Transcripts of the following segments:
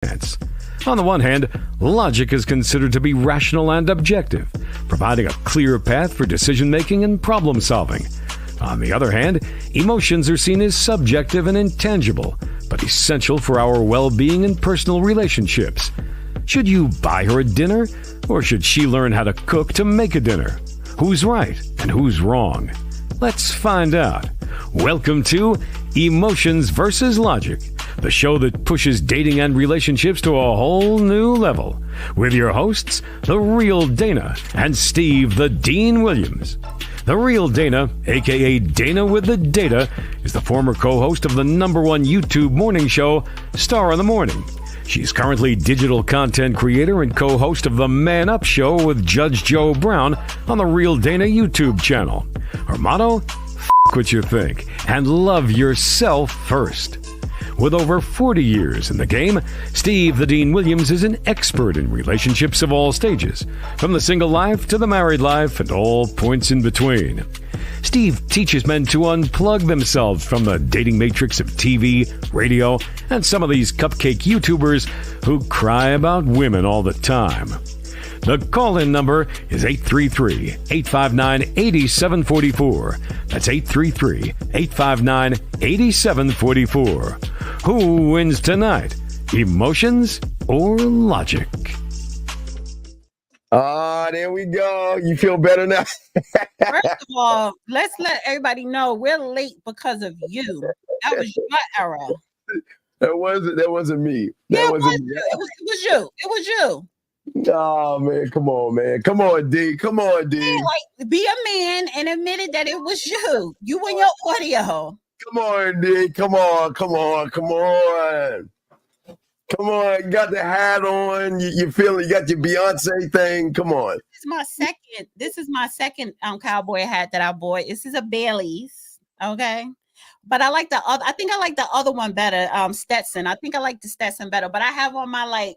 romance. On the one hand, logic is considered to be rational and objective, providing a clear path for decision-making and problem-solving. On the other hand, emotions are seen as subjective and intangible, but essential for our well-being and personal relationships. Should you buy her a dinner, or should she learn how to cook to make a dinner? Who's right and who's wrong? Let's find out. Welcome to Emotions versus Logic, the show that pushes dating and relationships to a whole new level, with your hosts, The Real Dana and Steve the Dean Williams. The Real Dana, aka Dana with the Data, is the former co-host of the #1 YouTube morning show, Star in the Morning. She's currently digital content creator and co-host of the Man Up Show with Judge Joe Brown on the Real Dana YouTube channel. Her motto? F*** what you think and love yourself first. With over 40 years in the game, Steve the Dean Williams is an expert in relationships of all stages, from the single life to the married life and all points in between. Steve teaches men to unplug themselves from the dating matrix of TV, radio, and some of these cupcake YouTubers who cry about women all the time. The call-in number is 833-859-8744. That's 833-859-8744. Who wins tonight? Emotions or logic? There we go. You feel better now? First of all, let's let everybody know we're late because of you. That was your error. That wasn't me. That wasn't me. It was you. It was you. Oh man, come on, man. Come on, D. Come on, D. Like, be a man and admit it that it was you. You and your audio. Come on, D. Come on. Come on. You got the hat on. You feel you got your Beyonce thing. Come on. This is my second cowboy hat that I bought. This is a Bailey's. Okay. But I think I like the other one better. Stetson. I think I like the Stetson better. But I have on my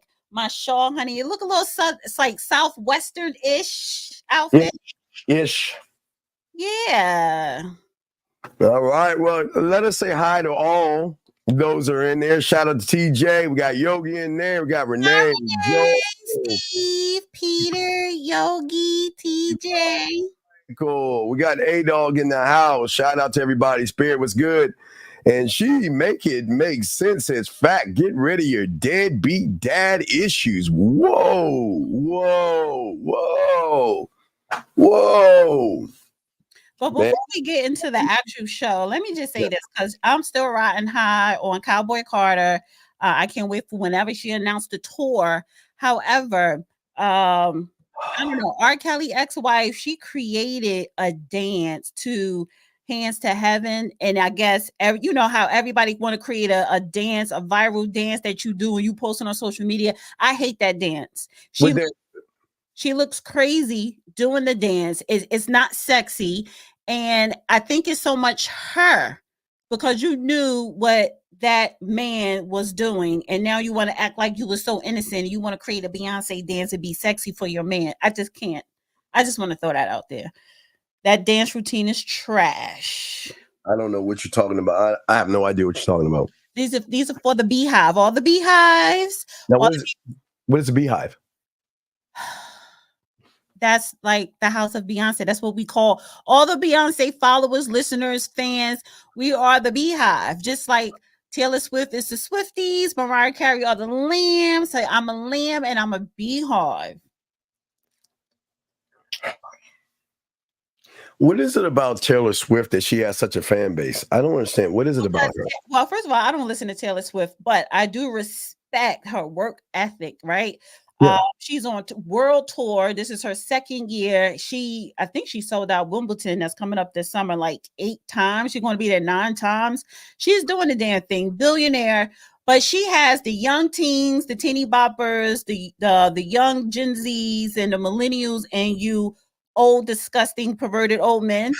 shawl, honey. It look a little it's like Southwestern-ish outfit. Ish. Yeah. All right. Well, let us say hi to all those are in there. Shout out to TJ. We got Yogi in there. We got Renee, Joe, Steve, Peter, Yogi, TJ. Cool. We got A-Dog in the house. Shout out to everybody. Spirit was good. And she make it make sense as fact. Get rid of your deadbeat dad issues. Whoa. But before we get into the actual show, let me just say this, because I'm still riding high on Cowboy Carter. I can't wait for whenever she announced the tour. However, I don't know, R. Kelly ex-wife, she created a dance to Hands to Heaven. And I guess, you know how everybody want to create a dance, a viral dance that you do and you post it on social media. I hate that dance. She looks crazy doing the dance. It's not sexy. And I think it's so much her, because you knew what that man was doing. And now you want to act like you were so innocent. You want to create a Beyonce dance and be sexy for your man. I just can't. I just want to throw that out there. That dance routine is trash. I don't know what you're talking about. I have no idea what you're talking about. These are for the Beehive. All the Beehives. Now, what is a Beehive? That's like the house of Beyonce. That's what we call all the Beyonce followers, listeners, fans. We are the Beehive. Just like Taylor Swift is the Swifties, Mariah Carey are the lambs. So I'm a lamb and I'm a beehive. What is it about Taylor Swift that she has such a fan base? I don't understand. What is it about her? Well, first of all, I don't listen to Taylor Swift, but I do respect her work ethic, right? Yeah. She's on world tour. This is her second year. I think she sold out Wimbledon that's coming up this summer like 8 times. She's going to be there 9 times. She's doing the damn thing, billionaire. But she has the young teens, the teeny boppers, the young Gen Zs and the millennials, and you old, disgusting, perverted old men.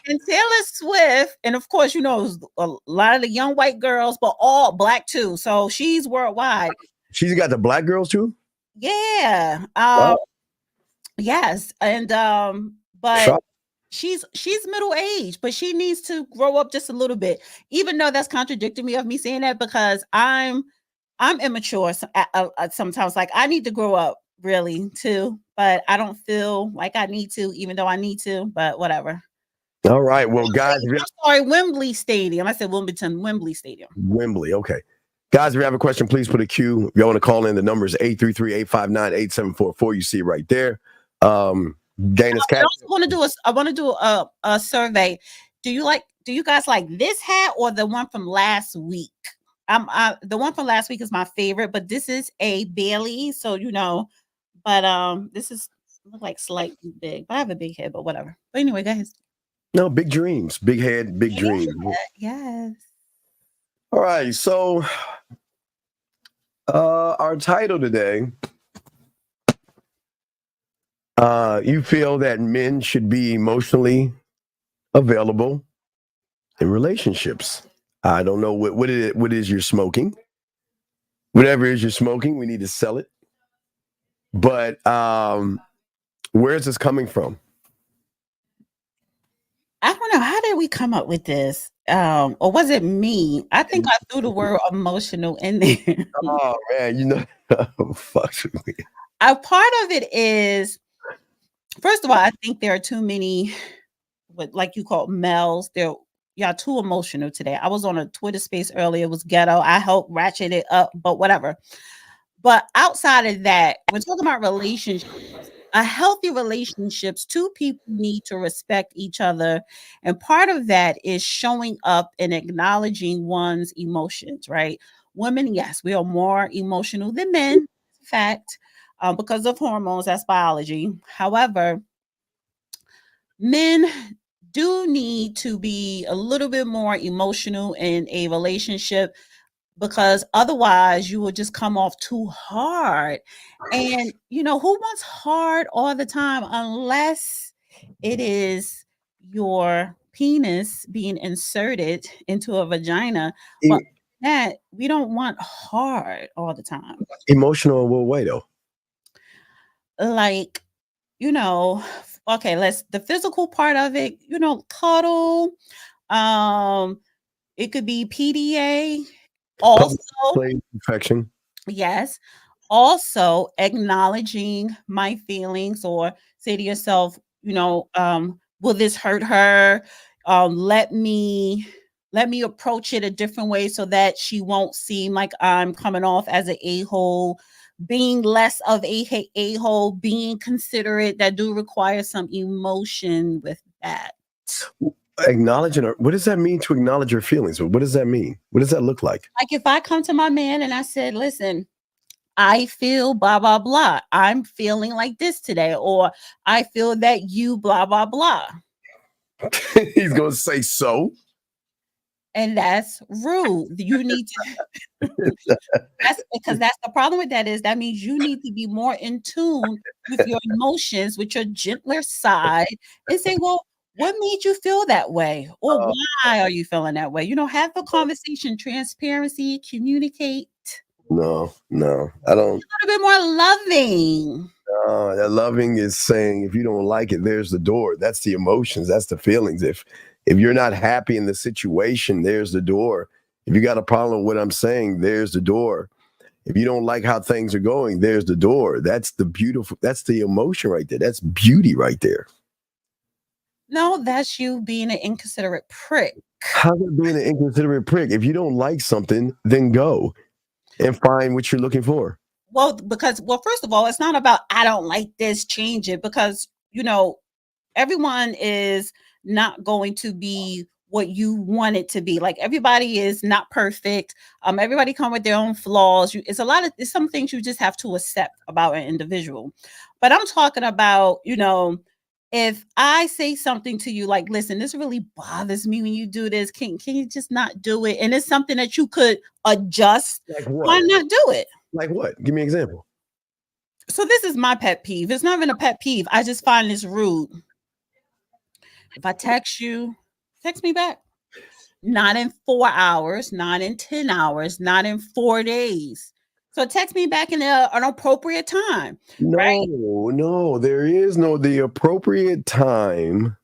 And Taylor Swift, and of course, you know, a lot of the young white girls, but all black too. So she's worldwide. She's got the black girls too? Yeah. Wow. Yes. And but she's middle aged, but she needs to grow up just a little bit. Even though that's contradicting me of me saying that, because I'm immature sometimes. Like, I need to grow up really too, but I don't feel like I need to, even though I need to. But whatever. All right, well, guys, I'm sorry, Wembley Stadium. I said Wimbledon, Wembley Stadium. Wembley. Okay. Guys, if you have a question, please put a Q. If you want to call in, the number is 833-859-8744. You see it right there. Dana's cat. I want to do a survey. Do you guys like this hat or the one from last week? The one from last week is my favorite, but this is a Bailey, so but this is look like slightly big, but I have a big head, but whatever. But anyway, guys. No, big dreams, big head, big dreams. Yes. All right, so our title today, you feel that men should be emotionally available in relationships. I don't know what is you're smoking. Whatever it is you're smoking, we need to sell it. But where is this coming from? I don't know. How did we come up with this? Or was it me? I think I threw the word emotional in there. Oh man, fuck me. A part of it is, first of all, I think there are too many, what like you call males. Y'all too emotional today. I was on a Twitter space earlier. It was ghetto. I helped ratchet it up, but whatever. But outside of that, we're talking about relationships. A healthy relationships, two people need to respect each other. And part of that is showing up and acknowledging one's emotions, right? Women, yes, we are more emotional than men, in fact, because of hormones, that's biology. However, men do need to be a little bit more emotional in a relationship, because otherwise you will just come off too hard. And who wants hard all the time unless it is your penis being inserted into a vagina? But that we don't want hard all the time. Emotional in what way though? Like, okay, the physical part of it, cuddle. It could be PDA. Also, perfection. Yes. Also acknowledging my feelings, or say to yourself, will this hurt her? Let me approach it a different way so that she won't seem like I'm coming off as an a-hole. Being less of a-hole, being considerate, that do require some emotion with that. Acknowledging her. What does that mean to acknowledge your feelings? What does that mean? What does that look like? Like if I come to my man and I said, listen, I feel blah, blah, blah. I'm feeling like this today. Or I feel that you blah, blah, blah. He's going to say so. And that's rude. You need to. Because that's the problem with that is that means you need to be more in tune with your emotions, with your gentler side, and say, well, what made you feel that way? Or why are you feeling that way? Have the conversation, transparency, communicate. No, I don't. A little bit more loving. That loving is saying, if you don't like it, there's the door. That's the emotions. That's the feelings. If you're not happy in the situation, there's the door. If you got a problem with what I'm saying, there's the door. If you don't like how things are going, there's the door. That's the emotion right there. That's beauty right there. No, that's you being an inconsiderate prick. How's it being an inconsiderate prick? If you don't like something, then go and find what you're looking for. Well, first of all, it's not about I don't like this, change it, because everyone is not going to be what you want it to be. Like, everybody is not perfect. Everybody come with their own flaws. It's some things you just have to accept about an individual. But I'm talking about, if I say something to you like, listen, this really bothers me when you do this. Can you just not do it? And it's something that you could adjust. Like what? Why not do it? Like what? Give me an example. So this is my pet peeve. It's not even a pet peeve. I just find this rude. If I text you, text me back. Not in 4 hours, not in 10 hours, not in 4 days. So text me back in an appropriate time. No, right? No, there is no the appropriate time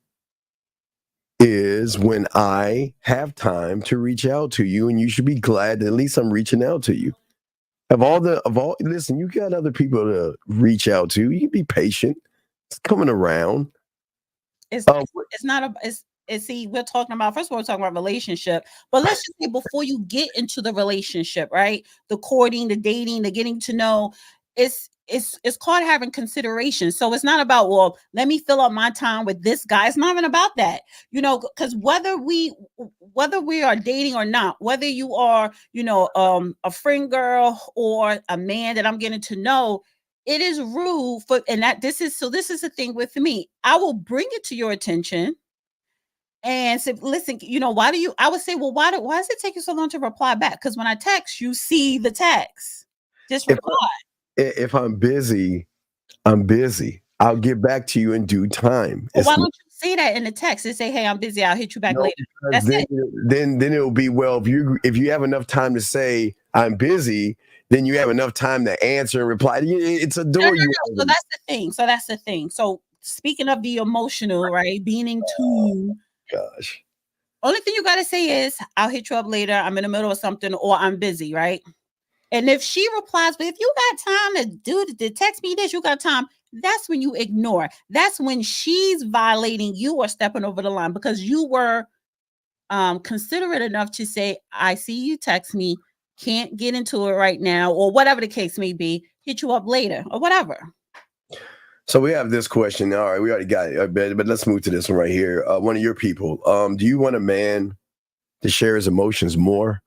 is when I have time to reach out to you, and you should be glad that at least I'm reaching out to you. Listen, you got other people to reach out to. You can be patient. It's coming around. It's not a it's see, we're talking about, first of all, we're talking about relationship, but let's just say before you get into the relationship, right? The courting, the dating, the getting to know, it's called having consideration. So it's not about, well, let me fill up my time with this guy. It's not even about that, because whether we are dating or not, whether you are, a friend girl or a man that I'm getting to know, it is rude for, and that this is the thing with me. I will bring it to your attention and say, listen, I would say, well, why does it take you so long to reply back? Because when I text, you see the text. Just reply. If I'm busy, I'm busy. I'll get back to you in due time. Well, why don't you say that in the text and say, hey, I'm busy, I'll hit you back later. That's it. Then it'll be, well, if you have enough time to say I'm busy, then you have enough time to answer and reply. It's a door. So that's the thing. So speaking of the emotional, right? Being in tune. Gosh. Only thing you got to say is, I'll hit you up later. I'm in the middle of something, or I'm busy, right? And if she replies, but if you got time to text me this, you got time, that's when you ignore. That's when she's violating you or stepping over the line, because you were considerate enough to say, I see you text me, can't get into it right now, or whatever the case may be, hit you up later or whatever. So we have this question. All right, we already got it, but let's move to this one right here. One of your people. Do you want a man to share his emotions more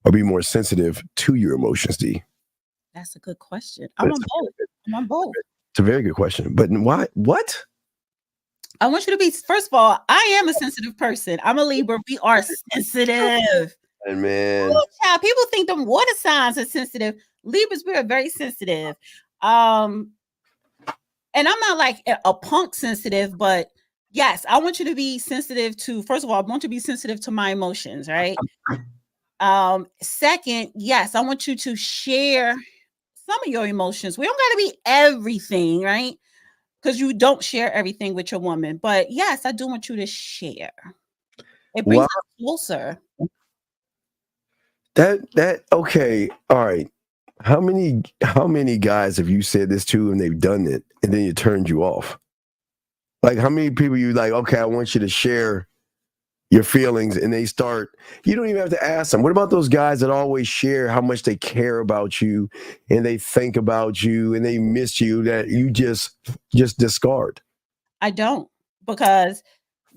or be more sensitive to your emotions, D? That's a good question. I'm on both. It's a very good question. But why? What? I want you to be, first of all, I am a sensitive person. I'm a Libra. We are sensitive. And man. Child, people think them water signs are sensitive. Libras, we are very sensitive. And I'm not like a punk sensitive, but yes, I want you to be sensitive to, first of all, I want you to be sensitive to my emotions, right? Second, yes, I want you to share some of your emotions. We don't got to be everything, right? Because you don't share everything with your woman. But yes, I do want you to share. It brings us closer. Okay. All right. How many guys have you said this to and they've done it and then it turned you off? Like, how many people you like, okay, I want you to share your feelings, and they start, you don't even have to ask them. What about those guys that always share how much they care about you and they think about you and they miss you, that you just discard? I don't, because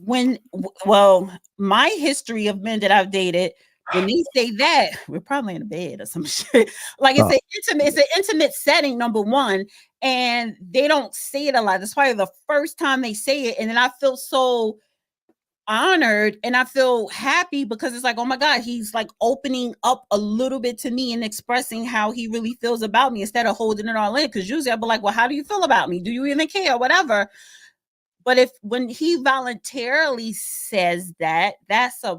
my history of men that I've dated, when they say that, we're probably in a bed or some shit. Like it's an intimate setting, number one, and they don't say it a lot. That's probably the first time they say it, and then I feel so honored and I feel happy, because it's like, oh my God, he's like opening up a little bit to me and expressing how he really feels about me instead of holding it all in. Because usually I'll be like, well, how do you feel about me? Do you even care? Whatever. But when he voluntarily says that, that's a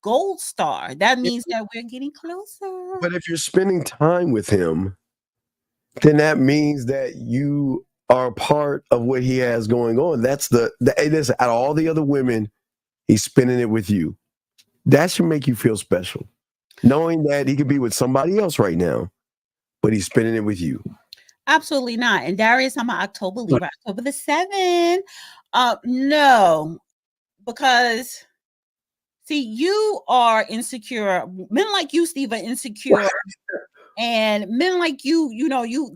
gold star. That means that we're getting closer. But if you're spending time with him, then that means that you are part of what he has going on. That's listen, out of all the other women, he's spending it with you. That should make you feel special, knowing that he could be with somebody else right now, but he's spending it with you. Absolutely not. And Darius, I'm an October Libra, October the 7th. No, because see, you are insecure. Men like you, Steve, are insecure. And men like you,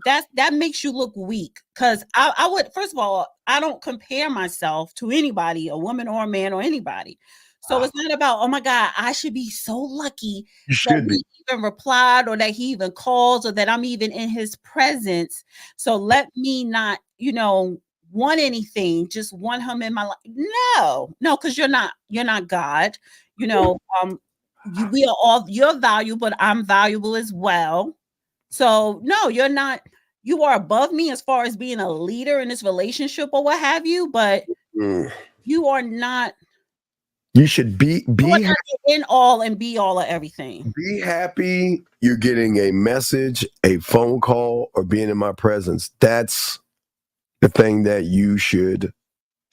that makes you look weak. Because I would, first of all, I don't compare myself to anybody, a woman or a man or anybody. So it's not about, oh my God, I should be so lucky that he even replied, or that he even calls, or that I'm even in his presence. So let me not, want anything, just want him in my life. No, because you're not God. We are all, you're valuable, but I'm valuable as well. So no, you're not. You are above me as far as being a leader in this relationship or what have you, but you are not. You should be in all and be all of everything. Be happy you're getting a message, a phone call, or being in my presence. That's the thing that you should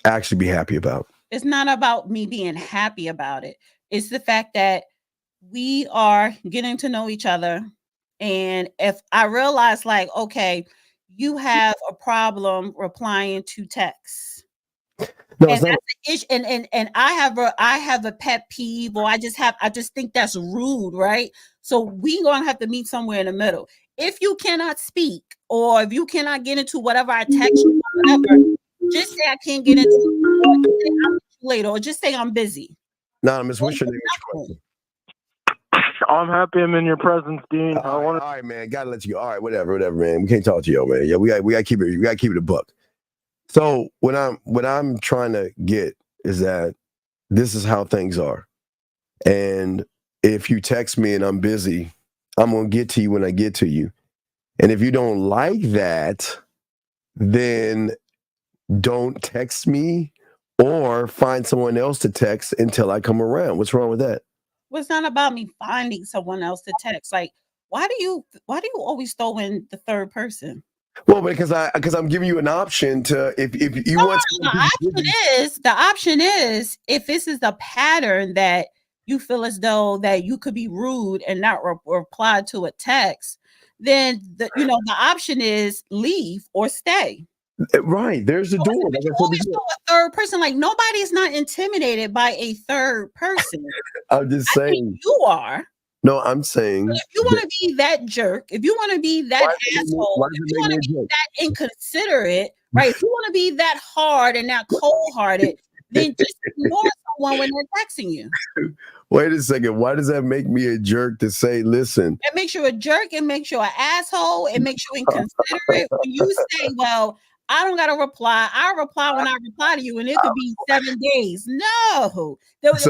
actually be happy about. It's not about me being happy about it. It's the fact that we are getting to know each other. And if I realize, like, okay, you have a problem replying to texts, No, and it's not. that's the issue. And I have a pet peeve, or I just think that's rude, right? So we gonna have to meet somewhere in the middle. If you cannot speak, or if you cannot get into whatever I text you, or whatever, just say I can't get into it, or just say I'll meet you later, or just say I'm busy. Anonymous, what's your Don't name? do nothing. I'm happy I'm in your presence, Dean. I All want right, man. Gotta let you go. All right, whatever, man. We can't talk to you, man. Yeah, we gotta keep it a buck. So what I'm trying to get is that this is how things are. And if you text me and I'm busy, I'm gonna get to you when I get to you. And if you don't like that, then don't text me or find someone else to text until I come around. What's wrong with that? Well, it's not about me finding someone else to text. Like, why do you always throw in the third person? Well, because I'm giving you an option to if you No, want the option is if this is a pattern that you feel as though that you could be rude and not reply to a text, then the option is leave or stay. right, there's the door. Like You I said always before. throw a third person. Like, nobody's not intimidated by a third person. I'm just I think saying. you are. No, I'm saying. But if you want to be that jerk, if you want to be that asshole, Why if does you it want make to me be a joke? that inconsiderate, right? If you want to be that hard and that cold-hearted, then just ignore someone when they're texting you. Wait a second. Why does that make me a jerk to say, listen? It makes you a jerk. It makes you an asshole. It makes you inconsiderate. When you say, well, I don't got to reply. I'll reply when I reply to you, and it could be 7 days. No. So,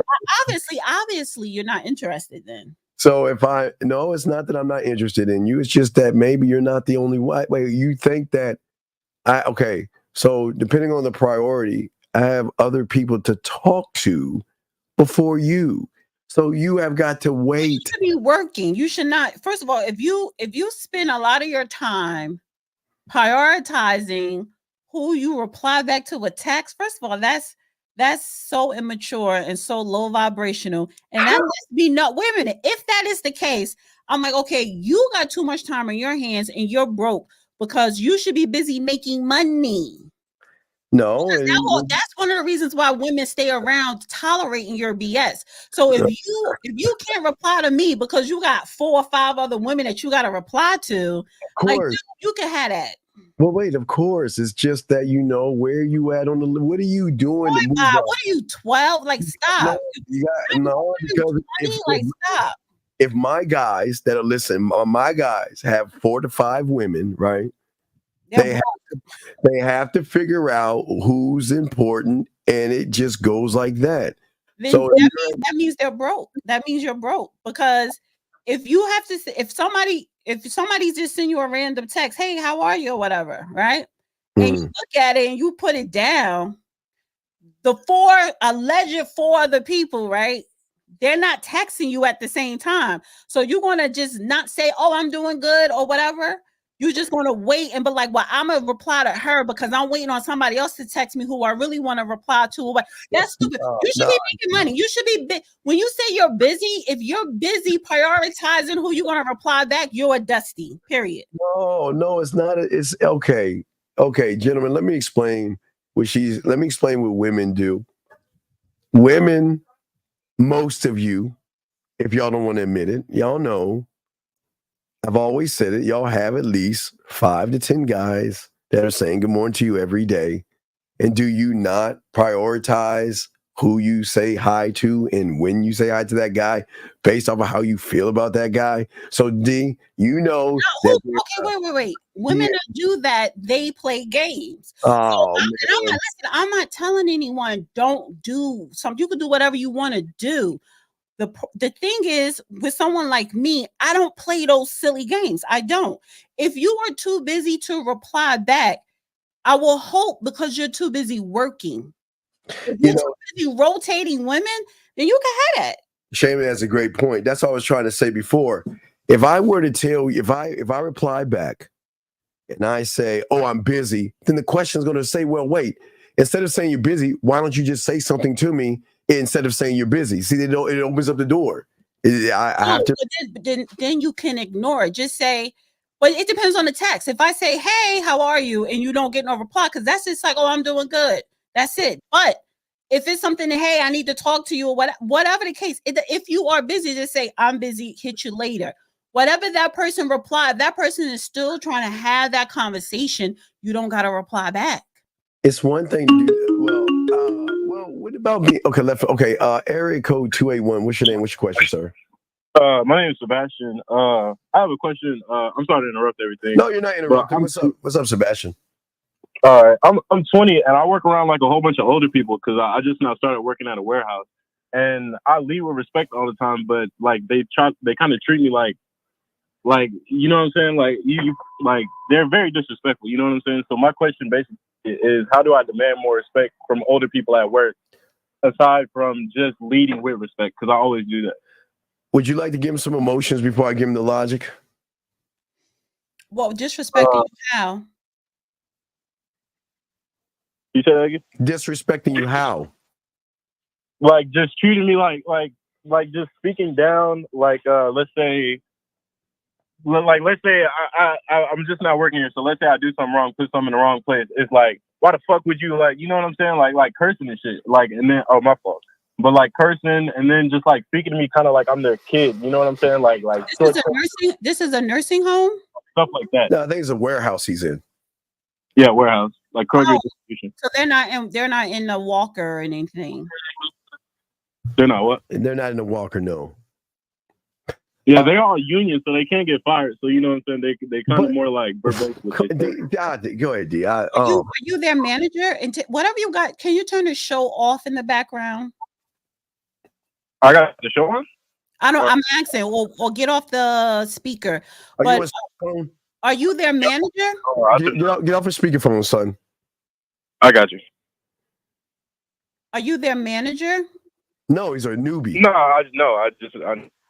Obviously, you're not interested then. so no, it's not that I'm not interested in you. It's just that maybe you're not the only one. Wait, you think that okay. So depending on the priority, I have other people to talk to before you. So you have got to wait. You should be working. You should not. First of all, if you spend a lot of your time prioritizing who you reply back to a text, first of all, that's so immature and so low vibrational. And that lets me know. Wait a minute. If that is the case, I'm like, okay, you got too much time on your hands and you're broke because you should be busy making money. No, That's one of the reasons why women stay around tolerating your BS. So if you can't reply to me because you got 4 or 5 other women that you got to reply to, like you can have that. Well, wait, of course. It's just that where you at on the. What are you doing? Oh my God, what are you, 12? Like, stop. Because stop. If my guys that are listening, my guys have 4 to 5 women, right? They have to figure out who's important, and it just goes like that. Then so that means they're broke. That means you're broke because if you have to, if somebody just send you a random text, hey, how are you or whatever, right? And you look at it and you put it down, the alleged 4 other people, right? They're not texting you at the same time. So you're going to just not say, oh, I'm doing good or whatever. You're just going to wait and be like, well, I'm going to reply to her because I'm waiting on somebody else to text me who I really want to reply to. That's stupid. You should be making money. You should be when you say you're busy, if you're busy prioritizing who you're going to reply back, you're a dusty, period. No, it's not. It's okay. Okay, gentlemen, let me explain what women do. Women, most of you, if y'all don't want to admit it, y'all know, I've always said it, y'all have at least 5 to 10 guys that are saying good morning to you every day. And do you not prioritize who you say hi to and when you say hi to that guy based off of how you feel about that guy? So D, okay, wait. Women that do that, they play games. Oh, I'm not telling anyone don't do something. You can do whatever you want to do. The thing is, with someone like me, I don't play those silly games. I don't. If you are too busy to reply back, I will hope because you're too busy working. If you're too busy rotating women, then you can have that. Shaman has a great point. That's what I was trying to say before. If I were to tell you, if I reply back and I say, oh, I'm busy, then the question is going to say, well, wait, instead of saying you're busy, why don't you just say something to me instead of saying you're busy? See, it opens up the door. I have to. But then you can ignore it. Just say, but it depends on the text. If I say, hey, how are you? And you don't get no reply, because that's just like, oh, I'm doing good. That's it. But if it's something that, hey, I need to talk to you, or whatever the case, if you are busy, just say, I'm busy, hit you later. Whatever that person replied, that person is still trying to have that conversation. You don't got to reply back. It's one thing to do. Well, what about me? Okay, area code 281. What's your name? What's your question, sir? My name is Sebastian. I have a question. I'm sorry to interrupt everything. No, you're not interrupting. What's up? What's up, Sebastian? All right, I'm 20 and I work around like a whole bunch of older people because I just now started working at a warehouse, and I lead with respect all the time. But like they kind of treat me like you know what I'm saying? Like you like they're very disrespectful. You know what I'm saying? So my question basically is, how do I demand more respect from older people at work, aside from just leading with respect? Because I always do that. Would you like to give him some emotions before I give him the logic? Well, disrespecting you how? You said that again? Disrespecting you how? Like just treating me like just speaking down. Like let's say I'm just not working here. So let's say I do something wrong, put something in the wrong place. It's like, why the fuck would you, like, you know what I'm saying? Like cursing and shit. Like, and then, oh, my fault. But like cursing and then just like speaking to me kind of like I'm their kid. You know what I'm saying? Like this is a nursing home? Stuff like that. No, I think it's a warehouse he's in. Yeah, warehouse. Like Kroger distribution. So they're not in the walker or anything. They're not what? They're not in the walker, no. Yeah, they are union, so they can't get fired. So you know what I'm saying? They kind of more like verbose. Go ahead, D. Are you their manager? And whatever you got, can you turn the show off in the background? I got the show on? I'm asking, or get off the speaker. Are you their manager? Get off the speakerphone, son. I got you. Are you their manager? No, he's a newbie.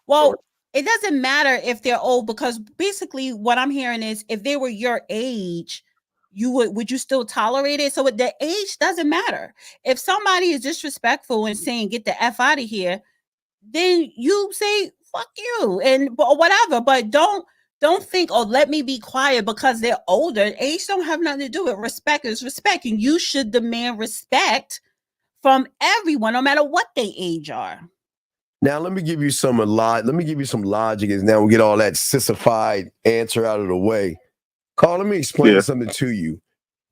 Well, it doesn't matter if they're old, because basically what I'm hearing is, if they were your age, would you still tolerate it? So the age doesn't matter. If somebody is disrespectful and saying get the F out of here, then you say fuck you or whatever. But don't think, oh, let me be quiet because they're older. Age don't have nothing to do with respect. Is respect, and you should demand respect from everyone, no matter what their age are. Now, let me give you some logic, and now we'll get all that sissified answer out of the way. Carl, let me explain something to you.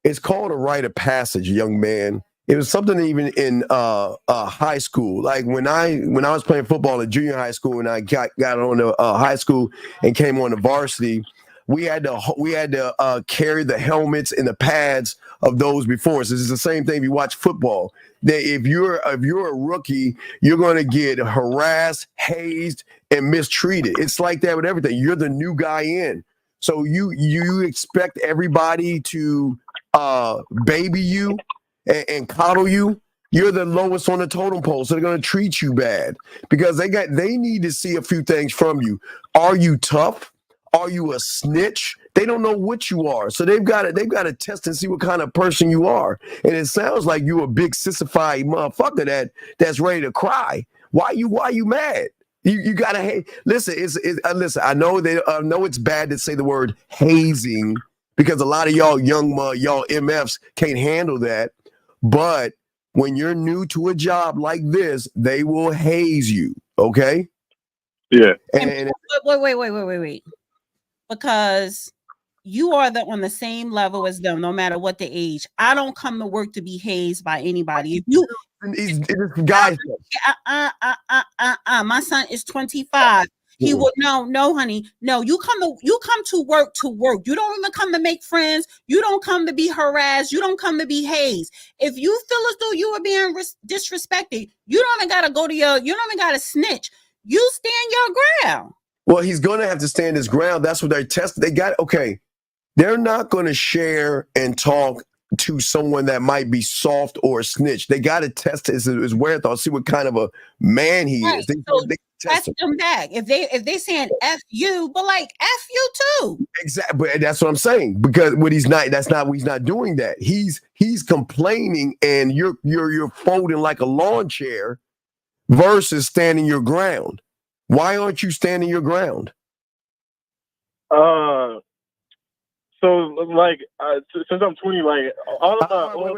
It's called a rite of passage, young man. It was something even in high school. Like when I was playing football in junior high school, and I got on to high school and came on to varsity, we had to carry the helmets and the pads of those before us. It's the same thing if you watch football. That if you're a rookie, you're going to get harassed, hazed, and mistreated. It's like that with everything. You're the new guy in, so you expect everybody to baby you and coddle you. You're the lowest on the totem pole, so they're going to treat you bad because they need to see a few things from you. Are you tough? Are you a snitch? They don't know what you are, so they've got to test and see what kind of person you are. And it sounds like you a big sissified motherfucker that's ready to cry. Why you mad? You gotta hate. Listen, listen. I know it's bad to say the word hazing because a lot of y'all y'all MFs can't handle that. But when you're new to a job like this, they will haze you. Okay? Yeah. And wait. Because you are on the same level as them, no matter what the age. I don't come to work to be hazed by anybody. My son is 25. He would no, honey. No, you come to work to work. You don't even come to make friends. You don't come to be harassed. You don't come to be hazed. If you feel as though you are being disrespected, you don't even gotta you don't even gotta snitch. You stand your ground. Well, he's going to have to stand his ground. That's what they're testing. They're not going to share and talk to someone that might be soft or a snitch. They got to test his wherewithal, see what kind of a man he is. They test them back. If they saying F you, but like F you too. Exactly, but that's what I'm saying. Because what he's not, he's not doing that. He's complaining, and you're folding like a lawn chair versus standing your ground. Why aren't you standing your ground? So like since I'm 20, like all of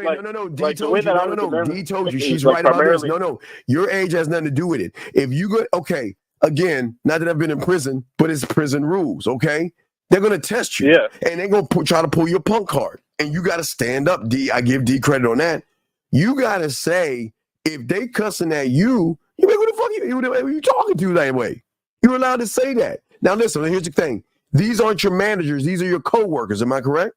my no. D like, told you. No. D told you. She's right about this. No. Your age has nothing to do with it. If you go, okay, again, not that I've been in prison, but it's prison rules. Okay, they're gonna test you, and they're gonna try to pull your punk card, and you got to stand up. D, I give D credit on that. You got to say if they cussing at you, you like, who the fuck you talking to that way? You're allowed to say that. Now listen, here's the thing. These aren't your managers. These are your coworkers. Am I correct?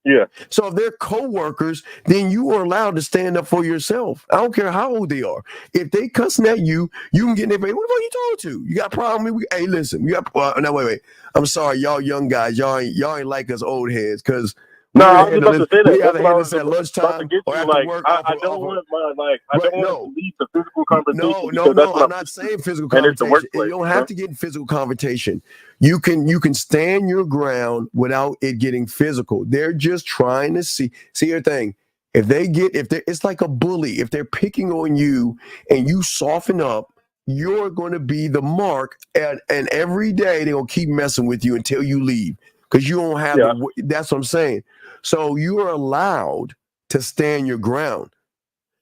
Yeah. So if they're coworkers, then you are allowed to stand up for yourself. I don't care how old they are. If they cussing at you, you can get in their face. What the fuck you talking to? You got a problem? Hey, listen. You got no, wait. I'm sorry, y'all young guys. Y'all ain't like us old heads because. No, I was about to say that. We either handle this at lunchtime or after like, work. I don't want to lead to physical confrontation. No. I'm not saying physical confrontation. You don't have to get in physical confrontation. You can stand your ground without it getting physical. They're just trying to see your thing. It's like a bully. If they're picking on you and you soften up, you're going to be the mark. And every day they're going to keep messing with you until you leave because you don't have. That's what I'm saying. So you are allowed to stand your ground,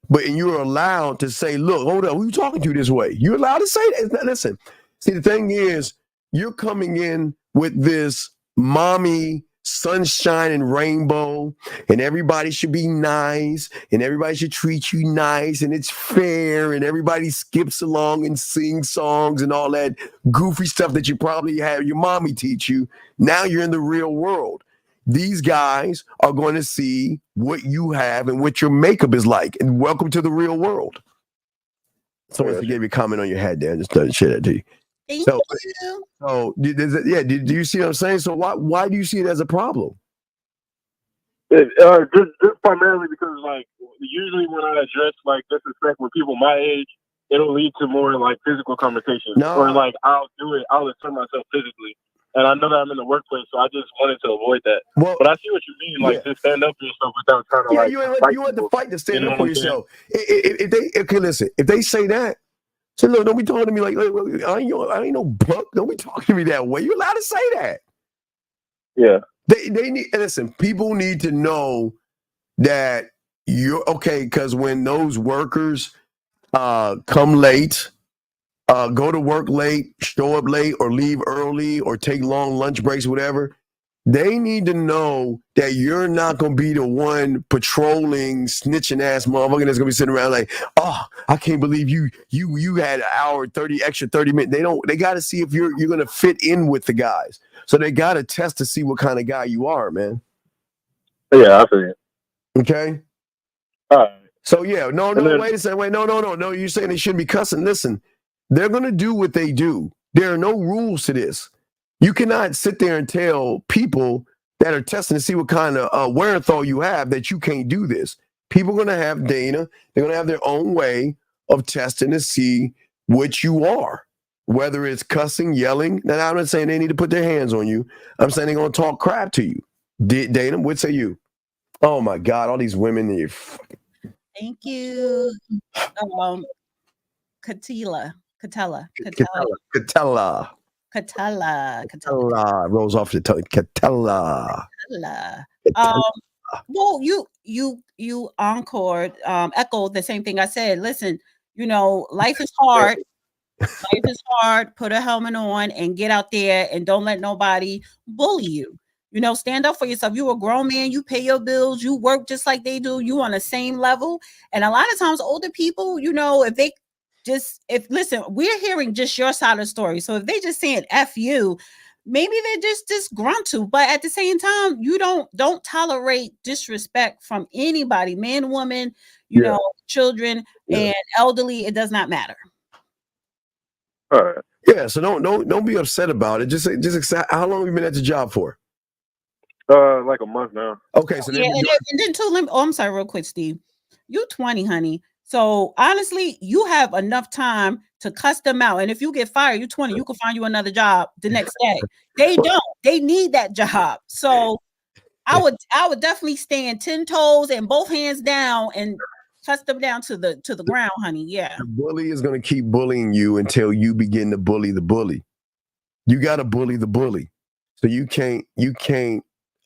and you're allowed to say, "Look, hold up, who are you talking to this way?" You're allowed to say that. Listen, see, the thing is, you're coming in with this mommy sunshine and rainbow, and everybody should be nice, and everybody should treat you nice, and it's fair, and everybody skips along and sings songs and all that goofy stuff that you probably had your mommy teach you. Now you're in the real world. These guys are going to see what you have and what your makeup is like. And welcome to the real world. Someone gave you a comment on your head there. I just started to share that to you. Thank you. So, do you see what I'm saying? So why do you see it as a problem? Just primarily because, like, usually when I address, like, disrespect with people my age, it'll lead to more, like, physical conversations. Or, like, I'll assert myself physically. And I know that I'm in the workplace, so I just wanted to avoid that. Well, but I see what you mean, like just stand up for yourself without trying to you want to fight to stand up for yourself. If they say that, say, look, don't be talking to me like I ain't no buck. Don't be talking to me that way. You're allowed to say that. Yeah. They need listen. People need to know that you're okay because when those workers come late. Go to work late, show up late, or leave early, or take long lunch breaks, whatever. They need to know that you're not going to be the one patrolling, snitching ass motherfucker that's going to be sitting around like, oh, I can't believe you had an hour, 30 minutes. They got to see if you're going to fit in with the guys. So they got to test to see what kind of guy you are, man. Yeah, I feel it. Okay. All right. So yeah, wait a second. No. You're saying they shouldn't be cussing. Listen. They're going to do what they do. There are no rules to this. You cannot sit there and tell people that are testing to see what kind of wherewithal you have that you can't do this. People are going to have data. They're going to have their own way of testing to see what you are, whether it's cussing, yelling. Now, I'm not saying they need to put their hands on you. I'm saying they're going to talk crap to you. Dana, what say you? Oh, my God, all these women. Thank you. Catella rolls off the tongue. Catella. Well, you encored, echoed the same thing I said. Listen, life is hard. Life is hard. Put a helmet on and get out there and don't let nobody bully you. Stand up for yourself. You a grown man. You pay your bills. You work just like they do. You on the same level. And a lot of times older people, listen, we're hearing just your side of the story. So if they just saying F you, maybe they're just disgruntled. But at the same time, you don't tolerate disrespect from anybody, man, woman, children, and elderly. It does not matter. All right. Yeah. So don't be upset about it. Just accept. How long have you been at the job for? Like a month now. Okay, so Yeah, and then too. I'm sorry, real quick, Steve. You 20, honey. So honestly, you have enough time to cuss them out. And if you get fired, you 20, you can find you another job the next day. They don't. They need that job. So I would definitely stand 10 toes and both hands down and cuss them down to the ground, honey. Yeah. the bully is going to keep bullying you until you begin to bully the bully. You got to bully the bully. So you can't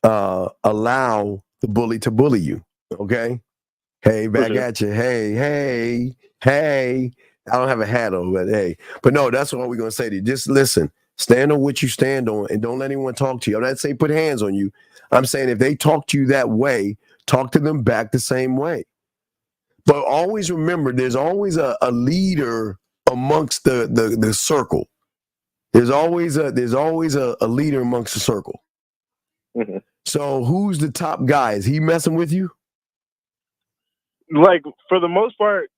allow the bully to bully you. Okay. Hey, back at you. Hey. I don't have a hat on, but hey. But no, that's what we're going to say to you. Just listen. Stand on what you stand on and don't let anyone talk to you. I'm not saying put hands on you. I'm saying if they talk to you that way, talk to them back the same way. But always remember, there's always a leader amongst the circle. There's always a leader amongst the circle. Mm-hmm. So who's the top guy? Is he messing with you? Like for the most part,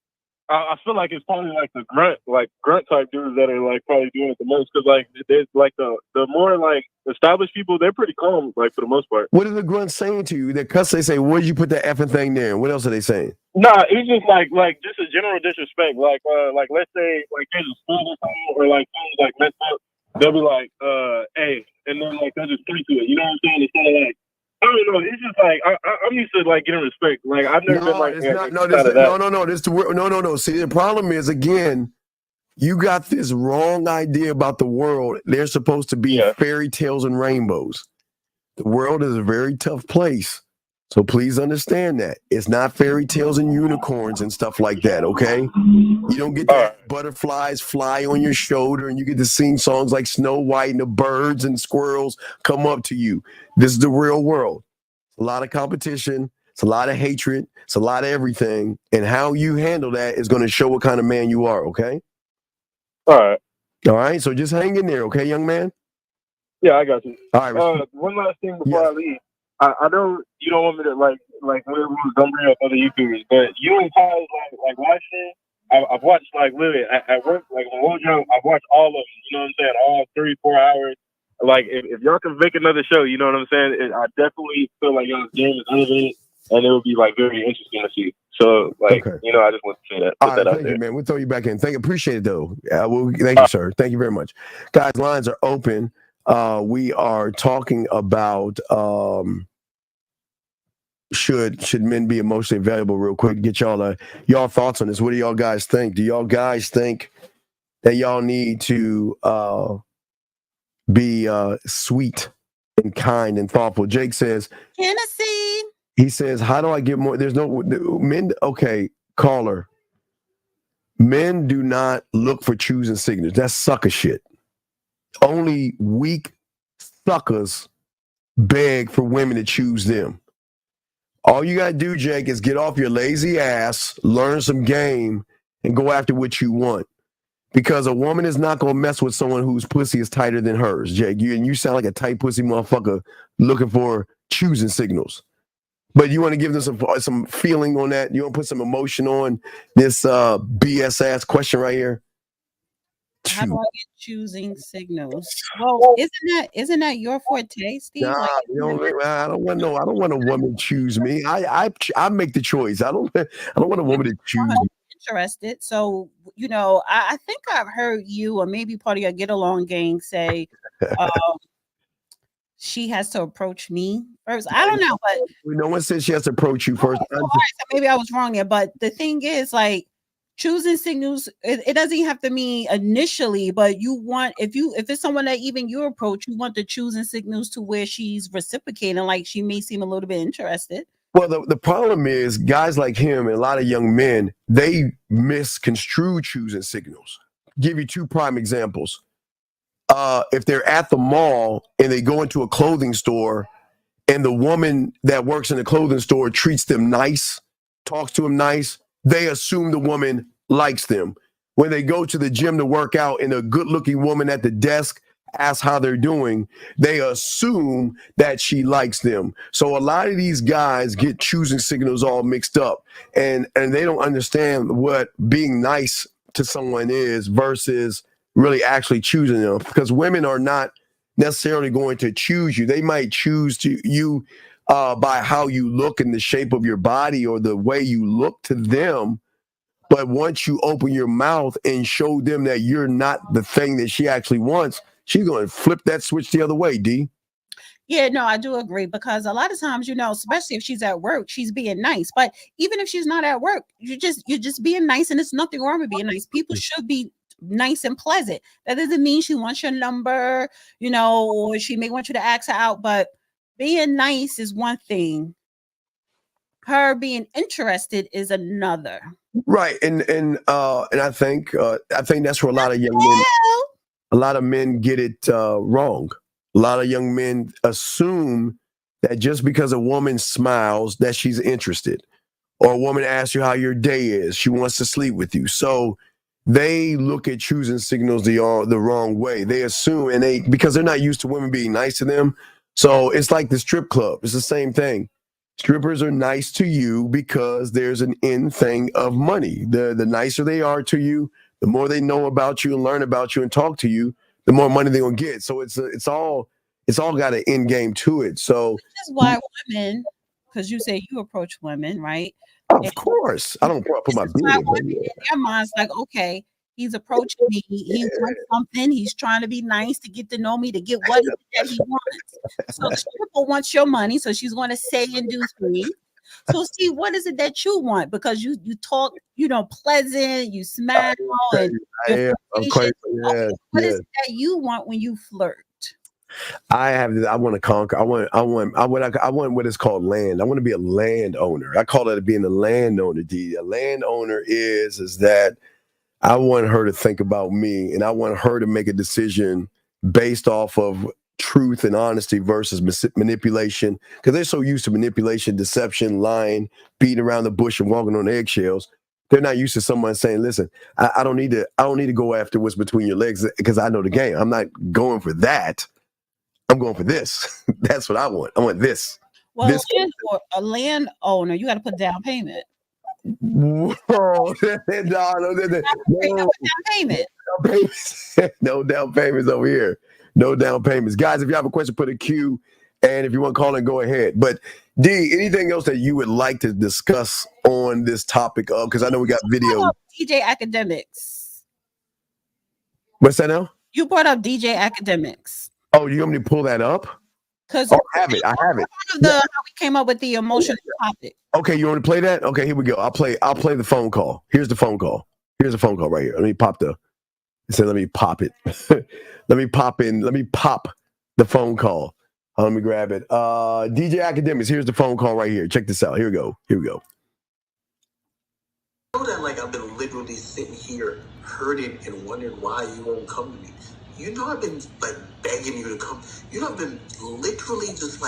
I feel like it's probably like the grunt type dudes that are like probably doing it the most. Because like there's like the more like established people, they're pretty calm. Like for the most part. What are the grunts saying to you? They cuss. They say, "Where'd you put that effing thing there?" What else are they saying? Nah, it's just like just a general disrespect. Like let's say like there's a school or something, or like something's like messed up. They'll be like, hey, and then like they'll just point to it. You know what I'm saying? It's kind of like, I don't know. It's just like I'm used to like getting respect. Like I've never been like no. See, the problem is again, you got this wrong idea about the world. They're supposed to be fairy tales and rainbows. The world is a very tough place. So please understand that. It's not fairy tales and unicorns and stuff like that, okay? You don't get to butterflies fly on your shoulder and you get to sing songs like Snow White and the birds and squirrels come up to you. This is the real world. A lot of competition. It's a lot of hatred. It's a lot of everything. And how you handle that is going to show what kind of man you are, okay? All right, so just hang in there, okay, young man? Yeah, I got you. All right. One last thing before I leave. I know you don't want me to like don't bring up other YouTubers, but you and Ty's like watching. I've watched like literally at work, like on Wojo, I've watched all of them. You know what I'm saying? All 3-4 hours. Like if y'all can make another show, you know what I'm saying? I definitely feel like y'all's game is elevated, and it would be like very interesting to see. So like you know, I just want to say that. Put that out thank there. you, man. We'll throw you back in. Appreciate it though. Thank you, sir. Thank you very much, guys. Lines are open. We are talking about should men be emotionally available? Real quick, get y'all thoughts on this. What do y'all guys think? Do y'all guys think that y'all need to be sweet and kind and thoughtful? Jake says, Tennessee. He says, how do I get more? There's no men. Okay, caller. Men do not look for choosing signals. That's sucker shit. Only weak suckers beg for women to choose them. All you got to do, Jake, is get off your lazy ass, learn some game, and go after what you want. Because a woman is not going to mess with someone whose pussy is tighter than hers, Jake. You sound like a tight pussy motherfucker looking for choosing signals. But you want to give them some feeling on that? You want to put some emotion on this BS ass question right here? How do I get choosing signals? Well, isn't that your forte, Steve? Nah, I don't want a woman to choose me. I make the choice. I don't want a woman to choose me. Interested. So, you know, I think I've heard you or maybe part of your get along gang say she has to approach me first. I don't know, but no one says she has to approach you first. All right, so maybe I was wrong there, but the thing is, like, choosing signals, it doesn't have to mean initially, but you want if it's someone that even you approach, you want the choosing signals to where she's reciprocating, like she may seem a little bit interested. Well, the problem is guys like him and a lot of young men, they misconstrue choosing signals. Give you two prime examples. If they're at the mall and they go into a clothing store and the woman that works in the clothing store treats them nice, talks to them nice, they assume the woman likes them. When they go to the gym to work out and a good-looking woman at the desk asks how they're doing, they assume that she likes them. So a lot of these guys get choosing signals all mixed up, and they don't understand what being nice to someone is versus really actually choosing them, because women are not necessarily going to choose you. They might choose to you by how you look and the shape of your body or the way you look to them. But once you open your mouth and show them that you're not the thing that she actually wants, she's going to flip that switch the other way, D. Yeah, no, I do agree, because a lot of times, especially if she's at work, she's being nice. But even if she's not at work, you're just being nice, and there's nothing wrong with being nice. People should be nice and pleasant. That doesn't mean she wants your number, or she may want you to ask her out, but being nice is one thing. Her being interested is another. Right. And I think that's where a lot of men get it wrong. A lot of young men assume that just because a woman smiles that she's interested, or a woman asks you how your day is, she wants to sleep with you. So they look at choosing signals the wrong way. They assume, because they're not used to women being nice to them. So it's like the strip club. It's the same thing. Strippers are nice to you because there's an end thing of money. The nicer they are to you, the more they know about you and learn about you and talk to you, the more money they're gonna get. So it's all got an end game to it. So this is why women, because you say you approach women, right? Of course, I don't put my beard in their minds like, okay, he's approaching me. He wants something. He's trying to be nice to get to know me, to get what that he wants. So the stripper wants your money, so she's going to say and do things. So see, what is it that you want? Because you talk, pleasant, you smile, and what is it that you want when you flirt? I want to conquer. I want what is called land. I want to be a landowner. I call it being a landowner. D. A landowner is that I want her to think about me, and I want her to make a decision based off of truth and honesty versus manipulation. Because they're so used to manipulation, deception, lying, beating around the bush, and walking on eggshells. They're not used to someone saying, "Listen, I don't need to go after what's between your legs because I know the game. I'm not going for that. I'm going for this. That's what I want. I want this." Well, a landowner, you got to put down payment. Whoa. No down payments over here. No down payments. Guys, if you have a question, put a Q. And if you want to call in, go ahead. But D, anything else that you would like to discuss on this topic of, because I know we got video. DJ Academics. What's that now? You brought up DJ Academics. Oh, you want me to pull that up? Because I have it. How we came up with the emotional topic. Okay, you want to play that? Okay, here we go. I'll play the phone call. Here's the phone call. Here's the phone call right here. Let me pop it. Let me pop the phone call. Let me grab it. DJ Academics, here's the phone call right here. Check this out. Here we go. I know that I've been literally sitting here hurting and wondering why you won't come to me. I've been begging you to come. I've been literally just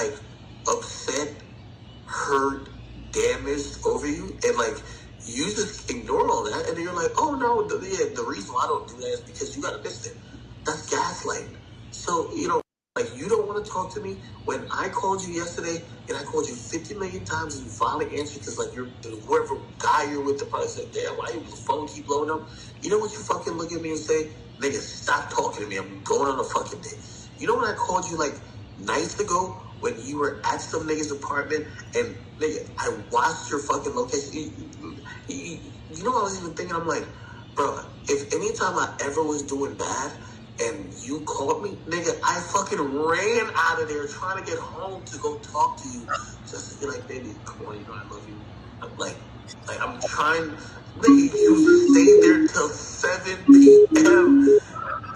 upset, hurt, damaged over you, and you just ignore all that, and then you're like, oh no, the reason why I don't do that is because you got this thing. That's gaslighting. So you don't want to talk to me. When I called you yesterday, and I called you 50 million times, and you finally answered because you're whoever guy you're with, the probably said, damn, why your phone keep blowing up? You know what you fucking look at me and say? Nigga, stop talking to me. I'm going on a fucking date. You know when I called you nights ago when you were at some nigga's apartment and nigga, I watched your fucking location. You know what I was even thinking? I'm like, bro, if anytime I ever was doing bad and you called me, nigga, I fucking ran out of there trying to get home to go talk to you just to be like, baby, come on, I love you. I'm trying. Nigga, you stayed there till 7 p.m.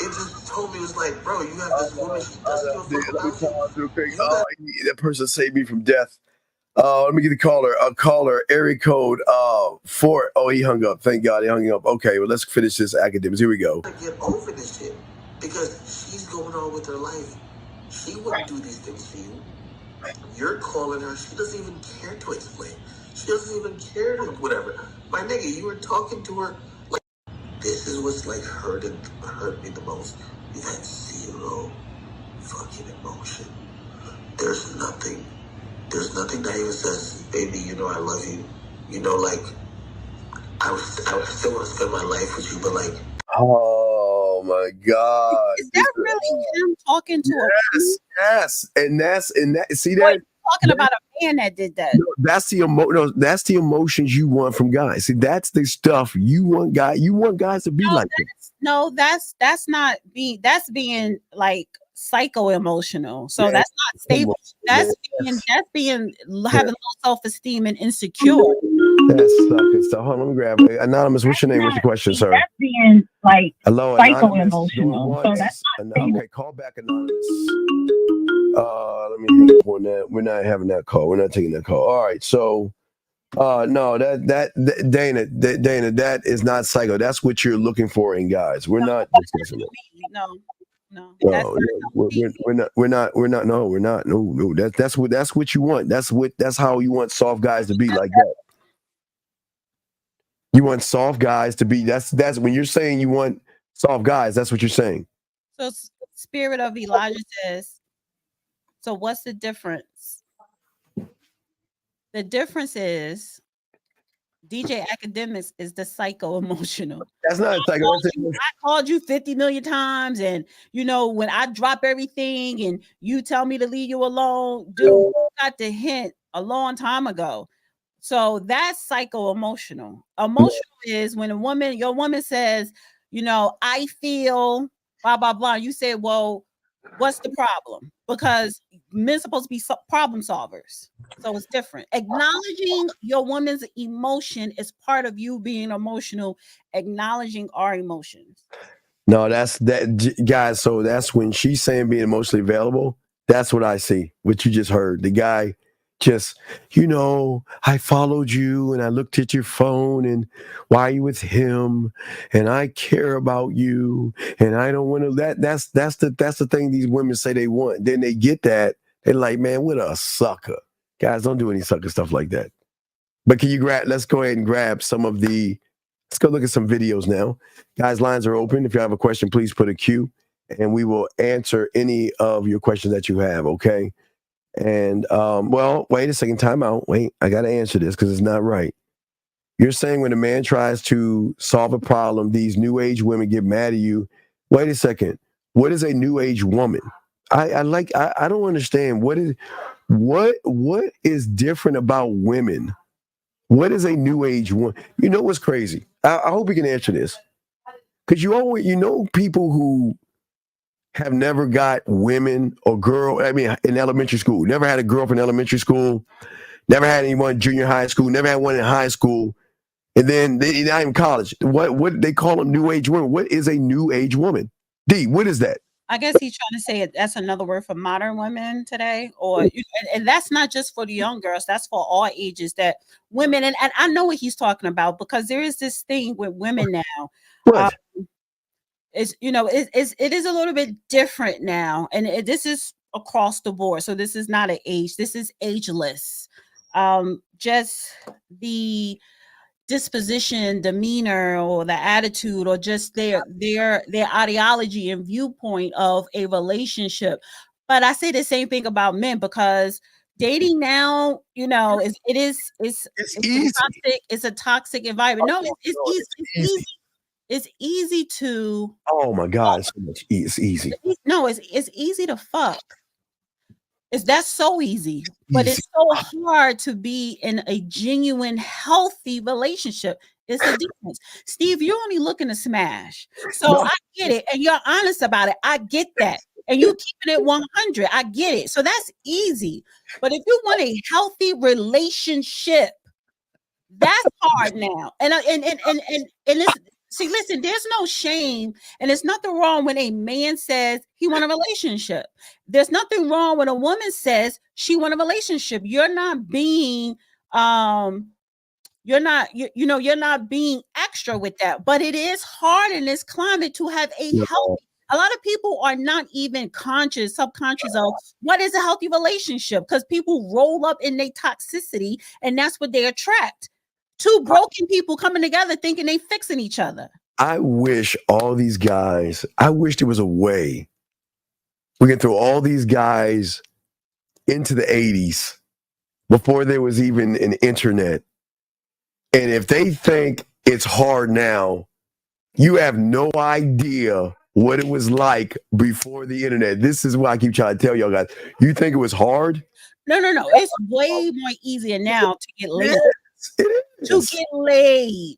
It just told me, it was bro, you have this woman, she doesn't give a fuck about you. That person saved me from death. Let me get the caller, area code 4. Oh, he hung up. Thank God he hung up. Okay, well, let's finish this academics. Here we go. I get over this shit because she's going on with her life. She wouldn't do these things for you. You're calling her. She doesn't even care to explain. She doesn't even care to whatever. My nigga, you were talking to her this is what's hurt me the most. You had zero fucking emotion. There's nothing that even says, baby, I love you. I still want to spend my life with you, but oh my God. Is that him talking to a woman? Yes, and that. See Or that? you talking about a man that did that? No, that's the emotions you want from guys. See, that's the stuff you want. You want guys to be like that. That's not being, that's being like psycho emotional. So that's not stable. That's being having low self-esteem and insecure. That's sucking stuff. Hold on, let me grab it. Anonymous, what's your name? What's your question, sir? That's being like Hello, psycho Anonymous. emotional. So that's not Okay, call back Anonymous. Let me hang up on that. We're not having that call. We're not taking that call. All right, so no, Dana, that is not psycho. That's what you're looking for in guys. We're not discussing it. No. No, we're not. No, we're not. No. That's what you want. That's how you want soft guys to be like that. You want soft guys to be. That's when you're saying you want soft guys. That's what you're saying. So Spirit of Elijah says. So what's the difference? The difference is DJ Academics is the psycho emotional. That's not psycho. I called you 50 million times, and when I drop everything and you tell me to leave you alone, dude, you got the hint a long time ago. So that's psycho emotional. Emotional is when your woman says, I feel blah blah blah. You say, well, what's the problem? Because men supposed to be problem solvers. So it's different. Acknowledging your woman's emotion is part of you being emotional, acknowledging our emotions. No, that's that, guys. So that's when she's saying being emotionally available. That's what I see. What you just heard. The guy just, I followed you and I looked at your phone and why are you with him? And I care about you and I don't want to. That's the thing these women say they want. Then they get that. They're like, man, what a sucker. Guys, don't do any sucker stuff like that. But let's go ahead and grab let's go look at some videos now. Guys, lines are open. If you have a question, please put a Q and we will answer any of your questions that you have, okay? And, wait a second, time out. Wait, I got to answer this because it's not right. You're saying when a man tries to solve a problem, these new age women get mad at you. Wait a second. What is a new age woman? I don't understand. What is different about women? What is a new age woman? You know what's crazy? I hope you can answer this. Because people who have never got women or in elementary school, never had a girlfriend in elementary school, never had anyone in junior high school, never had one in high school, and then not even college. What they call them new age women. What is a new age woman? D, what is that? I guess he's trying to say that's another word for modern women today, and that's not just for the young girls. That's for all ages. That women, and I know what he's talking about because there is this thing with women now. What? It is a little bit different now, and this is across the board. So this is not an age. This is ageless. Just the disposition, demeanor, or the attitude, or just their ideology and viewpoint of a relationship. But I say the same thing about men because dating now, it's easy. It's a toxic environment. No, it's easy. It's easy. It's easy to. Oh my God, so much. It's easy. No, it's easy to fuck. That's so easy, but it's so hard to be in a genuine, healthy relationship. It's a difference. Steve, you're only looking to smash. So I get it. And you're honest about it. I get that. And you keeping it 100. I get it. So that's easy. But if you want a healthy relationship, that's hard now. And it's, see, listen, there's no shame and there's nothing wrong when a man says he want a relationship. There's nothing wrong when a woman says she want a relationship. You're not being you're not being extra with that. But it is hard in this climate to have a healthy. A lot of people are not even subconscious of what is a healthy relationship because people roll up in their toxicity and that's what they attract. Two broken people coming together thinking they fixing each other. I wish there was a way we can throw all these guys into the 80s before there was even an internet. And if they think it's hard now, you have no idea what it was like before the internet. This is why I keep trying to tell y'all guys. You think it was hard? No. It's way more easier now to get laid. Yes, it To is. get laid.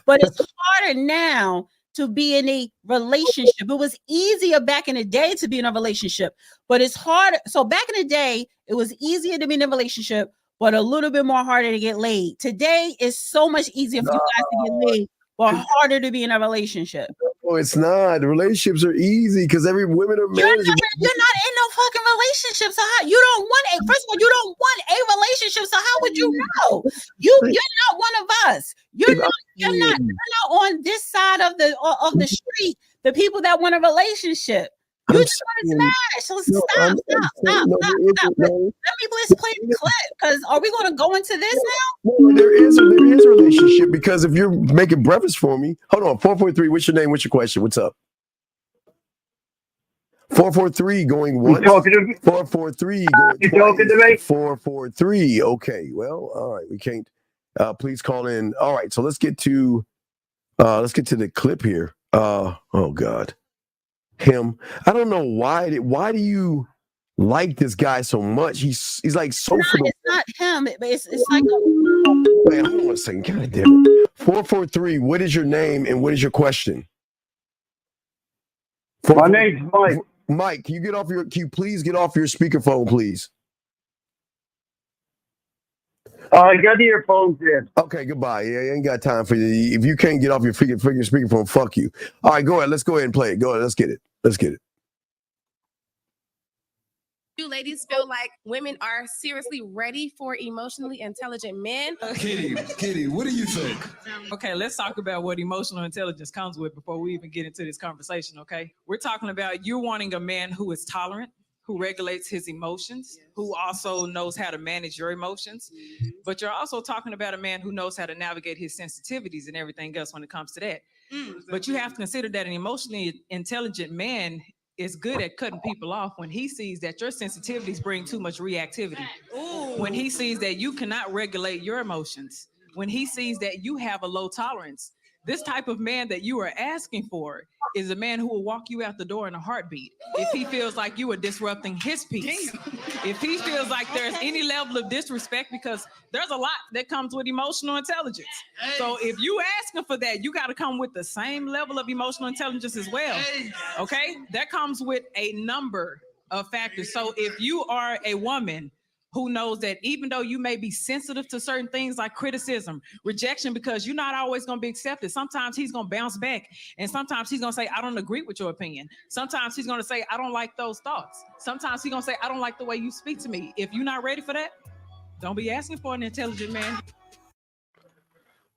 But it's harder now to be in a relationship. It was easier back in the day to be in a relationship, but it's harder. So back in the day, it was easier to be in a relationship, but a little bit more harder to get laid. Today is so much easier for you guys to get laid, but harder to be in a relationship. No, it's not. The relationships are easy because every women are You're managing. not in no fucking relationship. So how you don't want a first of all, you don't want a relationship. So how would you know? You're not one of us. You're not on this side of the street. The people that want a relationship. You just want to smash. So stop. Let me play the clip because are we going to go into this now? Well, there is a relationship because if you're making breakfast for me, hold on. 443. What's your name? What's your question? What's up? 443 going once. 443 going You talking to me? 443. Okay. Well, all right. We can't. Please call in. All right. So let's get to the clip here. Oh God. Him. I don't know why. Why do you like this guy so much? He's like so. It's not him. It's like. Wait, hold on a second. God damn it. 443. What is your name and what is your question? My name's Mike. Mike, can you please get off your speakerphone, please? I got the earphones in. Okay, goodbye. Yeah, I ain't got time for you. If you can't get off your speakerphone, fuck you. All right, go ahead. Let's go ahead and play it. Go ahead. Let's get it. Do ladies feel like women are seriously ready for emotionally intelligent men? Kitty, what do you think? Okay, let's talk about what emotional intelligence comes with before we even get into this conversation, okay? We're talking about you're wanting a man who is tolerant, who regulates his emotions, who also knows how to manage your emotions. But you're also talking about a man who knows how to navigate his sensitivities and everything else when it comes to that. But you have to consider that an emotionally intelligent man is good at cutting people off when he sees that your sensitivities bring too much reactivity. When he sees that you cannot regulate your emotions, when he sees that you have a low tolerance. This type of man that you are asking for is a man who will walk you out the door in a heartbeat. If he feels like you are disrupting his peace, if he feels like there's any level of disrespect, because there's a lot that comes with emotional intelligence. So if you asking for that, you got to come with the same level of emotional intelligence as well. Okay, that comes with a number of factors. So if you are a woman who knows that even though you may be sensitive to certain things like criticism, rejection, because you're not always going to be accepted. Sometimes he's going to bounce back. And sometimes he's going to say, I don't agree with your opinion. Sometimes he's going to say, I don't like those thoughts. Sometimes he's going to say, I don't like the way you speak to me. If you're not ready for that, don't be asking for an intelligent man.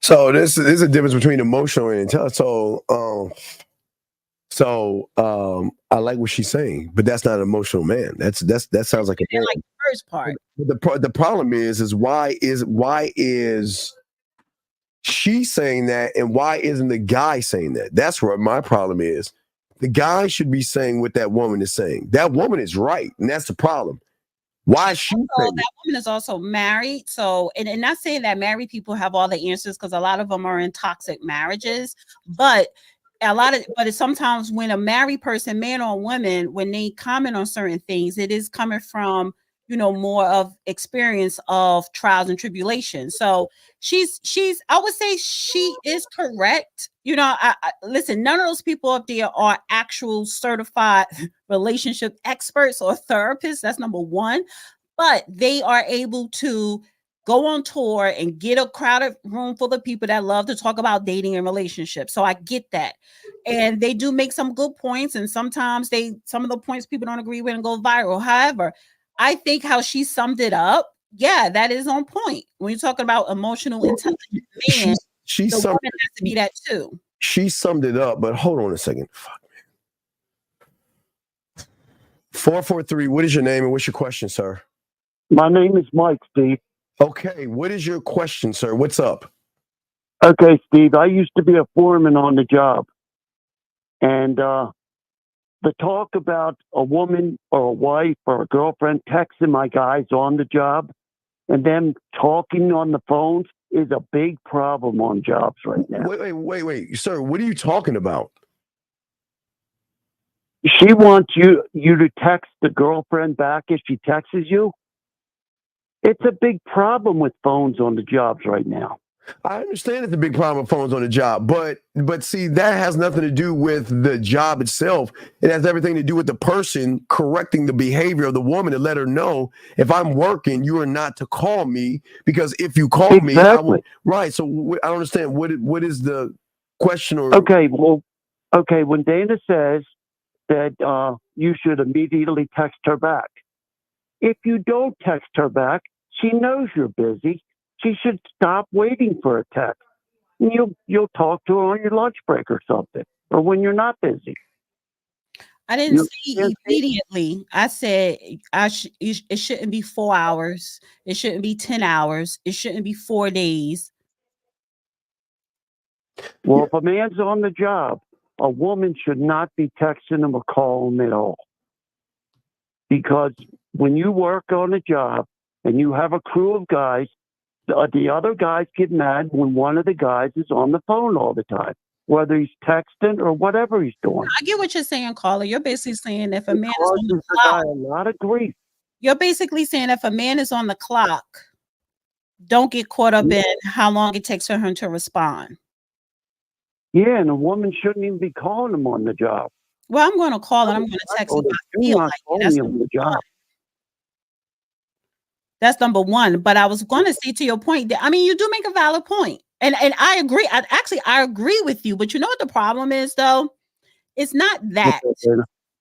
So this is a difference between emotional and intelligent. So I like what she's saying, but that's not an emotional man. That sounds like a man. Like the first part. The problem is why is she saying that, and why isn't the guy saying that? That's what my problem is. The guy should be saying what that woman is saying. That woman is right, and that's the problem. Why is she saying that woman is also married? So, and not saying that married people have all the answers, because a lot of them are in toxic marriages, but it's sometimes when a married person, man or woman, when they comment on certain things, it is coming from, more of experience of trials and tribulations. So I would say she is correct. I listen, none of those people up there are actual certified relationship experts or therapists. That's number one. But they are able to go on tour and get a crowded room full of people that love to talk about dating and relationships. So I get that. And they do make some good points. And sometimes some of the points people don't agree with and go viral. However, I think how she summed it up, yeah, that is on point. When you're talking about emotional intelligence, man, the woman has to be that too. She summed it up, but hold on a second. Fuck, man. 443, what is your name and what's your question, sir? My name is Mike, Steve. Okay, what is your question, sir? What's up? Okay, Steve, I used to be a foreman on the job. And the talk about a woman or a wife or a girlfriend texting my guys on the job and them talking on the phones is a big problem on jobs right now. Wait, sir, what are you talking about? She wants you to text the girlfriend back if she texts you. It's a big problem with phones on the jobs right now. I understand it's a big problem with phones on the job, but see, that has nothing to do with the job itself. It has everything to do with the person correcting the behavior of the woman to let her know, if I'm working, you are not to call me, because if you call me, I will. Exactly. Right. So I don't understand what is the question or Okay, well, okay, when Dana says that you should immediately text her back, if you don't text her back, she knows you're busy. She should stop waiting for a text. And you'll talk to her on your lunch break or something, or when you're not busy. I didn't say immediately. I said it shouldn't be 4 hours. It shouldn't be 10 hours. It shouldn't be 4 days. Well, if a man's on the job, a woman should not be texting him or calling him at all. Because when you work on a job and you have a crew of guys, the other guys get mad when one of the guys is on the phone all the time, whether he's texting or whatever he's doing. I get what you're saying, caller. You're basically saying if a man is on the Causes the clock, guy a lot of grief. you're basically saying if a man is on the clock, don't get caught up in how long it takes for him to respond. Yeah, and a woman shouldn't even be calling him on the job. Well, I'm going to call and I'm going to text him. I feel like it. That's on the job. That's number one. But I was going to say, to your point, that, I mean, you do make a valid point. And I agree. I agree with you. But you know what the problem is, though? It's not that.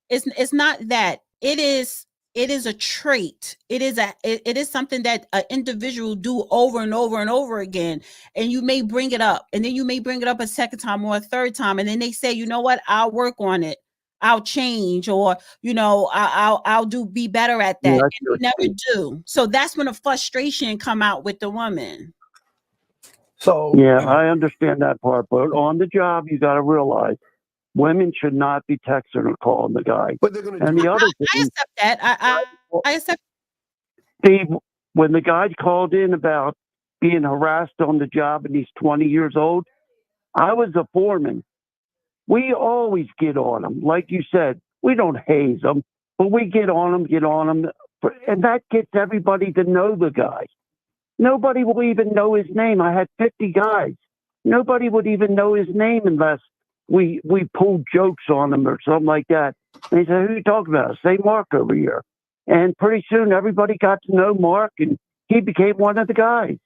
It's not that. It is a trait. It is something that an individual do over and over and over again. And you may bring it up, and then you may bring it up a second time or a third time, and then they say, you know what, I'll work on it. I'll change, or I'll be better at that. And you never do. So that's when the frustration come out with the woman. So yeah, I understand that part, but on the job, you got to realize women should not be texting or calling the guy. But they're going to. And the other I accept that. I accept. Steve, when the guy called in about being harassed on the job and he's 20 years old, I was a foreman. We always get on them. Like you said, we don't haze them, but we get on them. And that gets everybody to know the guy. Nobody will even know his name. I had 50 guys. Nobody would even know his name unless we pulled jokes on him or something like that. And he said, who are you talking about? Say Mark over here. And pretty soon everybody got to know Mark and he became one of the guys.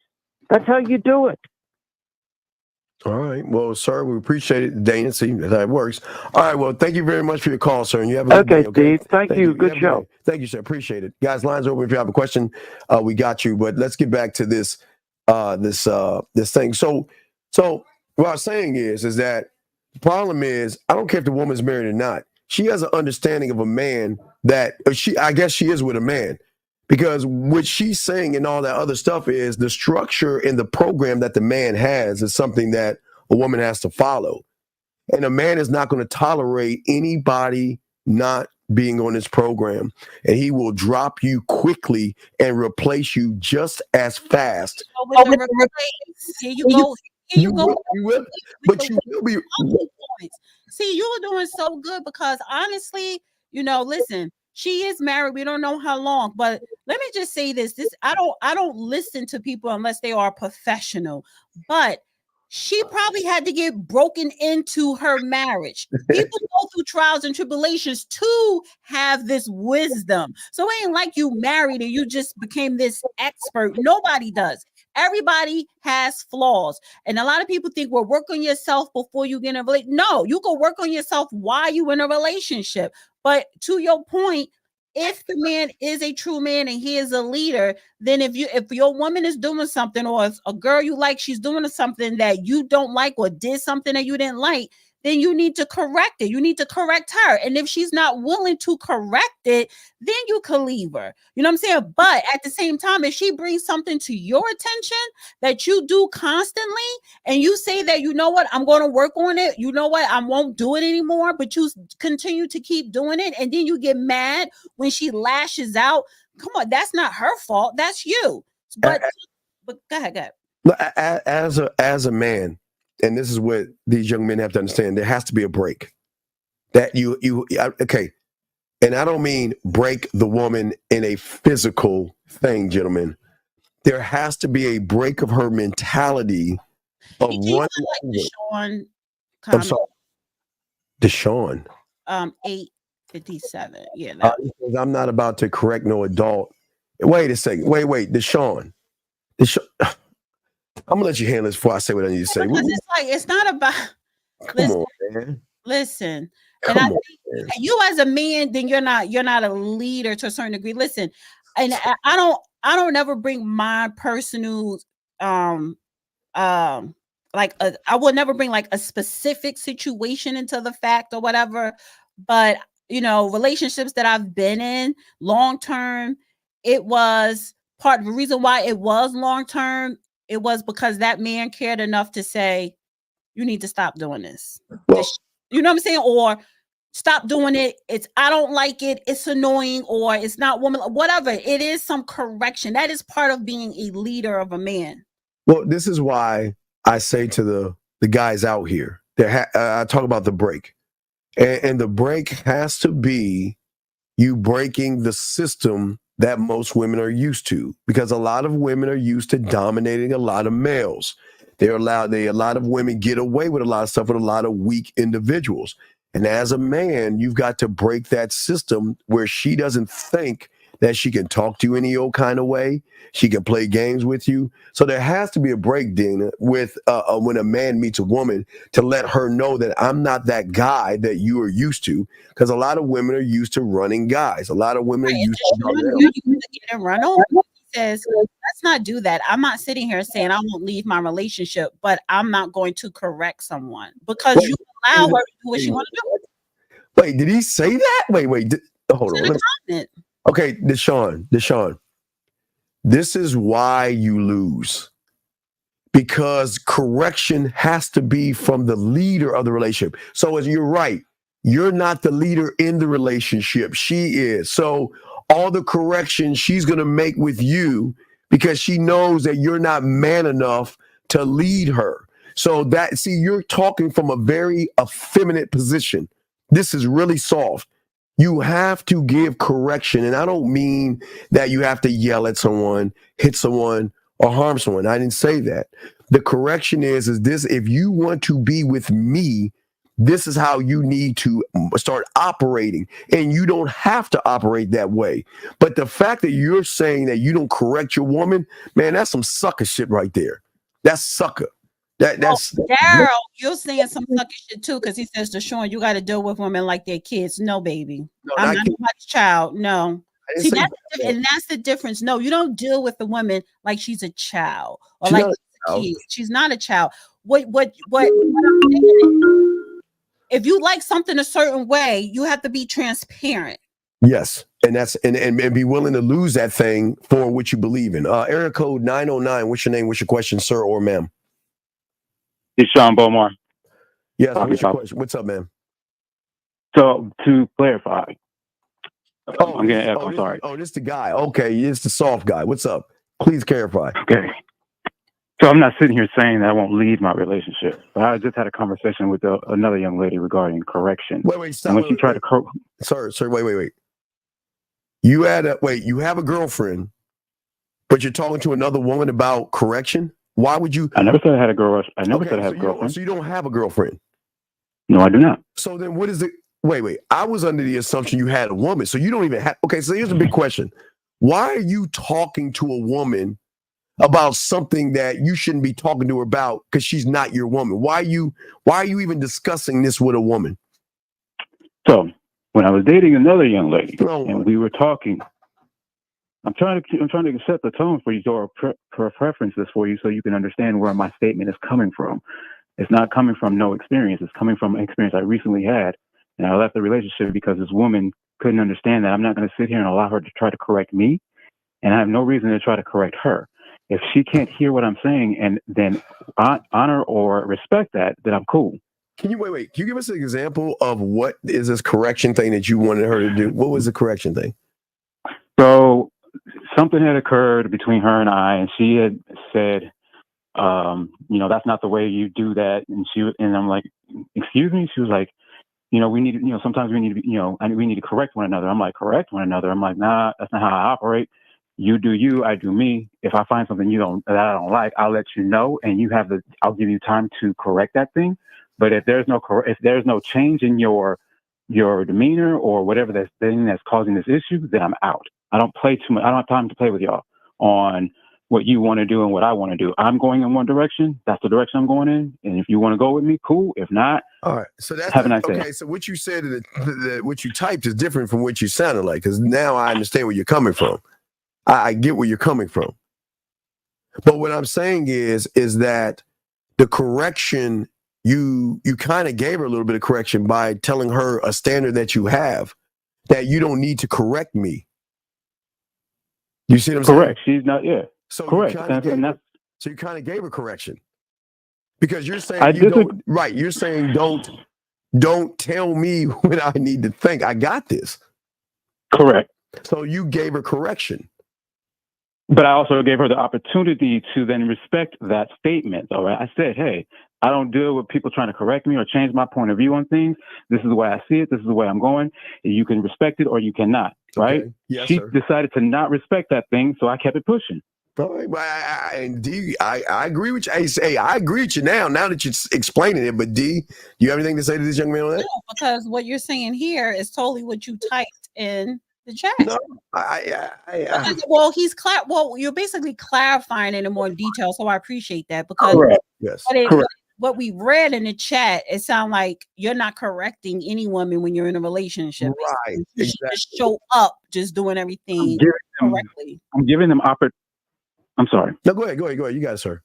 That's how you do it. All right. Well, sir, we appreciate it. Dana, see, that's how it works. All right. Well, thank you very much for your call, sir. And you have a good day, okay? Steve. Thank you. Good show. Thank you, sir. Appreciate it. Guys, lines open if you have a question. We got you. But let's get back to this thing. So what I'm saying is that the problem is, I don't care if the woman's married or not. She has an understanding of a man that I guess she is with a man. Because what she's saying and all that other stuff is the structure and the program that the man has is something that a woman has to follow. And a man is not going to tolerate anybody not being on this program. And he will drop you quickly and replace you just as fast. Here you go. You will, but you will be. See, you were doing so good because honestly, listen, she is married. We don't know how long, but let me just say this. I don't listen to people unless they are professional, but she probably had to get broken into her marriage. People go through trials and tribulations to have this wisdom. So it ain't like you married and you just became this expert. Nobody does. Everybody has flaws. And a lot of people think, well, work on yourself before you get in a relationship. No, you go work on yourself while you in a relationship. But to your point, if the man is a true man and he is a leader, then if your woman is doing something, or if a girl you like, she's doing something that you don't like or did something that you didn't like, then you need to correct it. You need to correct her. And if she's not willing to correct it, then you can leave her. You know what I'm saying? But at the same time, if she brings something to your attention that you do constantly, and you say that, you know what, I'm going to work on it. You know what, I won't do it anymore, but you continue to keep doing it. And then you get mad when she lashes out. Come on, that's not her fault. That's you. But go ahead. As a man, and this is what these young men have to understand, there has to be a break. That okay. And I don't mean break the woman in a physical thing, gentlemen. There has to be a break of her mentality of Can you running put like over. Deshaun I'm comment? sorry, Deshaun. 857. Yeah, that. I'm not about to correct no adult. Wait a second. Wait, Deshaun. I'm gonna let you handle this before I say what I need to say. Because it's like it's not about. Come Listen, on, man. listen, and I Come on, think man. you as a man, then you're not a leader to a certain degree. Listen, and I don't ever bring my personal um I will never bring like a specific situation into the fact or whatever, but relationships that I've been in long term, it was part of the reason why it was long term. It was because that man cared enough to say, you need to stop doing this. Well, You know what I'm saying? Or stop doing it. I don't like it. It's annoying, or it's not woman, whatever. It is some correction. That is part of being a leader of a man. well, this is why I say to the guys out here, I talk about the break, and the break has to be you breaking the system that most women are used to, because a lot of women are used to dominating a lot of males. A lot of women get away with a lot of stuff with a lot of weak individuals. And as a man, you've got to break that system where she doesn't think that she can talk to you any old kind of way. She can play games with you. So there has to be a break, Dina, with when a man meets a woman, to let her know that I'm not that guy that you are used to. Because a lot of women are used to running guys. A lot of women are used to get and run over. He says, let's not do that. I'm not sitting here saying I won't leave my relationship, but I'm not going to correct someone because you allow her to do what she want to do. Wait, did he say that? Wait, hold on. Okay, Deshaun, this is why you lose. Because correction has to be from the leader of the relationship. So as you're right, you're not the leader in the relationship. She is. So all the correction she's going to make with you, because she knows that you're not man enough to lead her. So you're talking from a very effeminate position. This is really soft. You have to give correction. And I don't mean that you have to yell at someone, hit someone, or harm someone. I didn't say that. The correction is this: if you want to be with me, this is how you need to start operating. And you don't have to operate that way. But the fact that you're saying that you don't correct your woman, man, that's some sucker shit right there. That's sucker. That's Daryl, you're saying some sucky shit too, because he says to Sean, you got to deal with women like they're kids. No, baby. No, I'm not nobody's child. No. See, that's the difference. No, you don't deal with the woman like she's a child or she's like a kid. She's not a child. What I'm saying, if you like something a certain way, you have to be transparent. Yes. And that's and be willing to lose that thing for what you believe in. Area code 909. What's your name? What's your question, sir or ma'am? It's Sean Beaumont. Yes. What's your question? What's up, man? So to clarify, I'm getting echo. I'm sorry. This the guy. Okay, it's the soft guy. What's up? Please clarify. Okay. So I'm not sitting here saying that I won't leave my relationship, but I just had a conversation with another young lady regarding correction. Wait, stop. And when she tried to Sir, wait. You have a girlfriend, but you're talking to another woman about correction? Why would you? I never said I had a girl. I never said I had a girlfriend. So you don't have a girlfriend? No, I do not. So then what is it? Wait. I was under the assumption you had a woman. So you don't even have. Okay, so here's a big question. Why are you talking to a woman about something that you shouldn't be talking to her about because she's not your woman? Why are you even discussing this with a woman? So when I was dating another young lady and we were talking, I'm trying to set the tone for you or preferences for you so you can understand where my statement is coming from. It's not coming from no experience. It's coming from an experience I recently had. And I left the relationship because this woman couldn't understand that I'm not going to sit here and allow her to try to correct me. And I have no reason to try to correct her. If she can't hear what I'm saying and then honor or respect that, then I'm cool. Can you Can you give us an example of what is this correction thing that you wanted her to do? What was the correction thing? So something had occurred between her and I, and she had said, that's not the way you do that. And I'm like, excuse me? She was like, we need, sometimes we need to, and we need to correct one another. I'm like, correct one another. I'm like, nah, that's not how I operate. You do you, I do me. If I find something that I don't like, I'll let you know, and I'll give you time to correct that thing. But if there's no change in your demeanor or whatever that thing that's causing this issue, then I'm out. I don't play too much. I don't have time to play with y'all on what you want to do and what I want to do. I'm going in one direction. That's the direction I'm going in. And if you want to go with me, cool. If not, all right. So that's have a nice day. Okay. So what you said, what you typed is different from what you sounded like. Because now I understand where you're coming from. I get where you're coming from. But what I'm saying is that the correction, you kind of gave her a little bit of correction by telling her a standard that you have, that you don't need to correct me. You see what I'm saying? Correct. She's not. Yeah. So correct. So you kind of gave her correction, because you're saying You're saying don't tell me what I need to think. I got this. Correct. So you gave her correction. But I also gave her the opportunity to then respect that statement. All right. I said, hey, I don't deal with people trying to correct me or change my point of view on things. This is the way I see it. This is the way I'm going. You can respect it or you cannot. Right? Okay. Yes, she sir. decided to not respect that thing, so I kept it pushing. All right. Well, I agree with you. Hey, I agree with you now that you're explaining it. But D, do you have anything to say to this young man on that? No, because what you're saying here is totally what you typed in the chat. No, well, you're basically clarifying it in more detail, so I appreciate that, because correct. Yes. What we read in the chat, it sounds like you're not correcting any woman when you're in a relationship. Right. You should just show up, just doing everything correctly. I'm giving them I'm sorry. No, go ahead. You got it, sir.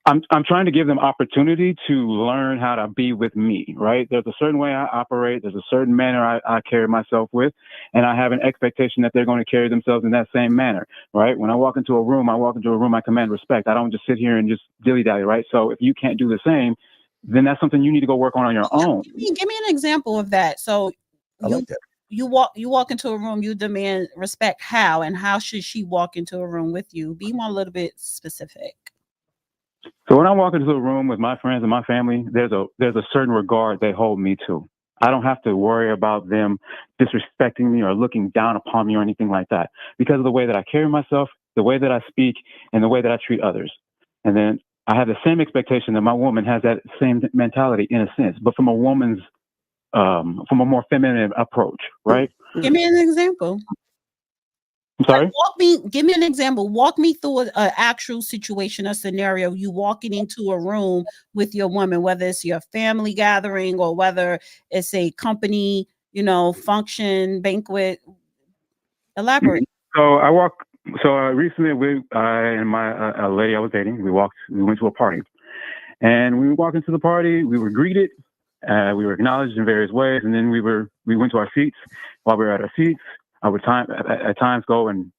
I'm trying to give them opportunity to learn how to be with me, right? There's a certain way I operate. There's a certain manner I carry myself with, and I have an expectation that they're going to carry themselves in that same manner, right? When I walk into a room, I command respect. I don't just sit here and just dilly-dally, right? So if you can't do the same, then that's something you need to go work on your own. Give me an example of that. So I like that. You walk into a room, you demand respect. How, and how should she walk into a room with you? Be more a little bit specific. So when I walk into a room with my friends and my family, there's a certain regard they hold me to. I don't have to worry about them disrespecting me or looking down upon me or anything like that, because of the way that I carry myself, the way that I speak, and the way that I treat others. And then I have the same expectation that my woman has that same mentality in a sense, but from a woman's, from a more feminine approach, right? Give me an example. I'm sorry? Give me an example. Walk me through an actual situation, a scenario. You walking into a room with your woman, whether it's your family gathering or whether it's a company, function, banquet. Elaborate. So recently I and my a lady I was dating, we went to a party, and we walked into the party. We were greeted, we were acknowledged in various ways, and then we went to our seats. While we were at our seats, I would at times go and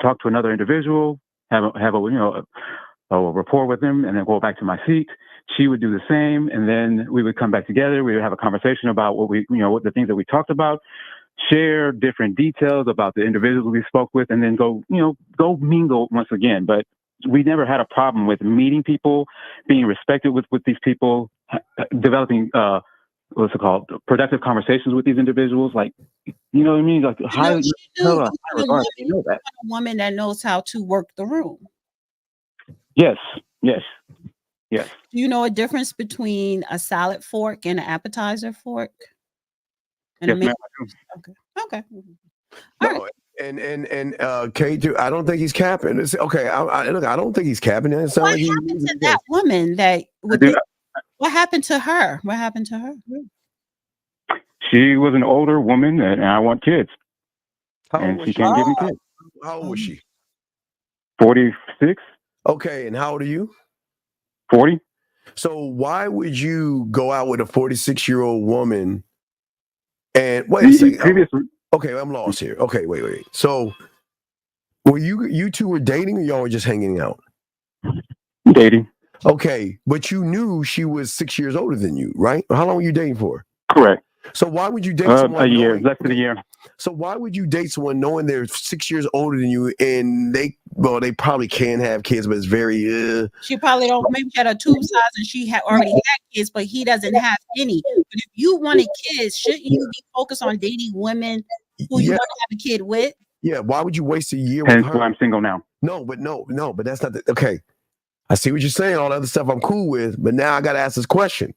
talk to another individual, have a rapport with them, and then go back to my seat. She would do the same, and then we would come back together. We would have a conversation about what the things that we talked about, share different details about the individuals we spoke with, and then go mingle once again. But we never had a problem with meeting people, being respected with these people, developing productive conversations with these individuals. Like, you know what I mean? Like, a woman that knows how to work the room. Yes. Do you know a difference between a salad fork and an appetizer fork? Yes, ma'am. Okay. No, right. And K, I don't think he's capping. Okay, I don't think he's capping. It sounds what happened to that woman? What happened to her? She was an older woman, and I want kids. And she can't give me kids. How old was she? 46. Okay, and how old are you? 40. So why would you go out with a 46-year-old woman? And wait a second. Okay, I'm lost here. Okay, wait. So were you two were dating, or y'all were just hanging out? Dating. Okay, but you knew she was 6 years older than you, right? How long were you dating for? Correct. So why would you date someone a year, knowing, less than a year. So why would you date someone knowing they're 6 years older than you and they probably can have kids, but it's very she probably don't maybe had a tube size and she had already had kids, but he doesn't have any. But if you wanted kids, shouldn't you be focused on dating women who you want to have a kid with? Yeah, why would you waste a year Hence with her? why I'm single now. No, but that's not okay. I see what you're saying, all the other stuff I'm cool with, but now I gotta ask this question.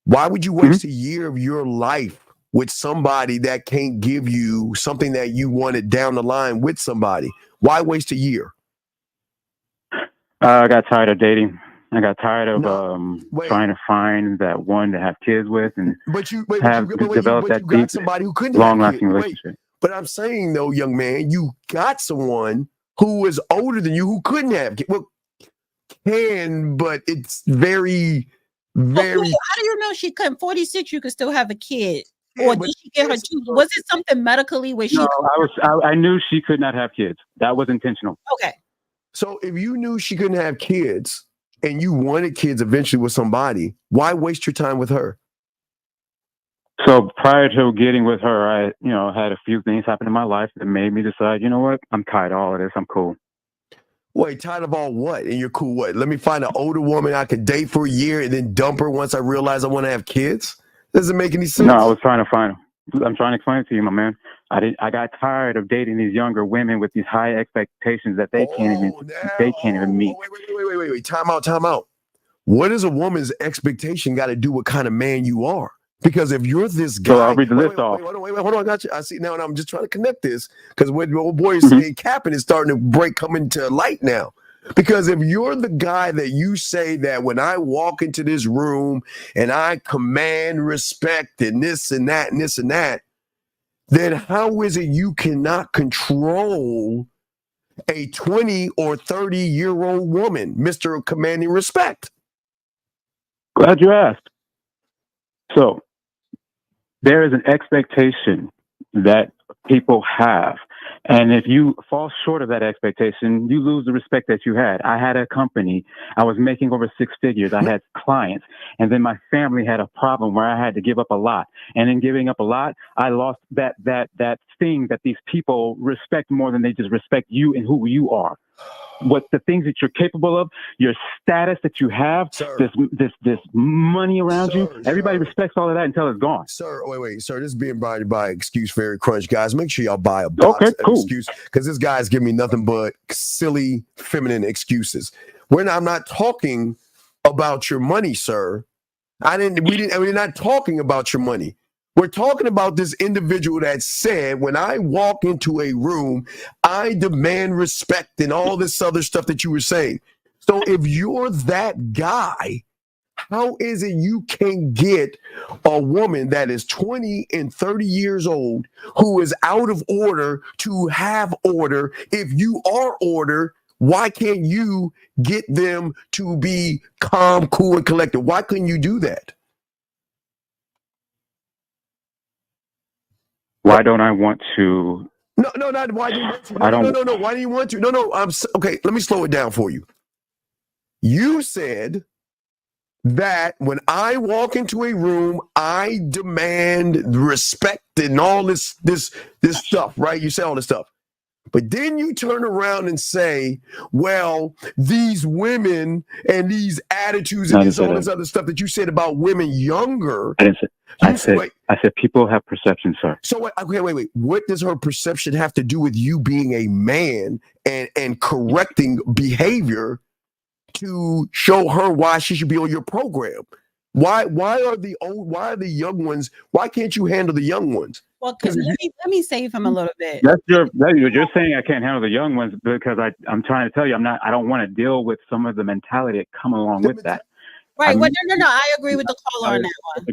Why would you waste a year of your life with somebody that can't give you something that you wanted down the line with somebody? Why waste a year? I got tired of dating. I got tired of trying to find that one to have kids with and develop that deep, somebody who couldn't long-lasting relationship. But I'm saying though, young man, you got someone who was older than you who couldn't have kids. Well, but it's very, very. How do you know she couldn't? 46, you could still have a kid. Or did she get her tubes? Was it something medically where she? No, I knew she could not have kids. That was intentional. Okay. So if you knew she couldn't have kids and you wanted kids eventually with somebody, why waste your time with her? So prior to getting with her, I, had a few things happen in my life that made me decide, you know what? I'm tired of all of this. I'm cool. Wait, tired of all what? And you're cool what? Let me find an older woman I could date for a year and then dump her once I realize I want to have kids? Doesn't make any sense. No, I'm trying to explain it to you, my man. I got tired of dating these younger women with these high expectations that they can't even meet. Wait. Time out. What does a woman's expectation got to do with kind of man you are? Because if you're this guy, so I'll read the list off. Hold on, I got you. I see now, and I'm just trying to connect this because what the old boy is saying, capping is starting to come into light now. Because if you're the guy that you say that when I walk into this room and I command respect and this and that and this and that, then how is it you cannot control a 20 or 30-year-old woman, Mr. Commanding Respect? Glad you asked. So there is an expectation that people have. And if you fall short of that expectation, you lose the respect that you had. I had a company. I was making over 6 figures. I had clients. And then my family had a problem where I had to give up a lot. And in giving up a lot, I lost that thing that these people respect more than they just respect you and who you are. What the things that you're capable of, your status that you have, this money around you, everybody respects all of that until it's gone. Sir, wait, sir, this is being brought by Excuse Fairy Crunch, guys. Make sure y'all buy a box of excuse, because this guy's giving me nothing but silly, feminine excuses. I'm not talking about your money, sir. We're not talking about your money. We're talking about this individual that said, when I walk into a room, I demand respect and all this other stuff that you were saying. So if you're that guy, how is it you can get a woman that is 20 and 30 years old who is out of order to have order? If you are order, why can't you get them to be calm, cool, and collected? Why couldn't you do that? Why don't I want to? No, not why do you want to? No. Why do you want to? No. Okay. Let me slow it down for you. You said that when I walk into a room, I demand respect and all this stuff, right? You say all this stuff. But then you turn around and say, well, these women and these attitudes and all this other stuff that you said about women younger. I said people have perception, sir. So wait. What does her perception have to do with you being a man and correcting behavior to show her why she should be on your program? Why are the young ones? Why can't you handle the young ones? Well, let me save him a little bit. You're saying I can't handle the young ones because I'm trying to tell you I don't want to deal with some of the mentality that come along with that. Right. Well, no. I agree with the caller on that one.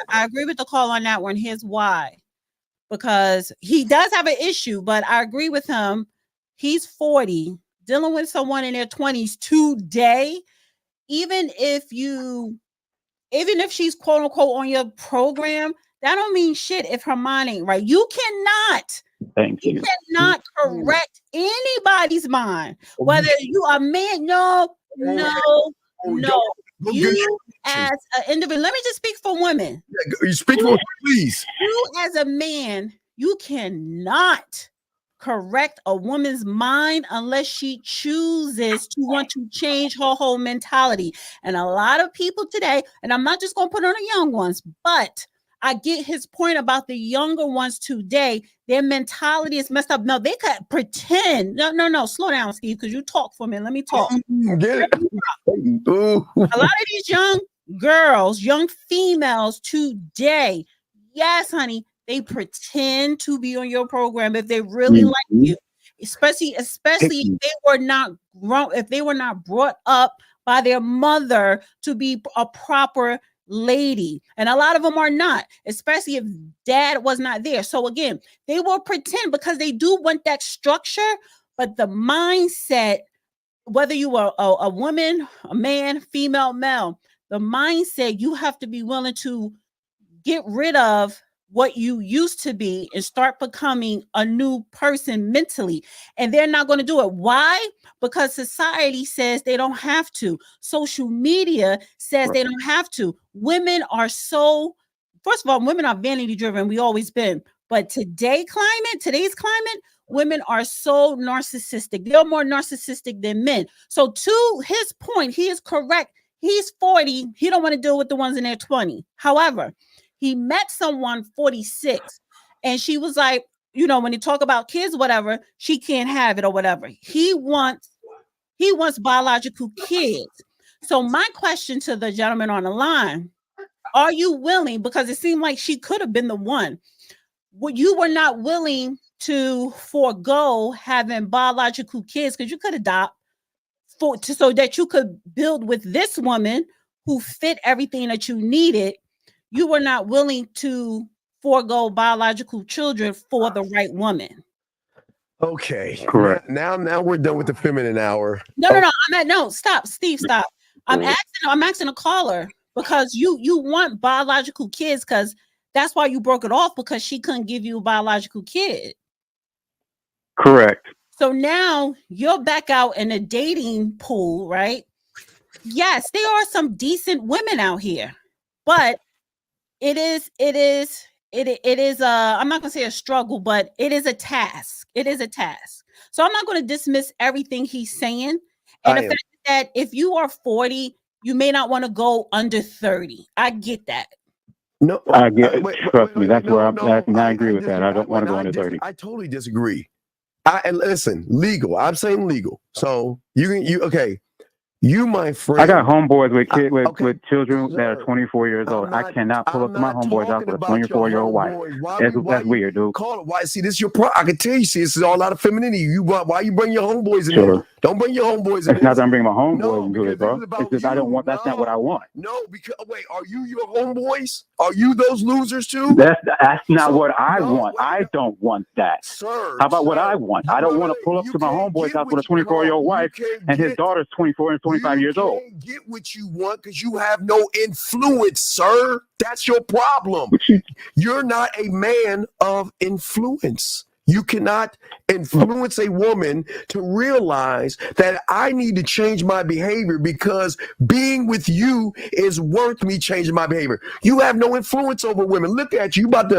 I agree with the call on that one. Here's why. Because he does have an issue, but I agree with him. He's 40, dealing with someone in their 20s today. Even if she's quote unquote on your program, that don't mean shit if her mind ain't right. You cannot correct anybody's mind, whether you are man. No. You as an individual, let me just speak for women. Yeah, you speak for please. You as a man, you cannot correct a woman's mind unless she chooses to want to change her whole mentality. And a lot of people today, and I'm not just going to put on the young ones, but I get his point about the younger ones today. Their mentality is messed up. No, they could pretend. No. Slow down, Steve, because you talk for me. Let me talk. Get it? A lot of these young girls, young females today, yes, honey, they pretend to be on your program if they really like you, especially if they were not grown, if they were not brought up by their mother to be a proper lady. And a lot of them are not, especially if dad was not there. So again, they will pretend because they do want that structure, but the mindset, whether you are a woman, a man, female, male, the mindset, you have to be willing to get rid of what you used to be and start becoming a new person mentally. And they're not going to do it. Why? Because society says they don't have to. Social media says they don't have to. Women are so, first of all, women are vanity driven. We always been. But today's climate, women are so narcissistic. They're more narcissistic than men. So to his point, he is correct. He's 40. He don't want to deal with the ones in their 20. However, he met someone 46 and she was like, when you talk about kids, whatever, she can't have it or whatever. He wants biological kids. So my question to the gentleman on the line, are you willing, because it seemed like she could have been the one, you were not willing to forego having biological kids because you could adopt so that you could build with this woman who fit everything that you needed. You were not willing to forego biological children for the right woman. Okay. Correct. Now we're done with the feminine hour. No. Stop, Steve. Stop. I'm asking a caller because you want biological kids because that's why you broke it off, because she couldn't give you a biological kid. Correct. So now you're back out in a dating pool, right? Yes, there are some decent women out here, but it is I'm not gonna say a struggle, but it is a task. So I'm not going to dismiss everything he's saying. And the fact that if you are 40, you may not want to go under 30. I get that. No, I get it. Trust me, that's where I agree with that. I don't want to go under 30. I totally disagree. And listen, legal. I'm saying legal. So you okay. You, my friend. I got homeboys with kids with children that are 24 years old. I cannot pull up to my homeboys out with a 24-year-old wife. That's weird, dude. Call it. Why? See, this is your problem. I can tell you. See, this is all out of femininity. Why you bring your homeboys in there? Don't bring your homeboys in. It's not that I'm bringing my homeboys into it, bro. It's just I don't want. That's not what I want. No, because wait, are you your homeboys? Are you those losers too? That's not what I want. I don't want that. Sir, how about what I want? I don't want to pull up to my homeboy's house with a 24-year-old wife and his daughter's 24 and 25 years old. You can't get what you want because you have no influence, sir. That's your problem. You're not a man of influence. You cannot influence a woman to realize that I need to change my behavior because being with you is worth me changing my behavior. You have no influence over women. Look at you. You about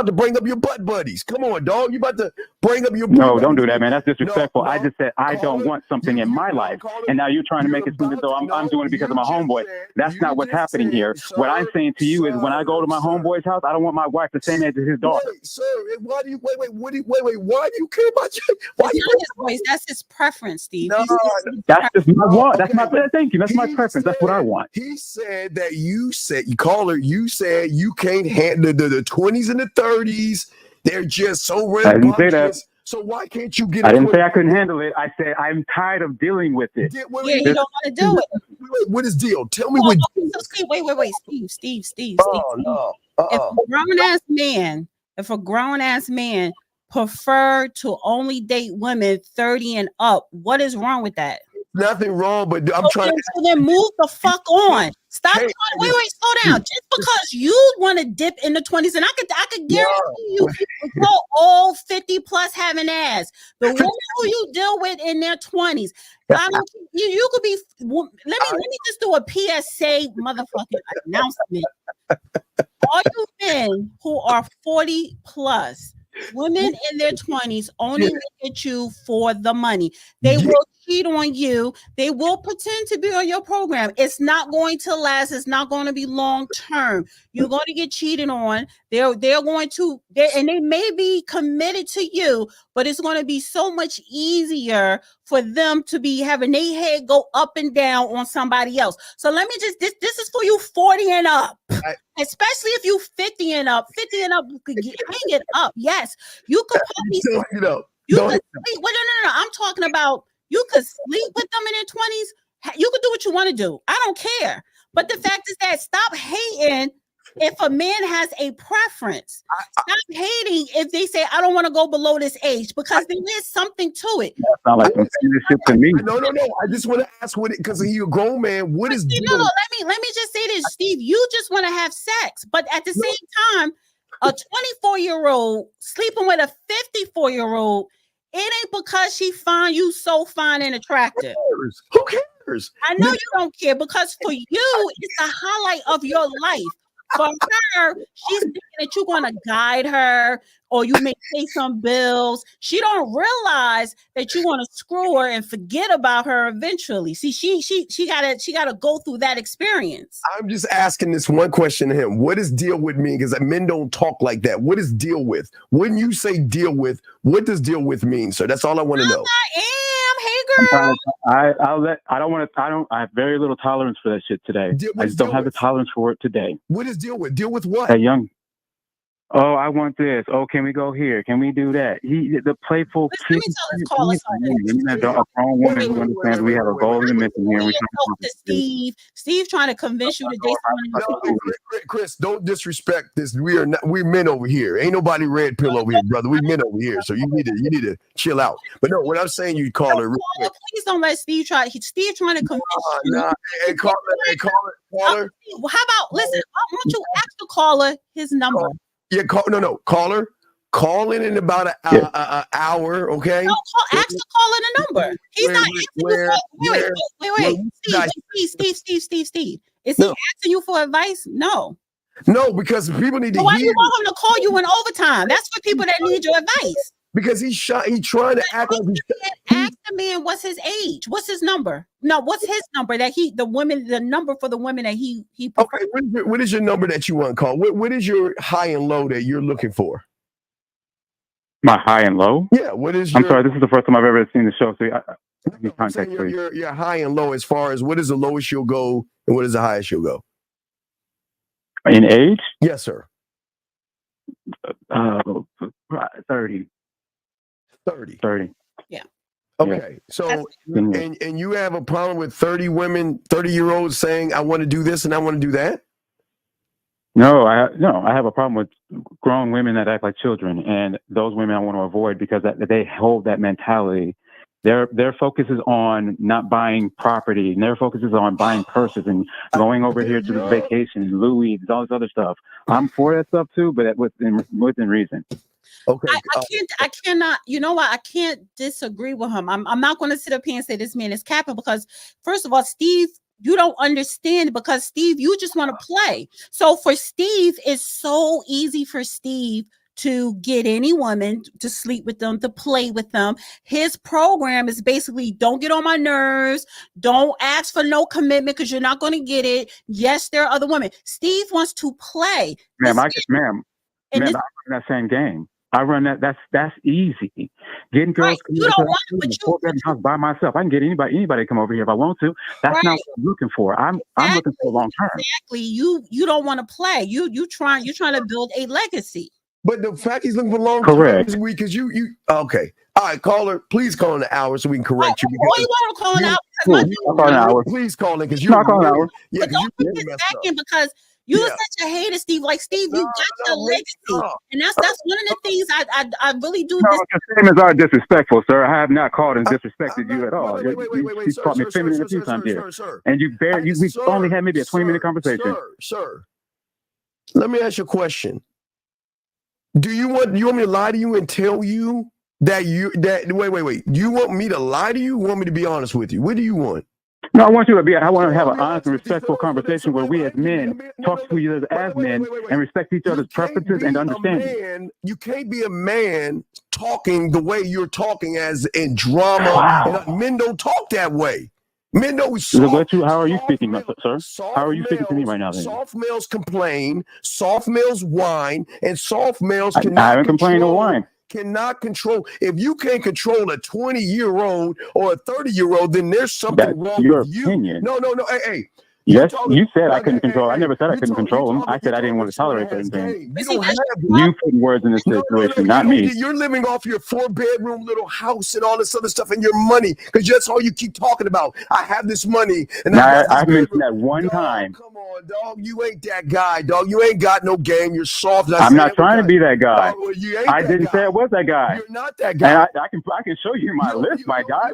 to bring up your butt buddies. Come on, dog. You about to bring up your butt buddies. Don't do that, man. That's disrespectful. No, I just said I don't want something in my life. And now you're trying to make it seem as though I'm doing it because of my homeboy. That's not what's happening here. What I'm saying to you is when I go to my homeboy's house, I don't want my wife the same age as his daughter. Wait, sir, why do you why do you care about you? Why you his voice? That's his preference, Steve. No, that's just my want. That's my thank you. That's my preference. That's what I want. He said that you said you can't handle the 20s and the 30s. They're just so rambunctious. I didn't say that. So why can't you get? I didn't say I couldn't handle it. I said I'm tired of dealing with it. You don't want to do it. Wait, what is deal? Tell me what. Wait, Steve. Oh no. If a grown ass man prefer to only date women 30 and up, what is wrong with that? nothing wrong, but I'm trying to. So then move the fuck on. Stop Hey, trying. Wait, slow down. Just because you want to dip in the 20s, and I could guarantee you, go all 50 plus having ass. The woman who you deal with in their 20s, you could be. Let me just do a PSA motherfucking announcement. All you men who are 40 plus, women in their 20s only look at you for the money. They will cheat on you. They will pretend to be on your program. It's not going to last. It's not going to be long term. You're going to get cheated on. They're going to, and they may be committed to you, but it's going to be so much easier for them to be having their head go up and down on somebody else. So let me just, this is for you 40 and up. Especially if you 50 and up, you could hang it up. Yes, you could probably sleep. Wait, no. I'm talking about you could sleep with them in their 20s. You could do what you want to do. I don't care. But the fact is that stop hating if a man has a preference. Stop hating if they say, I don't want to go below this age, because there is something to it. That's not like leadership to me. No. I just want to ask what it, because he's a grown man. What is let me just say this, Steve. You just want to have sex, but at the same time, a 24-year-old sleeping with a 54-year-old, it ain't because she find you so fine and attractive. Who cares? I know you don't care, because for you, it's the highlight of your life. For her, she's thinking that you're going to guide her, or you may pay some bills. She don't realize that you want to screw her and forget about her eventually. See, she gotta go through that experience. I'm just asking this one question to him. What does deal with mean? Because men don't talk like that. What is deal with? When you say deal with, what does deal with mean, sir? That's all I want to know. Hey, girl. I have very little tolerance for that shit today. I just don't have the tolerance for it today. What is deal with? Deal with what? That young. Oh, I want this. Oh, can we go here? Can we do that? The playful. Let me tell this caller something. A grown woman who understands we have a goal and a mission here. Steve trying to convince you to date someone. Chris, don't disrespect this. We're men over here. Ain't nobody red pill over here, brother. We men over here. So you need to chill out. But no, what I'm saying, you call her. Please don't let Steve try. Steve trying to convince you. Hey, caller. How about listen? I want you to ask the caller his number. Yeah, caller. Call in about an hour, okay? No, ask the caller the number. He's not asking you. Wait. Steve. Is he asking you for advice? No, because people need to. Why do you want him to call you in overtime? That's for people that need your advice. Because he's trying to act like ask the man what's his age, what's his number. No, what's his number the number for the women that he prefers. Okay, what is your number that you want to call? What is your high and low that you're looking for? My high and low? Yeah, what is your... I'm sorry, this is the first time I've ever seen the show, so I need context, please. Your high and low as far as what is the lowest you'll go and what is the highest you'll go? In age? Yes, sir. 30. 30. Yeah. Okay. So, and you have a problem with 30 women, 30-year-olds saying, I want to do this and I want to do that? No, I have a problem with grown women that act like children, and those women I want to avoid because they hold that mentality. Their focus is on not buying property, and their focus is on buying purses and going over here to this vacation, Louis, all this other stuff. I'm for that stuff too, but within reason. Okay. I cannot, you know what? I can't disagree with him. I'm not going to sit up here and say this man is capping because, first of all, Steve, you don't understand because Steve, you just want to play. So for Steve, it's so easy for Steve to get any woman to sleep with them, to play with them. His program is basically don't get on my nerves. Don't ask for no commitment because you're not going to get it. Yes, there are other women. Steve wants to play. I'm not that same game. I run that. That's easy. Getting girls house by myself. I can get anybody to come over here if I want to. That's not what I'm looking for. I'm looking for long term. Exactly. You don't want to play. You're trying to build a legacy. But the fact he's looking for long term is because you okay. All right, caller, please call in an hour so we can correct you. Or you want to call an hour? Please call in an hour. Please call in because you're not calling an hour. Yeah, because don't forget second because You such a hater, Steve. Like Steve, you got your legacy, and that's one of the things I really do. No, your statements are disrespectful, sir. I have not called and disrespected you at all. Wait, you called me feminine a few times here, and we only had maybe a 20-minute conversation. Sir, let me ask you a question. Do you want me to lie to you and tell you that wait? You want me to lie to you? Want me to be honest with you? What do you want? No, I want to have an honest and respectful conversation where we as men talk to each other as men and respect each other's preferences and understanding. You can't be a man talking the way you're talking as in drama. Wow. And men don't talk that way. Men know soft, how are you speaking, sir? How are you speaking to me right now? Then? Soft males complain, soft males whine, and soft males I haven't complained or whine. Cannot control. If you can't control a 20-year-old or a 30-year-old, then there's something wrong with you. Opinion. No. Hey. Yes, you said I couldn't control. I never said I couldn't control him. I said I didn't want to tolerate certain things. You put words in this situation, not me. You're living off your 4-bedroom little house and all this other stuff and your money because that's all you keep talking about. I have this money. And I mentioned that one time. Come on, dog. You ain't that guy, dog. You ain't got no game. You're soft. I'm not trying to be that guy. I didn't say I was that guy. You're not that guy. And I can show you my list, my guy.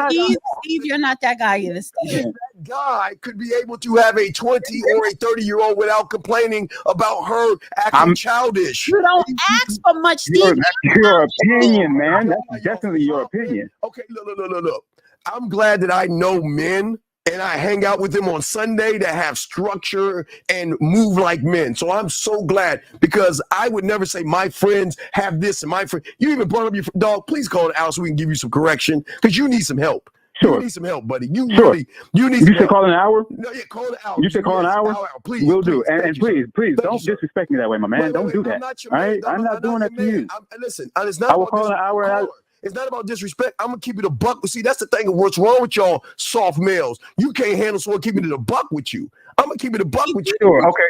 Steve, you're not that guy either, Steve. That guy could be able to have a 20 or a 30-year-old without complaining about her acting childish. You don't ask for much, Steve. Your opinion, man. That's definitely your opinion. Okay, look. I'm glad that I know men and I hang out with them on Sunday that have structure and move like men. So I'm so glad because I would never say my friends have this and my friend. You even brought up your dog. Please call it out so we can give you some correction because you need some help. Sure. You need some help, buddy. You need You should call an hour? No, call an hour. You should call an hour? Please. We'll do. And please, don't disrespect me that way, my man. Don't do that. All right? I'm not doing that to you. Listen, it's not I will call an hour. It's not about disrespect. I'm going to keep it a buck. See, that's the thing of what's wrong with y'all soft males. You can't handle someone keeping it a buck with you. I'm going to keep it a buck with you. Sure. Okay.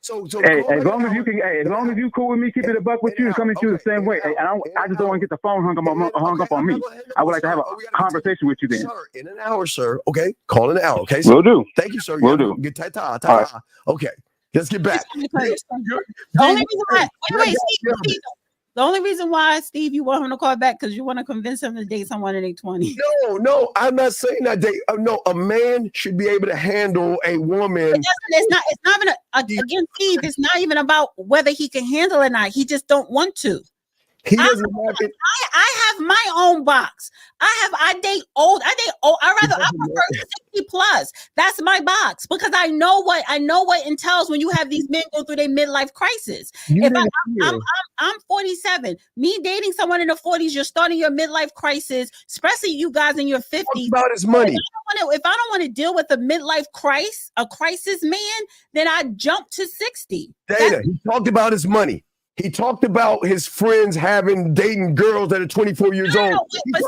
So, hey, as long as you cool with me, keep it a buck with you and coming to you the same way. Hey, I just don't want to get the phone hung up on me. I would like to have a conversation with you then. Sir, in an hour, sir. Okay. Call in an hour. Okay. We'll do. Thank you, sir. We'll do. Get ta-ta. Okay. Let's get back. The only reason why, Steve, you want him to call back because you want to convince him to date someone in their 20s. No, I'm not saying that. No, a man should be able to handle a woman. It's not even again, Steve. It's not even about whether he can handle it or not. He just don't want to. He doesn't have it. I have my own box. I date old. I prefer 60 plus. That's my box because I know what entails when you have these men go through their midlife crisis. I'm 47. Me dating someone in the 40s, you're starting your midlife crisis, especially you guys in your 50s. What about his money? If I don't want to deal with a midlife crisis man, then I jump to 60. Dana, he talked about his money. He talked about his friends dating girls that are 24 years old. He was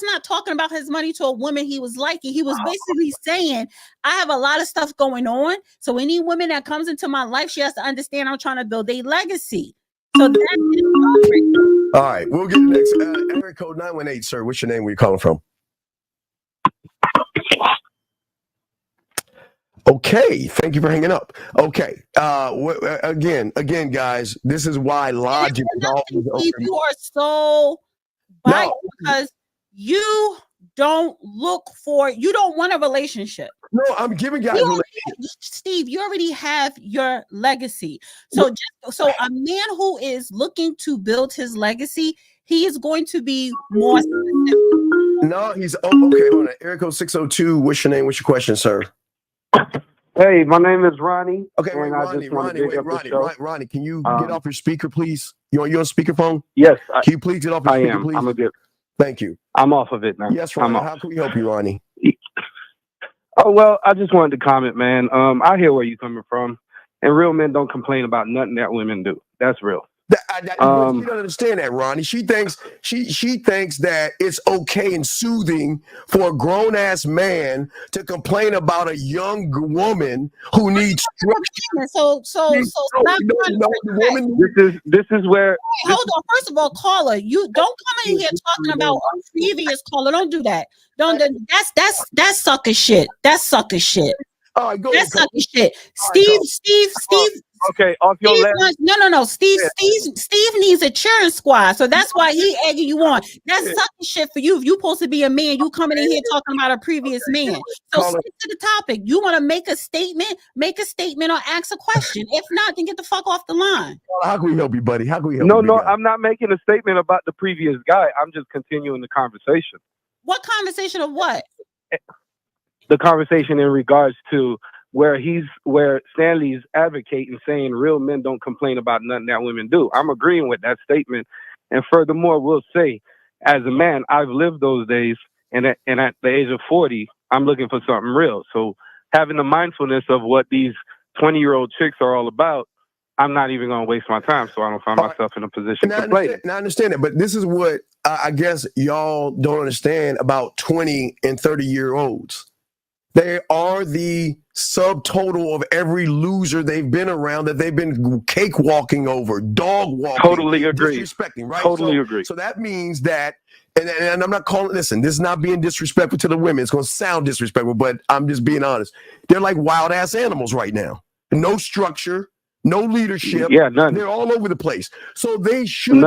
not talking about his money to a woman he was liking. He was basically saying, I have a lot of stuff going on. So any woman that comes into my life, she has to understand I'm trying to build a legacy. So that all right, we'll get next. Area code 918, sir. What's your name? Where you calling from? Okay, thank you for hanging up. Okay, again, guys, this is why logic is always open. You are so biased because you don't want a relationship. No, I'm giving guys Steve, you already have your legacy. So a man who is looking to build his legacy, he is going to be more specific. No, he's okay. Hold on. Area code 602. What's your name? What's your question, sir? Hey, my name is Ronnie. Okay, wait, Ronnie, can you get off your speaker, please? You on speakerphone? Yes. Can you please get off your speaker, please? I'm a good. Thank you. I'm off of it now. Yes, Ronnie. How can we help you, Ronnie? Oh, well, I just wanted to comment, man. I hear where you're coming from. And real men don't complain about nothing that women do. That's real. You don't understand that, Ronnie. She thinks that it's okay and soothing for a grown-ass man to complain about a young woman who needs structure. So stop. This is where. Hey, hold on. First of all, caller, you don't come in here talking about a previous caller. Don't do that. Don't. That's sucker shit. That's sucker shit. All right, go That's ahead. sucky shit. Steve. Okay, off your left. No. Steve needs a cheering squad, so that's why he egging you on. That's sucky shit for you. If you supposed to be a man, you coming in here talking about a previous man. So stick to the topic. You want to make a statement or ask a question. If not, then get the fuck off the line. How can we help you, buddy? How can we help you? No, I'm not making a statement about the previous guy. I'm just continuing the conversation. What conversation of what? The conversation in regards to where Stanley's advocating, saying real men don't complain about nothing that women do. I'm agreeing with that statement. And furthermore, we'll say, as a man, I've lived those days, and at the age of 40, I'm looking for something real. So having the mindfulness of what these 20-year-old chicks are all about, I'm not even going to waste my time, so I don't find myself in a position to play. And I understand that, but this is what I guess y'all don't understand about 20 and 30-year-olds. They are the subtotal of every loser they've been around, that they've been cakewalking over, dog walking. Totally agree. Disrespecting, right? Totally agree. So that means that, and I'm not calling, listen, this is not being disrespectful to the women. It's going to sound disrespectful, but I'm just being honest. They're like wild ass animals right now. No structure, no leadership. Yeah, none. They're all over the place. So they should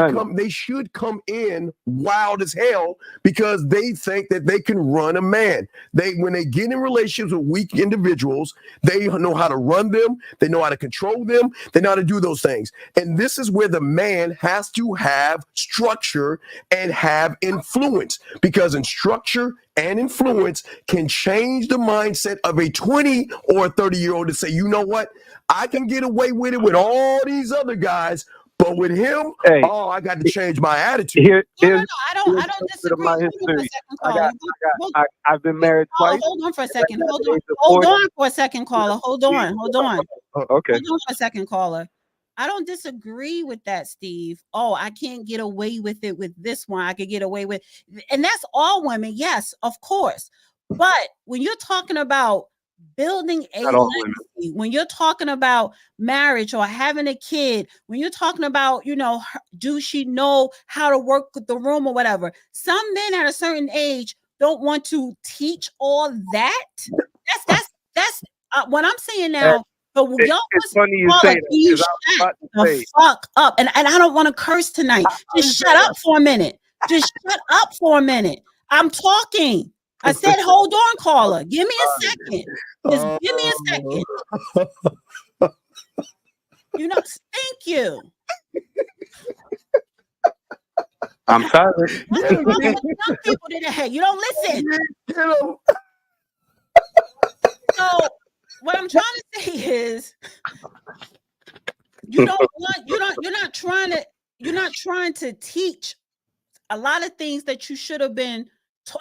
come in wild as hell because they think that they can run a man. When they get in relationships with weak individuals, they know how to run them, they know how to control them, they know how to do those things. And this is where the man has to have structure and have influence, because in structure and influence can change the mindset of a 20 or a 30-year-old to say, you know what? I can get away with it with all these other guys, but with him, I got to change my attitude. No, I don't disagree. I've been married twice. Hold on for a second. Hold on for a second, caller. Hold on. Okay. Hold on for a second, caller. I don't disagree with that, Steve. Oh, I can't get away with it with this one. I could get away with, and that's all women. Yes, of course. But when you're talking about building a legacy, when you're talking about marriage or having a kid, when you're talking about, do she know how to work with the room or whatever? Some men at a certain age don't want to teach all that. That's what I'm saying now. But it's funny you say that. You shut the fuck up. And I don't want to curse tonight. Just shut up for a minute. I'm talking. I said, hold on, caller. Give me a second. Just give me a second. Thank you. I'm sorry. Some people didn't. You don't listen. So what I'm trying to say is, you're not trying to teach a lot of things that you should have been.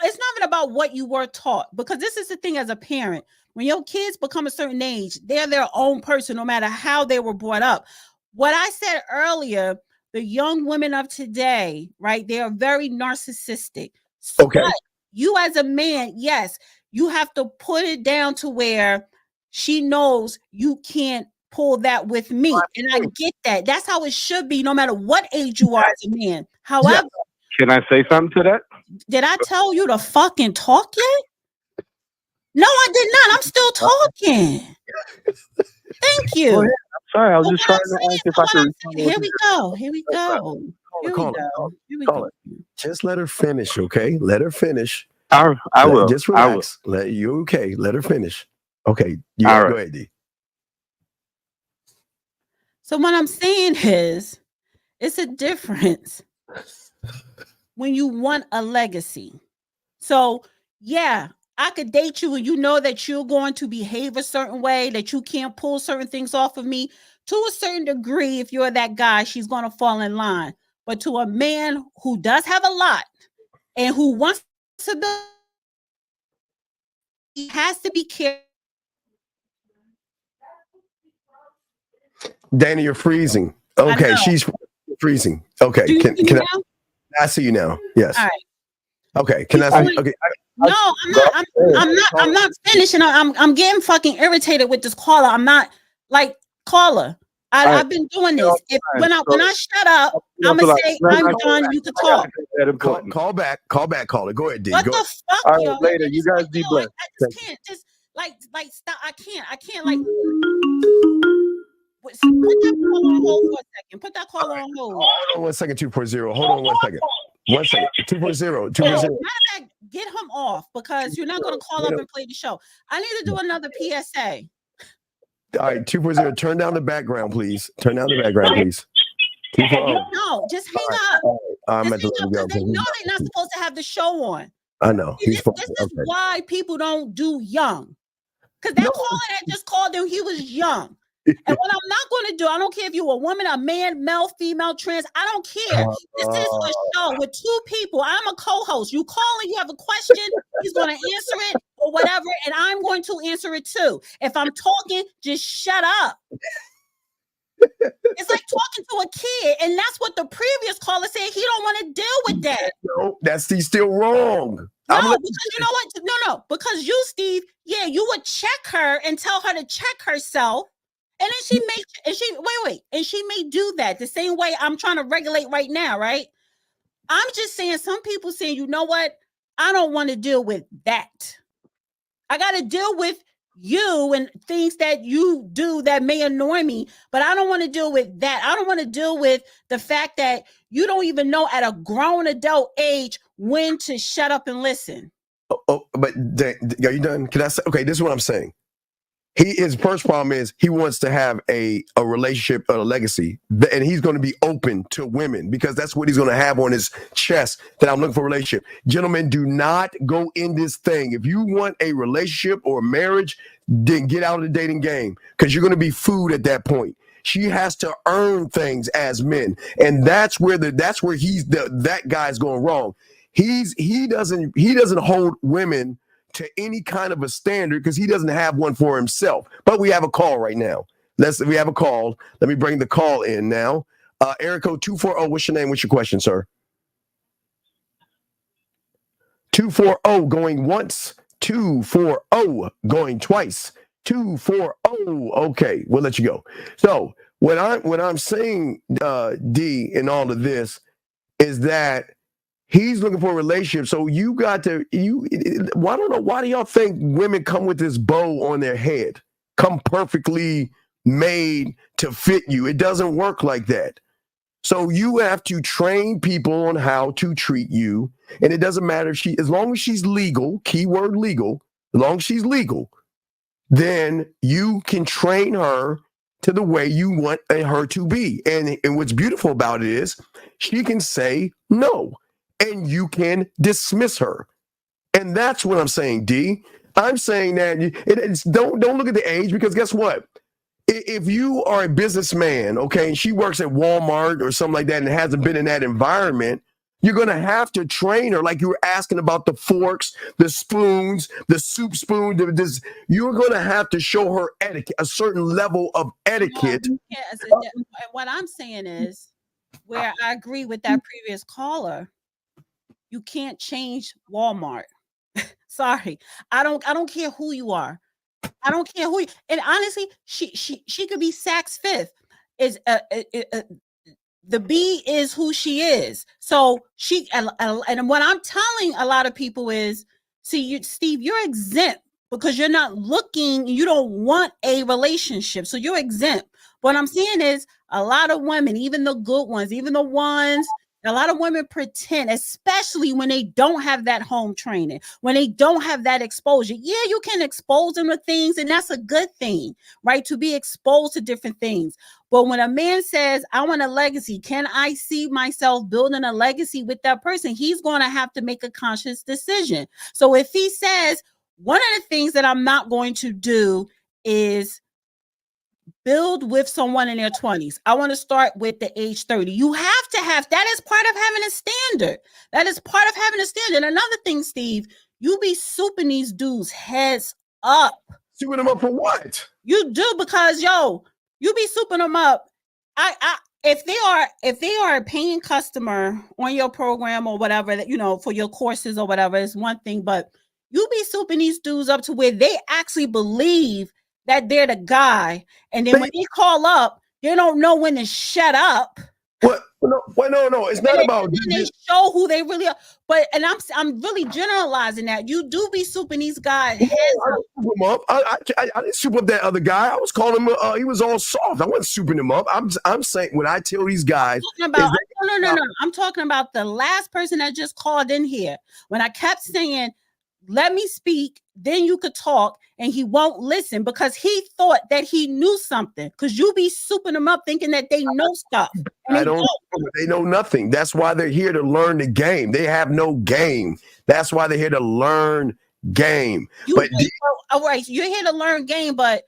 It's not even about what you were taught, because this is the thing as a parent. When your kids become a certain age, they're their own person, no matter how they were brought up. What I said earlier, the young women of today, right? They are very narcissistic. Okay. But you as a man, yes, you have to put it down to where she knows you can't pull that with me. And I get that. That's how it should be, no matter what age you are as a man. However, can I say something to that? Did I tell you to fucking talk yet? No, I did not. I'm still talking. Thank you. I'm sorry. I was just trying to ask if I could. Here we go. Just let her finish, okay? Let her finish. I will. Just relax. You okay? Let her finish. Okay. Go ahead, D. So what I'm saying is, it's a difference when you want a legacy. So yeah, I could date you and you know that you're going to behave a certain way, that you can't pull certain things off of me. To a certain degree, if you're that guy, she's going to fall in line. But to a man who does have a lot and who wants to build, he has to be careful. Danny, you're freezing. Okay, she's freezing. Okay, can I see you now? Yes. All right. Okay. Can I see? Okay. No, I'm not finishing. I'm getting fucking irritated with this caller. I'm not like caller. I've been doing this. When I shut up, I'm gonna say I'm done. You can talk. Call back, caller. Go ahead, D. What the fuck? All right, later. You guys be blessed. I just can't. stop. I can't like. Put that call on hold for a second. Put that call on hold. Hold on 1 second, 2.0. Hold on 1 second. 1 second. 2.0. 2.0. Matter of fact, get him off because you're not going to call up and play the show. I need to do another PSA. All right, 2.0. Turn down the background, please. Turn down the background, please. 2.0. No, just hang up. I'm at They know they're not supposed to have the show on. I know. This is why people don't do young. Because that caller that just called him, he was young. And what I'm not going to do, I don't care if you're a woman, a man, male, female, trans, I don't care. This is a show with two people. I'm a co-host. You call and you have a question, he's going to answer it or whatever, and I'm going to answer it too. If I'm talking, just shut up. It's like talking to a kid, and that's what the previous caller said. He don't want to deal with that. No, he's still wrong. No, because you know what? No, because you, Steve, you would check her and tell her to check herself. And then she may do that the same way I'm trying to regulate right now, right? I'm just saying some people saying, you know what? I don't want to deal with that. I got to deal with you and things that you do that may annoy me, but I don't want to deal with that. I don't want to deal with the fact that you don't even know at a grown adult age when to shut up and listen. But are you done? Can I say, okay, this is what I'm saying. His first problem is he wants to have a relationship, a legacy, and he's going to be open to women because that's what he's going to have on his chest, that I'm looking for a relationship. Gentlemen, do not go in this thing. If you want a relationship or a marriage, then get out of the dating game because you're going to be food at that point. She has to earn things as men, and that's where that guy's going wrong. He doesn't hold women to any kind of a standard because he doesn't have one for himself. But we have a call right now. We have a call. Let me bring the call in now. Area code 240. What's your name? What's your question, sir? 240 going once. 240 going twice. 240. Okay, we'll let you go. So what I'm saying, D, in all of this is that he's looking for a relationship. So I don't know, why do y'all think women come with this bow on their head, come perfectly made to fit you? It doesn't work like that. So you have to train people on how to treat you. And it doesn't matter as long as she's legal, keyword legal, as long as she's legal, then you can train her to the way you want her to be. And what's beautiful about it is she can say no. And you can dismiss her. And that's what I'm saying, D. I'm saying that don't look at the age because guess what? If you are a businessman, okay, and she works at Walmart or something like that and hasn't been in that environment, you're going to have to train her like you were asking about the forks, the spoons, the soup spoon. You're going to have to show her etiquette, a certain level of etiquette. And what I'm saying is where I agree with that previous caller. You can't change Walmart. Sorry. I don't care who you are. I don't care who you, and honestly, she could be Saks Fifth. The B is who she is. So and what I'm telling a lot of people is, Steve, you're exempt because you're not looking, you don't want a relationship. So you're exempt. What I'm saying is a lot of women, even the good ones, even the ones, a lot of women pretend, especially when they don't have that home training, when they don't have that exposure. Yeah, you can expose them to things, and that's a good thing, right? To be exposed to different things. But when a man says, I want a legacy, can I see myself building a legacy with that person? He's going to have to make a conscious decision. So if he says, one of the things that I'm not going to do is build with someone in their 20s. I want to start with the age 30. You have to have, that is part of having a standard. That is part of having a standard. Another thing, Steve, you be souping these dudes heads up. Souping them up for what? You do, because you be souping them up. If they are a paying customer on your program or whatever, for your courses or whatever, is one thing, but you be souping these dudes up to where they actually believe that they're the guy. And then when they call up, they don't know when to shut up. What? No. It's not about. They show who they really are. But I'm really generalizing that. You do be souping these guys. I didn't soup him up. I didn't soup up that other guy. I was calling him. He was all soft. I wasn't souping him up. I'm saying when I tell these guys, no. I'm talking about the last person that just called in here. When I kept saying, "Let me speak," then you could talk, and he won't listen because he thought that he knew something. Because you be souping them up thinking that they know stuff. They know nothing. That's why they're here to learn the game. They have no game. That's why they're here to learn game. All right, you're here to learn game, but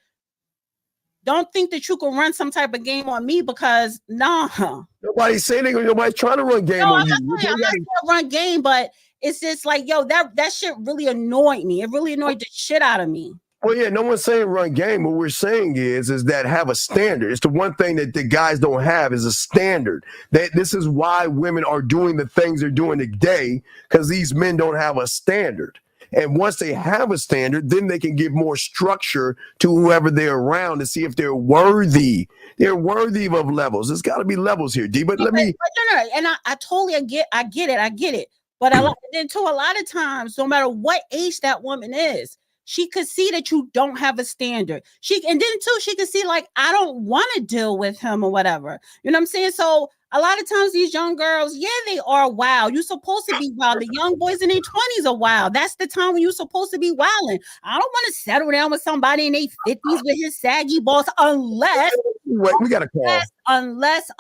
don't think that you can run some type of game on me because nobody's saying anything. Nobody's trying to run game on you. I'm not trying to run game, but it's just like, yo, that shit really annoyed me. It really annoyed the shit out of me. Well, yeah, no one's saying run game. What we're saying is that have a standard. It's the one thing that the guys don't have is a standard. This is why women are doing the things they're doing today, because these men don't have a standard. And once they have a standard, then they can give more structure to whoever they're around to see if they're worthy. They're worthy of levels. There's got to be levels here, D. But let me. No. And I totally get it. But a lot of times, no matter what age that woman is, she could see that you don't have a standard. She can see like, I don't want to deal with him or whatever. You know what I'm saying? So a lot of times these young girls, yeah, they are wild. You're supposed to be wild. The young boys in their 20s are wild. That's the time when you're supposed to be wilding. I don't want to settle down with somebody in their 50s with his saggy balls unless we got a call. Unless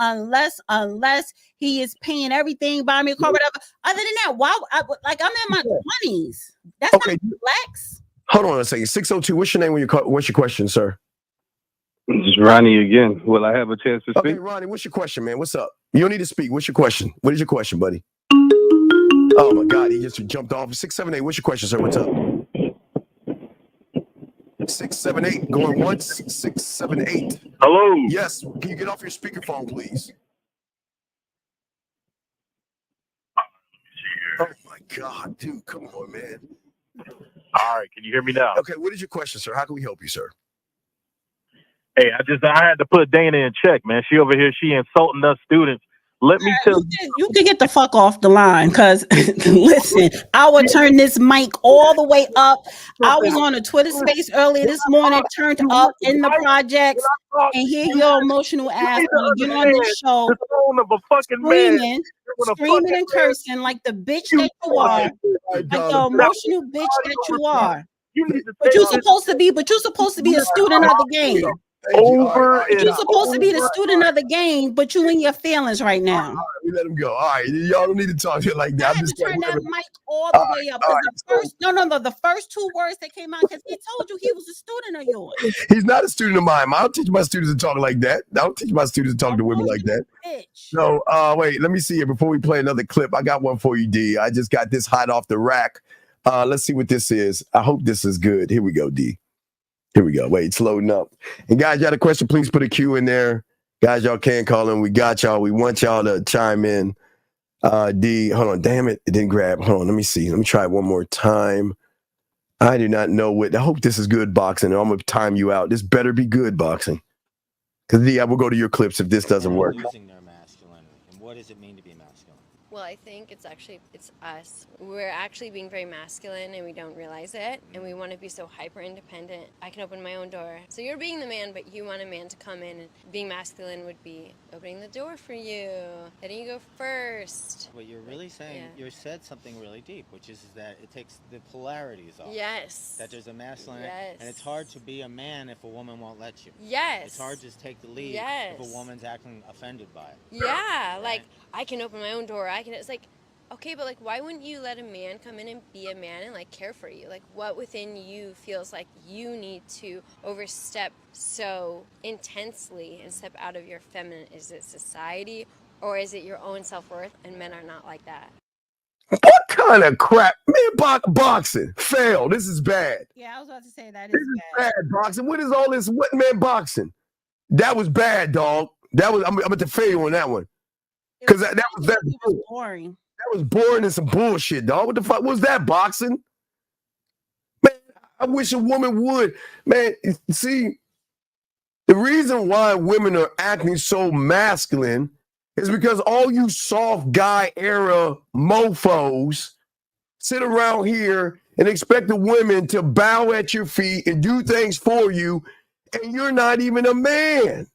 he is paying everything, buying me a car, whatever. Other than that, I'm in my 20s. That's okay. Not flex. Hold on a second. 602. What's your name? What's your question, sir? This is Ronnie again. Will I have a chance to speak? Okay, Ronnie, what's your question, man? What's up? You don't need to speak. What's your question? What is your question, buddy? Oh my God, he just jumped off. 678. What's your question, sir? What's up? 678. Going once. 678. Hello. Yes. Can you get off your speakerphone, please? Oh my God, dude, come on, man. All right, can you hear me now? Okay, what is your question, sir? How can we help you, sir? Hey, I had to put Dana in check, man. She over here, she insulting us students. Let me tell you. You can get the fuck off the line because, listen, I will turn this mic all the way up. I was on a Twitter space earlier this morning, turned up in the projects, and here your emotional ass want to get on this show screaming and cursing like the bitch that you are, like the emotional bitch that you are. But you're supposed to be a student of the game. You're supposed to be the student of the game, but you in your feelings right now. All right, we let him go. All right, y'all don't need to talk here like that. I had to turn that mic all the way up. The first two words that came out, because he told you he was a student of yours. He's not a student of mine. I don't teach my students to talk like that. I don't teach my students to talk to women like that. So, wait, let me see here before we play another clip. I got one for you, D. I just got this hot off the rack. Let's see what this is. I hope this is good. Here we go, D. Here we go. Wait, it's loading up. And guys, you got a question, please put a Q in there. Guys, y'all can call in. We got y'all. We want y'all to chime in. D, hold on. Damn it. It didn't grab. Hold on. Let me see. Let me try it one more time. I do not know what. I hope this is good boxing. I'm going to time you out. This better be good boxing. Because D, I will go to your clips if this doesn't work. Losing their masculinity. And what does it mean to be masculine? Well, I think it's us. We're actually being very masculine and we don't realize it. And we want to be so hyper independent. I can open my own door. So you're being the man, but you want a man to come in. And being masculine would be opening the door for you, letting you go first. What you're really saying, you said something really deep, which is that it takes the polarities off. Yes. That there's a masculine, and it's hard to be a man if a woman won't let you. Yes. It's hard to take the lead if a woman's acting offended by it. Yeah, right? Like I can open my own door. It's like, okay, but like, why wouldn't you let a man come in and be a man and like care for you? Like, what within you feels like you need to overstep so intensely and step out of your feminine? Is it society or is it your own self-worth? And men are not like that. What kind of crap? Man, boxing. Fail. This is bad. Yeah, I was about to say that is bad. Boxing. What is all this? What, man, boxing? That was bad, dog. That was. I'm about to fail you on that one. Because that was boring. That was boring and some bullshit, dog. What the fuck was that, boxing? Man, I wish a woman would. Man, see, the reason why women are acting so masculine is because all you soft guy era mofos sit around here and expect the women to bow at your feet and do things for you, and you're not even a man.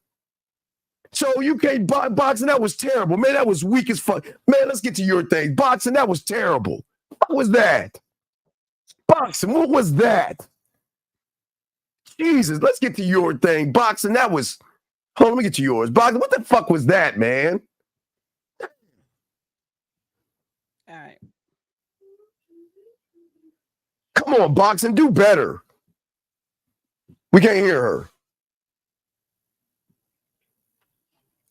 So you can't boxing. That was terrible, man. That was weak as fuck, man. Let's get to your thing. Boxing, that was terrible. What was that? Boxing, what was that? Jesus, let's get to your thing. Boxing, that was. Hold on, let me get to yours. Boxing, what the fuck was that, man? All right. Come on, boxing, do better. We can't hear her.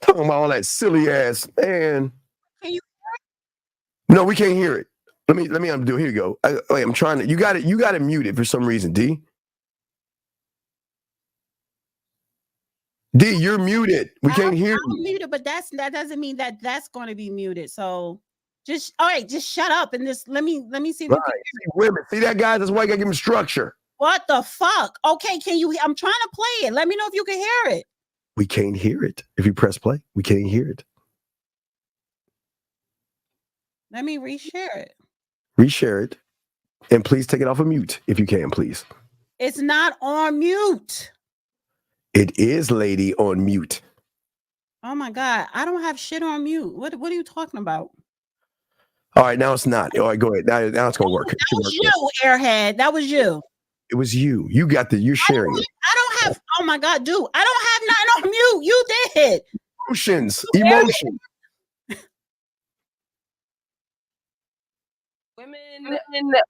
Talking about all that silly ass, man. Can you No, we can't hear it. Let me undo. Here you go. I'm trying to. You got it muted for some reason, D. D, you're muted. We can't hear I'm you. muted, but that doesn't mean that that's going to be muted. So just shut up and just let me see if you can See, women, see that, guys? That's why you gotta give them structure. What the fuck? Okay, can you? I'm trying to play it. Let me know if you can hear it. We can't hear it. If you press play, we can't hear it. Let me reshare it. Reshare it, and please take it off of mute if you can, please. It's not on mute. It is, lady, on mute. Oh my God, I don't have shit on mute. What are you talking about? All right, now it's not. All right, go ahead. Now it's gonna work. That was you, airhead. That was you. It was you. You got you're sharing it. I don't have. Oh my God, dude, I don't have nothing on mute. You did. Emotions. Women,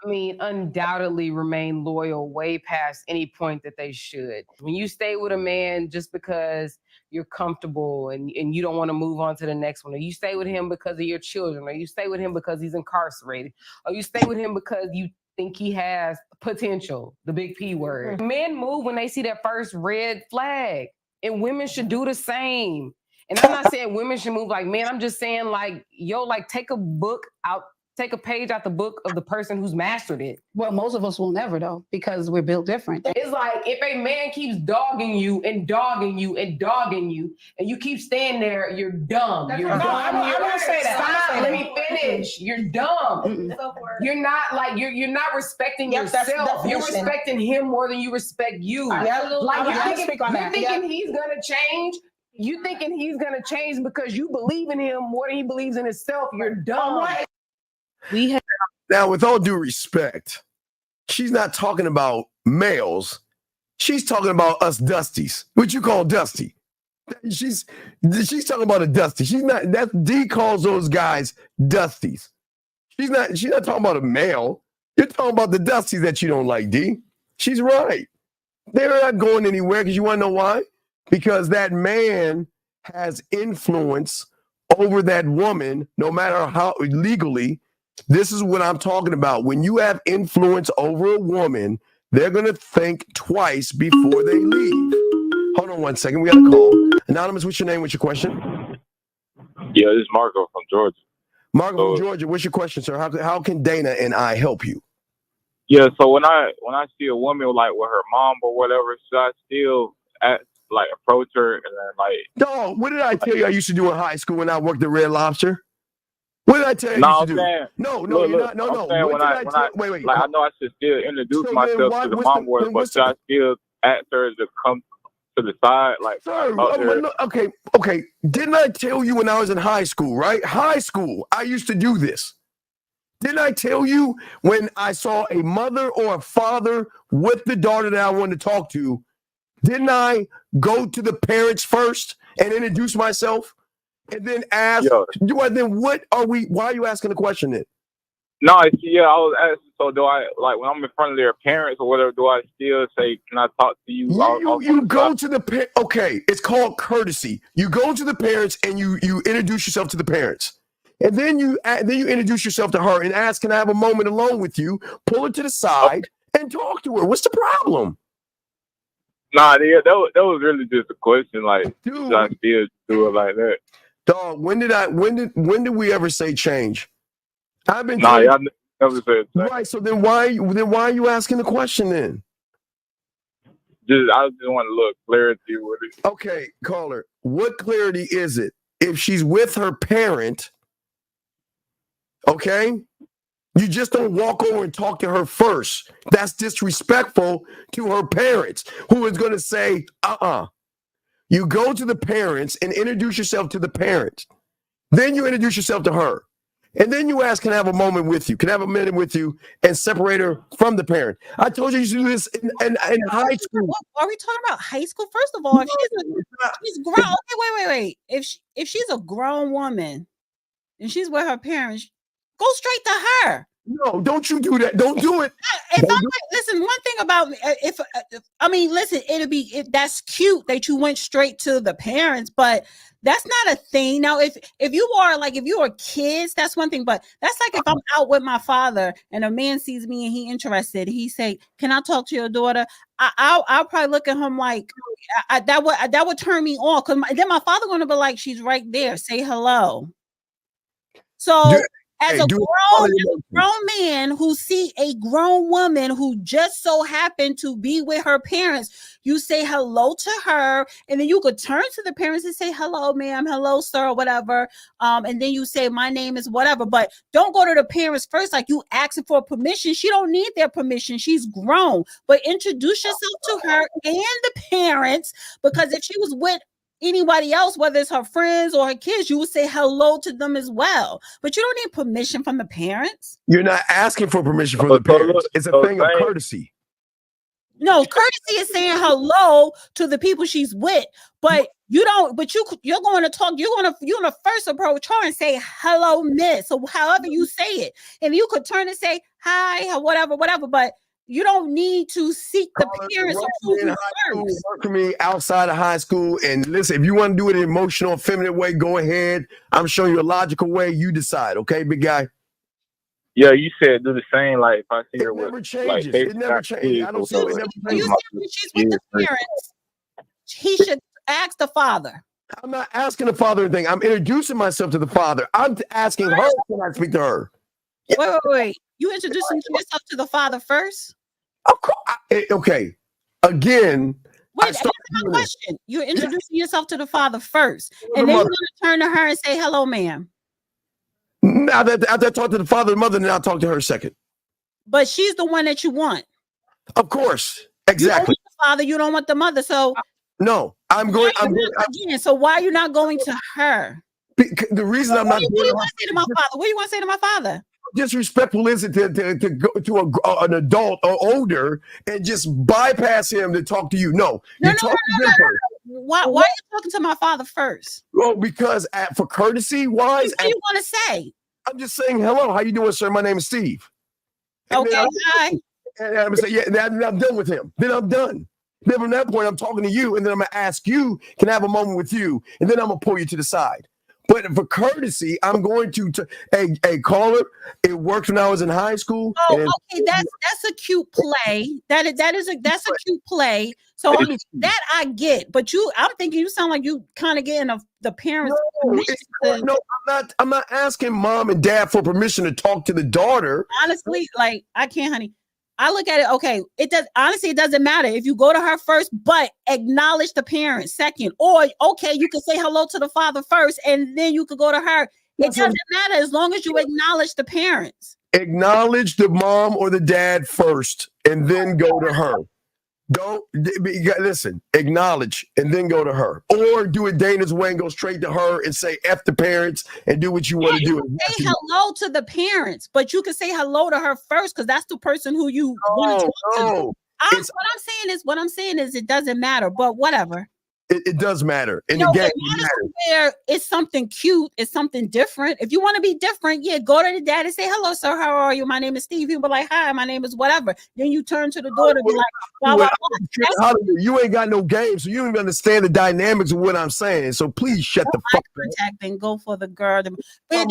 I mean, undoubtedly remain loyal way past any point that they should. When you stay with a man just because you're comfortable and you don't want to move on to the next one, or you stay with him because of your children, or you stay with him because he's incarcerated, or you stay with him because you think he has potential, the big P word. Men move when they see that first red flag, and women should do the same. And I'm not saying women should move like men. I'm just saying, like, take a page out the book of the person who's mastered it. Well, most of us will never, though, because we're built different. It's like if a man keeps dogging you and dogging you and dogging you, and you keep staying there, you're dumb. You're dumb. I'm gonna say that. Stop. Let me finish. You're dumb. You're not like you're not respecting yourself. You're respecting him more than you respect you. Like you're thinking he's gonna change. You thinking he's gonna change because you believe in him more than he believes in himself. You're dumb. Now, with all due respect, she's not talking about males. She's talking about us Dusties. What you call Dusty? She's talking about a Dusty. She's not. That D calls those guys Dusties. She's not talking about a male. You're talking about the Dusties that you don't like, D. She's right. They're not going anywhere because you want to know why? Because that man has influence over that woman, no matter how legally. This is what I'm talking about. When you have influence over a woman, they're going to think twice before they leave. Hold on one second. We got a call. Anonymous, what's your name? What's your question? Yeah, this is Marco from Georgia. Marco from Georgia, what's your question, sir? How can Dana and I help you? Yeah, so when I see a woman like with her mom or whatever, should I still approach her and then Dog, what did I tell you I used to do in high school when I worked at Red Lobster? What did I tell you I used to do? Wait. Like, I know I should still introduce myself to the mom, but should I still ask her to come to the side? Okay. Didn't I tell you when I was in high school, right? High school, I used to do this. Didn't I tell you when I saw a mother or a father with the daughter that I wanted to talk to, didn't I go to the parents first and introduce myself? And then ask, why are you asking the question then? No, I was asking, so do I, when I'm in front of their parents or whatever, do I still say, can I talk to you? You go to the okay, it's called courtesy. You go to the parents and you introduce yourself to the parents. And then you introduce yourself to her and ask, can I have a moment alone with you? Pull her to the side and talk to her. What's the problem? Nah, that was really just a question. Should I still do it like that? Dog, when did we ever say change? I've been y'all never said change. Right, so then why are you asking the question then? I just want a little clarity with it. Okay, caller, what clarity is it? if she's with her parent, okay, you just don't walk over and talk to her first. That's disrespectful to her parents, who is going to say, You go to the parents and introduce yourself to the parents. Then you introduce yourself to her. And then you ask, can I have a moment with you? Can I have a minute with you? And separate her from the parent. I told you should do this in high school. Are we talking about high school? First of all, if she's grown. Okay, wait. If she's a grown woman and she's with her parents, go straight to her. No, don't you do that. Don't do it. Listen, one thing about listen, that's cute that you went straight to the parents, but that's not a thing. Now, if you are kids, that's one thing, but that's like if I'm out with my father and a man sees me and he interested, he say, "Can I talk to your daughter?" I'll probably look at him like that would turn me on, because then my father gonna be like, "She's right there. Say hello." So. As a grown man who see a grown woman who just so happened to be with her parents, you say hello to her, and then you could turn to the parents and say, "Hello, ma'am, hello, sir," or whatever. And then you say, "My name is whatever," but don't go to the parents first, like you asking for permission. She don't need their permission. She's grown. But introduce yourself to her and the parents, because if she was with anybody else, whether it's her friends or her kids, you would say hello to them as well. But you don't need permission from the parents. You're not asking for permission from the parents. It's a thing of courtesy. No, courtesy is saying hello to the people she's with, but you're going to talk. You're gonna first approach her and say hello, miss, or however you say it, and you could turn and say hi or whatever. But you don't need to seek the parents' approval first. Work for me outside of high school, and listen, if you want to do it in an emotional, feminine way, go ahead. I'm showing you a logical way. You decide, okay, big guy. Yeah, you said do the same. Like if I see her with, never changes. It never changes. I don't see it. Never changes. When she's with the parents, he should ask the father. I'm not asking the father anything. I'm introducing myself to the father. I'm asking her, can I speak to her? Wait. You introducing yourself to the father first? Of course. Okay. Again. Wait, answer my question. You're introducing yourself to the father first, and then you're going to turn to her and say, "Hello, ma'am." Now that after I talk to the father and mother, then I'll talk to her second. But she's the one that you want. Of course. Exactly. You don't want the father, you don't want the mother. So no, I'm going again. So why are you not going to her? The reason I'm not what do you want to say to my father? What do you want to say to my father? Disrespectful is it to go to an adult or older and just bypass him to talk to you? No. Why are you talking to my father first? Well, because for courtesy wise, what do you want to say? I'm just saying hello. How you doing, sir? My name is Steve. Okay, hi. And I'm gonna say, and I'm done with him. Then I'm done. Then from that point, I'm talking to you, and then I'm gonna ask you, can I have a moment with you? And then I'm gonna pull you to the side. But for courtesy, I'm going to a caller. It worked when I was in high school. Oh, okay, that's a cute play. That's a cute play. So that I get. But I'm thinking you sound like you kind of getting the parents' permission. No, I'm not asking mom and dad for permission to talk to the daughter. Honestly, like I can't, honey. I look at it, okay, it doesn't matter if you go to her first, but acknowledge the parents second. Or, okay, you can say hello to the father first, and then you could go to her. It doesn't matter as long as you acknowledge the parents. Acknowledge the mom or the dad first, and then go to her. Listen, acknowledge and then go to her, or do it Dana's way and go straight to her and say F the parents and do what you want to do. Say hello to the parents, but you can say hello to her first because that's the person who you want to talk to. What I'm saying is it doesn't matter, but whatever. It does matter. And again, where it's something cute, it's something different. If you want to be different, go to the dad and say, "Hello, sir. How are you? My name is Steve." He'll be like, "Hi, my name is whatever." Then you turn to the daughter and be like, blah, blah, blah. You ain't got no game, so you don't even understand the dynamics of what I'm saying. So please shut the fuck up. Then go for the girl. Listen,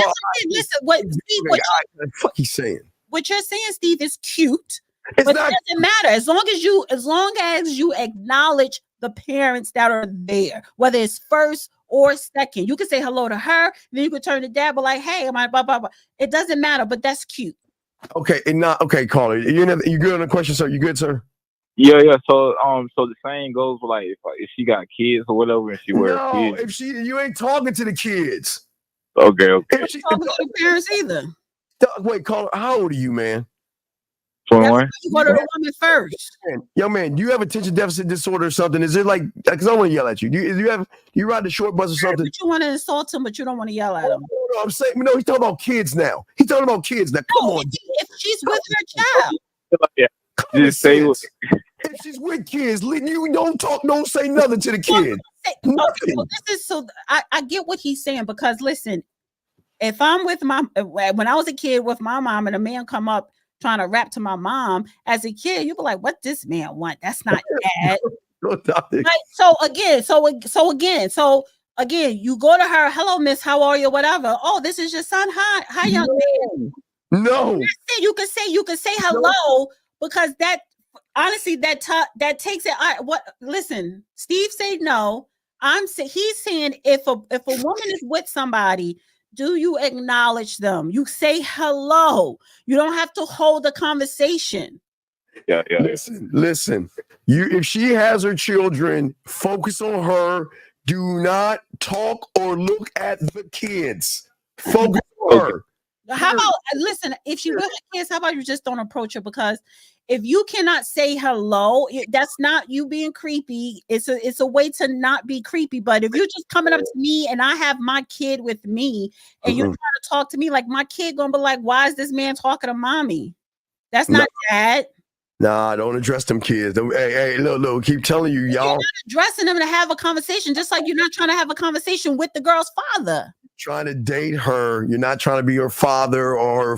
fuck he's saying. What you're saying, Steve, is cute. But it doesn't matter as long as you acknowledge the parents that are there, whether it's first or second. You can say hello to her, then you could turn to dad, but like, "Hey, am I blah blah blah?" It doesn't matter, but that's cute. Okay, caller. You good on the question, sir? You good, sir? Yeah. So the saying goes like if she got kids or whatever, and she wears No, kids. you ain't talking to the kids. Okay. Talking to the parents either. Wait, caller, how old are you, man? 21. You go to the woman first. Young man, do you have attention deficit disorder or something? Is it like, because I don't want to yell at you. Do you ride the short bus or something? But you want to insult him, but you don't want to yell at him. No, I'm saying, no, he's talking about kids now. He's talking about kids now. Come on. If she's with her child. Yeah. Just say what. If she's with kids, you don't say nothing to the kids. I get what he's saying, because listen, if I'm with when I was a kid with my mom and a man come up trying to rap to my mom as a kid, you'd be like, what this man want? That's not dad. Right? So again, you go to her, hello, miss, how are you? Whatever. Oh, this is your son. Hi, young man. No. You can say hello, because that honestly that takes it. Listen, Steve said no. He's saying if a woman is with somebody, do you acknowledge them? You say hello. You don't have to hold a conversation. Yeah. Listen. If she has her children, focus on her. Do not talk or look at the kids. Focus on her. How about, listen, if she with her kids, how about you just don't approach her? Because if you cannot say hello, that's not you being creepy. It's a way to not be creepy. But if you're just coming up to me and I have my kid with me and you're trying to talk to me, like, my kid gonna be like, why is this man talking to mommy? That's not dad. Nah, don't address them kids. Hey, look, keep telling you, y'all. You're not addressing them to have a conversation, just like you're not trying to have a conversation with the girl's father. Trying to date her. You're not trying to be her father or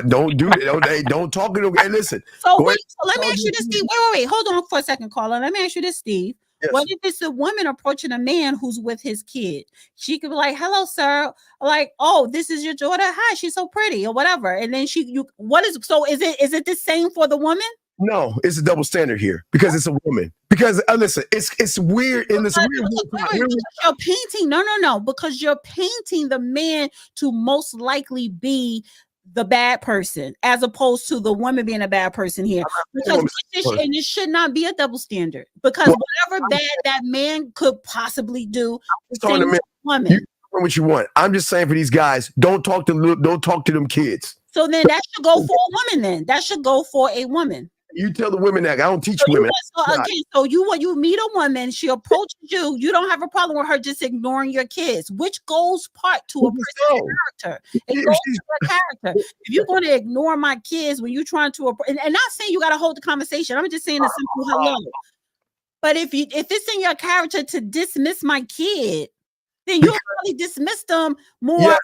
don't do it. Don't talk to them. Hey, listen. So let me ask you this, Steve. Wait. Hold on for a second, caller. Let me ask you this, Steve. Yes. What if it's a woman approaching a man who's with his kid? She could be like, hello, sir. Like, oh, this is your daughter. Hi, she's so pretty, or whatever. And then is it the same for the woman? No, it's a double standard here because it's a woman. Because listen, it's weird in this weird. You're painting no, because you're painting the man to most likely be the bad person as opposed to the woman being a bad person here. Because it should not be a double standard, because whatever bad that man could possibly do, same with woman. You what you want. I'm just saying for these guys, don't talk to them kids. So then that should go for a woman. Then that should go for a woman. You tell the women that I don't teach women. So you meet a woman, she approaches you. You don't have a problem with her just ignoring your kids, which goes part to a person's character. It goes to her character. If you're going to ignore my kids when you're trying to, and not saying you got to hold the conversation. I'm just saying a simple hello. But if it's in your character to dismiss my kid, then you'll probably dismiss them more. Yeah.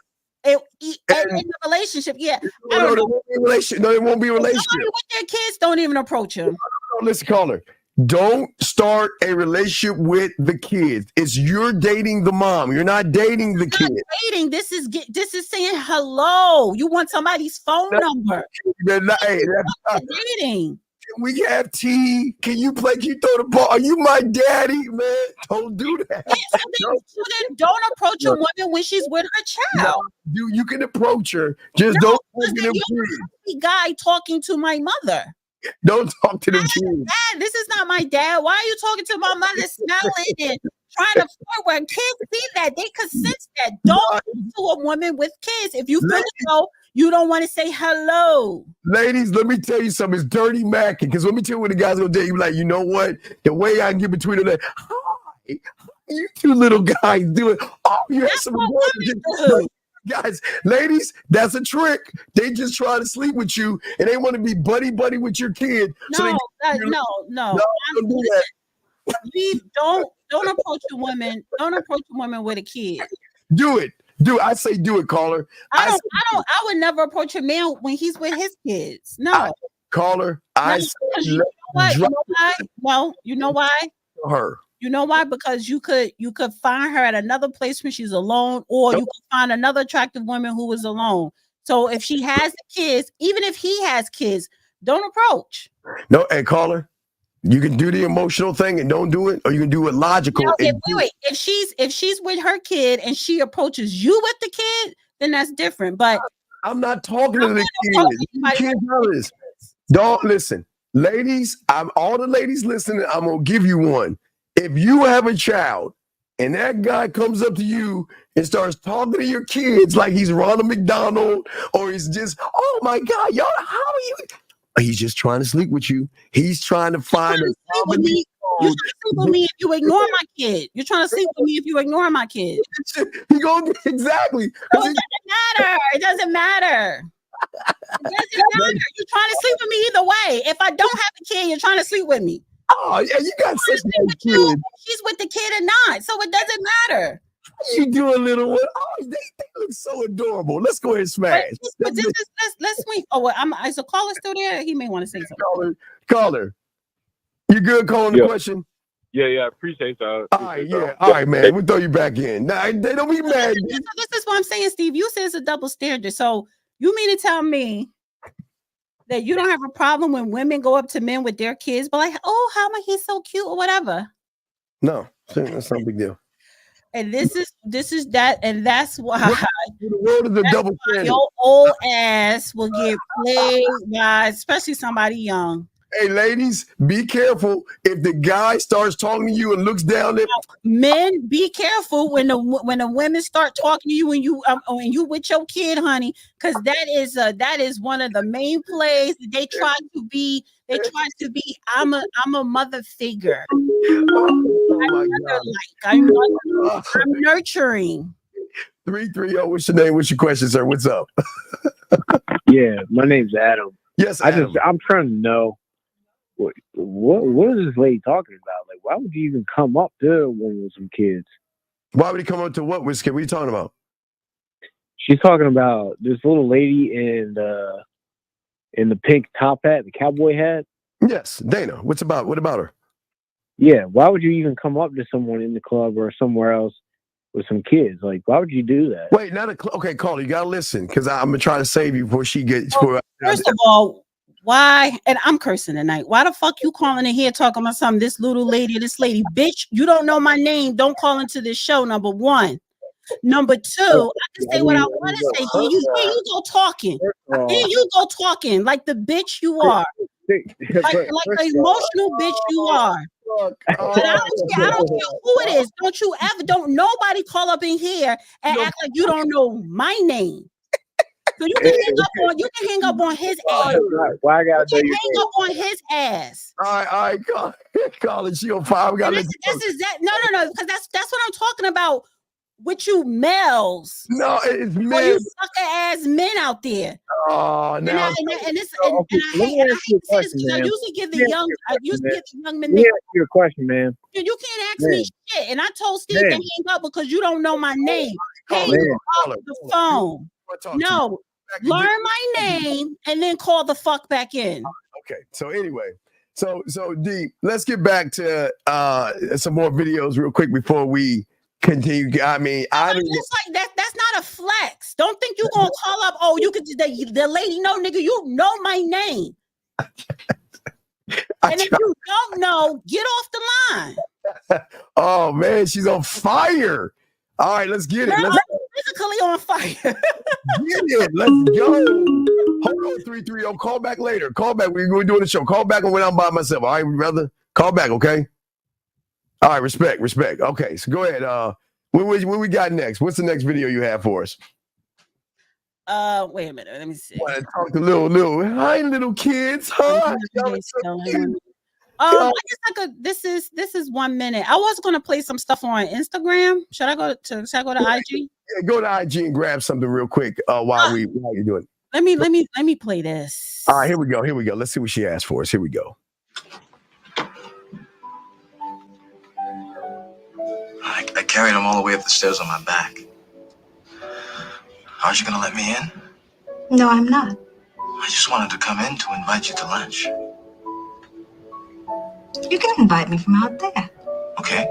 In the relationship, yeah. No, it won't be a relationship. No, it won't be a relationship. Somebody with their kids don't even approach him. No, listen, caller. Don't start a relationship with the kids. It's you're dating the mom. You're not dating the kid. Dating. This is saying hello. You want somebody's phone number. Dating. Can we have tea? Can you throw the ball? Are you my daddy, man? Don't do that. So then don't approach a woman when she's with her child. No, you can approach her. Just don't you're a guy talking to my mother. Don't talk to the kids. Dad, this is not my dad. Why are you talking to my mother, smelling and trying to flirt with kids? See that they can sense that. Don't talk to a woman with kids. If you feel as though you don't want to say hello. Ladies, let me tell you something. It's dirty macking. Because let me tell you what the guys gonna do. You be like, you know what? The way I can get between them, like, hi, you two little guys do it. Oh, you have some guys, ladies, that's a trick. They just try to sleep with you and they want to be buddy with your kid. No. Don't do that. Don't approach a woman. Don't approach a woman with a kid. Do it. I say do it, caller. I would never approach a man when he's with his kids. No. Caller, you know why? Well, you know why? Her. You know why? Because you could find her at another place when she's alone, or you could find another attractive woman who is alone. So if she has the kids, even if he has kids, don't approach. No, and caller, you can do the emotional thing and don't do it, or you can do it logical. No, if she's with her kid and she approaches you with the kid, then that's different. But I'm not talking to the kids. Don't listen. Ladies, all the ladies listening, I'm gonna give you one. If you have a child and that guy comes up to you and starts talking to your kids like he's Ronald McDonald, or he's just, oh my God, y'all, how are you? He's just trying to sleep with you. He's trying to find a sleep with me. You're trying to sleep with me if you ignore my kid. You're trying to sleep with me if you ignore my kid. He gonna exactly. No, it doesn't matter. It doesn't matter. It doesn't matter. You're trying to sleep with me either way. If I don't have a kid, you're trying to sleep with me. Oh, yeah, you got such a kid. She's with the kid or not, so it doesn't matter. You do a little one. Oh, they look so adorable. Let's go ahead and smash. But this is let's swing. Oh, well, is the caller still there? He may want to say something. Caller. You good calling the question? Yeah, I appreciate that. All right, yeah. All right, man. We'll throw you back in. Nah, they don't be mad. This is what I'm saying, Steve. You say it's a double standard. So you mean to tell me that you don't have a problem when women go up to men with their kids, but like, oh, how am I? He's so cute or whatever. No, that's not a big deal. And this is that, and that's why the world is a double standard. Your old ass will get played by, especially somebody young. Hey, ladies, be careful if the guy starts talking to you and looks down there. Men, be careful when the women start talking to you when you with your kid, honey, because that is one of the main plays that they try to be. They try to be. I'm a mother figure. I'm nurturing. 330. What's your name? What's your question, sir? What's up? Yeah, my name's Adam. Yes, Adam. I'm trying to know what is this lady talking about? Like, why would you even come up to a woman with some kids? Why would he come up to what with kid? What are you talking about? She's talking about this little lady in the pink top hat, the cowboy hat. Yes, Dana. What about her? Yeah, why would you even come up to someone in the club or somewhere else with some kids? Like, why would you do that? Wait, okay, caller, you gotta listen because I'm gonna try to save you before she gets. First of all, why? And I'm cursing tonight. Why the fuck you calling in here talking about something? This little lady, this lady, bitch. You don't know my name. Don't call into this show. Number one. Number two, I can say what I want to say. Here you go talking. Here you go talking like the bitch you are. Like the emotional bitch you are. And I don't care who it is. Don't nobody call up in here and act like you don't know my name. So you can hang up on his ass. Why I gotta hang up on his ass. All right, call it. She on fire. We gotta No, because that's what I'm talking about with you males. No, it's men. Or you sucker ass men out there. Oh, no. I hate to say this because I usually give the young men. Let me ask you a question, man. You can't ask me shit. And I told Steve to hang up because you don't know my name. Hang up the phone. No, learn my name and then call the fuck back in. Okay. So anyway, so D, let's get back to some more videos real quick before we continue. I mean, it's like that. That's not a flex. Don't think you're gonna call up. Oh, you could the lady. No, nigga, you know my name. And if you don't know, get off the line. Oh man, she's on fire. All right, let's get it. Let's physically on fire. Get it. Let's go. Hold on, 330. Call back later. Call back. We're doing the show. Call back when I'm by myself. All right, brother. Call back, okay? All right, respect. Okay, so go ahead. What we got next? What's the next video you have for us? Wait a minute. Let me see. I want to talk to little. Hi, little kids. Hi. I guess this is 1 minute. I was gonna play some stuff on Instagram. Should I go to IG? Yeah, go to IG and grab something real quick while you're doing it. Let me play this. All right, here we go. Let's see what she asked for us. Here we go. I carried him all the way up the stairs on my back. Aren't you gonna let me in? No, I'm not. I just wanted to come in to invite you to lunch. You can invite me from out there. Okay.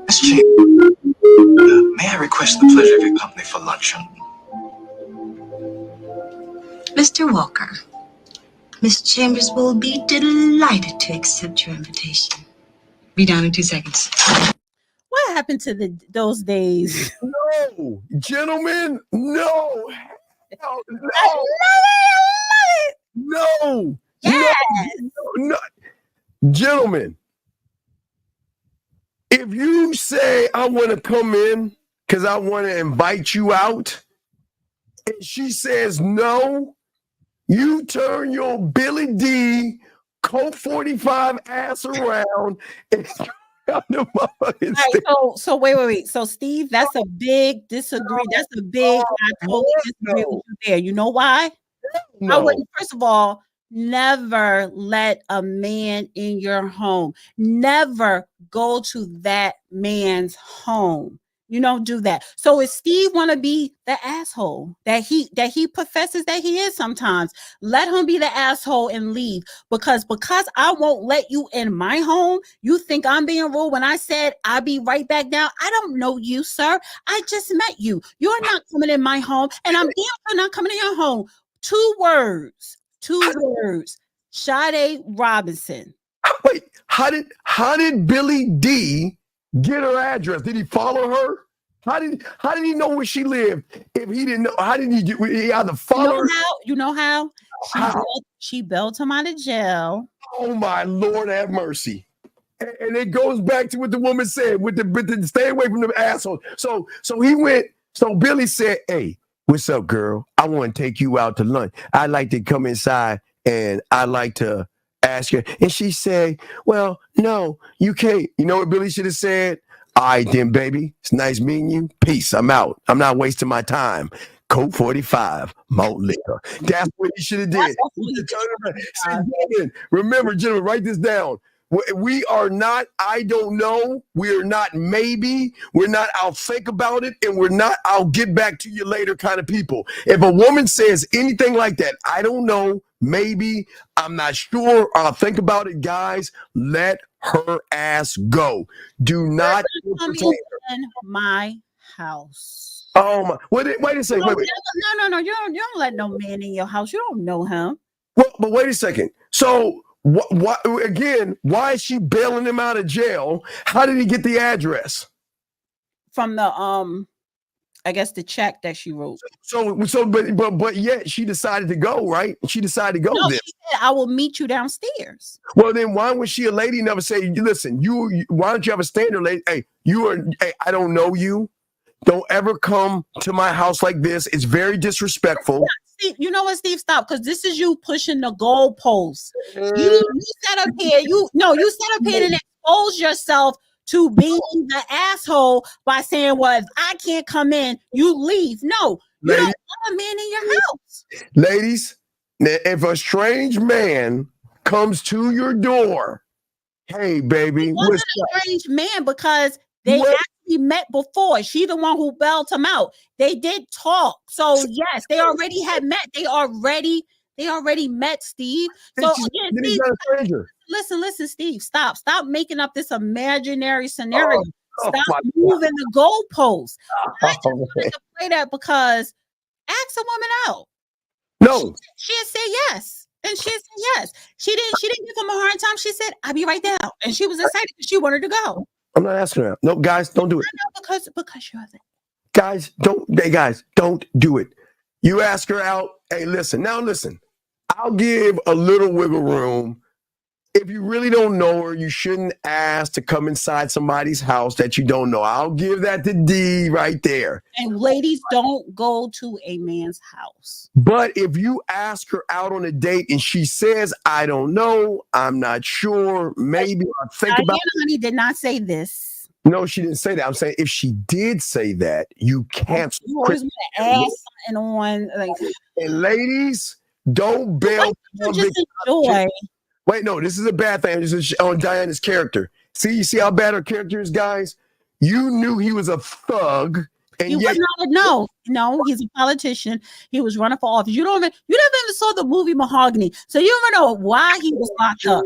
Miss Chambers, may I request the pleasure of your company for luncheon? Mr. Walker, Miss Chambers will be delighted to accept your invitation. Be down in 2 seconds. What happened to those days? No, gentlemen, no. I love it. No. Yes. No. Gentlemen, if you say I want to come in because I want to invite you out, and she says no, you turn your Billy D Colt 45 ass around and on the motherfucking stage. So wait. So Steve, that's a big disagree. That's a big. I totally disagree with you there. You know why? I wouldn't. First of all, never let a man in your home. Never go to that man's home. You don't do that. So if Steve want to be the asshole that he professes that he is sometimes, let him be the asshole and leave. Because I won't let you in my home, you think I'm being rude when I said I'll be right back down. I don't know you, sir. I just met you. You're not coming in my home, and I'm damn sure not coming in your home. Two words. Sade Robinson. Wait, how did Billy D get her address? Did he follow her? How did he know where she lived? If he didn't know, how did he either follow her? You know how? She bailed him out of jail. Oh my Lord, have mercy. And it goes back to what the woman said with the stay away from them assholes. So he went. So Billy said, "Hey, what's up, girl? I want to take you out to lunch. I'd like to come inside and I'd like to ask you." And she said, "Well, no, you can't." You know what Billy should have said? "All right, then, baby. It's nice meeting you. Peace. I'm out. I'm not wasting my time. Colt 45, malt liquor." That's what he should have did. Remember, gentlemen, write this down. We are not, I don't know. We're not maybe. We're not, I'll think about it. And we're not, I'll get back to you later kind of people. If a woman says anything like that, I don't know, maybe, I'm not sure, I'll think about it, guys, let her ass go. Do not come in my house. Oh my! Wait a second. Wait. No. You don't let no man in your house. You don't know him. Well, but wait a second. So what? Again, why is she bailing him out of jail? How did he get the address? From the I guess the check that she wrote. But yet she decided to go, right? She decided to go. No, then. she said, "I will meet you downstairs." Well, then why was she a lady? Never say, "Listen, why don't you have a standard, lady? Hey, I don't know you. Don't ever come to my house like this. It's very disrespectful." Steve, you know what, Steve? Stop, because this is you pushing the goalposts. You set up here. You set up here and expose yourself to being the asshole by saying, "Well, if I can't come in, you leave." No, you don't want a man in your house. Ladies, if a strange man comes to your door, hey, baby, He wasn't a strange man because they actually met before. She the one who bailed him out. They did talk. So yes, they already had met. They already met, Steve. So again, Steve, listen, Steve, stop making up this imaginary scenario. Stop moving the goalposts. I just wanted to play that because ask a woman out. No. She said yes. And she said yes. She didn't give him a hard time. She said, "I'll be right down." And she was excited because she wanted to go. I'm not asking her out. No, guys, don't do it. I know because you're the guys, don't do it. You ask her out. Hey, listen. I'll give a little wiggle room. If you really don't know her, you shouldn't ask to come inside somebody's house that you don't know. I'll give that to D right there. And ladies, don't go to a man's house. But if you ask her out on a date and she says, "I don't know, I'm not sure, maybe I'll think about it." Honey did not say this. No, she didn't say that. I'm saying if she did say that, you can't. You always want to add something on. And ladies, don't bail. Just enjoy. Wait, no, this is a bad thing. This is on Diana's character. You see how bad her character is, guys? You knew he was a thug. And he was not no, he's a politician. He was running for office. You never even saw the movie Mahogany. So you don't know why he was locked up.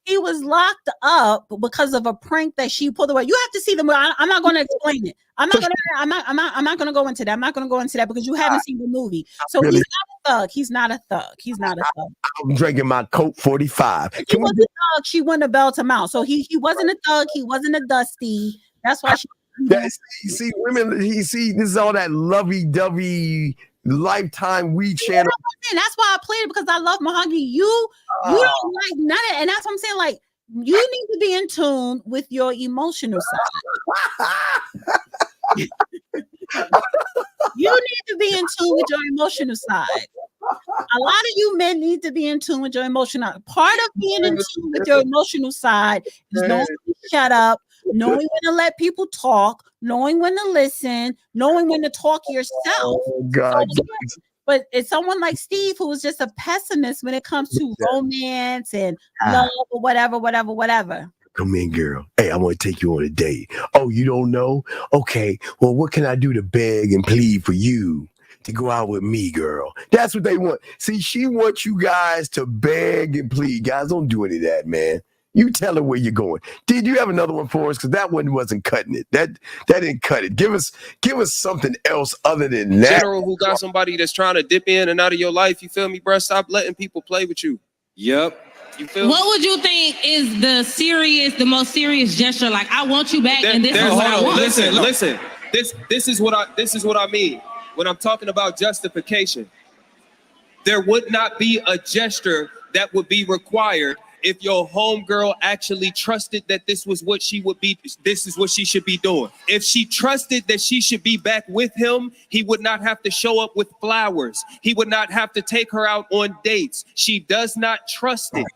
He was locked up because of a prank that she pulled away. You have to see the movie. I'm not going to explain it. I'm not going to go into that. I'm not going to go into that because you haven't seen the movie. So he's not a thug. He's not a thug. I'm drinking my Colt 45. If he was a thug, she wouldn't have bailed him out. So he wasn't a thug. He wasn't a dusty. That's why she. See, women. This is all that lovey-dovey Lifetime weed channel. And that's why I played it, because I love mahogany. You don't like none of it. And that's what I'm saying. Like, you need to be in tune with your emotional side. You need to be in tune with your emotional side. A lot of you men need to be in tune with your emotional. Part of being in tune with your emotional side is knowing when to shut up, knowing when to let people talk, knowing when to listen, knowing when to talk yourself. Oh God. But it's someone like Steve who is just a pessimist when it comes to romance and love or whatever. Come in, girl. Hey, I want to take you on a date. Oh, you don't know? Okay. Well, what can I do to beg and plead for you to go out with me, girl? That's what they want. See, she wants you guys to beg and plead. Guys, don't do any of that, man. You tell her where you're going. Did you have another one for us? Because that one wasn't cutting it. That didn't cut it. Give us something else other than that. General who got somebody that's trying to dip in and out of your life. You feel me, bro? Stop letting people play with you. Yep. You feel what me? would you think is the most serious gesture? Like, I want you back, and this is what I want. Listen. This is what I mean when I'm talking about justification. There would not be a gesture that would be required if your homegirl actually trusted that this is what she should be doing. If she trusted that she should be back with him, he would not have to show up with flowers. He would not have to take her out on dates. She does not trust it.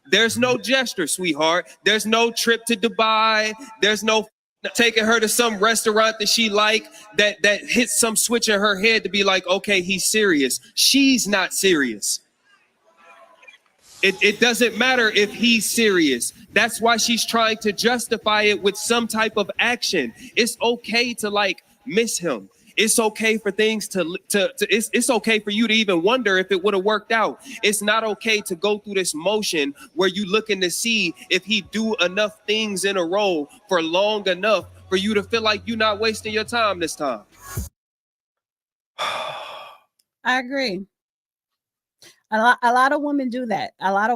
There's no gesture, sweetheart. There's no trip to Dubai. There's no taking her to some restaurant that she that hits some switch in her head to be like, okay, he's serious. She's not serious. It doesn't matter if he's serious. That's why she's trying to justify it with some type of action. It's okay to miss him. It's okay for things it's okay for you to even wonder if it would have worked out. It's not okay to go through this motion where you looking to see if he do enough things in a row for long enough for you to feel like you're not wasting your time this time. I agree. A lot of women do that. A lot,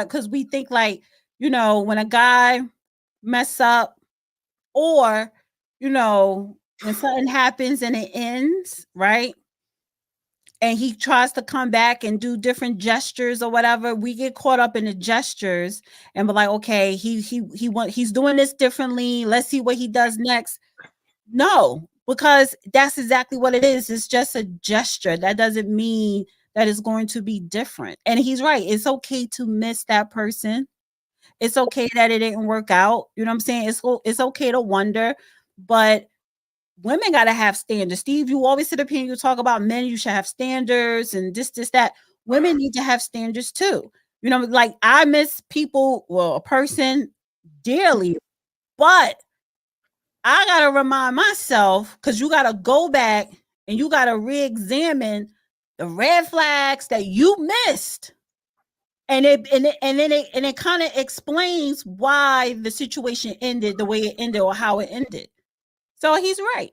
because we think when a guy mess up, or when something happens and it ends, right? And he tries to come back and do different gestures or whatever, we get caught up in the gestures and be like, okay, he's doing this differently. Let's see what he does next. No, because that's exactly what it is. It's just a gesture. That doesn't mean that it's going to be different. And he's right. It's okay to miss that person. It's okay that it didn't work out. You know what I'm saying? It's okay to wonder, but women got to have standards. Steve, you always sit up here and you talk about men, you should have standards and this, that. Women need to have standards too. I miss a person dearly, but I got to remind myself, because you got to go back and you got to re-examine the red flags that you missed. And it kind of explains why the situation ended the way it ended or how it ended. So he's right.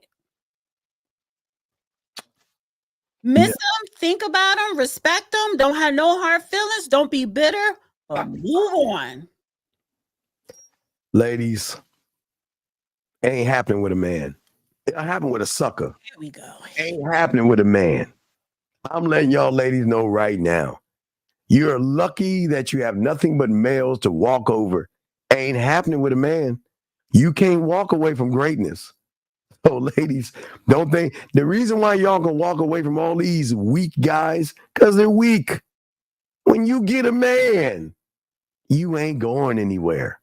Miss him, think about him, respect him, don't have no hard feelings, don't be bitter, but move on. Ladies, it ain't happening with a man. It'll happen with a sucker. Here we go. Ain't happening with a man. I'm letting y'all ladies know right now. You're lucky that you have nothing but males to walk over. Ain't happening with a man. You can't walk away from greatness. So ladies, don't think the reason why y'all can walk away from all these weak guys, because they're weak. When you get a man, you ain't going anywhere.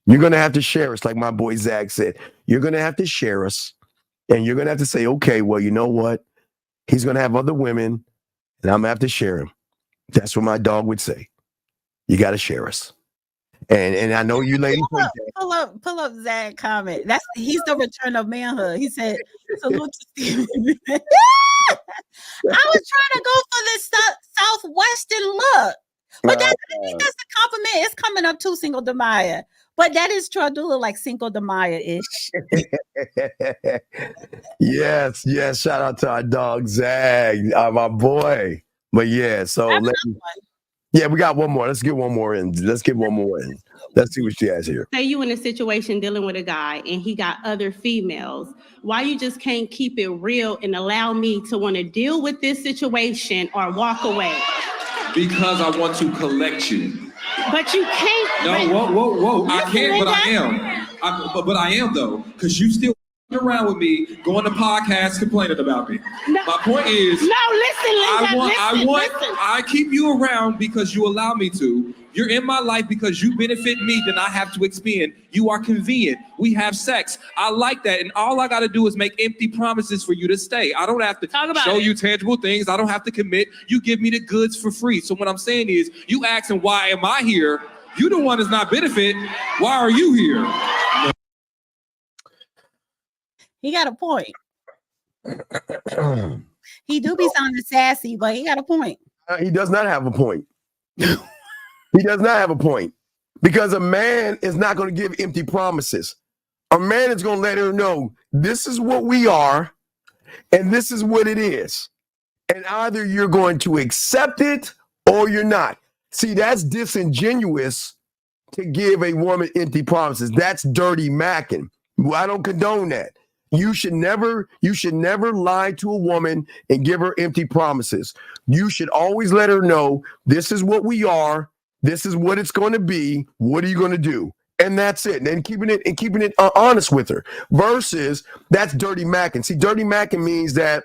You're going to have to share us, like my boy Zach said. You're going to have to share us. And you're going to have to say, okay, well, you know what? He's going to have other women, and I'm going to have to share him. That's what my dog would say. You got to share us. And I know you ladies. Pull up Zach's comment. He's the return of manhood. He said, salute to Steven. I was trying to go for this southwestern look. But I think that's a compliment. It's coming up too, Cinco de Mayo. But that is true. I do look like Cinco de Mayo-ish. Yes. Shout out to our dog, Zag, my boy. But yeah, so Yeah, we got one more. Let's get one more in. Let's get one more in. Let's see what she has here. Say you in a situation dealing with a guy and he got other females. Why you just can't keep it real and allow me to want to deal with this situation or walk away? Because I want to collect you. But you can't. No, whoa. I can't, but I am. But I am, though, because you still around with me, going to podcasts complaining about me. No. My point is, listen. I keep you around because you allow me to. You're in my life because you benefit me, then I have to expend. You are convenient. We have sex. I like that. And all I got to do is make empty promises for you to stay. I don't have to show you tangible things. I don't have to commit. You give me the goods for free. So what I'm saying is, you asking why am I here? You the one that's not benefit. Why are you here? He got a point. He do be sounding sassy, but he got a point. He does not have a point. He does not have a point, because a man is not going to give empty promises. A man is going to let her know this is what we are and this is what it is. And either you're going to accept it or you're not. See, that's disingenuous to give a woman empty promises. That's dirty macking. I don't condone that. You should never lie to a woman and give her empty promises. You should always let her know this is what we are. This is what it's going to be. What are you going to do? And that's it. And keeping it honest with her. Versus that's dirty macking. See, dirty macking means that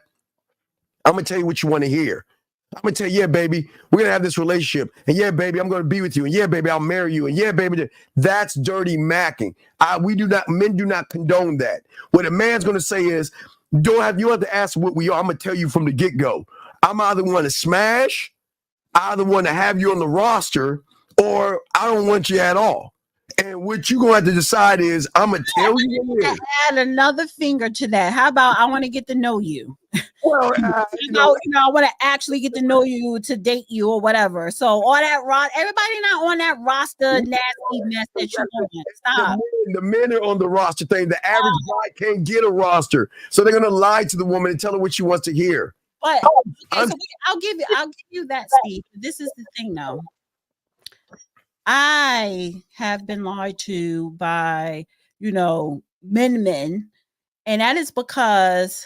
I'm going to tell you what you want to hear. I'm going to tell you, yeah, baby, we're going to have this relationship. And yeah, baby, I'm going to be with you. And yeah, baby, I'll marry you. And yeah, baby, that's dirty macking. Men do not condone that. What a man's going to say is, you have to ask what we are. I'm going to tell you from the get-go. I'm either want to smash, I either want to have you on the roster, or I don't want you at all. And what you're going to have to decide is, I'm going to tell you. Add another finger to that. How about I want to get to know you? Well, I want to actually get to know you, to date you or whatever. So all that everybody not on that roster nasty mess that you want. Stop. The men are on the roster thing. The average guy can't get a roster, so they're going to lie to the woman and tell her what she wants to hear. But I'll give you that, Steve. This is the thing, though. I have been lied to by, men, and that is because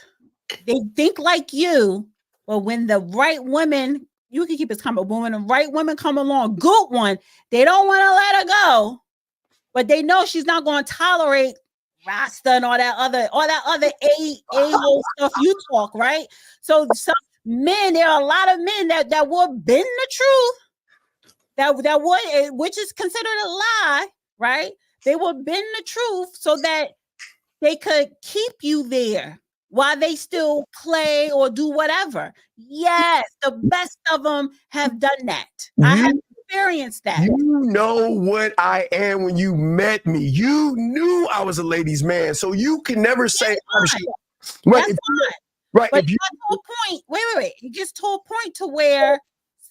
they think like you, but when the right women, you can keep it coming, but when the right women come along, good one, they don't want to let her go, but they know she's not going to tolerate Rasta and all that other A-O stuff you talk, right? So some men, there are a lot of men that will bend the truth, that would, which is considered a lie, right? They will bend the truth so that they could keep you there while they still play or do whatever. Yes, the best of them have done that. I have experienced that. You know what I am when you met me. You knew I was a ladies' man, so you can never say Right. Right. But you got to a point. Wait. It gets to a point to where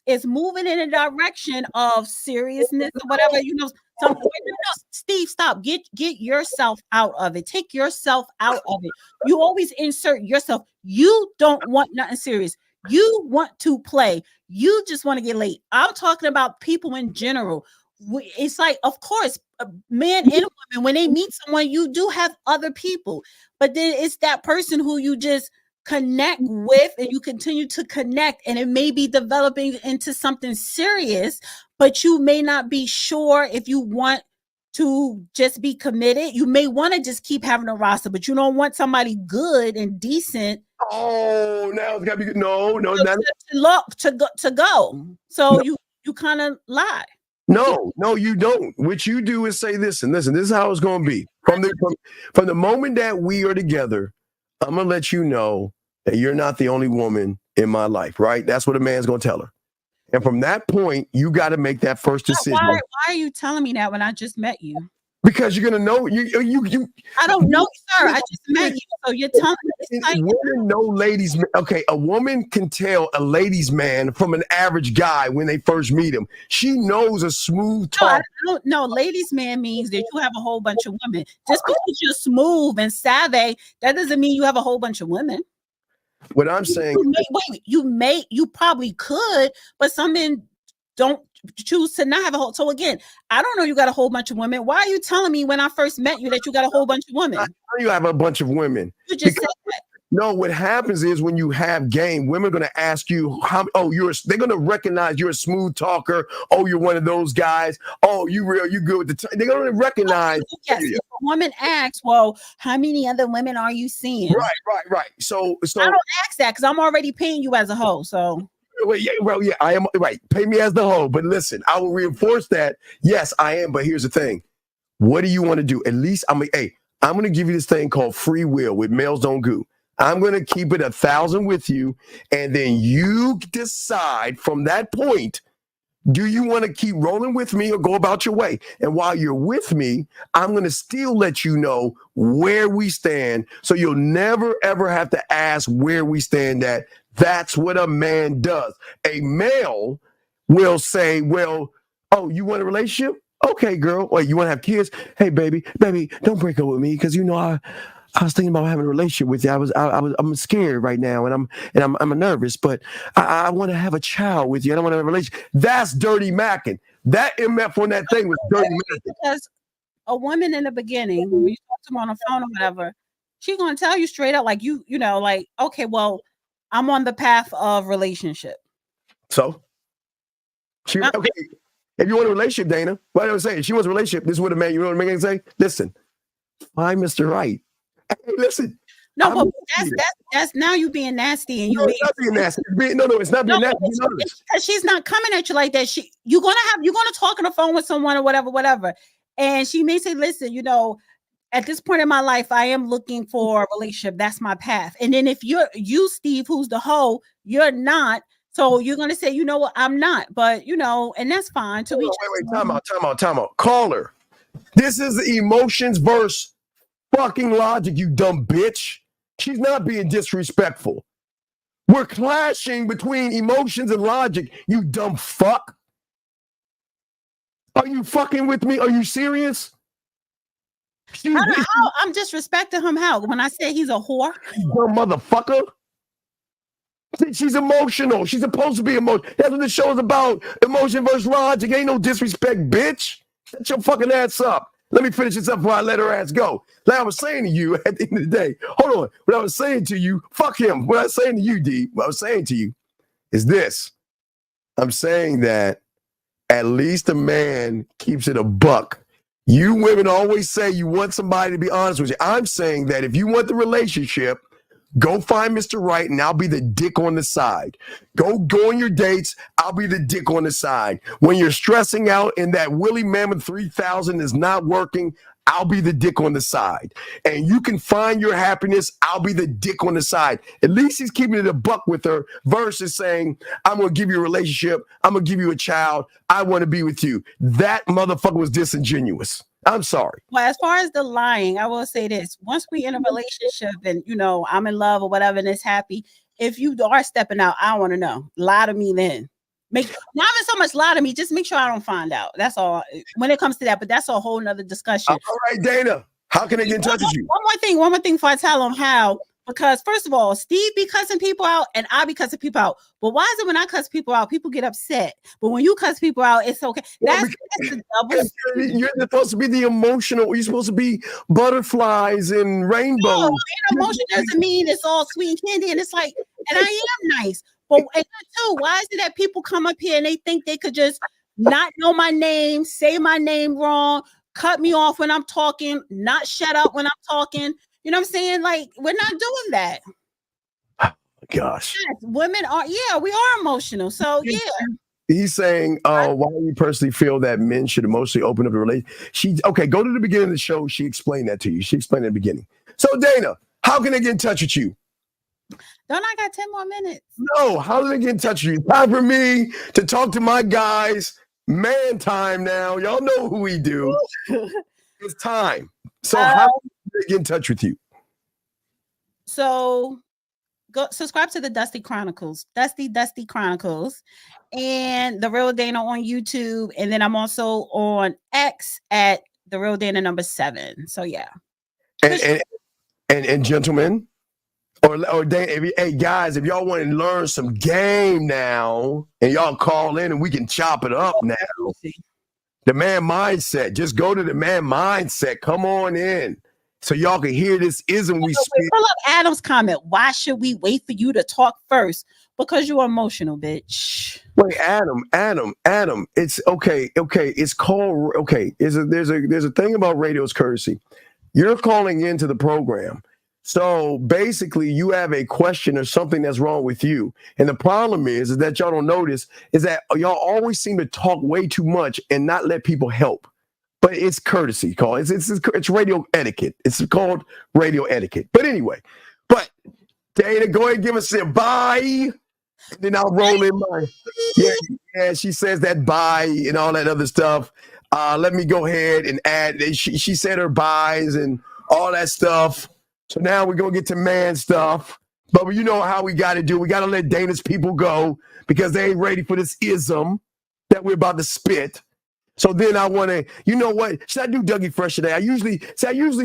it's moving in a direction of seriousness or whatever. Steve, stop. Get yourself out of it. Take yourself out of it. You always insert yourself. You don't want nothing serious. You want to play. You just want to get laid. I'm talking about people in general. It's like, of course, men and women, when they meet someone, you do have other people, but then it's that person who you just connect with, and you continue to connect, and it may be developing into something serious, but you may not be sure if you want to just be committed. You may want to just keep having a roster, but you don't want somebody good and decent. Oh, now it's gotta be good. No, to go. So you kind of lie. No, you don't. What you do is say, listen, this is how it's going to be. From the moment that we are together, I'm going to let you know that you're not the only woman in my life, right? That's what a man's going to tell her. And from that point, you got to make that first decision. Why are you telling me that when I just met you? Because you're going to know. You. I don't know, sir. I just met you. So you're telling me. Women know ladies. Okay, a woman can tell a ladies' man from an average guy when they first meet him. She knows a smooth talk. No, ladies' man means that you have a whole bunch of women. Just because you're smooth and savvy, that doesn't mean you have a whole bunch of women. What I'm saying, you probably could, but some men don't choose to not have a whole. So again, I don't know you got a whole bunch of women. Why are you telling me when I first met you that you got a whole bunch of women? I know you have a bunch of women. You just said that. No, what happens is when you have game, women are going to ask you, they're going to recognize you're a smooth talker. Oh, you're one of those guys. Oh, you good with the they're going to recognize. Yes, if a woman asks, well, how many other women are you seeing? Right. So I don't ask that because I'm already paying you as a hoe. So I am right. Pay me as the hoe. But listen, I will reinforce that. Yes, I am. But here's the thing. What do you want to do? At least I'm going to give you this thing called free will with Males Don't Goo. I'm going to keep it 1,000 with you. And then you decide from that point, do you want to keep rolling with me or go about your way? And while you're with me, I'm going to still let you know where we stand. So you'll never, ever have to ask where we stand at. That's what a man does. A male will say, well, oh, you want a relationship? Okay, girl. Wait, you want to have kids? Hey, baby, don't break up with me because I was thinking about having a relationship with you. I'm scared right now, and I'm nervous, but I want to have a child with you. I don't want to have a relationship. That's dirty macking. That MF on that thing was dirty macking. Because a woman in the beginning, when you talk to them on the phone or whatever, she's gonna tell you straight up, like you know, like, okay, well, I'm on the path of relationship. So, okay. If you want a relationship, Dana, what do I say? If she wants a relationship, this is what a man. You know what a man can say? Listen, find Mr. Right. Hey, listen. No, but that's now you being nasty and you it's not being nasty. It's not being nasty. Because she's not coming at you like that. You're gonna talk on the phone with someone or whatever. And she may say, listen, you know, at this point in my life, I am looking for a relationship. That's my path. And then if you, Steve, who's the hoe, you're not. So you're gonna say, you know what, I'm not. But you know, and that's fine. Wait, time out. Caller. This is the emotions versus fucking logic, you dumb bitch. She's not being disrespectful. We're clashing between emotions and logic, you dumb fuck. Are you fucking with me? Are you serious? I'm disrespecting him how? When I say he's a whore? You dumb motherfucker. She's emotional. She's supposed to be emotional. That's what the show is about. Emotion versus logic. Ain't no disrespect, bitch. Shut your fucking ass up. Let me finish this up before I let her ass go. Like I was saying to you at the end of the day, hold on. What I was saying to you, fuck him. What I was saying to you, D, what I was saying to you is this. I'm saying that at least a man keeps it a buck. You women always say you want somebody to be honest with you. I'm saying that if you want the relationship, go find Mr. Right and I'll be the dick on the side. Go on your dates. I'll be the dick on the side. When you're stressing out and that Willie Mammoth 3000 is not working, I'll be the dick on the side. And you can find your happiness. I'll be the dick on the side. At least he's keeping it a buck with her versus saying, I'm going to give you a relationship. I'm going to give you a child. I want to be with you. That motherfucker was disingenuous. I'm sorry. Well, as far as the lying, I will say this. Once we in a relationship and, you know, I'm in love or whatever and it's happy, if you are stepping out, I want to know. Lie to me then. Not even so much lie to me, just make sure I don't find out. That's all. When it comes to that, but that's a whole nother discussion. All right, Dana. How can I get in touch with you? One more thing before I tell them how. Because first of all, Steve be cussing people out and I be cussing people out. But why is it when I cuss people out, people get upset? But when you cuss people out, it's okay. That's the double. You're supposed to be the emotional. You're supposed to be butterflies and rainbows. No, emotion doesn't mean it's all sweet and candy. And it's like, and I am nice. But and too, why is it that people come up here and they think they could just not know my name, say my name wrong, cut me off when I'm talking, not shut up when I'm talking? You know what I'm saying? Like, we're not doing that. Oh, gosh. Yes, women are, we are emotional. So, yeah. He's saying, why do you personally feel that men should emotionally open up a relationship? Go to the beginning of the show. She explained that to you. She explained at the beginning. So, Dana, how can I get in touch with you? Don't I got 10 more minutes? No, how do they get in touch with you? Time for me to talk to my guys. Man time now. Y'all know who we do. It's time. So, how get in touch with you? So go subscribe to the Dusty Chronicles, Dusty Chronicles, and The Real Dana on YouTube. And then I'm also on X at The Real Dana #7. So yeah. And gentlemen, Hey guys, if y'all want to learn some game now, and y'all call in and we can chop it up now. The man mindset. Just go to the man mindset. Come on in, so y'all can hear this ism we speak. Pull up Adam's comment. Why should we wait for you to talk first? Because you're emotional, bitch. Wait, Adam. It's okay. It's called okay. There's a thing about radio's courtesy. You're calling into the program. So basically, you have a question or something that's wrong with you. And the problem is that y'all don't notice is that y'all always seem to talk way too much and not let people help. But it's courtesy call. It's radio etiquette. It's called radio etiquette. But anyway, Dana, go ahead and give us a bye. And then I'll roll in mine. Yeah, she says that bye and all that other stuff. Let me go ahead and add. She said her buys and all that stuff. So now we're going to get to man stuff. But you know how we got to do. We got to let Dana's people go because they ain't ready for this ism that we're about to spit. So then I want to, you know what? Should I do Dougie Fresh today? I usually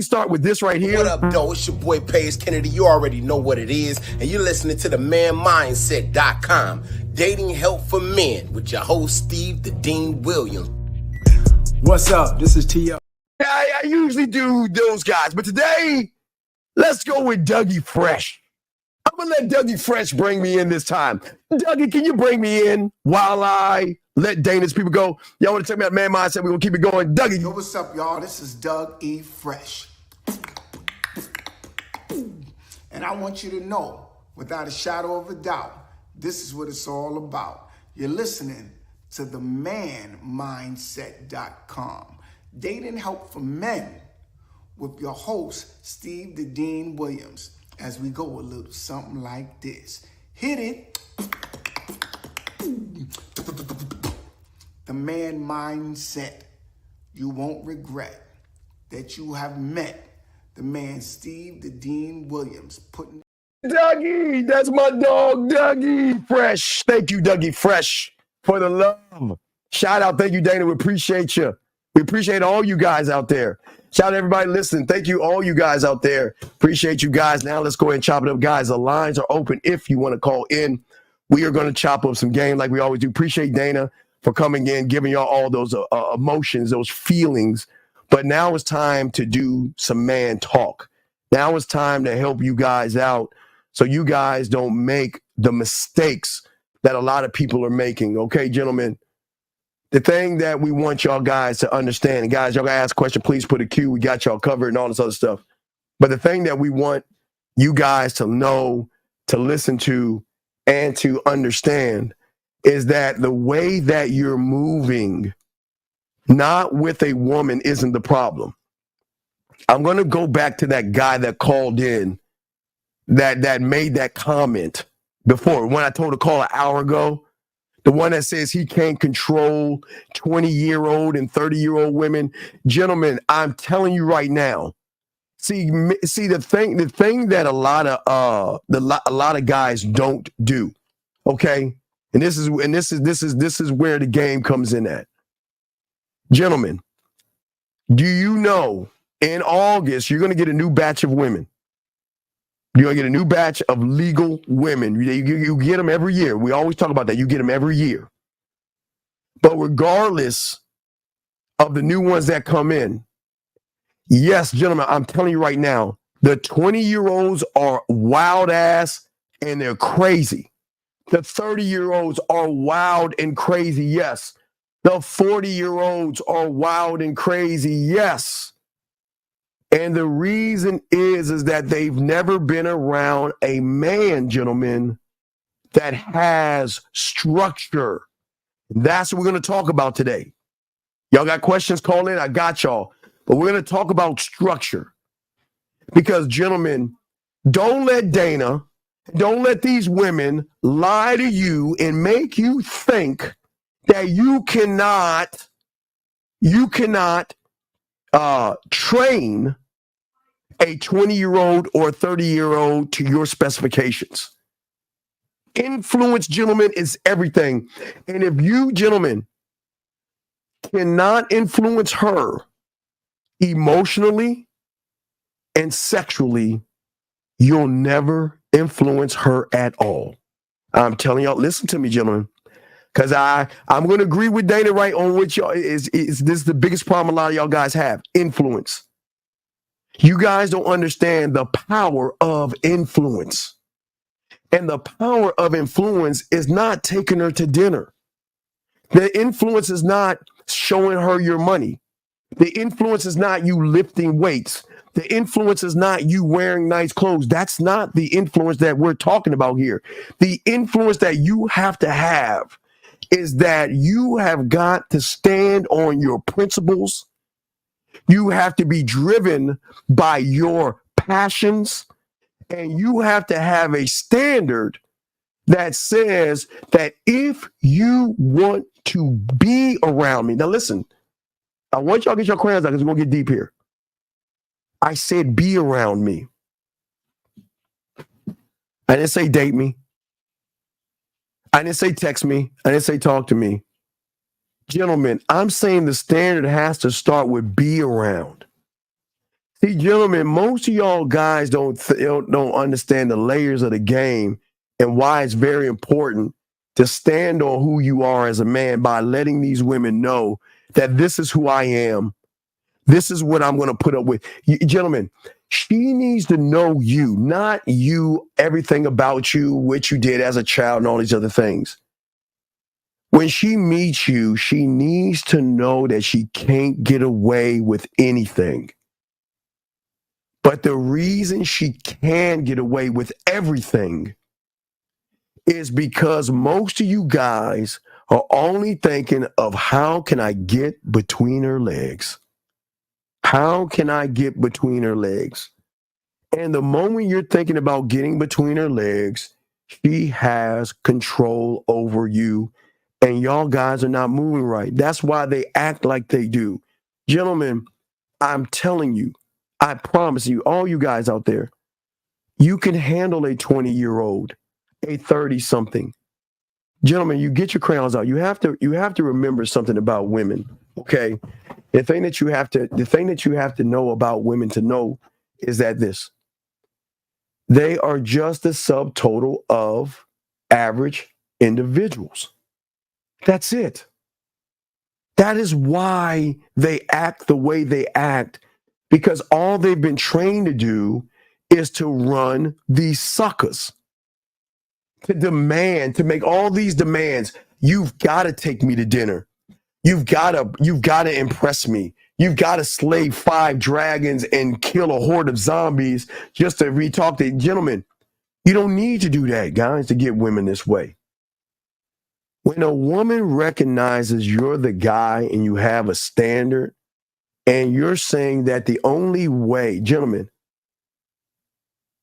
start with this right here. What up, though? It's your boy, Paige Kennedy. You already know what it is. And you're listening to the manmindset.com. Dating help for men with your host, Steve the Dean Williams. What's up? This is T.O. I usually do those guys. But today, let's go with Dougie Fresh. I'm going to let Dougie Fresh bring me in this time. Dougie, can you bring me in while I let Dana's people go? Y'all want to tell me about Man Mindset? We're going to keep it going. Dougie. Yo, what's up, y'all? This is Doug E. Fresh. And I want you to know, without a shadow of a doubt, this is what it's all about. You're listening to the manmindset.com. Dating help for men with your host, Steve the Dean Williams, as we go a little something like this. Hit it. The man mindset. You won't regret that you have met the man Steve the Dean Williams. Dougie, that's my dog, Dougie Fresh. Thank you, Dougie Fresh, for the love. Shout out. Thank you, Dana. We appreciate you. We appreciate all you guys out there. Shout out to everybody listening. Thank you, all you guys out there. Appreciate you guys. Now let's go ahead and chop it up, guys. The lines are open if you want to call in. We are going to chop up some game like we always do. Appreciate Dana for coming in, giving y'all all those emotions, those feelings. But now it's time to do some man talk. Now it's time to help you guys out so you guys don't make the mistakes that a lot of people are making. Okay, gentlemen? The thing that we want y'all guys to understand, and guys, y'all got to ask a question, please put a Q. We got y'all covered and all this other stuff. But the thing that we want you guys to know, to listen to, and to understand is that the way that you're moving, not with a woman, isn't the problem. I'm going to go back to that guy that called in that made that comment before when I told a call an hour ago. The one that says he can't control 20-year-old and 30-year-old women. Gentlemen, I'm telling you right now. See the thing that a lot of guys don't do. Okay? And this is where the game comes in at. Gentlemen, do you know in August you're going to get a new batch of women? You're going to get a new batch of legal women. You get them every year. We always talk about that. You get them every year. But regardless of the new ones that come in, yes, gentlemen, I'm telling you right now, the 20-year-olds are wild ass and they're crazy. The 30-year-olds are wild and crazy, yes. The 40-year-olds are wild and crazy, yes. And the reason is that they've never been around a man, gentlemen, that has structure. That's what we're going to talk about today. Y'all got questions? Call in. I got y'all. But we're going to talk about structure. Because, gentlemen, don't let Dana, don't let these women lie to you and make you think that you cannot train a 20-year-old or a 30-year-old to your specifications. Influence, gentlemen, is everything. And if you, gentlemen, cannot influence her emotionally and sexually, you'll never influence her at all. I'm telling y'all, listen to me, gentlemen, because I'm going to agree with Dana right on which y'all is this is the biggest problem a lot of y'all guys have, influence. You guys don't understand the power of influence. And the power of influence is not taking her to dinner. The influence is not showing her your money. The influence is not you lifting weights. The influence is not you wearing nice clothes. That's not the influence that we're talking about here. The influence that you have to have is that you have got to stand on your principles. You have to be driven by your passions, and you have to have a standard that says that if you want to be around me, now listen, I want y'all to get your crayons out because we're going to get deep here. I said be around me. I didn't say date me. I didn't say text me. I didn't say talk to me. Gentlemen, I'm saying the standard has to start with be around. See, gentlemen, most of y'all guys don't understand the layers of the game and why it's very important to stand on who you are as a man by letting these women know that this is who I am. This is what I'm going to put up with. Gentlemen, she needs to know you, not you, everything about you, what you did as a child and all these other things. When she meets you, she needs to know that she can't get away with anything. But the reason she can get away with everything is because most of you guys are only thinking of how can I get between her legs? How can I get between her legs? And the moment you're thinking about getting between her legs, she has control over you. And y'all guys are not moving right. That's why they act like they do. Gentlemen, I'm telling you, I promise you, all you guys out there, you can handle a 20-year-old, a 30-something. Gentlemen, you get your crayons out. You have to remember something about women. Okay. The thing that you have to know about women to know is that they are just a subtotal of average individuals. That's it. That is why they act the way they act, because all they've been trained to do is to run these suckers, to demand, to make all these demands. You've got to take me to dinner. You've got to impress me. You've got to slay 5 dragons and kill a horde of zombies just to re-talk to gentlemen. You don't need to do that, guys, to get women this way. When a woman recognizes you're the guy and you have a standard and you're saying that the only way, gentlemen,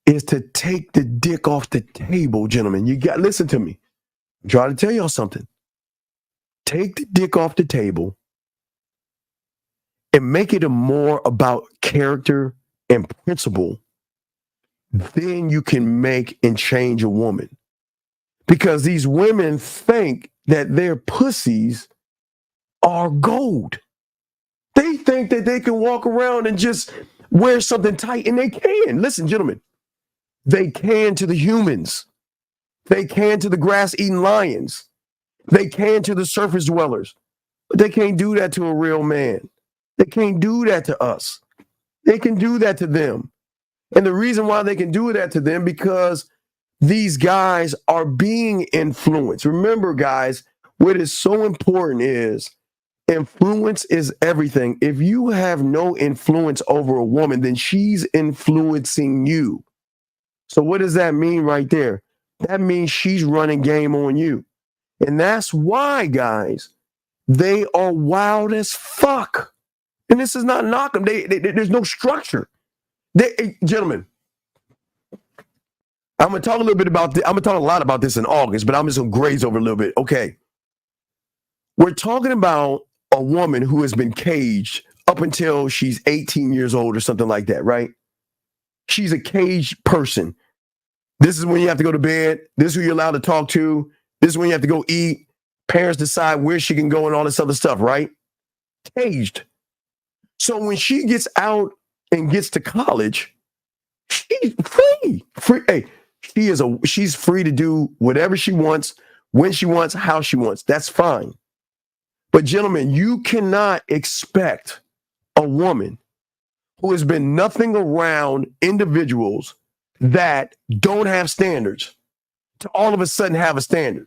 is to take the dick off the table, gentlemen. Listen to me. I'm trying to tell y'all something. Take the dick off the table and make it more about character and principle. Then you can make and change a woman. Because these women think that their pussies are gold. They think that they can walk around and just wear something tight, and they can. Listen, gentlemen, they can to the humans. They can to the grass-eating lions. They can to the surface dwellers. But they can't do that to a real man. They can't do that to us. They can do that to them. And the reason why they can do that to them, because these guys are being influenced. Remember, guys, what is so important is influence is everything. If you have no influence over a woman, then she's influencing you. So what does that mean right there? That means she's running game on you. And that's why, guys, they are wild as fuck. And this is not knock them. There's no structure. Gentlemen, I'm going to talk a little bit about this. I'm going to talk a lot about this in August, but I'm just going to graze over a little bit. Okay. We're talking about a woman who has been caged up until she's 18 years old or something like that, right? She's a caged person. This is when you have to go to bed. This is who you're allowed to talk to. This is when you have to go eat. Parents decide where she can go and all this other stuff, right? Caged. So when she gets out and gets to college, she's free. Hey, She's free to do whatever she wants, when she wants, how she wants. That's fine. But gentlemen, you cannot expect a woman who has been nothing around individuals that don't have standards to all of a sudden have a standard.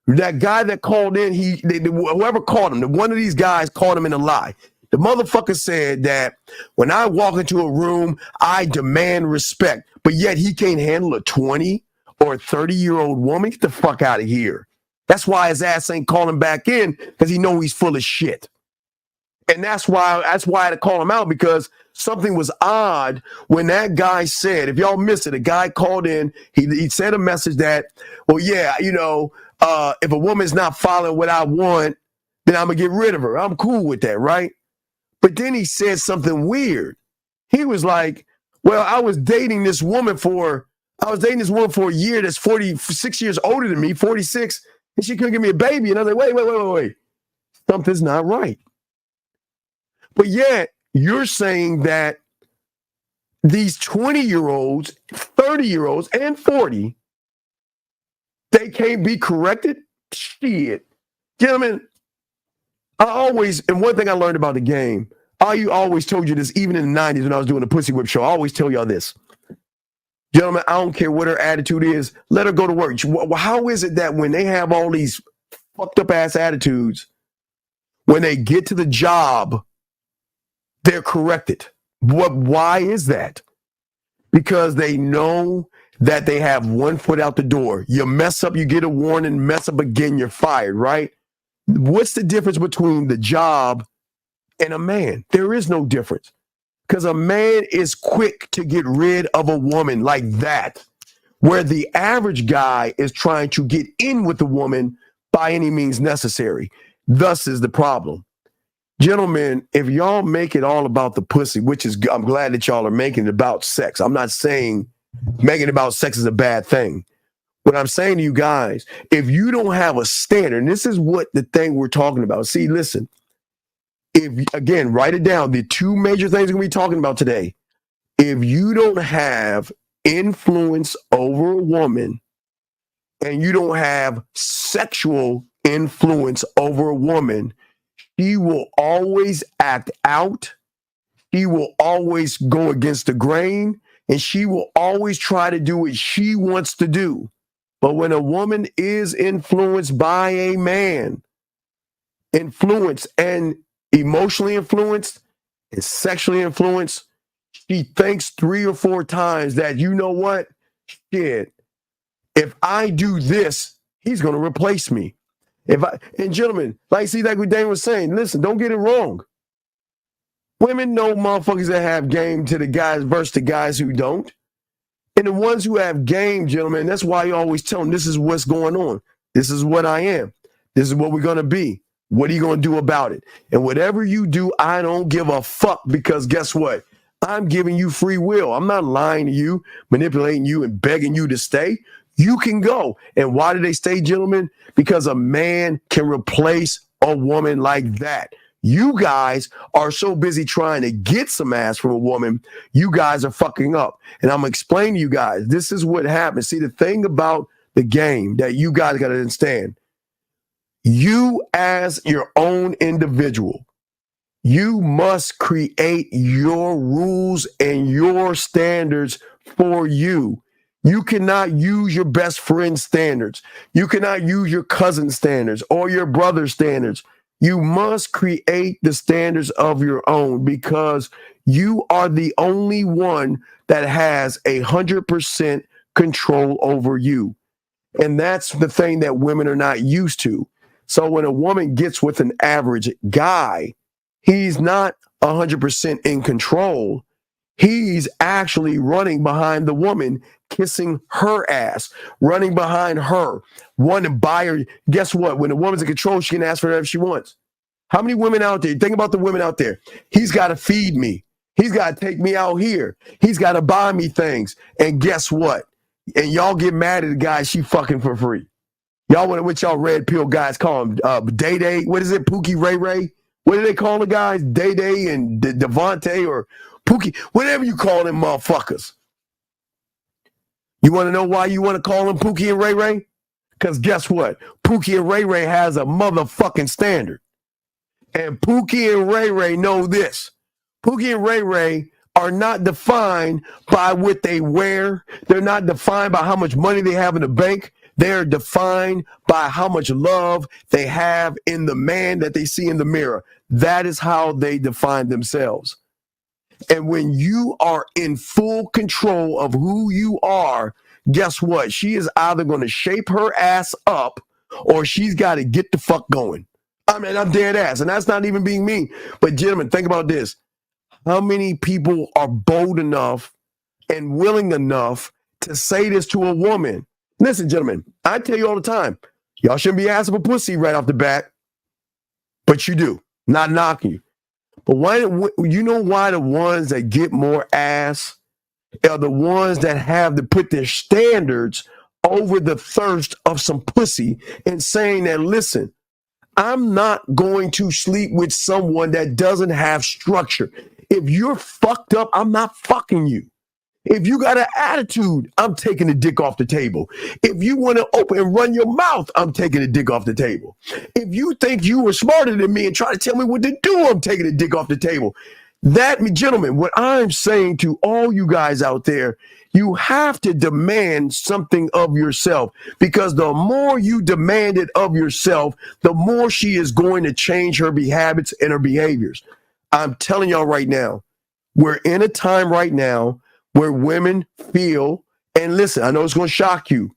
That guy that called in, whoever called him, one of these guys called him in a lie. The motherfucker said that when I walk into a room, I demand respect, but yet he can't handle a 20 or a 30-year-old woman. Get the fuck out of here. That's why his ass ain't calling back in, because he know he's full of shit. And that's why I had to call him out, because something was odd when that guy said, if y'all missed it, a guy called in, he said a message that, well, yeah, if a woman's not following what I want, then I'm going to get rid of her. I'm cool with that, right? But then he said something weird. He was like, well, I was dating this woman for a year that's 46 years older than me, 46, and she couldn't give me a baby. And I was like, wait. Something's not right. But yet, you're saying that these 20-year-olds, 30-year-olds, and 40, they can't be corrected? Shit. Gentlemen, and one thing I learned about the game, I always told you this, even in the 90s when I was doing the Pussy Whip show, I always tell y'all this. Gentlemen, I don't care what her attitude is, let her go to work. How is it that when they have all these fucked up ass attitudes, when they get to the job, they're corrected? Why is that? Because they know that they have one foot out the door. You mess up, you get a warning, mess up again, you're fired, right? What's the difference between the job and a man? There is no difference. Because a man is quick to get rid of a woman like that, where the average guy is trying to get in with the woman by any means necessary. Thus is the problem. Gentlemen, if y'all make it all about the pussy, which is, I'm glad that y'all are making it about sex. I'm not saying making it about sex is a bad thing. What I'm saying to you guys, if you don't have a standard, and this is what the thing we're talking about. See, listen, again, write it down. The two major things we're going to be talking about today. If you don't have influence over a woman and you don't have sexual influence over a woman, she will always act out. She will always go against the grain, and she will always try to do what she wants to do. But when a woman is influenced by a man, influenced and emotionally influenced and sexually influenced, she thinks 3 or 4 times that, you know what? Shit, if I do this, he's going to replace me. And gentlemen, like what Dan was saying, listen, don't get it wrong. Women know motherfuckers that have game to the guys versus the guys who don't. And the ones who have game, gentlemen, that's why you always tell them, this is what's going on. This is what I am. This is what we're going to be. What are you going to do about it? And whatever you do, I don't give a fuck, because guess what? I'm giving you free will. I'm not lying to you, manipulating you, and begging you to stay. You can go. And why do they stay, gentlemen? Because a man can replace a woman like that. You guys are so busy trying to get some ass from a woman, you guys are fucking up. And I'm going to explain to you guys, this is what happens. See, the thing about the game that you guys got to understand, you as your own individual, you must create your rules and your standards for you. You cannot use your best friend's standards. You cannot use your cousin's standards or your brother's standards. You must create the standards of your own, because you are the only one that has 100% control over you. And that's the thing that women are not used to. So when a woman gets with an average guy, he's not 100% in control. He's actually running behind the woman, kissing her ass, running behind her, wanting to buy her. Guess what? When a woman's in control, she can ask for whatever she wants. How many women out there? Think about the women out there. He's got to feed me. He's got to take me out here. He's got to buy me things. And guess what? And y'all get mad at the guy she fucking for free. Y'all want what y'all red pill guys call him? Day. What is it? Pookie Ray Ray? What do they call the guys? Day and Devontae or Pookie? Whatever you call them motherfuckers. You want to know why you want to call them Pookie and Ray Ray? Because guess what? Pookie and Ray Ray has a motherfucking standard. And Pookie and Ray Ray know this. Pookie and Ray Ray are not defined by what they wear. They're not defined by how much money they have in the bank. They're defined by how much love they have in the man that they see in the mirror. That is how they define themselves. And when you are in full control of who you are, guess what? She is either going to shape her ass up or she's got to get the fuck going. I mean, I'm dead ass. And that's not even being mean. But gentlemen, think about this. How many people are bold enough and willing enough to say this to a woman? Listen, gentlemen, I tell you all the time, y'all shouldn't be asking for pussy right off the bat, but you do. Not knocking you. But why? You know why the ones that get more ass are the ones that have to put their standards over the thirst of some pussy and saying that, listen, I'm not going to sleep with someone that doesn't have structure. If you're fucked up, I'm not fucking you. If you got an attitude, I'm taking the dick off the table. If you want to open and run your mouth, I'm taking the dick off the table. If you think you were smarter than me and try to tell me what to do, I'm taking the dick off the table. That, gentlemen, what I'm saying to all you guys out there, you have to demand something of yourself, because the more you demand it of yourself, the more she is going to change her habits and her behaviors. I'm telling y'all right now, we're in a time right now where women feel, and listen, I know it's going to shock you.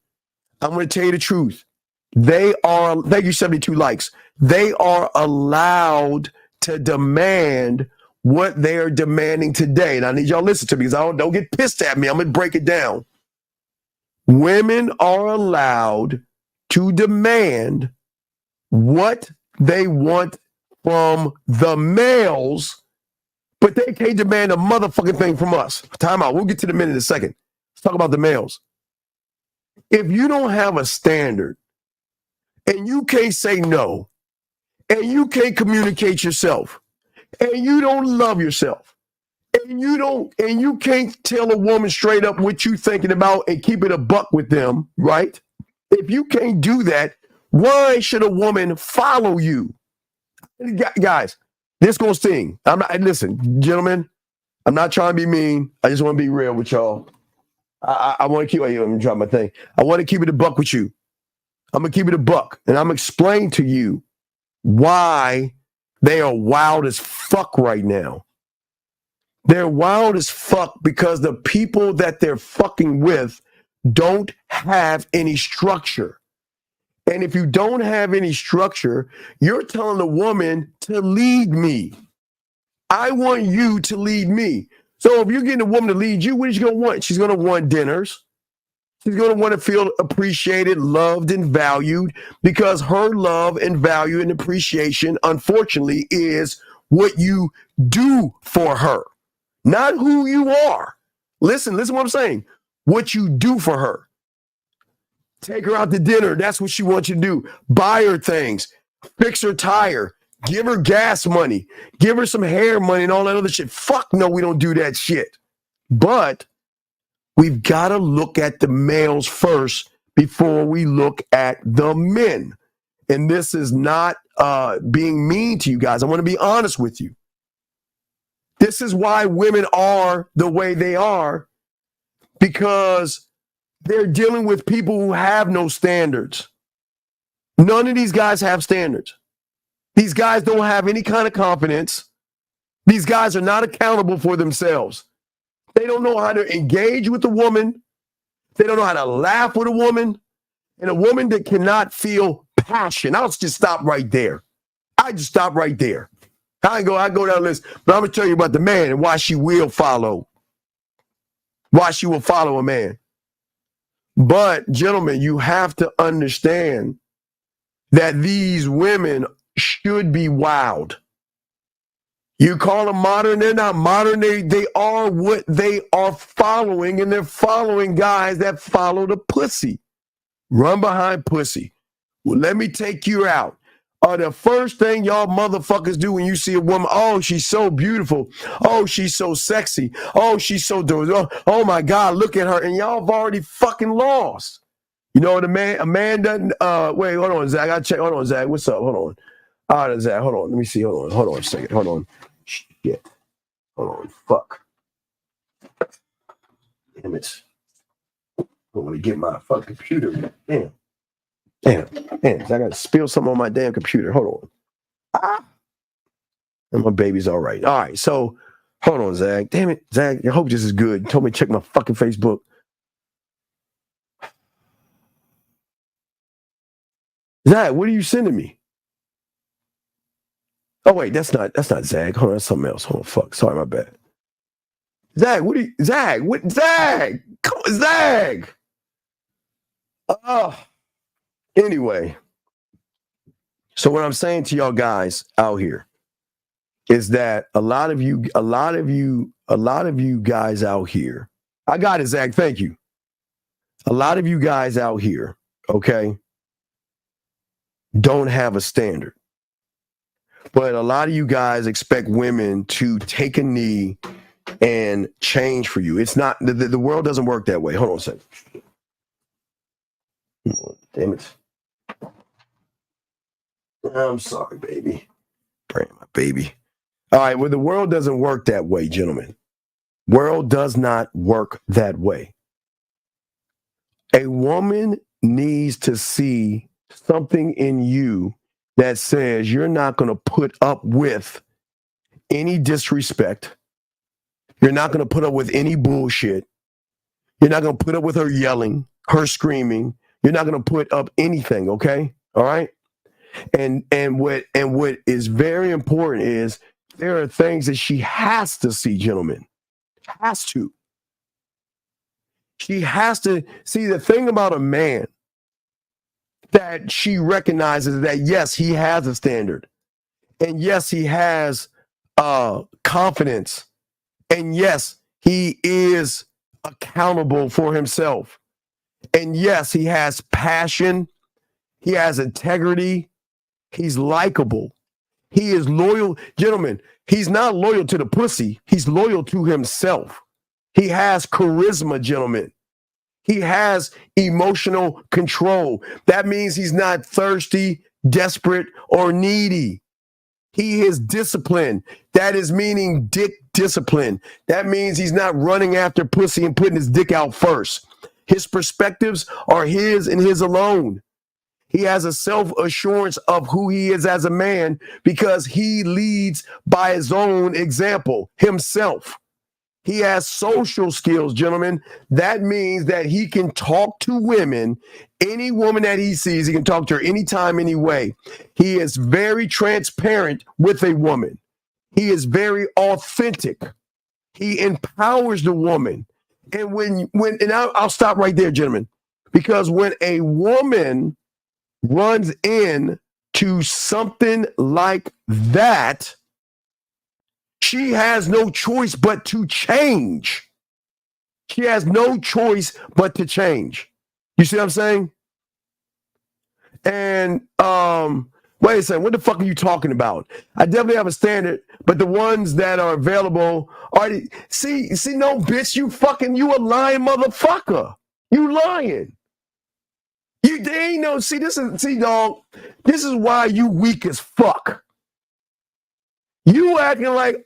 I'm going to tell you the truth. They are, thank you, 72 likes. They are allowed to demand what they are demanding today. And I need y'all to listen to me, because don't get pissed at me. I'm going to break it down. Women are allowed to demand what they want from the males, but they can't demand a motherfucking thing from us. Time out. We'll get to the men in a second. Let's talk about the males. If you don't have a standard and you can't say no and you can't communicate yourself and you don't love yourself and you can't tell a woman straight up what you're thinking about and keep it a buck with them, right? If you can't do that, why should a woman follow you? Guys, this gonna sting. Listen, gentlemen, I'm not trying to be mean. I just want to be real with y'all. I want to keep, let me drop my thing. I want to keep it a buck with you. I'm going to keep it a buck. And I'm going to explain to you why they are wild as fuck right now. They're wild as fuck because the people that they're fucking with don't have any structure. And if you don't have any structure, you're telling a woman to lead me. I want you to lead me. So if you're getting a woman to lead you, what is she going to want? She's going to want dinners. She's going to want to feel appreciated, loved, and valued, because her love and value and appreciation, unfortunately, is what you do for her, not who you are. Listen what I'm saying. What you do for her. Take her out to dinner. That's what she wants you to do. Buy her things. Fix her tire. Give her gas money. Give her some hair money and all that other shit. Fuck no, we don't do that shit. But we've got to look at the males first before we look at the men. And this is not being mean to you guys. I want to be honest with you. This is why women are the way they are, because they're dealing with people who have no standards. None of these guys have standards. These guys don't have any kind of confidence. These guys are not accountable for themselves. They don't know how to engage with a woman. They don't know how to laugh with a woman. And a woman that cannot feel passion. I'll just stop right there. I go down the list, but I'm going to tell you about the man and why she will follow. Why she will follow a man. But, gentlemen, you have to understand that these women should be wild. You call them modern, they're not modern. They are what they are following, and they're following guys that follow the pussy. Run behind pussy. Well, let me take you out. are the first thing y'all motherfuckers do when you see a woman. Oh, she's so beautiful. Oh, she's so sexy. Oh, she's so oh my God, look at her. And y'all have already fucking lost. You know what a man doesn't wait, hold on, Zach. I gotta check. Hold on, Zach. What's up? Hold on. All right, Zach, hold on. Let me see. Hold on a second. Hold on. Shit. Hold on. Fuck. Damn it. I want to get my fucking computer. Damn. I gotta spill something on my damn computer. Hold on. And my baby's all right. All right, so hold on, Zach. Damn it, Zach. I hope this is good. You told me to check my fucking Facebook. Zach, what are you sending me? Oh wait, that's not Zach. Hold on, that's something else. Hold on, fuck. Sorry, my bad. Zach, Zach? Come on, Zach. Anyway. So what I'm saying to y'all guys out here is that a lot of you guys out here. I got it, Zach. Thank you. A lot of you guys out here, okay, don't have a standard. But a lot of you guys expect women to take a knee and change for you. It's not, the world doesn't work that way. Hold on a second. Damn it. I'm sorry, baby. Praying my baby. All right, well, the world doesn't work that way, gentlemen. World does not work that way. A woman needs to see something in you that says you're not going to put up with any disrespect. You're not going to put up with any bullshit. You're not going to put up with her yelling, her screaming. You're not going to put up anything, okay? All right? And what is very important is there are things that she has to see, gentlemen. Has to. She has to see the thing about a man that she recognizes that, yes, he has a standard. And yes, he has confidence. And yes, he is accountable for himself. And yes, he has passion. He has integrity. He's likable. He is loyal. Gentlemen, he's not loyal to the pussy. He's loyal to himself. He has charisma, gentlemen. He has emotional control. That means he's not thirsty, desperate, or needy. He is disciplined. That is meaning dick discipline. That means he's not running after pussy and putting his dick out first. His perspectives are his and his alone. He has a self-assurance of who he is as a man because he leads by his own example, himself. He has social skills, gentlemen. That means that he can talk to women, any woman that he sees, he can talk to her anytime, any way. He is very transparent with a woman. He is very authentic. He empowers the woman. And I'll stop right there, gentlemen, because when a woman runs in to something like that, she has no choice but to change. She has no choice but to change. You see what I'm saying? And wait a second, what the fuck are you talking about? I definitely have a standard, but the ones that are available are see, no, bitch, you a lying motherfucker. You lying. They ain't no, dog, this is why you weak as fuck. You acting like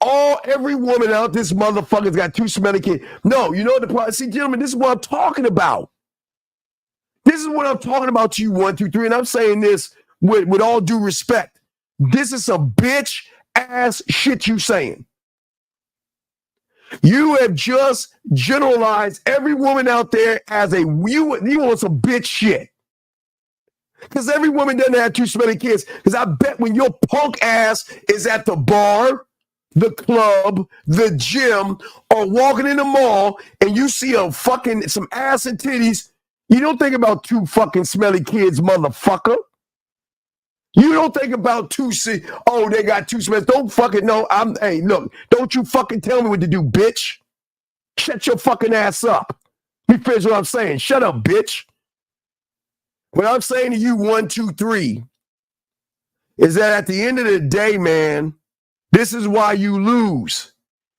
every woman out this motherfucker's got two smelly kids. No, you know what the problem? See, gentlemen, this is what I'm talking about. This is what I'm talking about to you, 1, 2, 3, and I'm saying this with all due respect. This is some bitch ass shit you saying. You have just generalized every woman out there as you want some bitch shit. Because every woman doesn't have two smelly kids. Because I bet when your punk ass is at the bar, the club, the gym, or walking in the mall, and you see some ass and titties, you don't think about two fucking smelly kids, motherfucker. You don't think about they got two smelly. Don't fucking know. Hey, look, don't you fucking tell me what to do, bitch. Shut your fucking ass up. You finish what I'm saying. Shut up, bitch. What I'm saying to you, 1, 2, 3, is that at the end of the day, man, this is why you lose.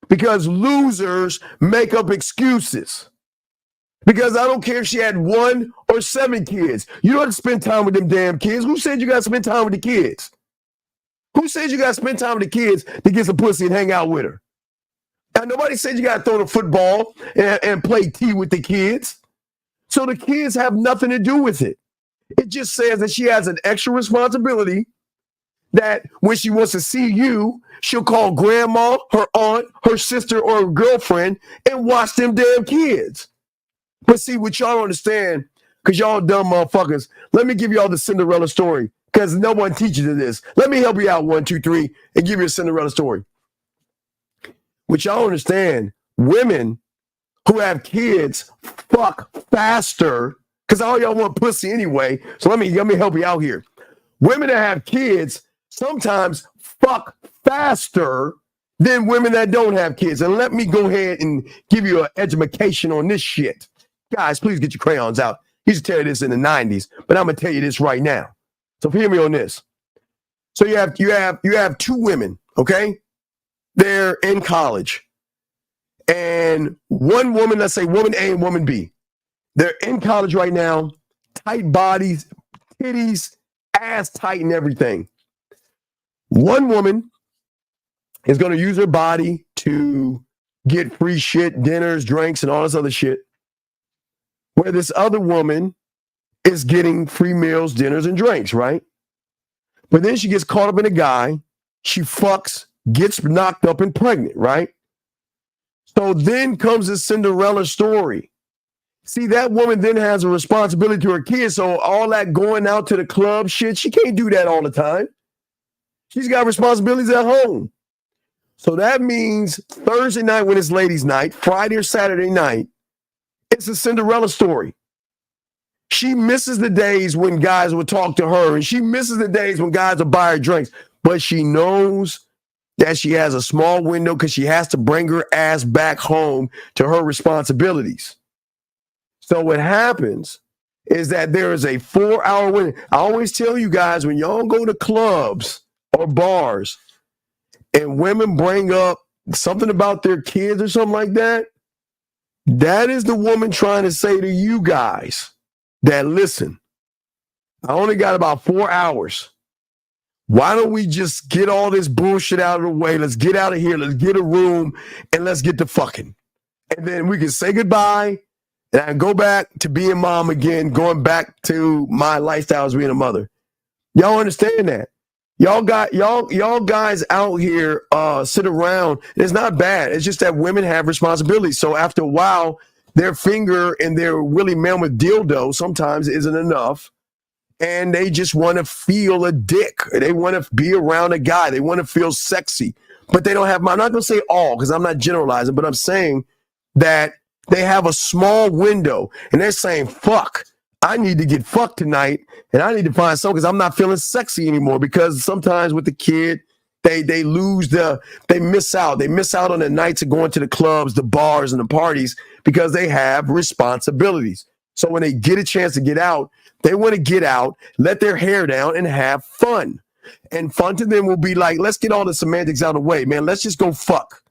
Because losers make up excuses. Because I don't care if she had 1 or 7 kids. You don't have to spend time with them damn kids. Who said you got to spend time with the kids? Who said you got to spend time with the kids to get some pussy and hang out with her? Now, nobody said you got to throw the football and play tea with the kids. So the kids have nothing to do with it. It just says that she has an extra responsibility that when she wants to see you, she'll call grandma, her aunt, her sister, or her girlfriend and watch them damn kids. But see, what y'all don't understand, because y'all dumb motherfuckers, let me give y'all the Cinderella story, because no one teaches you this. Let me help you out, 1, 2, 3, and give you a Cinderella story. What y'all understand, women who have kids fuck faster, because all y'all want pussy anyway, so let me help you out here. Women that have kids sometimes fuck faster than women that don't have kids. And let me go ahead and give you an education on this shit. Guys, please get your crayons out. I used to tell you this in the 90s, but I'm going to tell you this right now. So hear me on this. So you have 2 women, okay? They're in college. And one woman, let's say woman A and woman B, they're in college right now, tight bodies, titties, ass tight and everything. One woman is going to use her body to get free shit, dinners, drinks, and all this other shit, where this other woman is getting free meals, dinners, and drinks, right? But then she gets caught up in a guy, she fucks, gets knocked up and pregnant, right? So then comes the Cinderella story. See, that woman then has a responsibility to her kids, so all that going out to the club shit, she can't do that all the time. She's got responsibilities at home. So that means Thursday night when it's ladies' night, Friday or Saturday night, it's a Cinderella story. She misses the days when guys would talk to her, and she misses the days when guys would buy her drinks, but she knows that she has a small window because she has to bring her ass back home to her responsibilities. So what happens is that there is a 4-hour window. I always tell you guys, when y'all go to clubs or bars and women bring up something about their kids or something like that, that is the woman trying to say to you guys that, listen, I only got about 4 hours. Why don't we just get all this bullshit out of the way? Let's get out of here. Let's get a room and let's get to fucking. And then we can say goodbye and I can go back to being mom again, going back to my lifestyle as being a mother. Y'all understand that? Y'all guys out here sit around. It's not bad. It's just that women have responsibilities. So after a while, their finger and their Willie Mammoth dildo sometimes isn't enough. And they just want to feel a dick. They want to be around a guy. They want to feel sexy. But they don't have, I'm not going to say all because I'm not generalizing, but I'm saying that they have a small window and they're saying, fuck, I need to get fucked tonight and I need to find something because I'm not feeling sexy anymore, because sometimes with the kid, they miss out. They miss out on the nights of going to the clubs, the bars, and the parties because they have responsibilities. So when they get a chance to get out, they want to get out, let their hair down, and have fun. And fun to them will be like, let's get all the semantics out of the way, man. Let's just go fuck.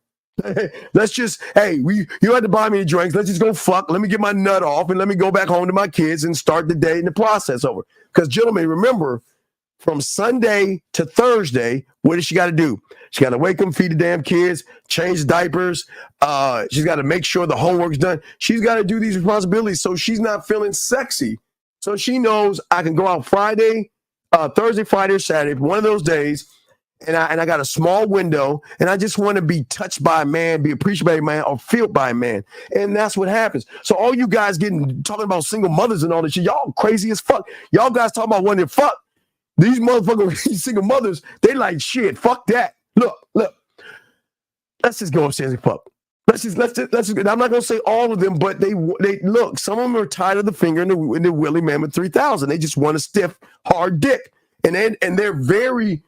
Let's just, hey, you had to buy me the drinks. Let's just go fuck. Let me get my nut off and let me go back home to my kids and start the day and the process over. Because, gentlemen, remember, from Sunday to Thursday, what does she got to do? She got to wake them, feed the damn kids, change diapers. She's got to make sure the homework's done. She's got to do these responsibilities so she's not feeling sexy. So she knows I can go out Friday, Thursday, Friday, or Saturday, one of those days, and I got a small window, and I just want to be touched by a man, be appreciated by a man, or felt by a man. And that's what happens. So all you guys talking about single mothers and all this shit, y'all crazy as fuck. Y'all guys talking about wanting to fuck. These motherfuckers, single mothers, they like, shit, fuck that. Look. Let's just go upstairs and fuck. Let's just. I'm not gonna say all of them, but they look. Some of them are tired of the finger in the Willie Mammoth 3000. They just want a stiff, hard dick, and they're very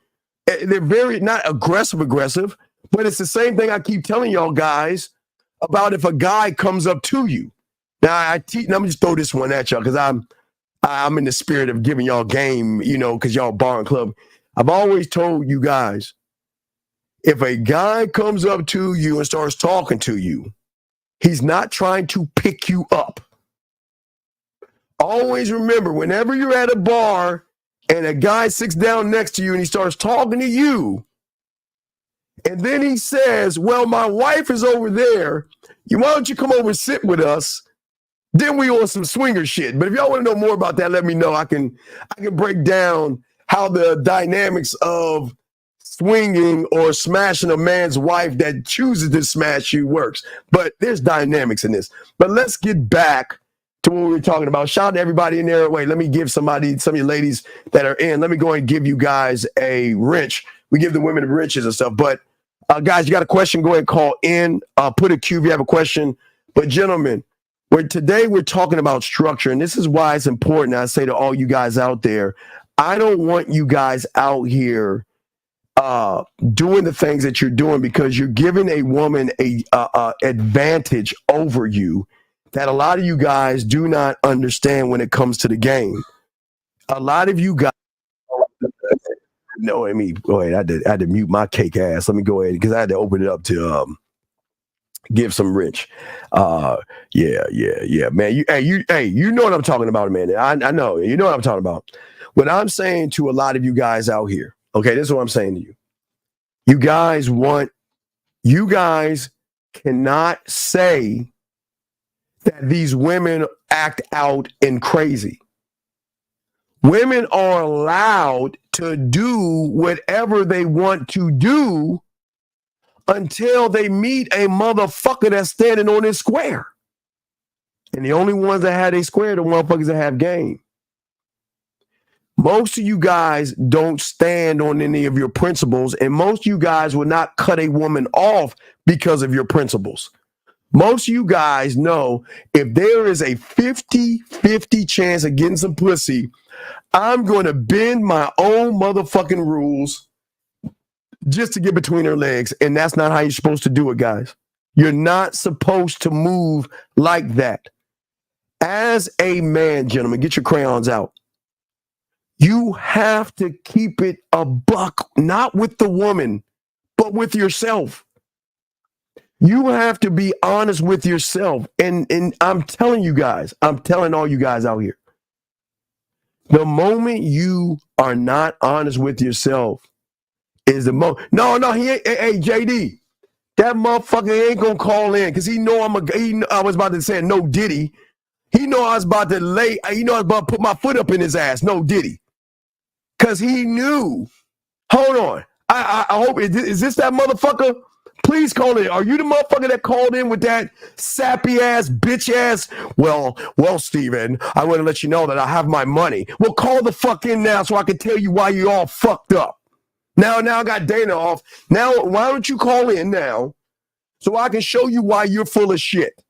not aggressive, but it's the same thing I keep telling y'all guys about if a guy comes up to you. Now I'm gonna just throw this one at y'all because I'm in the spirit of giving y'all game, because y'all bar and club. I've always told you guys, if a guy comes up to you and starts talking to you, he's not trying to pick you up. Always remember, whenever you're at a bar and a guy sits down next to you and he starts talking to you, and then he says, well, my wife is over there. Why don't you come over and sit with us? Then we on some swinger shit. But if y'all want to know more about that, let me know. I can break down how the dynamics of swinging or smashing a man's wife that chooses to smash you works. But there's dynamics in this. But let's get back to what we were talking about. Shout out to everybody in there. Wait, let me give some of you ladies that are in, let me go and give you guys a wrench. We give the women wrenches and stuff. But guys, you got a question, go ahead and call in. Put a Q if you have a question. But gentlemen, today we're talking about structure, and this is why it's important. I say to all you guys out there, I don't want you guys out here doing the things that you're doing because you're giving a woman a advantage over you that a lot of you guys do not understand when it comes to the game. A lot of you guys. No, I mean, go ahead. I had to mute my cake ass. Let me go ahead because I had to open it up to give some rich. Yeah, man. You know what I'm talking about, man. I know. You know what I'm talking about. What I'm saying to a lot of you guys out here, okay, this is what I'm saying to you. You guys cannot say that these women act out and crazy. Women are allowed to do whatever they want to do until they meet a motherfucker that's standing on his square. And the only ones that have a square are the motherfuckers that have game. Most of you guys don't stand on any of your principles, and most of you guys will not cut a woman off because of your principles. Most of you guys know if there is a 50-50 chance of getting some pussy, I'm going to bend my own motherfucking rules just to get between her legs. And that's not how you're supposed to do it, guys. You're not supposed to move like that. As a man, gentlemen, get your crayons out. You have to keep it a buck, not with the woman, but with yourself. You have to be honest with yourself. And I'm telling you guys, I'm telling all you guys out here, the moment you are not honest with yourself is the moment. No, he ain't. Hey, JD, that motherfucker ain't gonna call in because he know I was about to say no Diddy. He know I was about to put my foot up in his ass. No Diddy, because he knew. Hold on. I hope is this that motherfucker? Please call in. Are you the motherfucker that called in with that sappy ass, bitch ass? Well, Steven, I want to let you know that I have my money. Well, call the fuck in now so I can tell you why you all fucked up. Now I got Dana off. Now, why don't you call in now so I can show you why you're full of shit?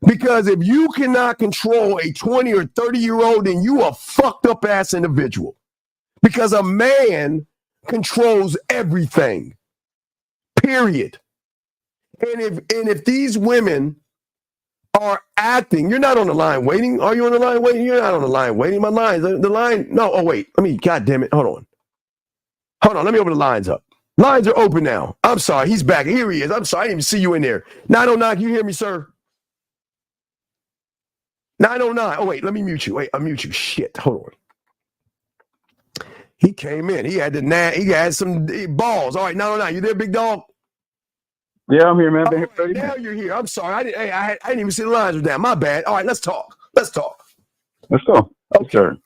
Because if you cannot control a 20 or 30-year-old, then you a fucked up ass individual. Because a man controls everything. Period. And if these women are acting, you're not on the line waiting. Are you on the line waiting? You're not on the line waiting. My line, the line. No. Oh wait. God damn it. Hold on. Let me open the lines up. Lines are open now. I'm sorry. He's back. Here he is. I'm sorry. I didn't even see you in there. 909. Can you hear me, sir? 909. Oh wait. Let me mute you. Wait. I'll mute you. Shit. Hold on. He came in. He had some balls. All right. 909. You there, big dog? Yeah, I'm here, man. Been here 30 now minutes. you're here. I'm sorry. I didn't even see the lines were down. My bad. All right, let's talk. Let's go. Okay. Sure.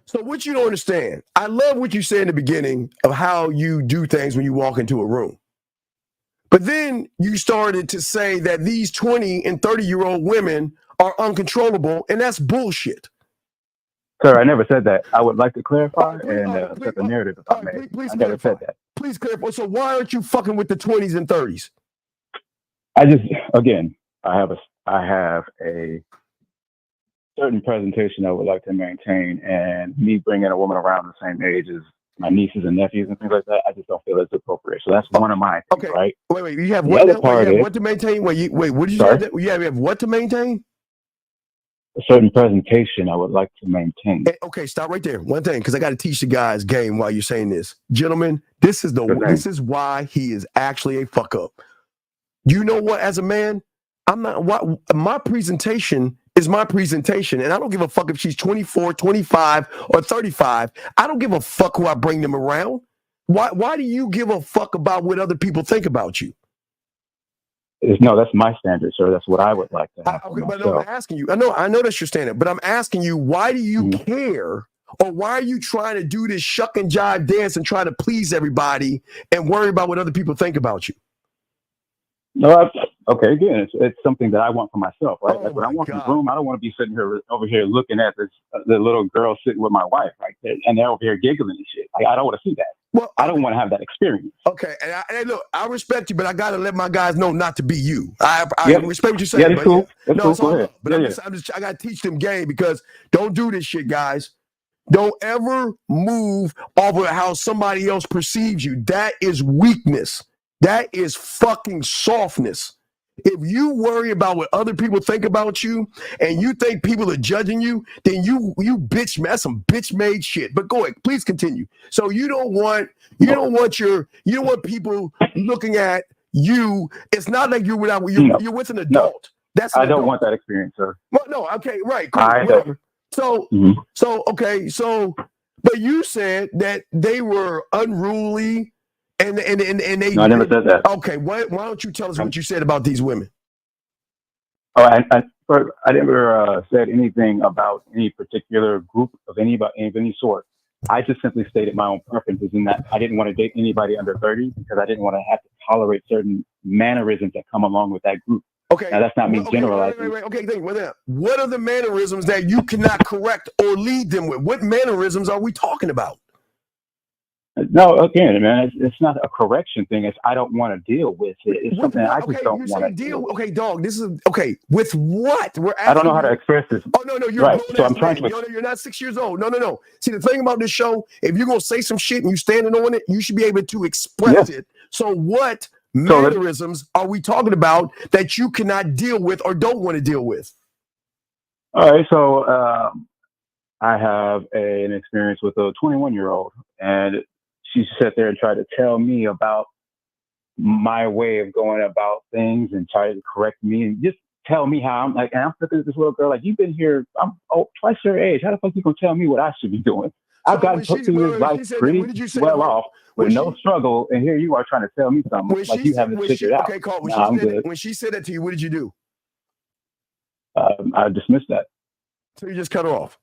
So what you don't understand, I love what you said in the beginning of how you do things when you walk into a room. But then you started to say that these 20 and 30-year-old women are uncontrollable, and that's bullshit. Sir, I never said that. I would like to clarify set the narrative if I may. Please I never said that. Please clarify. So why aren't you fucking with the 20s and 30s? I have a certain presentation I would like to maintain, and me bringing a woman around the same age as my nieces and nephews and things like that, I just don't feel it's appropriate. So that's one of my things, right? Wait. You have the what? Other part what to maintain? Wait. What did you say? You have what to maintain? a certain presentation I would like to maintain. Okay, stop right there. One thing, because I got to teach the guys game while you're saying this. Gentlemen, this is why he is actually a fuck up. You know what? As a man, my presentation is my presentation, and I don't give a fuck if she's 24, 25, or 35. I don't give a fuck who I bring them around. Why do you give a fuck about what other people think about you? No, that's my standard, sir. That's what I would like to have. But no, I'm asking you. I know that's your standard, but I'm asking you, why do you care, or why are you trying to do this shuck and jive dance and try to please everybody and worry about what other people think about you? No, okay. Again, it's something that I want for myself, right? Like when I walk in the room, I don't want to be sitting over here looking at the little girl sitting with my wife, right? And they're over here giggling and shit. Like, I don't want to see that. Well, I don't want to have that experience. Okay, and look, I respect you, but I got to let my guys know not to be you. I respect what you're saying. Yeah, that's cool. That's cool. It's all Go ahead. good. But I got to teach them game, because don't do this shit, guys. Don't ever move off of how somebody else perceives you. That is weakness. That is fucking softness. If you worry about what other people think about you and you think people are judging you, then you bitch, that's some bitch made shit. But go ahead, please continue. So you don't want people looking at you. It's not like you're with an adult. I don't want that experience, sir. Well, no, okay, right, cool, whatever. So but you said that they were unruly. And they. No, I never said that. Okay, why don't you tell us what you said about these women? Oh, I never said anything about any particular group of any sort. I just simply stated my own preferences in that I didn't want to date anybody under 30 because I didn't want to have to tolerate certain mannerisms that come along with that group. Okay, now that's not me generalizing. Okay, what are the mannerisms that you cannot correct or lead them with? What mannerisms are we talking about? No, again, man, it's not a correction thing. It's I don't want to deal with it. It's something I just don't want to deal with. Okay, dog, this is okay. With what? I don't know how to express this. Oh, no, you're right. So I'm trying to. You're not 6 years old. No. See, the thing about this show, if you're going to say some shit and you standing on it, you should be able to express it. So what mannerisms are we talking about that you cannot deal with or don't want to deal with? All right, so I have an experience with a 21-year-old, and she sat there and tried to tell me about my way of going about things and try to correct me and just tell me how I'm like, and I'm looking at this little girl like, you've been here, I'm twice your age. How the fuck you gonna tell me what I should be doing? I've gotten put through this life pretty well off with no struggle, and here you are trying to tell me something like you haven't figured out. Okay, Carl, when she said that to you, what did you do? I dismissed that. So you just cut her off?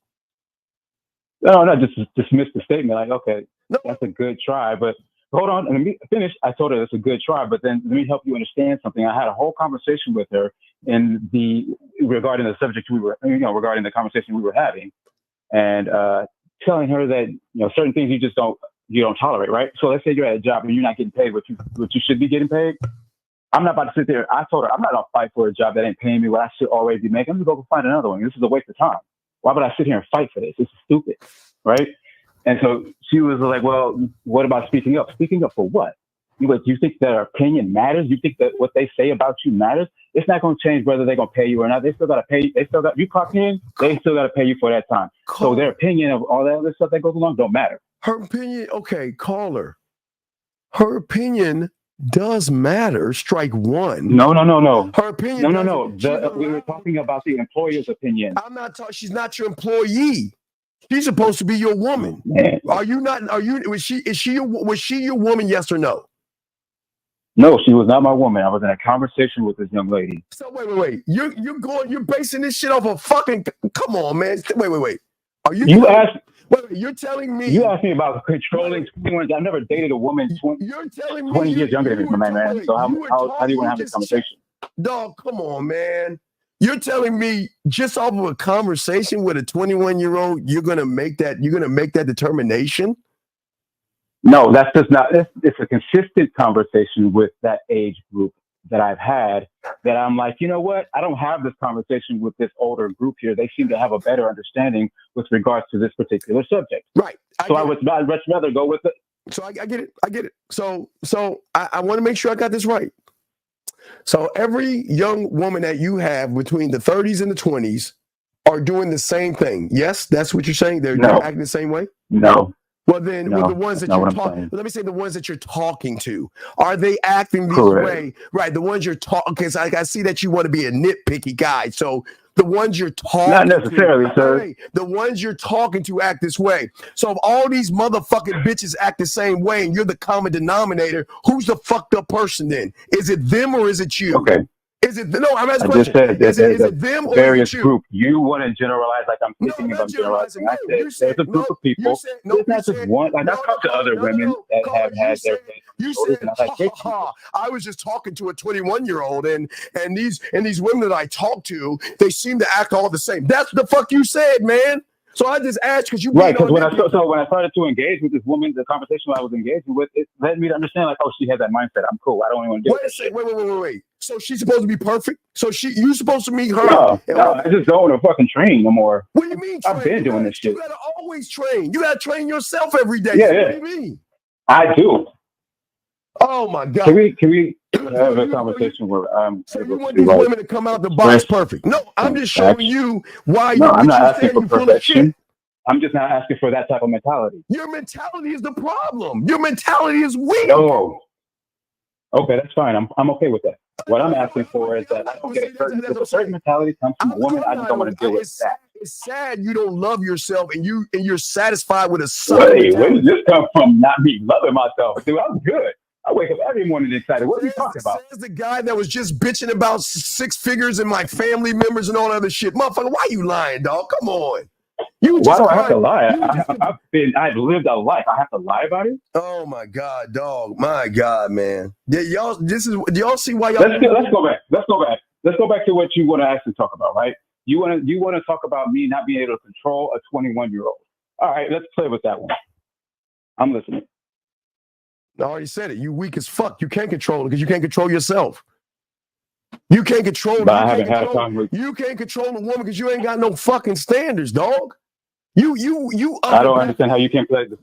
No, just dismissed the statement. Like, okay, that's a good try, but hold on, let me finish. I told her it's a good try, but then let me help you understand something. I had a whole conversation with her regarding the subject regarding the conversation we were having, and telling her that certain things you don't tolerate, right? So let's say you're at a job and you're not getting paid what you should be getting paid. I'm not about to sit there. I told her I'm not gonna fight for a job that ain't paying me what I should already be making. I'm gonna go find another one. This is a waste of time. Why would I sit here and fight for this? This is stupid, right? And so she was like, well, what about speaking up? Speaking up for what? You think that our opinion matters? You think that what they say about you matters? It's not going to change whether they're going to pay you or not. They still got to pay. You clock in, they still got to pay you for that time. So their opinion of all that other stuff that goes along don't matter. Her opinion, okay, call her. Her opinion does matter. Strike one. No. Her opinion. No. We were talking about the employer's opinion. I'm not talking. She's not your employee. She's supposed to be your woman. Man. Are you not? Was she your woman? Yes or no? No, she was not my woman. I was in a conversation with this young lady. So wait. You're basing this shit off of fucking. Come on, man. Wait. Are you? Wait, you're telling me. You asked me about controlling 21. I've never dated a woman 20 years younger than me, my man. So how do you want to have this conversation? Dog, come on, man. You're telling me just off of a conversation with a 21-year-old, you're gonna make that determination? No, that's just not. It's a consistent conversation with that age group that I've had. That I'm like, you know what? I don't have this conversation with this older group here. They seem to have a better understanding with regards to this particular subject. Right. I'd rather go with it. So I get it. So I want to make sure I got this right. So every young woman that you have between the 30s and the 20s, are doing the same thing. Yes, that's what you're saying. They're acting the same way. No. Well, then, with the ones that you're talking, let me say the ones that you're talking to, are they acting this way? Right, the ones you're talking. Because I see that you want to be a nitpicky guy. So the ones you're talking not necessarily, to, sir. hey, the ones you're talking to act this way. So if all these motherfucking bitches act the same way, and you're the common denominator, who's the fucked up person then? Is it them or is it you? Okay. Is it no? I'm asking I a just question. said that Is it them or various is it you? group. You want to generalize like I'm thinking if I'm generalizing. I said there's a group of people. There's not just one. Like I've talked to other women that have had their shoulders, and I get you. I was just talking to a 21-year-old, and these women that I talk to, they seem to act all the same. That's the fuck you said, man. So I just asked because you right. Because when I started to engage with this woman, the conversation I was engaging with, it led me to understand like, oh, she has that mindset. I'm cool. I don't even want to do it. Wait. So she's supposed to be perfect? So you supposed to meet her? No, I just don't want to fucking train no more. What do you mean train? I've been doing this shit. You gotta always train. You gotta train yourself every day. Yeah, so yeah. What do you mean? I do. Oh my God. Can we have a conversation where I'm so you want these women to come out the box perfect? No, I'm just showing you why. No, I'm not asking for perfection. I'm just not asking for that type of mentality. Your mentality is the problem. Your mentality is weak. No. Okay, that's fine. I'm okay with that. What I'm asking for is that I don't get a certain mentality comes from a woman. I just don't want to deal with that. It's sad you don't love yourself and you're satisfied with a son. Wait, where did this come from? Not me loving myself, dude. I'm good. I wake up every morning excited. What are you talking about? Says the guy that was just bitching about six figures and my family members and all that other shit. Motherfucker, why you lying, dog? Come on. Why do I have to lie? I've lived a life. I have to lie about it? Oh my God, dog. My God, man. Do y'all see why y'all Let's go back. Let's go back to what you want to actually talk about, right? You want to talk about me not being able to control a 21-year-old. All right, let's play with that one. I'm listening. I already said it. You weak as fuck. You can't control it because you can't control yourself. You can't control it. You can't control a woman because you ain't got no fucking standards, dog. I don't understand how you can play this.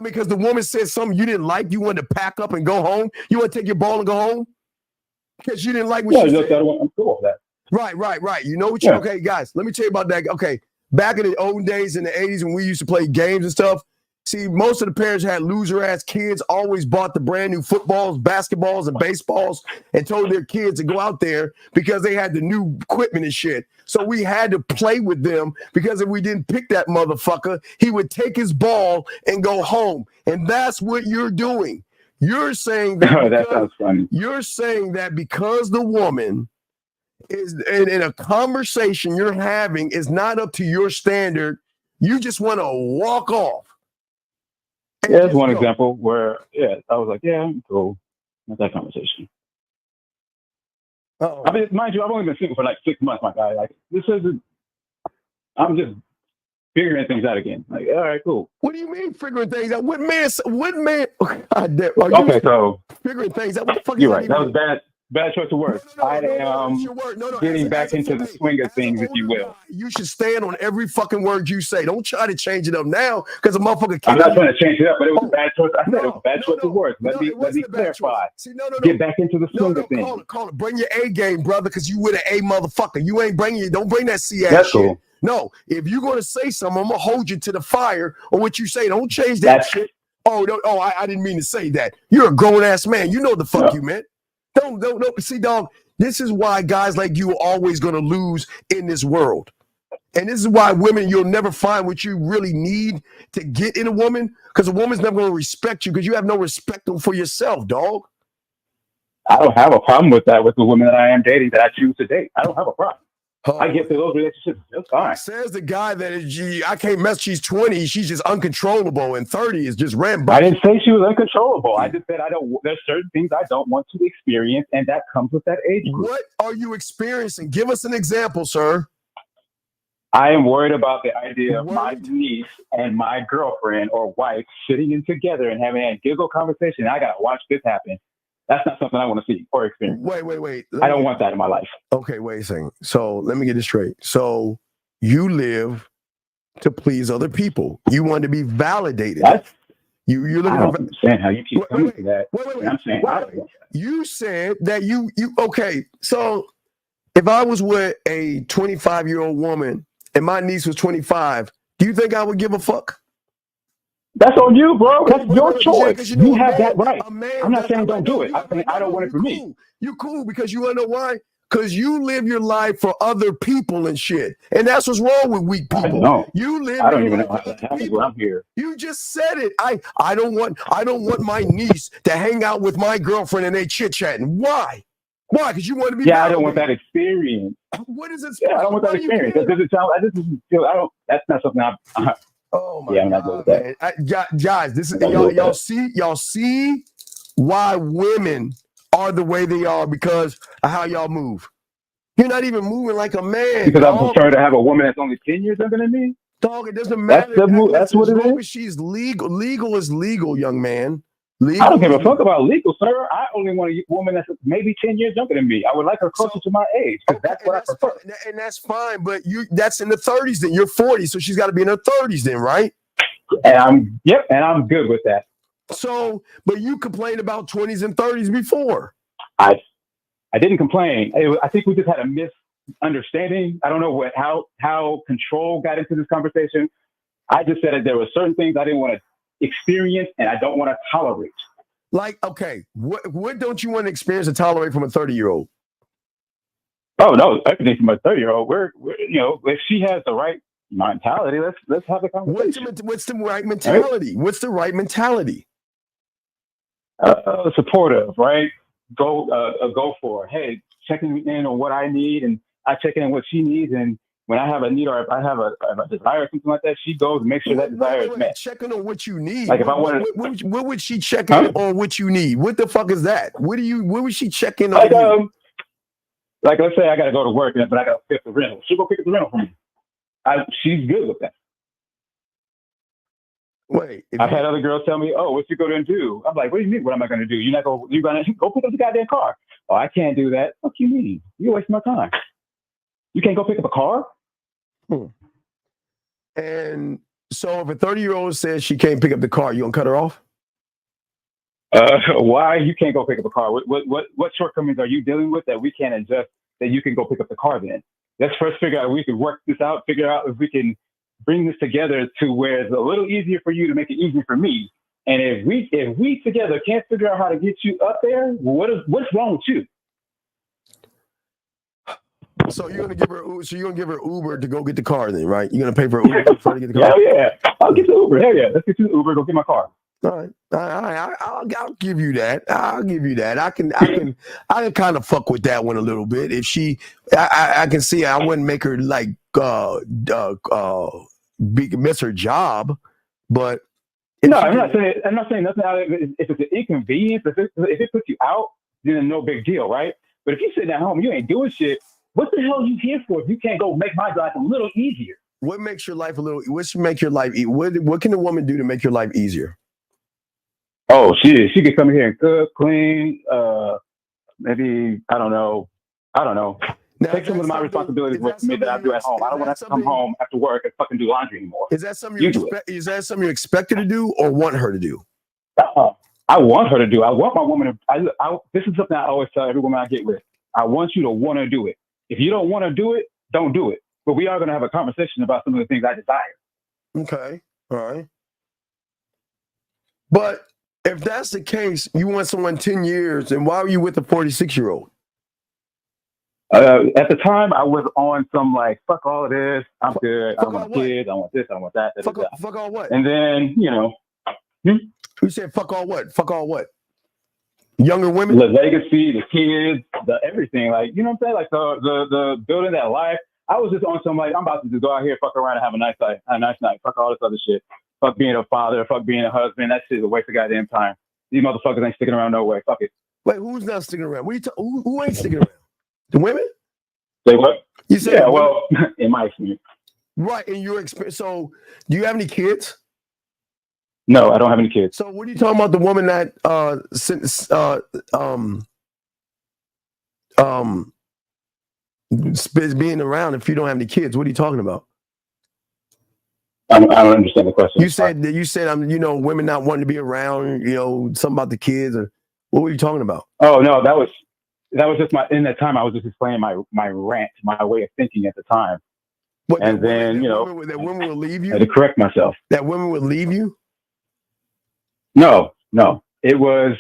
Because the woman said something you didn't like, you wanted to pack up and go home. You want to take your ball and go home because you didn't like what she said. I'm cool with that. Right. You know what you? Okay, guys, let me tell you about that. Okay, back in the old days in the 80s when we used to play games and stuff. See, most of the parents had loser-ass kids, always bought the brand new footballs, basketballs, and baseballs, and told their kids to go out there because they had the new equipment and shit. So we had to play with them because if we didn't pick that motherfucker, he would take his ball and go home. And that's what you're doing. You're saying that, that sounds funny. You're saying that because the woman is in a conversation you're having is not up to your standard, you just want to walk off. Yeah, that's one example where, I was like, I'm cool with that conversation. Uh-oh. I mean, mind you, I've only been single for like 6 months, my guy. Like, I'm just figuring things out again. Like, all right, cool. What do you mean figuring things out? What man? God damn. Okay, so figuring things out. What the fuck you're is right. That was bad. Bad choice of words. I am getting back into the swing of things, if you will. You should stand on every fucking word you say. Don't try to change it up now because a motherfucker can't. I'm not trying to change it up, but it was a bad choice. I said it was a bad choice of words. Let me clarify. See, Get back into the swing of things. Call it. Bring your A game, brother, because you with an A motherfucker. You ain't bringing it. Don't bring that C ass shit. Cool. No, if you're gonna say something, I'm gonna hold you to the fire on what you say. Don't change that shit. I didn't mean to say that. You're a grown ass man. You know the fuck you meant. Don't. See, dog, this is why guys like you are always going to lose in this world. And this is why women, you'll never find what you really need to get in a woman because a woman's never going to respect you because you have no respect for yourself, dog. I don't have a problem with that with the women that I am dating that I choose to date. I don't have a problem. I get to those relationships just fine. Says the guy that I can't mess. She's 20. She's just uncontrollable, and 30 is just rambunctious. I didn't say she was uncontrollable. I just said there's certain things I don't want to experience, and that comes with that age group. What are you experiencing? Give us an example, sir. I am worried about the idea of my niece and my girlfriend or wife sitting in together and having a giggle conversation. I gotta watch this happen. That's not something I want to see or experience. Wait. I don't want that in my life. Okay, wait a second. So let me get this straight. So you live to please other people. You want to be validated. You're looking. I don't understand how you keep coming to that. Wait. I'm saying you said that you okay. So If I was with a 25-year-old woman and my niece was 25, do you think I would give a fuck? That's on you, bro. That's your Yeah, choice. you know, You have that right. man I'm not saying don't do it. you, I'm saying I don't want it for me. cool. You cool because you wanna know why? Because you live your life for other people and shit. And that's what's wrong with weak people. I don't. You live I don't your even life know how for that other happens people. when I'm here. You just said it. I don't want my niece to hang out with my girlfriend and they chit-chatting. Why? Why? Because you want to be Yeah, I don't want validated. that experience. What is it? Yeah, I don't want that experience. That doesn't sound. That doesn't feel. I don't. That's not something I. Oh my yeah, I'm not good with that. man. Guys, this is y'all see why women are the way they are because of how y'all move. You're not even moving like a man. Because I prefer to have a woman that's only 10 years younger than me. Dog, it doesn't matter. That's what it is. As long as she's legal. Legal is legal, young man. Legal I don't give a fuck about legal, sir. I only want a woman that's maybe 10 years younger than me. I would like her closer to my age because that's what I prefer. And that's fine, but that's in the 30s then. You're 40, so she's got to be in her 30s then, right? And I'm good with that. So, but you complained about 20s and 30s before. I didn't complain. I think we just had a misunderstanding. I don't know how control got into this conversation. I just said that there were certain things I didn't want to experience and I don't want to tolerate. Like, okay, what don't you want to experience and tolerate from a 30-year-old? Oh no, everything from a 30-year-old. We're if she has the right mentality, let's have a conversation. What's the right mentality? What's the right mentality? Supportive, right? Go for it. Hey, checking in on what I need, and I check in on what she needs, and when I have a need or if I have a desire or something like that, she goes and makes sure that desire is met. Checking on what you need. Like if I wanted, what would she check in on what you need? What the fuck is that? What would she check in on? Like let's say I got to go to work, but I got to pick the rental. She'll go pick up the rental for me. She's good with that. Wait, I've had other girls tell me, "Oh, what you going to do?" I'm like, "What do you mean? What am I going to do? You're going to go pick up the goddamn car?" "Oh, I can't do that." "What you mean? You're wasting my time. You can't go pick up a car?" And so if a 30-year-old says she can't pick up the car, you gonna cut her off? Why you can't go pick up a car? What shortcomings are you dealing with that we can't adjust that you can go pick up the car then? Let's first figure out if we can work this out, figure out if we can bring this together to where it's a little easier for you to make it easier for me. And if we together can't figure out how to get you up there, what's wrong with you? So you're gonna give her Uber to go get the car then, right? You're gonna pay for Uber to get the car? Yeah. I'll get the Uber. Hell yeah. Let's get you the Uber, go get my car. All right. I'll give you that. I'll give you that. I can kind of fuck with that one a little bit. If I can see I wouldn't make her like miss her job, but no, I'm not saying nothing out of it. If it's an inconvenience, if it puts you out, then no big deal, right? But if you're sitting at home, you ain't doing shit. What the hell are you here for if you can't go make my life a little easier? What makes your life what should make your life what can a woman do to make your life easier? Oh, she could come here and cook, clean, maybe I don't know. Now, take some of my responsibilities with me that I do at home. I don't want to come home after work and fucking do laundry anymore. Is that something you expect her to do or want her to do? I want her to do. I want my woman to. This is something I always tell every woman I get with. I want you to want to do it. If you don't want to do it, don't do it. But we are going to have a conversation about some of the things I desire. Okay. All right. But if that's the case, you want someone 10 years, and why were you with a 46-year-old? At the time, I was on some like, fuck all of this. I'm good. I don't want kids. I want this. I want that. Fuck all what? And then, You said fuck all what? Fuck all what? Younger women? The legacy, the kids, the everything. Like, you know what I'm saying? Like the building that life. I was just on some like, I'm about to just go out here, fuck around and have a nice night. Fuck all this other shit. Fuck being a father. Fuck being a husband. That shit is a waste of goddamn time. These motherfuckers ain't sticking around no way. Fuck it. Wait, who's not sticking around? What who ain't sticking around? The women? Say what? You said yeah, well, in my experience. Right, in your experience. So, do you have any kids? No, I don't have any kids. So, what are you talking about? The woman that being around if you don't have any kids? What are you talking about? I don't understand the question. You said women not wanting to be around. Something about the kids, or what were you talking about? Oh no, that was that was just in that time I was just explaining my rant, my way of thinking at the time. What, and then, that women will leave you? I had to correct myself. That women would leave you? No. It was,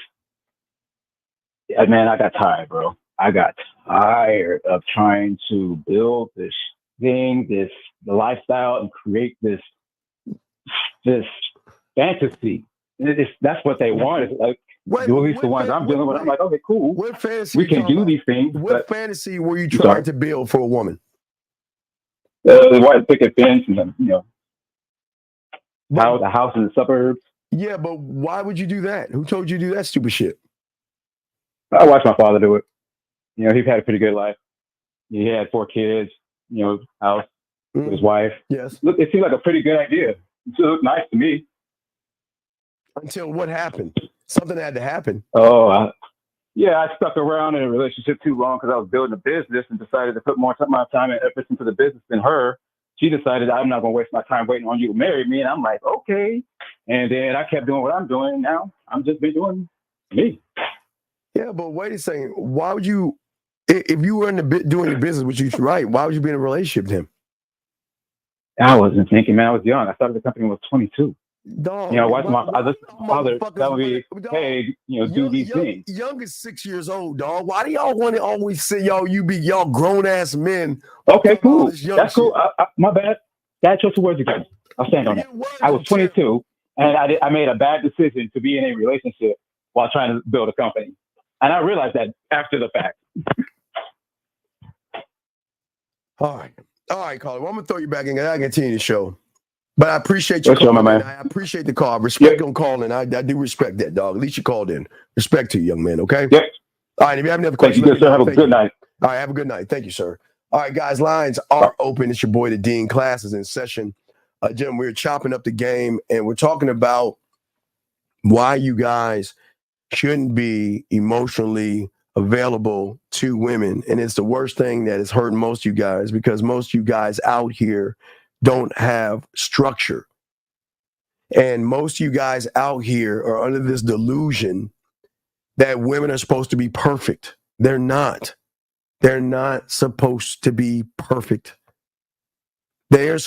man, I got tired, bro. I got tired of trying to build this thing, the lifestyle, and create this fantasy. That's what they want. It's like, at least the ones I'm dealing with, I'm like, okay, cool. What fantasy we can do these things. What fantasy were you trying to build for a woman? The white picket fence, and the house in the suburbs. Yeah, but why would you do that? Who told you to do that stupid shit? I watched my father do it. He's had a pretty good life. He had 4 kids. House with his wife. Yes. Look, it seemed like a pretty good idea. It looked nice to me. Until what happened? Something had to happen. Oh, I stuck around in a relationship too long because I was building a business and decided to put more my time and effort into the business than her. She decided I'm not going to waste my time waiting on you to marry me. And I'm like, okay. And then I kept doing what I'm doing. And now I'm just been doing me. Yeah, but wait a second. Why would you, if you were doing the business, which you should write, why would you be in a relationship with him? I wasn't thinking, man. I was young. I started the company when I was 22. Dog, I listened to my father tell me, hey, do these things. Young is 6 years old, dog. Why do y'all want to always say y'all grown ass men? Okay, cool. That's cool. My bad. That chose the words again. I'll stand on it. I was 22 and I made a bad decision to be in a relationship while trying to build a company. And I realized that after the fact. All right, Carly. Well, I'm gonna throw you back in. I gotta continue the show. But I appreciate you calling, man. man. I appreciate the call. Respect on calling. I do respect that, dog. At least you called in. Respect to you, young man, okay? Yep. All right, if you have any other questions, thank you, sir. Have a good night. All right, have a good night. Thank you, sir. All right, guys, lines are open. It's your boy, the Dean. Class is in session. Jim, we're chopping up the game, and we're talking about why you guys shouldn't be emotionally available to women. And it's the worst thing that has hurt most of you guys because most of you guys out here don't have structure. And most of you guys out here are under this delusion that women are supposed to be perfect. They're not. They're not supposed to be perfect. They are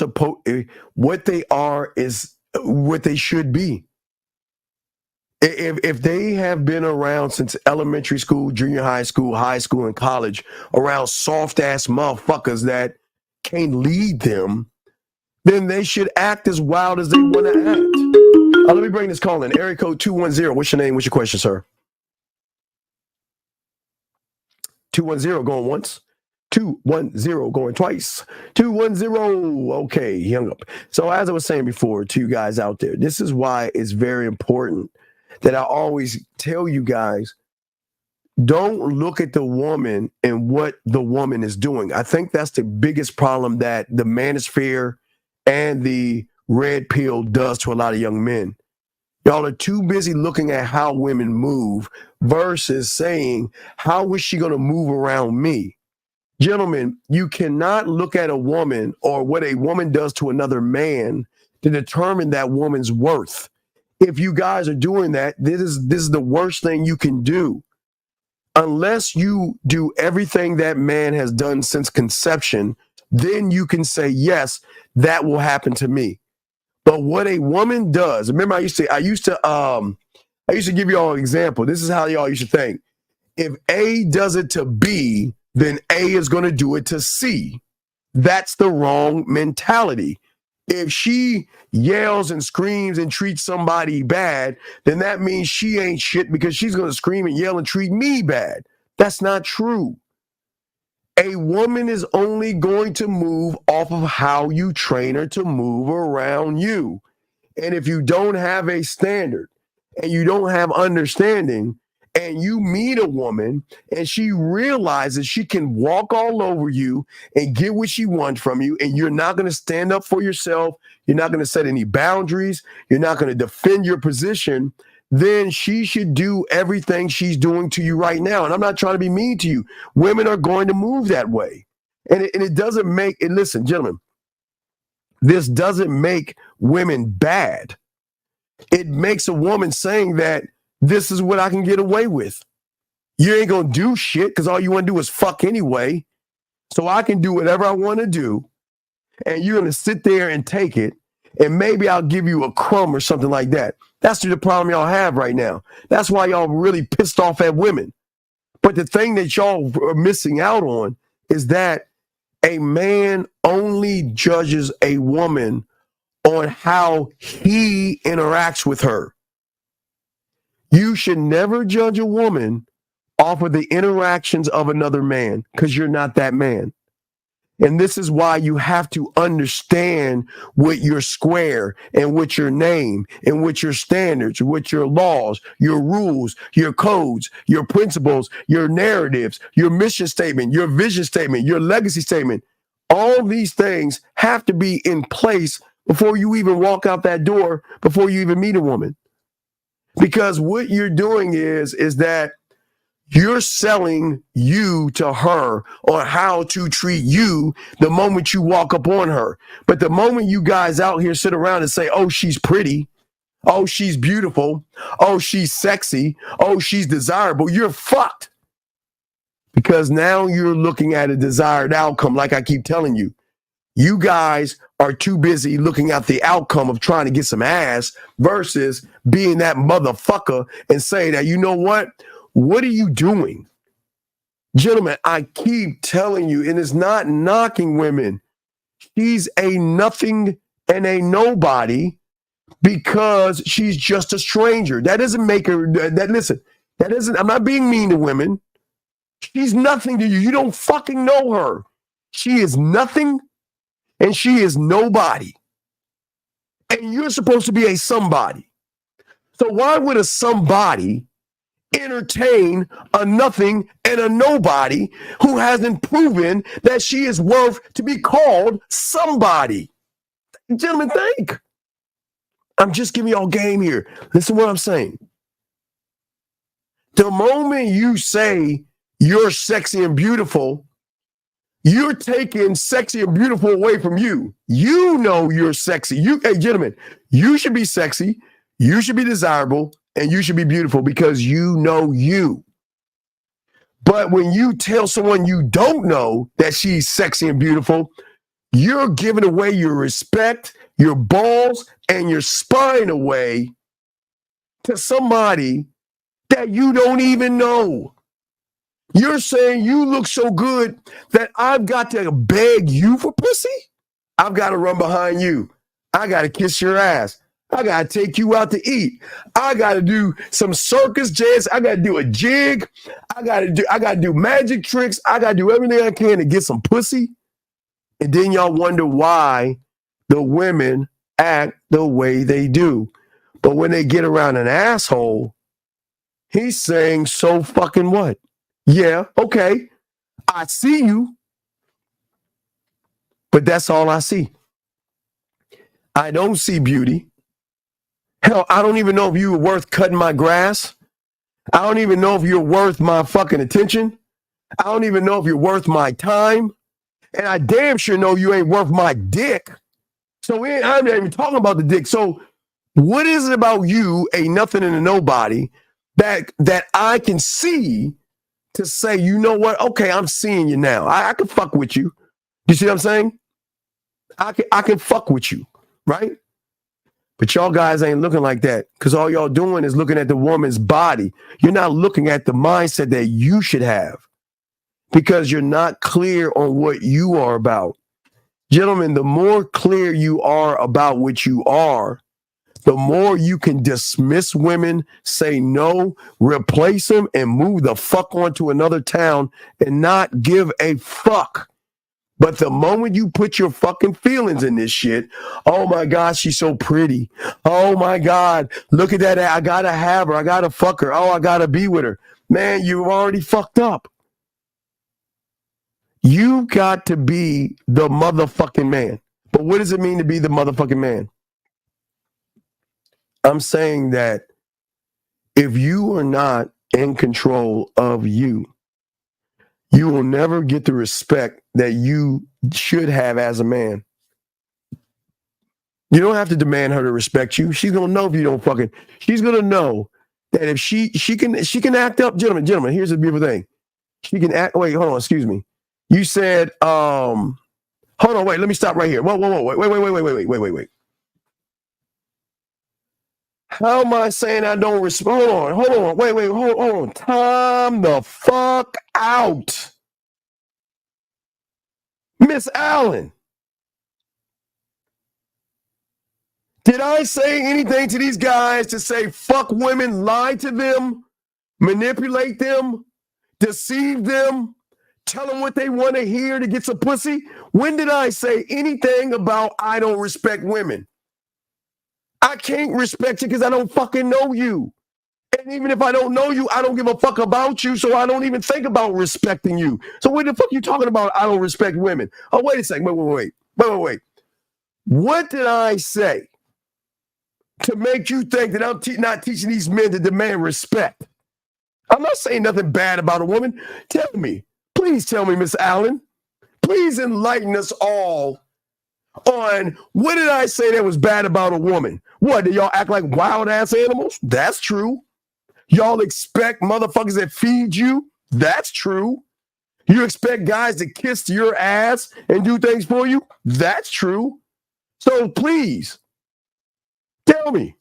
what they are is what they should be. If they have been around since elementary school, junior high school, and college, around soft-ass motherfuckers that can't lead them, then they should act as wild as they want to act. Let me bring this call in. Area code 210. What's your name? What's your question, sir? 210 going once. 210 going twice. 210. Okay, he hung up. So as I was saying before to you guys out there, this is why it's very important that I always tell you guys, don't look at the woman and what the woman is doing. I think that's the biggest problem that the manosphere and the red pill does to a lot of young men. Y'all are too busy looking at how women move versus saying, how is she going to move around me? Gentlemen, you cannot look at a woman or what a woman does to another man to determine that woman's worth. If you guys are doing that, this is the worst thing you can do. Unless you do everything that man has done since conception, then you can say, yes, that will happen to me. But what a woman does, remember I used to give you all an example. This is how y'all used to think. If A does it to B, then A is going to do it to C. That's the wrong mentality. If she yells and screams and treats somebody bad, then that means she ain't shit because she's going to scream and yell and treat me bad. That's not true. A woman is only going to move off of how you train her to move around you. And if you don't have a standard and you don't have understanding, and you meet a woman and she realizes she can walk all over you and get what she wants from you, and you're not going to stand up for yourself, you're not going to set any boundaries, you're not going to defend your position, then she should do everything she's doing to you right now. And I'm not trying to be mean to you. Women are going to move that way. And it doesn't make it. Listen, gentlemen, this doesn't make women bad. It makes a woman saying that this is what I can get away with. You ain't going to do shit because all you want to do is fuck anyway. So I can do whatever I want to do. And you're going to sit there and take it. And maybe I'll give you a crumb or something like that. That's the problem y'all have right now. That's why y'all really pissed off at women. But the thing that y'all are missing out on is that a man only judges a woman on how he interacts with her. You should never judge a woman off of the interactions of another man because you're not that man. And this is why you have to understand what your square and what your name and what your standards, what your laws, your rules, your codes, your principles, your narratives, your mission statement, your vision statement, your legacy statement. All these things have to be in place before you even walk out that door, before you even meet a woman. Because what you're doing is that you're selling you to her on how to treat you the moment you walk up on her. But the moment you guys out here sit around and say, oh, she's pretty. Oh, she's beautiful. Oh, she's sexy. Oh, she's desirable. You're fucked. Because now you're looking at a desired outcome, like I keep telling you. You guys are too busy looking at the outcome of trying to get some ass versus being that motherfucker and saying that, you know what? What are you doing? Gentlemen, I keep telling you, and it's not knocking women. She's a nothing and a nobody because she's just a stranger. That doesn't make her, I'm not being mean to women. She's nothing to you. You don't fucking know her. She is nothing and she is nobody. And you're supposed to be a somebody. So why would a somebody entertain a nothing and a nobody who hasn't proven that she is worth to be called somebody? Gentlemen, think. I'm just giving y'all game here. Listen to what I'm saying. The moment you say you're sexy and beautiful, you're taking sexy and beautiful away from you. You know you're sexy. Hey, gentlemen, you should be sexy. You should be desirable. And you should be beautiful because you know you. But when you tell someone you don't know that she's sexy and beautiful, you're giving away your respect, your balls, and your spine away to somebody that you don't even know. You're saying you look so good that I've got to beg you for pussy? I've got to run behind you. I got to kiss your ass. I got to take you out to eat. I got to do some circus jazz. I got to do a jig. I got to do magic tricks. I got to do everything I can to get some pussy. And then y'all wonder why the women act the way they do. But when they get around an asshole, he's saying, so fucking what? Yeah, okay. I see you. But that's all I see. I don't see beauty. Hell, I don't even know if you were worth cutting my grass. I don't even know if you're worth my fucking attention. I don't even know if you're worth my time. And I damn sure know you ain't worth my dick. So I'm not even talking about the dick. So what is it about you, a nothing and a nobody, that I can see to say, you know what? Okay, I'm seeing you now. I can fuck with you. You see what I'm saying? I can fuck with you, right? But y'all guys ain't looking like that because all y'all doing is looking at the woman's body. You're not looking at the mindset that you should have because you're not clear on what you are about. Gentlemen, the more clear you are about what you are, the more you can dismiss women, say no, replace them, and move the fuck on to another town and not give a fuck. But the moment you put your fucking feelings in this shit, oh my God, she's so pretty. Oh my God, look at that. I gotta have her. I gotta fuck her. Oh, I gotta be with her. Man, you've already fucked up. You got to be the motherfucking man. But what does it mean to be the motherfucking man? I'm saying that if you are not in control of you, you will never get the respect that you should have as a man. You don't have to demand her to respect you. She's going to know if you don't fucking, she's going to know And if she can act up, gentlemen, here's the beautiful thing. She can act, wait, hold on, excuse me. You said, hold on, wait, let me stop right here. Wait. How am I saying I don't respond? Hold on, wait, hold on. Time the fuck out. Miss Allen. Did I say anything to these guys to say fuck women, lie to them, manipulate them, deceive them, tell them what they want to hear to get some pussy? When did I say anything about I don't respect women? I can't respect you because I don't fucking know you. And even if I don't know you, I don't give a fuck about you, so I don't even think about respecting you. So what the fuck are you talking about? I don't respect women. Oh, wait a second. Wait. What did I say to make you think that I'm not teaching these men to demand respect? I'm not saying nothing bad about a woman. Tell me. Please tell me, Miss Allen. Please enlighten us all on what did I say that was bad about a woman? What, do y'all act like wild-ass animals? That's true. Y'all expect motherfuckers that feed you? That's true. You expect guys to kiss your ass and do things for you? That's true. So please, tell me,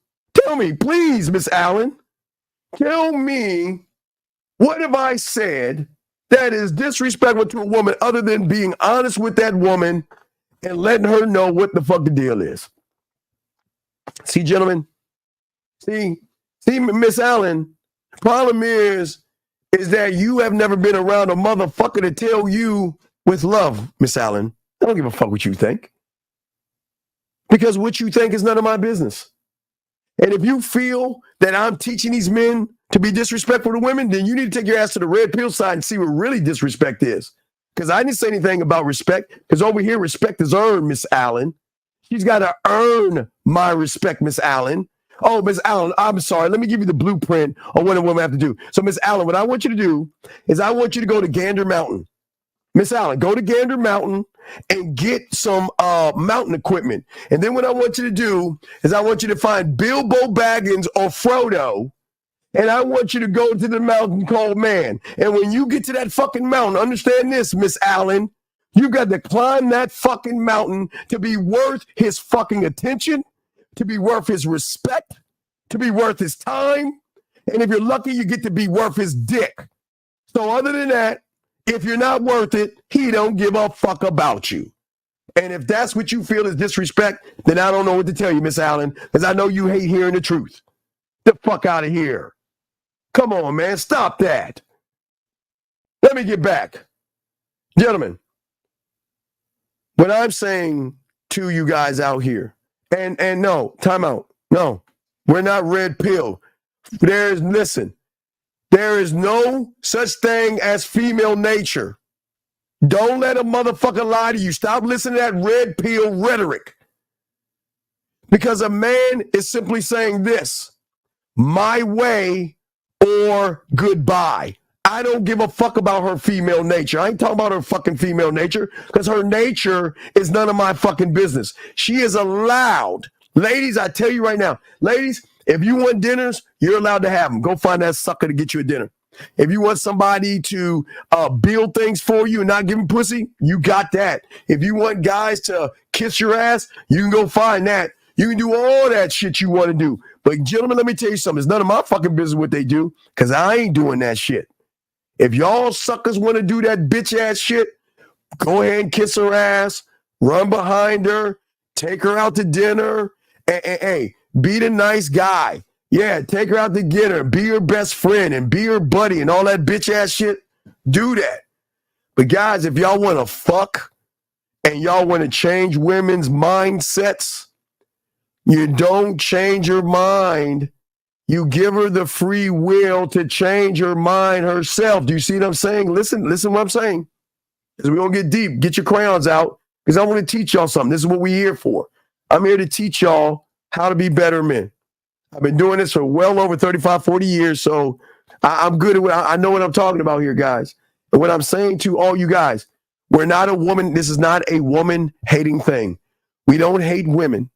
please, Miss Allen, tell me, what have I said that is disrespectful to a woman other than being honest with that woman and letting her know what the fuck the deal is? See, gentlemen, see, Miss Allen, problem is that you have never been around a motherfucker to tell you with love, Miss Allen. I don't give a fuck what you think. Because what you think is none of my business. And if you feel that I'm teaching these men to be disrespectful to women, then you need to take your ass to the red pill side and see what really disrespect is. Because I didn't say anything about respect, because over here, respect is earned, Miss Allen. She's got to earn my respect, Miss Allen. Oh, Miss Allen, I'm sorry. Let me give you the blueprint on what a woman have to do. So, Miss Allen, what I want you to do is I want you to go to Gander Mountain. Miss Allen, go to Gander Mountain and get some mountain equipment. And then what I want you to do is I want you to find Bilbo Baggins or Frodo, and I want you to go to the mountain called Man. And when you get to that fucking mountain, understand this, Miss Allen, you got to climb that fucking mountain to be worth his fucking attention, to be worth his respect, to be worth his time. And if you're lucky, you get to be worth his dick. So other than that, if you're not worth it, he don't give a fuck about you. And if that's what you feel is disrespect, then I don't know what to tell you, Miss Allen, because I know you hate hearing the truth. The fuck out of here. Come on, man. Stop that. Let me get back. Gentlemen, what I'm saying to you guys out here, and no, time out. No, we're not red pill. There is no such thing as female nature. Don't let a motherfucker lie to you. Stop listening to that red pill rhetoric. Because a man is simply saying this, my way or goodbye. I don't give a fuck about her female nature. I ain't talking about her fucking female nature because her nature is none of my fucking business. She is allowed. Ladies, I tell you right now, ladies, if you want dinners, you're allowed to have them. Go find that sucker to get you a dinner. If you want somebody to build things for you and not give them pussy, you got that. If you want guys to kiss your ass, you can go find that. You can do all that shit you want to do. But gentlemen, let me tell you something. It's none of my fucking business what they do because I ain't doing that shit. If y'all suckers want to do that bitch ass shit, go ahead and kiss her ass, run behind her, take her out to dinner. Hey, be the nice guy. Yeah, take her out to dinner, be her best friend and be her buddy and all that bitch ass shit. Do that. But guys, if y'all want to fuck and y'all want to change women's mindsets, you don't change her mind. You give her the free will to change her mind herself. Do you see what I'm saying? Listen what I'm saying. Because we're going to get deep. Get your crayons out because I want to teach y'all something. This is what we're here for. I'm here to teach y'all how to be better men. I've been doing this for well over 35, 40 years, so I'm good at what I know what I'm talking about here, guys. And what I'm saying to all you guys, we're not a woman. This is not a woman-hating thing. We don't hate women.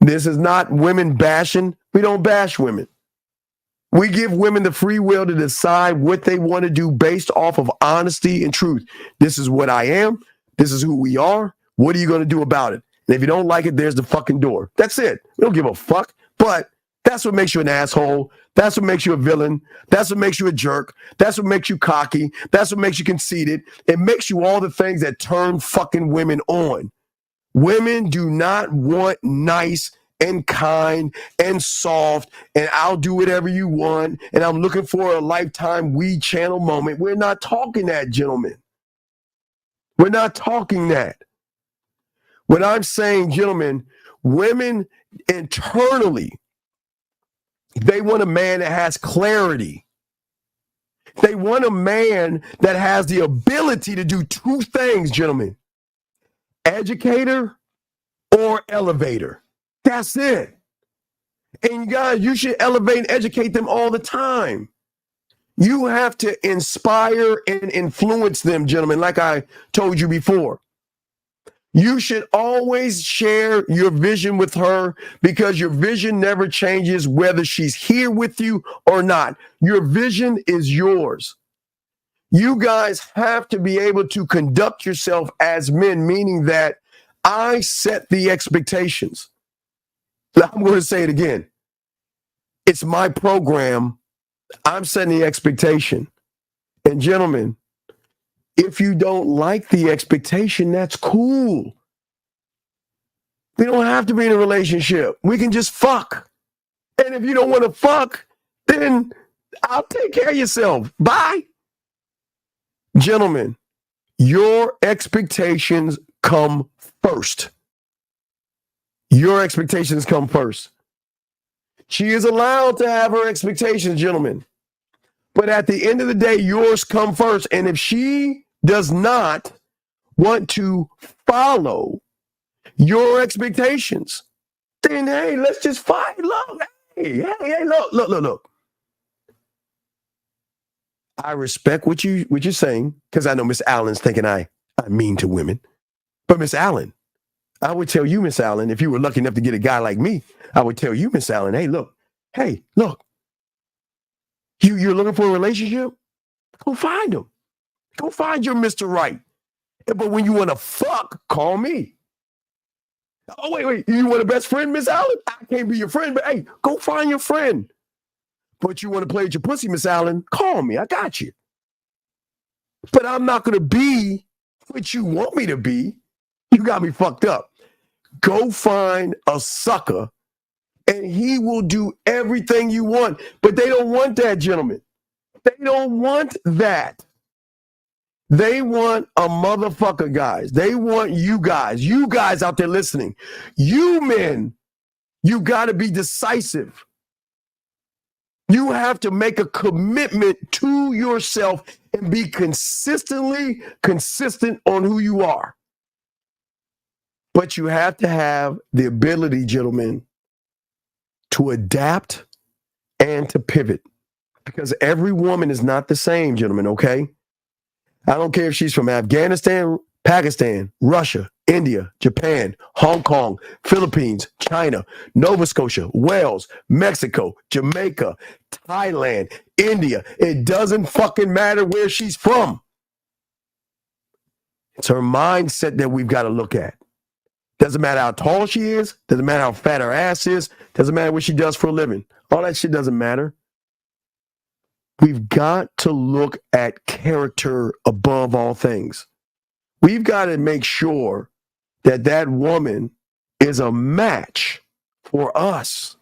This is not women bashing. We don't bash women. We give women the free will to decide what they want to do based off of honesty and truth. This is what I am. This is who we are. What are you going to do about it? And if you don't like it, there's the fucking door. That's it. We don't give a fuck. But that's what makes you an asshole. That's what makes you a villain. That's what makes you a jerk. That's what makes you cocky. That's what makes you conceited. It makes you all the things that turn fucking women on. Women do not want nice and kind and soft and I'll do whatever you want and I'm looking for a lifetime weed channel moment. We're not talking that, gentlemen. We're not talking that. What I'm saying, gentlemen, women internally, they want a man that has clarity. They want a man that has the ability to do two things, gentlemen. Educator or elevator. That's it. And guys, you should elevate and educate them all the time. You have to inspire and influence them, gentlemen, like I told you before. You should always share your vision with her because your vision never changes whether she's here with you or not. Your vision is yours. You guys have to be able to conduct yourself as men, meaning that I set the expectations. I'm going to say it again. It's my program. I'm setting the expectation. And gentlemen, if you don't like the expectation, that's cool. We don't have to be in a relationship. We can just fuck. And if you don't want to fuck, then I'll take care of yourself. Bye. Gentlemen, your expectations come first. Your expectations come first. She is allowed to have her expectations, gentlemen. But at the end of the day, yours come first. And if she does not want to follow your expectations, then hey, let's just fight. Look, hey, look. I respect what you're saying, because I know Miss Allen's thinking I'm mean to women. But Miss Allen, I would tell you, Miss Allen, if you were lucky enough to get a guy like me, I would tell you, Miss Allen, hey, look. You're looking for a relationship? Go find him. Go find your Mr. Right. But when you want to fuck, call me. Oh, wait. You want a best friend, Miss Allen? I can't be your friend, but hey, go find your friend. But you want to play with your pussy, Miss Allen? Call me. I got you. But I'm not going to be what you want me to be. You got me fucked up. Go find a sucker and he will do everything you want. But they don't want that, gentlemen. They don't want that. They want a motherfucker, guys. They want you guys out there listening. You men, you got to be decisive. You have to make a commitment to yourself and be consistent on who you are. But you have to have the ability, gentlemen, to adapt and to pivot. Because every woman is not the same, gentlemen, okay? I don't care if she's from Afghanistan, Pakistan, Russia, India, Japan, Hong Kong, Philippines, China, Nova Scotia, Wales, Mexico, Jamaica, Thailand, India. It doesn't fucking matter where she's from. It's her mindset that we've got to look at. Doesn't matter how tall she is. Doesn't matter how fat her ass is. Doesn't matter what she does for a living. All that shit doesn't matter. We've got to look at character above all things. We've got to make sure that that woman is a match for us.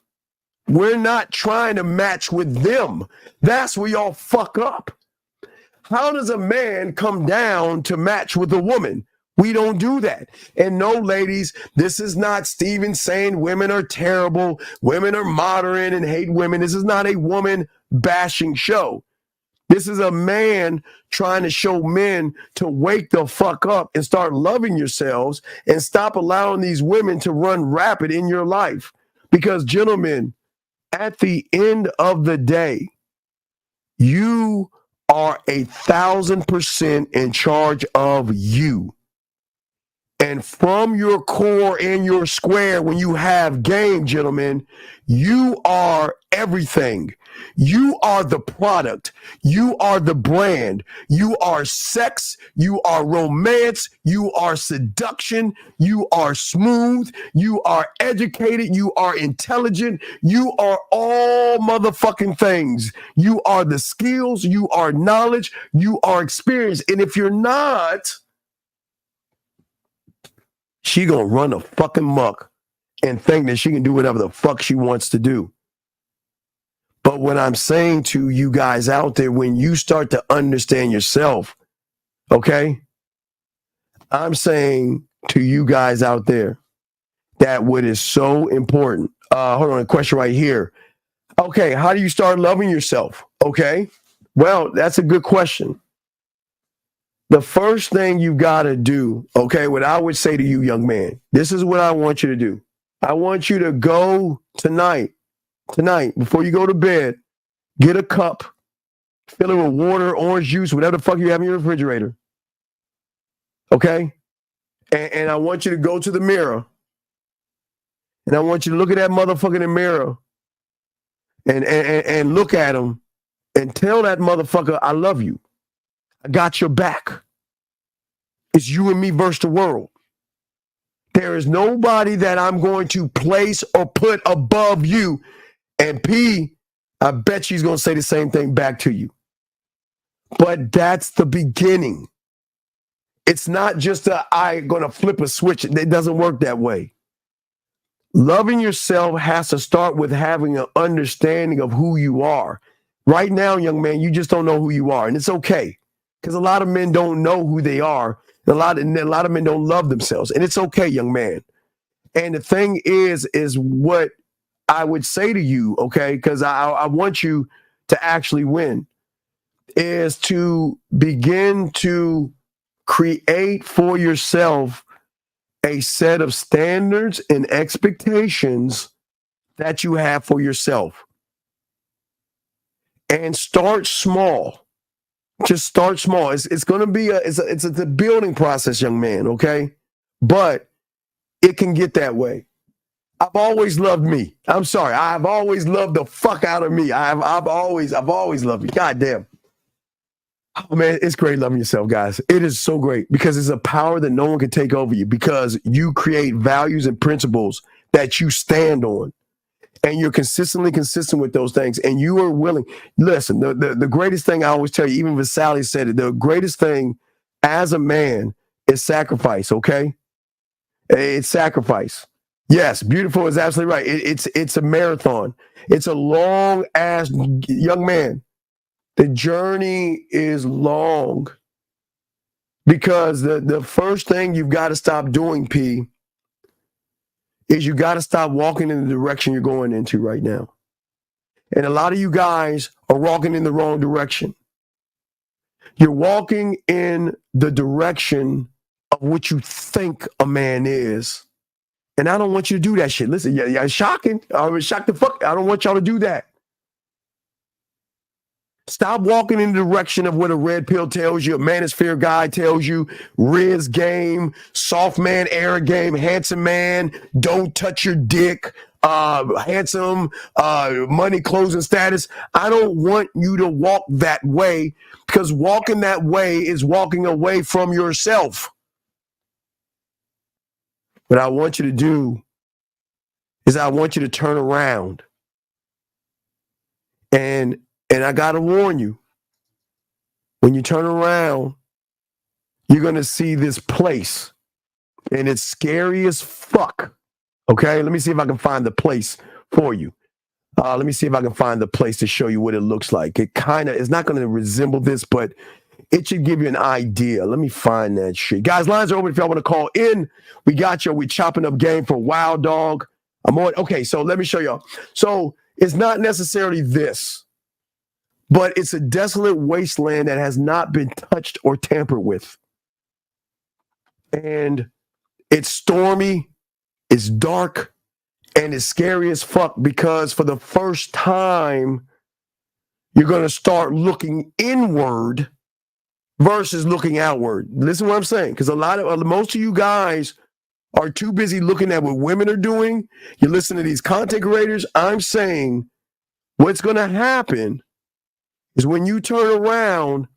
We're not trying to match with them. That's where y'all fuck up. How does a man come down to match with a woman? We don't do that. And no, ladies, this is not Steven saying women are terrible, women are modern and hate women. This is not a woman bashing show. This is a man trying to show men to wake the fuck up and start loving yourselves and stop allowing these women to run rapid in your life. Because, gentlemen, at the end of the day, you are 1,000% in charge of you. And from your core and your square, when you have game, gentlemen, you are everything. You are the product. You are the brand. You are sex. You are romance. You are seduction. You are smooth. You are educated. You are intelligent. You are all motherfucking things. You are the skills. You are knowledge. You are experience. And if you're not, she gonna run a fucking muck and think that she can do whatever the fuck she wants to do. But what I'm saying to you guys out there, when you start to understand yourself, okay, I'm saying to you guys out there that what is so important. Hold on, a question right here. Okay, how do you start loving yourself? Okay, well, that's a good question. The first thing you got to do, okay, what I would say to you, young man, this is what I want you to do. I want you to go tonight, before you go to bed, get a cup, fill it with water, orange juice, whatever the fuck you have in your refrigerator. Okay? And I want you to go to the mirror. And I want you to look at that motherfucker in the mirror and look at him and tell that motherfucker, I love you. I got your back. It's you and me versus the world. There is nobody that I'm going to place or put above you. And P, I bet she's going to say the same thing back to you. But that's the beginning. It's not just I'm going to flip a switch. It doesn't work that way. Loving yourself has to start with having an understanding of who you are. Right now, young man, you just don't know who you are. And it's okay. Because a lot of men don't know who they are. And a lot of men don't love themselves. And it's okay, young man. And the thing is what I would say to you, okay, because I want you to actually win, is to begin to create for yourself a set of standards and expectations that you have for yourself. And start small. Just start small. It's going to be it's a building process, young man, okay? But it can get that way. I've always loved me. I'm sorry. I've always loved the fuck out of me. I've always loved me. God damn. Oh man, it's great loving yourself, guys. It is so great because it's a power that no one can take over you because you create values and principles that you stand on. And you're consistent with those things. And you are willing. Listen, the greatest thing I always tell you, even Sally said it, the greatest thing as a man is sacrifice, okay? It's sacrifice. Yes, beautiful is absolutely right. It's a marathon. It's a long ass, young man. The journey is long because the first thing you've got to stop doing, P, is you got to stop walking in the direction you're going into right now. And a lot of you guys are walking in the wrong direction. You're walking in the direction of what you think a man is. And I don't want you to do that shit. Listen, yeah, it's shocking. I was shocked the fuck. I don't want y'all to do that. Stop walking in the direction of what a red pill tells you, a manosphere guy tells you, Riz game, soft man era game, handsome man, don't touch your dick, handsome, money, clothes, and status. I don't want you to walk that way because walking that way is walking away from yourself. What I want you to do is I want you to turn around. And I got to warn you, when you turn around, you're going to see this place, and it's scary as fuck. Okay, let me see if I can find the place for you. Let me see if I can find the place to show you what it looks like. It kind of is not going to resemble this, but it should give you an idea. Let me find that shit. Guys, lines are open if y'all want to call in. We got you. We chopping up game for Wild Dog. I'm on. Okay, so let me show y'all. So it's not necessarily this, but it's a desolate wasteland that has not been touched or tampered with. And it's stormy, it's dark, and it's scary as fuck because for the first time, you're going to start looking inward versus looking outward. Listen to what I'm saying, because most of you guys are too busy looking at what women are doing. You listen to these content creators. I'm saying what's going to happen is when you turn around,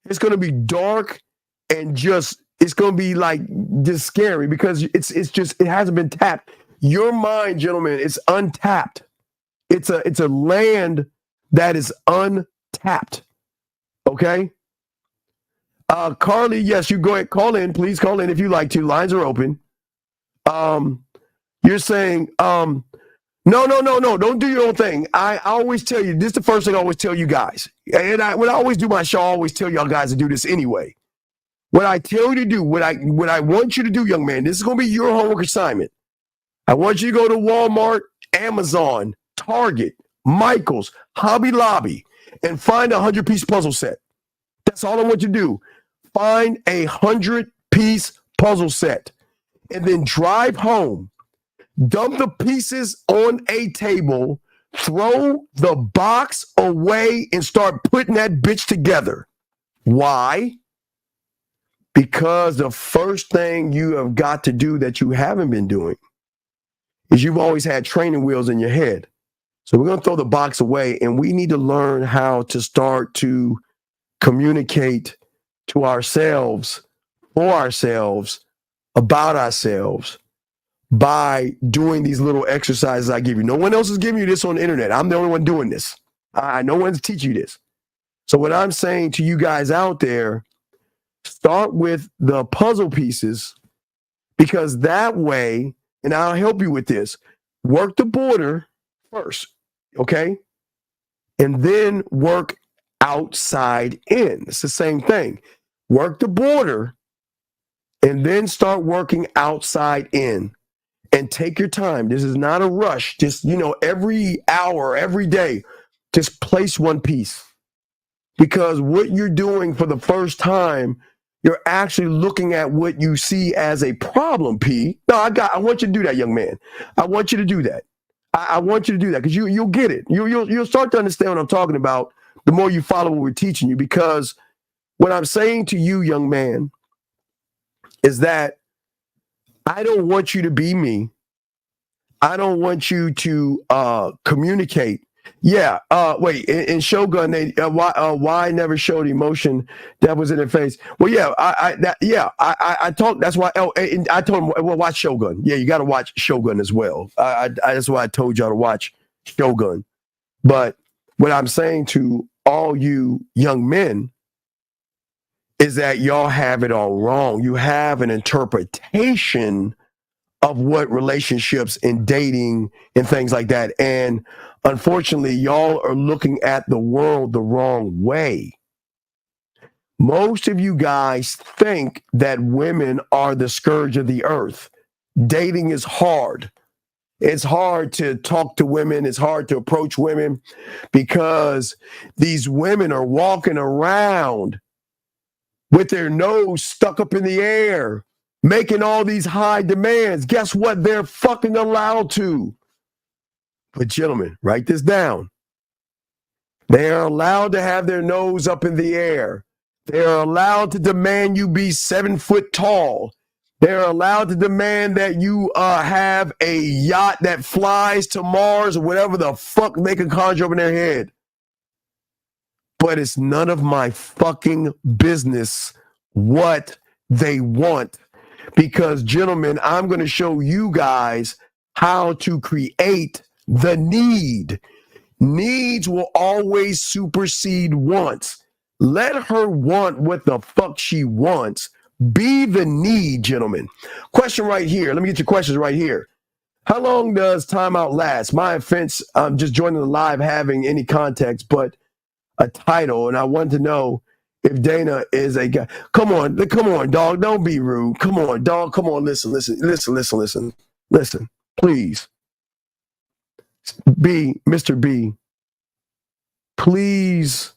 it's going to be dark and it's going to be like just scary because it hasn't been tapped. Your mind, gentlemen, is untapped. It's a land that is untapped. Okay? Carly, yes, you go ahead. Call in. Please call in if you like to. Lines are open. You're saying, no. Don't do your own thing. I always tell you, this is the first thing I always tell you guys. And when I always do my show, I always tell y'all guys to do this anyway. What I tell you to do, what I want you to do, young man, this is going to be your homework assignment. I want you to go to Walmart, Amazon, Target, Michael's, Hobby Lobby, and find a 100-piece puzzle set. That's all I want you to do. Find a 100-piece puzzle set and then drive home. Dump the pieces on a table, throw the box away, and start putting that bitch together. Why? Because the first thing you have got to do that you haven't been doing is you've always had training wheels in your head. So we're going to throw the box away, and we need to learn how to start to communicate to ourselves, for ourselves, about ourselves by doing these little exercises I give you. No one else is giving you this on the internet. I'm the only one doing this. No one's teaching you this. So what I'm saying to you guys out there, start with the puzzle pieces, because that way, and I'll help you with this, work the border first, okay? And then work outside in. It's the same thing. Work the border and then start working outside in. And take your time. This is not a rush. Just, every hour, every day, just place one piece. Because what you're doing for the first time, you're actually looking at what you see as a problem, P. No, I want you to do that, young man. I want you to do that. I want you to do that because you'll get it. You'll start to understand what I'm talking about the more you follow what we're teaching you. Because what I'm saying to you, young man, is that I don't want you to be me. I don't want you to communicate. Yeah. Wait. In Shogun, they why never showed emotion that was in their face. Well, yeah. I talked. That's why. I told him. Well, watch Shogun. Yeah, you got to watch Shogun as well. That's why I told y'all to watch Shogun. But what I'm saying to all you young men is that y'all have it all wrong. You have an interpretation of what relationships and dating and things like that. And unfortunately, y'all are looking at the world the wrong way. Most of you guys think that women are the scourge of the earth. Dating is hard. It's hard to talk to women. It's hard to approach women because these women are walking around with their nose stuck up in the air, making all these high demands. Guess what? They're fucking allowed to. But gentlemen, write this down. They are allowed to have their nose up in the air. They are allowed to demand you be 7 foot tall. They're allowed to demand that you have a yacht that flies to Mars or whatever the fuck they can conjure up in their head. But it's none of my fucking business what they want. Because, gentlemen, I'm going to show you guys how to create the need. Needs will always supersede wants. Let her want what the fuck she wants. Be the need, gentlemen. Question right here. Let me get your questions right here. How long does timeout last? My offense, I'm just joining the live having any context, but a title. And I wanted to know if Dana is a guy. Come on, dog. Don't be rude. Come on, dog. Come on, listen, please. Mr. B, please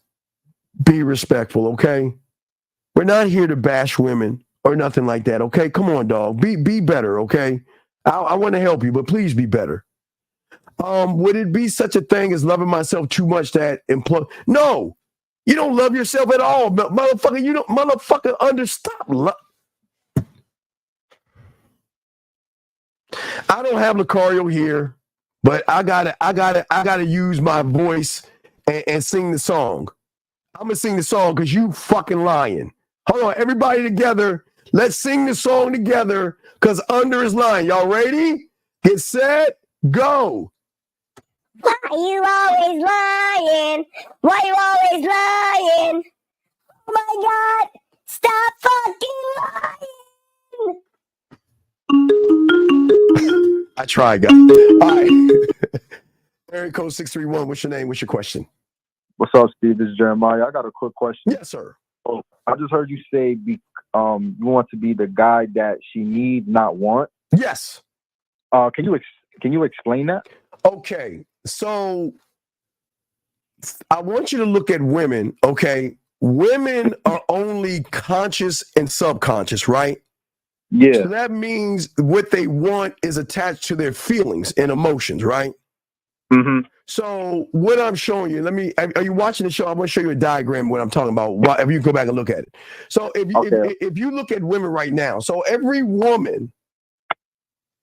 be respectful, okay? We're not here to bash women or nothing like that, okay? Come on, dog. Be better, okay? I want to help you, but please be better. Would it be such a thing as loving myself too much that implode? No, you don't love yourself at all, motherfucker. You don't, motherfucker, understand. I don't have Lucario here, but I gotta use my voice and sing the song. I'm gonna sing the song because you fucking lying. Hold on, everybody together. Let's sing the song together because Under is lying. Y'all ready? Get set, go. Why you always lying? Why you always lying? Oh my God! Stop fucking lying! I tried, guys. All right. Area code 631. What's your name? What's your question? What's up, Steve? This is Jeremiah. I got a quick question. Yes, sir. Oh, I just heard you say you want to be the guy that she need, not want. Yes. Can you explain that? Okay, so I want you to look at women. Okay, women are only conscious and subconscious, right? Yeah. So that means what they want is attached to their feelings and emotions, right? Mm-hmm. So what I'm showing you, are you watching the show? I'm going to show you a diagram of what I'm talking about. If you go back and look at it. So if you look at women right now, so every woman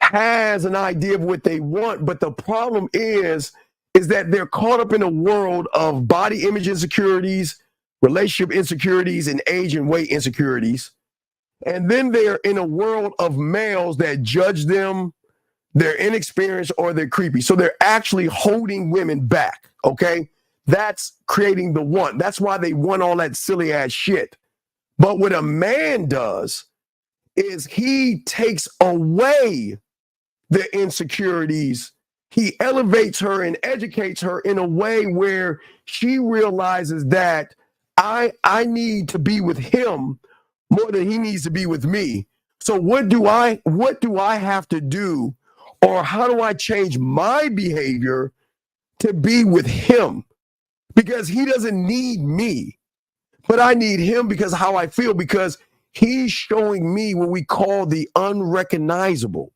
has an idea of what they want, but the problem is that they're caught up in a world of body image insecurities, relationship insecurities, and age and weight insecurities. And then they're in a world of males that judge them, they're inexperienced, or they're creepy. So they're actually holding women back, okay? That's creating the want. That's why they want all that silly ass shit. But what a man does is he takes away the insecurities. He elevates her and educates her in a way where she realizes that I need to be with him more than he needs to be with me. So what do I have to do, or how do I change my behavior to be with him? Because he doesn't need me, but I need him because how I feel, because he's showing me what we call the unrecognizable.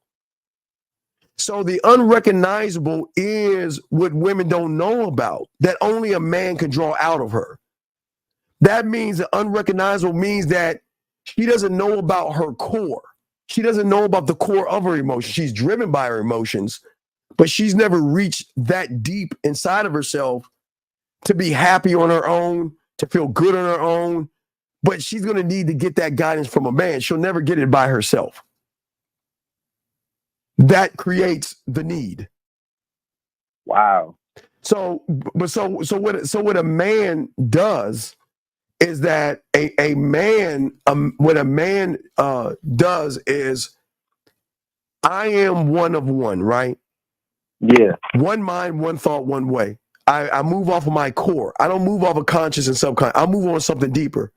So the unrecognizable is what women don't know about, that only a man can draw out of her. That means the unrecognizable means that she doesn't know about her core. She doesn't know about the core of her emotions. She's driven by her emotions, but she's never reached that deep inside of herself to be happy on her own, to feel good on her own. But she's going to need to get that guidance from a man. She'll never get it by herself. That creates the need. Wow. So what a man does is that a man what a man does is, I am one of one, right? Yeah. One mind, one thought, one way. I move off of my core. I don't move off of conscious and subconscious. I move on something deeper.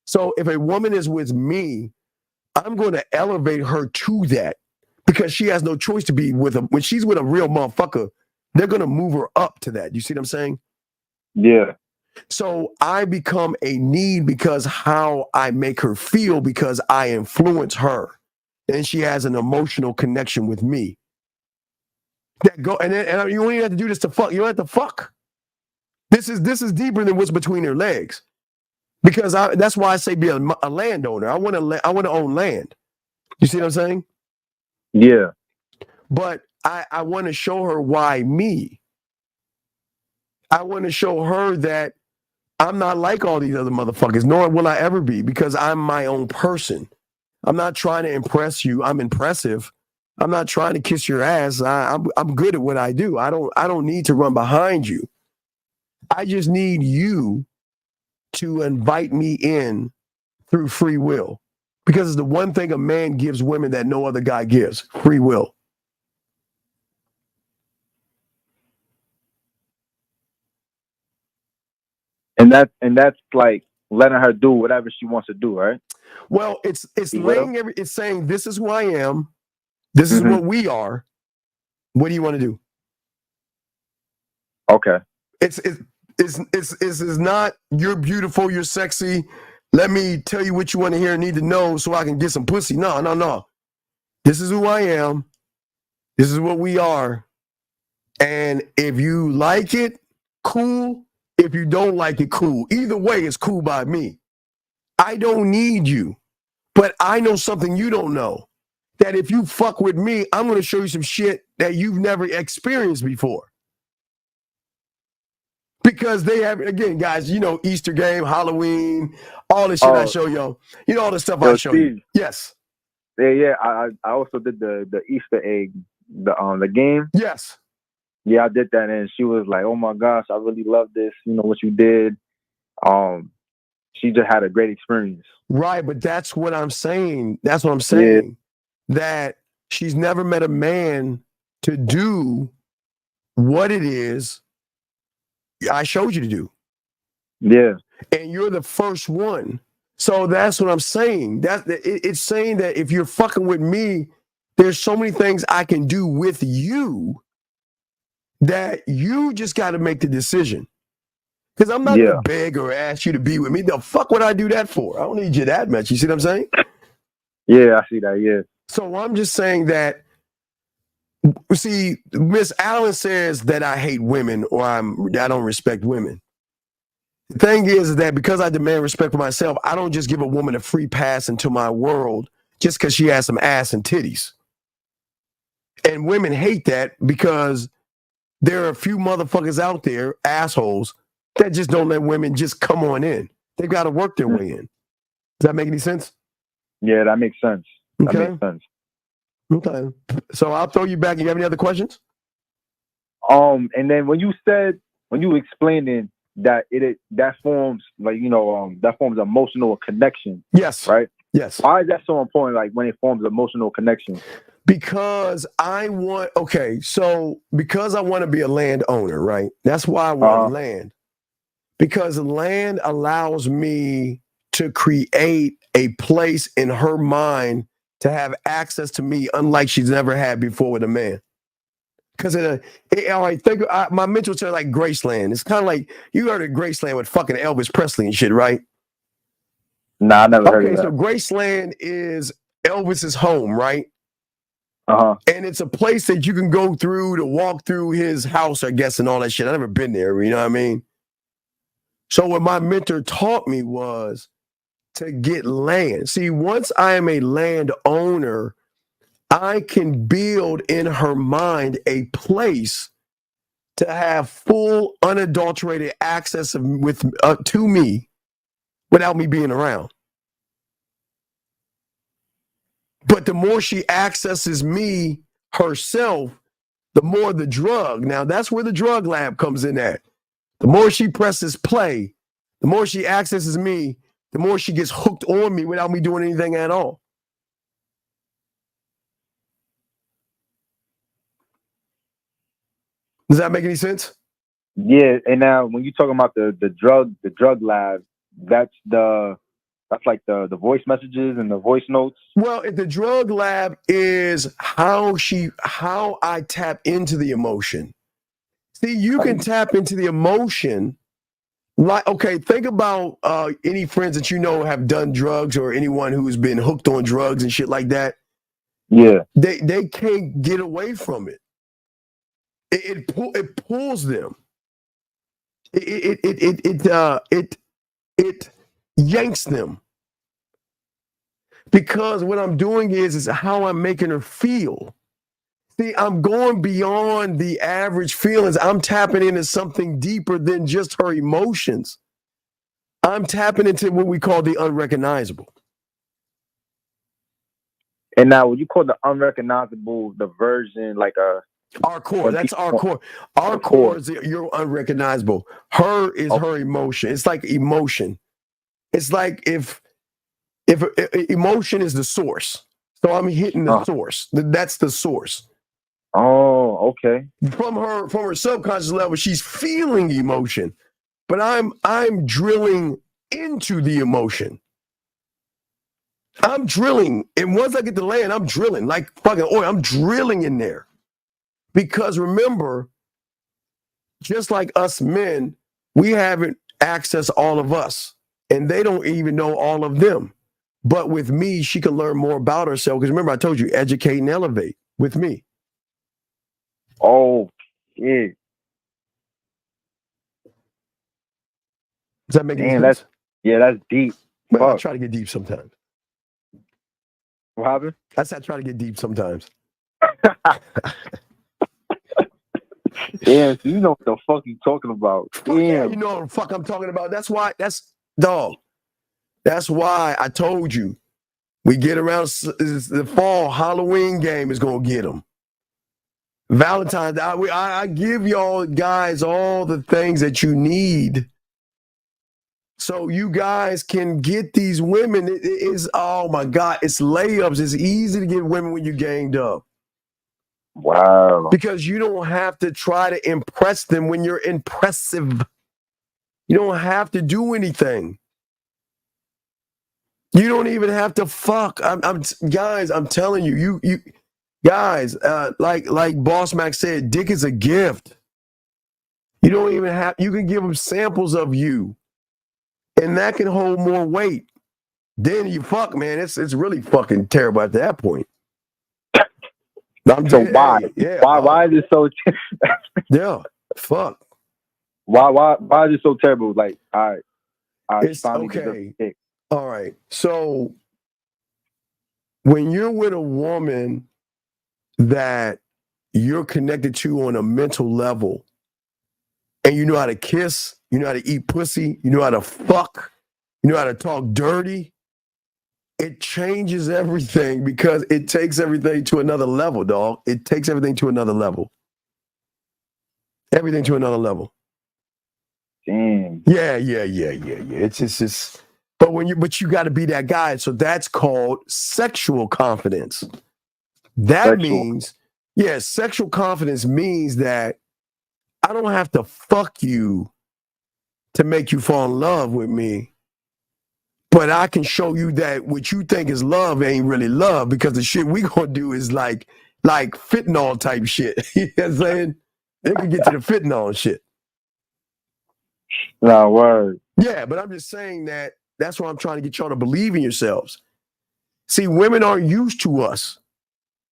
So if a woman is with me, I'm going to elevate her to that, because she has no choice to be with him. When she's with a real motherfucker, they're going to move her up to that. You see what I'm saying? Yeah. So I become a need because how I make her feel, because I influence her. And she has an emotional connection with me. That go and you don't even have to do this to fuck. You don't have to fuck. This is deeper than what's between her legs. Because that's why I say be a landowner. I want to own land. You see what I'm saying? Yeah. But I want to show her why me. I want to show her that I'm not like all these other motherfuckers, nor will I ever be, because I'm my own person. I'm not trying to impress you. I'm impressive. I'm not trying to kiss your ass. I'm good at what I do. I don't need to run behind you. I just need you to invite me in through free will, because it's the one thing a man gives women that no other guy gives: free will. And that's like letting her do whatever she wants to do, right? Well, it's saying, this is who I am. This is what we are. What do you want to do? Okay. It's not, you're beautiful, you're sexy, let me tell you what you want to hear and need to know so I can get some pussy. No. This is who I am. This is what we are. And if you like it, cool. If you don't like it, cool. Either way, it's cool by me. I don't need you, but I know something you don't know. that if you fuck with me, I'm going to show you some shit that you've never experienced before. Because they have, again, guys, you know, Easter game, Halloween, all this shit I show y'all. You know, all the stuff I show you. Yes. Yeah. I also did the Easter egg, the game. Yes. Yeah, I did that, and she was like, "Oh my gosh, I really love this. You know what you did." She just had a great experience. Right, but that's what I'm saying. That's what I'm saying. Yeah. That she's never met a man to do what it is I showed you to do. Yeah. And you're the first one. So that's what I'm saying. It's saying that if you're fucking with me, there's so many things I can do with you that you just got to make the decision. Because I'm not going to beg or ask you to be with me. The fuck would I do that for? I don't need you that much. You see what I'm saying? Yeah, I see that. Yeah. So I'm just saying that, see, Miss Allen says that I hate women or I don't respect women. The thing is that because I demand respect for myself, I don't just give a woman a free pass into my world just because she has some ass and titties. And women hate that because there are a few motherfuckers out there, assholes, that just don't let women just come on in. They've got to work their way in. Does that make any sense? Yeah, that makes sense. Okay. That makes sense. Okay. So I'll throw you back. You have any other questions? And then when you explaining that that forms that forms emotional connection. Yes. Right? Yes. Why is that so important? Like when it forms emotional connection? Because I want to be a landowner, right? That's why I want land. Because land allows me to create a place in her mind to have access to me, unlike she's never had before with a man. Because my mental term like Graceland. It's kind of like you heard of Graceland with fucking Elvis Presley and shit, right? Nah, I never heard of that. Okay, so Graceland is Elvis's home, right? And it's a place that you can go through to walk through his house, I guess, and all that shit. I've never been there, you know what I mean? So what my mentor taught me was to get land. See, once I am a landowner, I can build in her mind a place to have full, unadulterated access to me without me being around. But the more she accesses me herself, the more the drug. Now, that's where the drug lab comes in at. The more she presses play, the more she accesses me, the more she gets hooked on me without me doing anything at all. Does that make any sense? Yeah, and now when you're talking about the drug lab, that's like the voice messages and the voice notes. Well, if the drug lab is how I tap into the emotion. See, you can tap into the emotion. Like, okay, think about any friends that you know have done drugs or anyone who's been hooked on drugs and shit like that. Yeah. They can't get away from it. It pulls them. It yanks them. Because what I'm doing is how I'm making her feel. See, I'm going beyond the average feelings. I'm tapping into something deeper than just her emotions. I'm tapping into what we call the unrecognizable. And now, would you call the unrecognizable the version like our core? That's our core. Our core is your unrecognizable. Her is her emotion. It's like emotion. It's like if emotion is the source. So I'm hitting the source. That's the source. Oh, okay. From her subconscious level, she's feeling emotion, but I'm drilling into the emotion. I'm drilling, and once I get to land, I'm drilling like fucking oil. I'm drilling in there, because remember, just like us men, we haven't accessed all of us, and they don't even know all of them. But with me, she can learn more about herself. Because remember, I told you, educate and elevate with me. Oh, yeah. Does that make any sense? That's deep. Well, I try to get deep sometimes. What happened? I said I try to get deep sometimes. Damn, so you know what the fuck you talking about. Fuck yeah, Damn. you know what the fuck I'm talking about. That's why, dog. That's why I told you. We get around the fall, Halloween game is going to get them. Valentine's, I give y'all guys all the things that you need so you guys can get these women. It is, oh my God, it's layups. It's easy to get women when you gamed up. Wow. Because you don't have to try to impress them when you're impressive. You don't have to do anything. You don't even have to fuck. Guys, I'm telling you, you guys, like Boss Mac said, dick is a gift. You don't even have, you can give them samples of you, and that can hold more weight. Then you fuck, man. It's really fucking terrible at that point. So why? Yeah. Why is it so? Yeah. Fuck. Why is it so terrible? Like, I It's finally okay. deserve All right. So when you're with a woman that you're connected to on a mental level, and you know how to kiss, you know how to eat pussy, you know how to fuck, you know how to talk dirty, it changes everything because it takes everything to another level, dog. It takes everything to another level. Everything to another level. Damn. Yeah. It's just but you got to be that guy. So that's called sexual confidence. That means, sexual confidence means that I don't have to fuck you to make you fall in love with me. But I can show you that what you think is love ain't really love, because the shit we gonna do is like fentanyl type shit. You know what I'm saying? They can get to the fentanyl shit. No, word. Yeah, but I'm just saying that's why I'm trying to get y'all to believe in yourselves. See, women aren't used to us.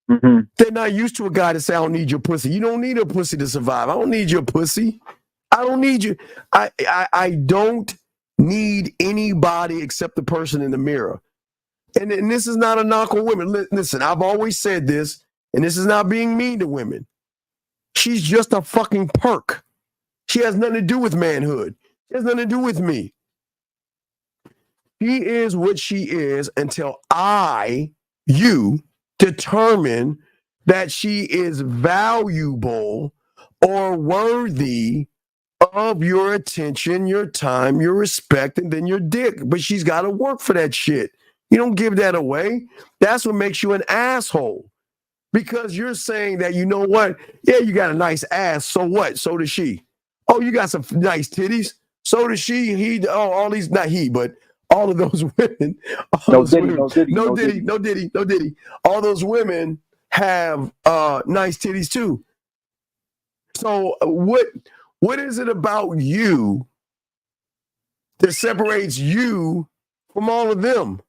Mm-hmm. They're not used to a guy to say, I don't need your pussy. You don't need a pussy to survive. I don't need your pussy. I don't need you. I don't need anybody except the person in the mirror. And this is not a knock on women. Listen, I've always said this, and this is not being mean to women. She's just a fucking perk. She has nothing to do with manhood. She has nothing to do with me. She is what she is until you determine that she is valuable or worthy of your attention, your time, your respect, and then your dick. But she's got to work for that shit. You don't give that away. That's what makes you an asshole. Because you're saying that, you know what? Yeah, you got a nice ass. So what? So does she. Oh, you got some nice titties. So does she. He. Oh, all these, not he, but all of those women. No Diddy. No Diddy. All those women have nice titties too. So what is it about you that separates you from all of them?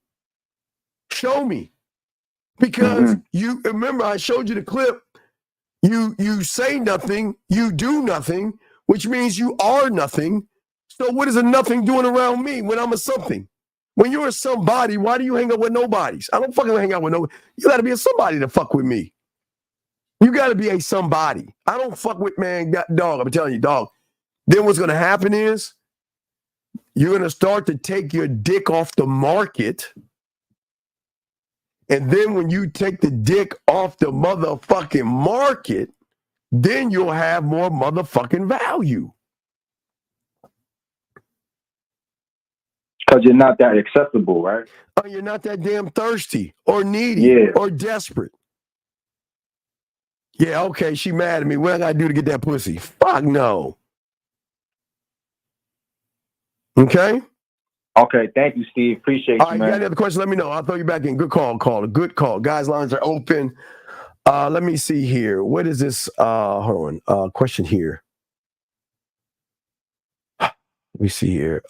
Show me. Because you remember, I showed you the clip. You say nothing, you do nothing, which means you are nothing. So what is a nothing doing around me when I'm a something? When you're a somebody, why do you hang out with nobodies? I don't fucking hang out with nobody. You got to be a somebody to fuck with me. You got to be a somebody. I don't fuck with, man, dog. I'm telling you, dog. Then what's going to happen is you're going to start to take your dick off the market. And then when you take the dick off the motherfucking market, then you'll have more motherfucking value. Because you're not that accessible, right? Oh, you're not that damn thirsty or needy or desperate. Yeah, okay, she mad at me. What I got to do to get that pussy? Fuck no. Okay? Okay, thank you, Steve. Appreciate All right, you, man. you got any other questions? Let me know. I'll throw you back in. Good call, caller. Good call. Guys, lines are open. Let me see here. What is this? Hold on. Question here. Let me see here.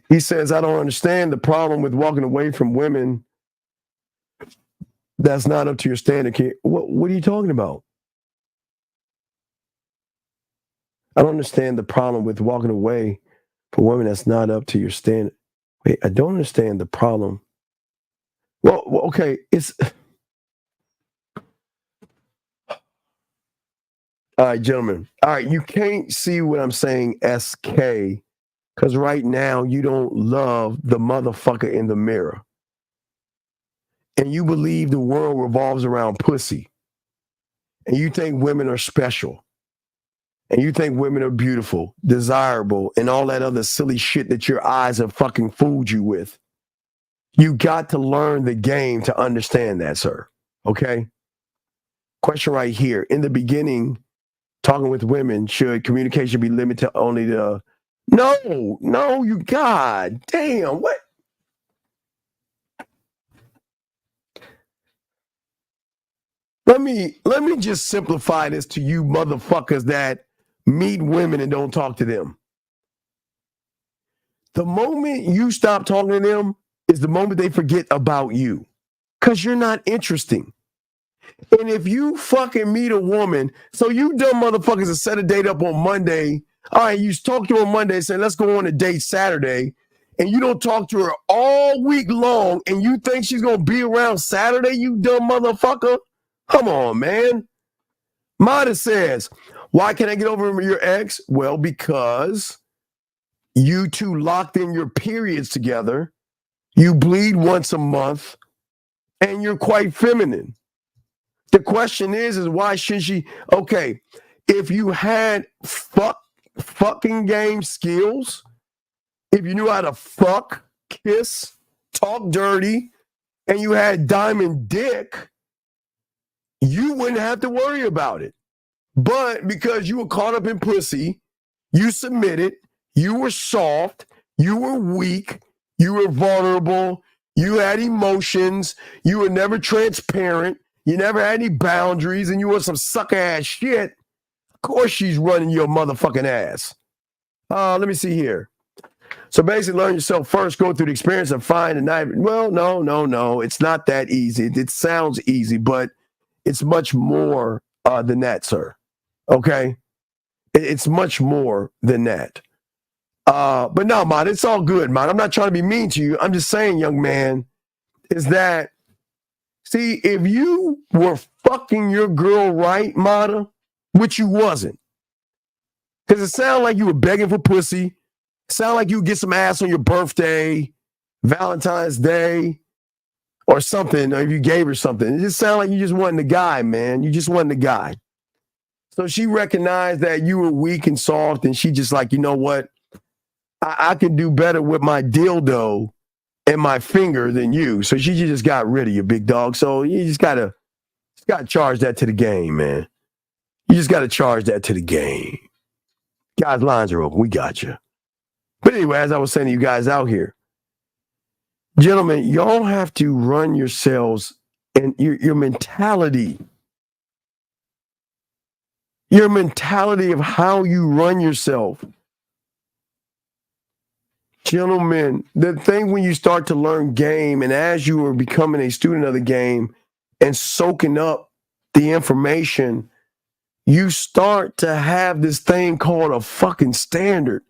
He says, I don't understand the problem with walking away from women that's not up to your standard. What are you talking about? I don't understand the problem with walking away from women that's not up to your standard. Wait, I don't understand the problem. Well, okay, it's all right, gentlemen. All right, you can't see what I'm saying, SK, because right now you don't love the motherfucker in the mirror. And you believe the world revolves around pussy. And you think women are special. And you think women are beautiful, desirable, and all that other silly shit that your eyes have fucking fooled you with. You got to learn the game to understand that, sir. Okay? Question right here. In the beginning, talking with women, should communication be limited to only the... No, you god damn, what? Let me just simplify this to you motherfuckers that meet women and don't talk to them. The moment you stop talking to them is the moment they forget about you. Because you're not interesting. And if you fucking meet a woman, so you dumb motherfuckers that set a date up on Monday, all right, you talk to her on Monday and say, let's go on a date Saturday, and you don't talk to her all week long, and you think she's going to be around Saturday, you dumb motherfucker? Come on, man. Mada says, why can't I get over your ex? Well, because you two locked in your periods together. You bleed once a month, and you're quite feminine. The question is why should she? Okay, if you had fucking game skills, if you knew how to fuck, kiss, talk dirty, and you had diamond dick, you wouldn't have to worry about it. But because you were caught up in pussy, you submitted, you were soft, you were weak, you were vulnerable, you had emotions, you were never transparent, you never had any boundaries, and you were some sucker ass shit. Of course she's running your motherfucking ass. Let me see here. So basically learn yourself first, go through the experience and find a knife. Well, no. It's not that easy. It sounds easy, but it's much more than that, sir. Okay? It's much more than that. But no, man, it's all good, man. I'm not trying to be mean to you. I'm just saying, young man, is that, see, if you were fucking your girl right, Mata, which you wasn't, because it sounded like you were begging for pussy, it sounded like you would get some ass on your birthday, Valentine's Day, or something, or if you gave her something. It just sounded like you just wasn't the guy, man. You just wasn't the guy. So she recognized that you were weak and soft, and she just like, you know what? I can do better with my dildo and my finger than you. So she just got rid of you, big dog. So you just gotta charge that to the game, man. You just gotta charge that to the game. Guys, lines are open. We got you. But anyway, as I was saying to you guys out here, gentlemen, y'all have to run yourselves and your mentality. Your mentality of how you run yourself. Gentlemen, the thing when you start to learn game and as you are becoming a student of the game and soaking up the information, you start to have this thing called a fucking standard.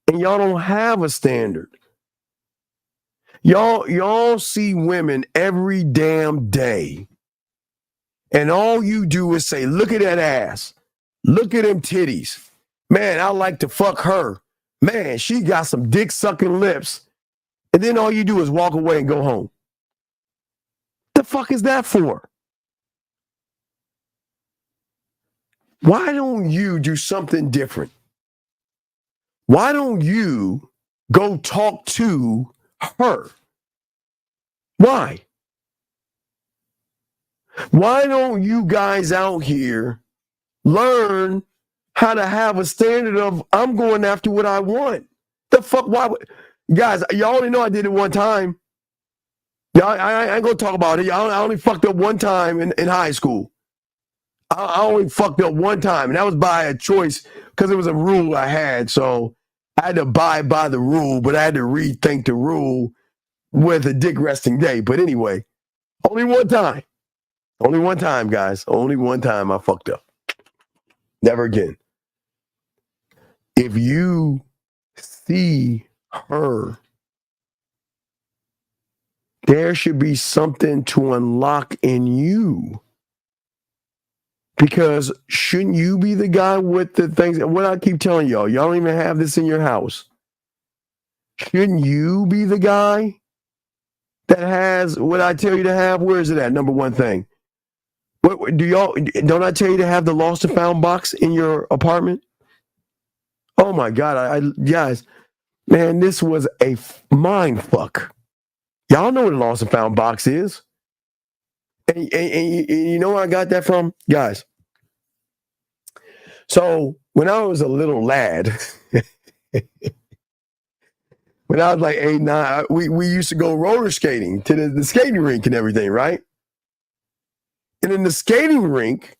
And y'all don't have a standard. Y'all see women every damn day. And all you do is say, look at that ass. Look at them titties. Man, I like to fuck her. Man, she got some dick-sucking lips. And then all you do is walk away and go home. The fuck is that for? Why don't you do something different? Why don't you go talk to her? Why? Why don't you guys out here learn how to have a standard of I'm going after what I want? The fuck? Why? Guys, y'all only know I did it one time. Y'all, I ain't gonna talk about it. I only fucked up one time in high school. I only fucked up one time, and that was by a choice because it was a rule I had. So I had to abide by the rule, but I had to rethink the rule with a dick resting day. But anyway, only one time. Only one time, guys. Only one time I fucked up. Never again. If you see her there should be something to unlock in you. Because shouldn't you be the guy with the things? What I keep telling y'all don't even have this in your house. Shouldn't you be the guy that has what I tell you to have? Where is it at? Number one thing. What do y'all? Don't I tell you to have the lost and found box in your apartment? Oh my God, I guys, man, this was a mind fuck. Y'all know what a lost and found box is, and you know where I got that from, guys. So when I was a little lad, when I was like 8, 9, we used to go roller skating to the skating rink and everything, right? And in the skating rink,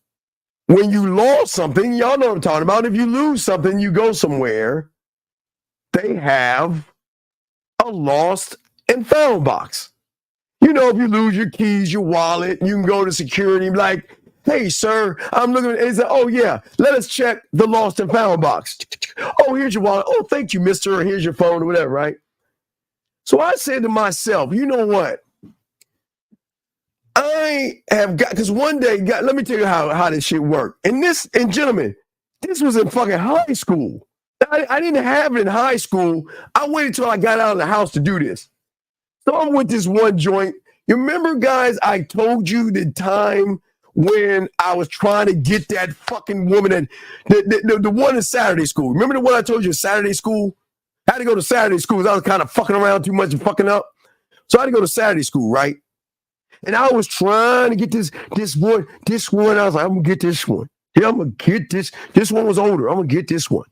when you lost something, y'all know what I'm talking about. If you lose something, you go somewhere, they have a lost and found box. You know, if you lose your keys, your wallet, you can go to security and be like, hey, sir, I'm looking at it. Say, oh, yeah, let us check the lost and found box. Oh, here's your wallet. Oh, thank you, mister. Or here's your phone or whatever, right? So I said to myself, you know what? I have got, because one day, let me tell you how this shit worked. And gentlemen, this was in fucking high school. I didn't have it in high school. I waited till I got out of the house to do this. So I'm with this one joint. You remember, guys, I told you the time when I was trying to get that fucking woman, the one in Saturday school. Remember the one I told you in Saturday school? I had to go to Saturday school because I was kind of fucking around too much and fucking up. So I had to go to Saturday school, right? And I was trying to get this one. I was like, I'm going to get this one. Yeah, I'm going to get this. This one was older. I'm going to get this one.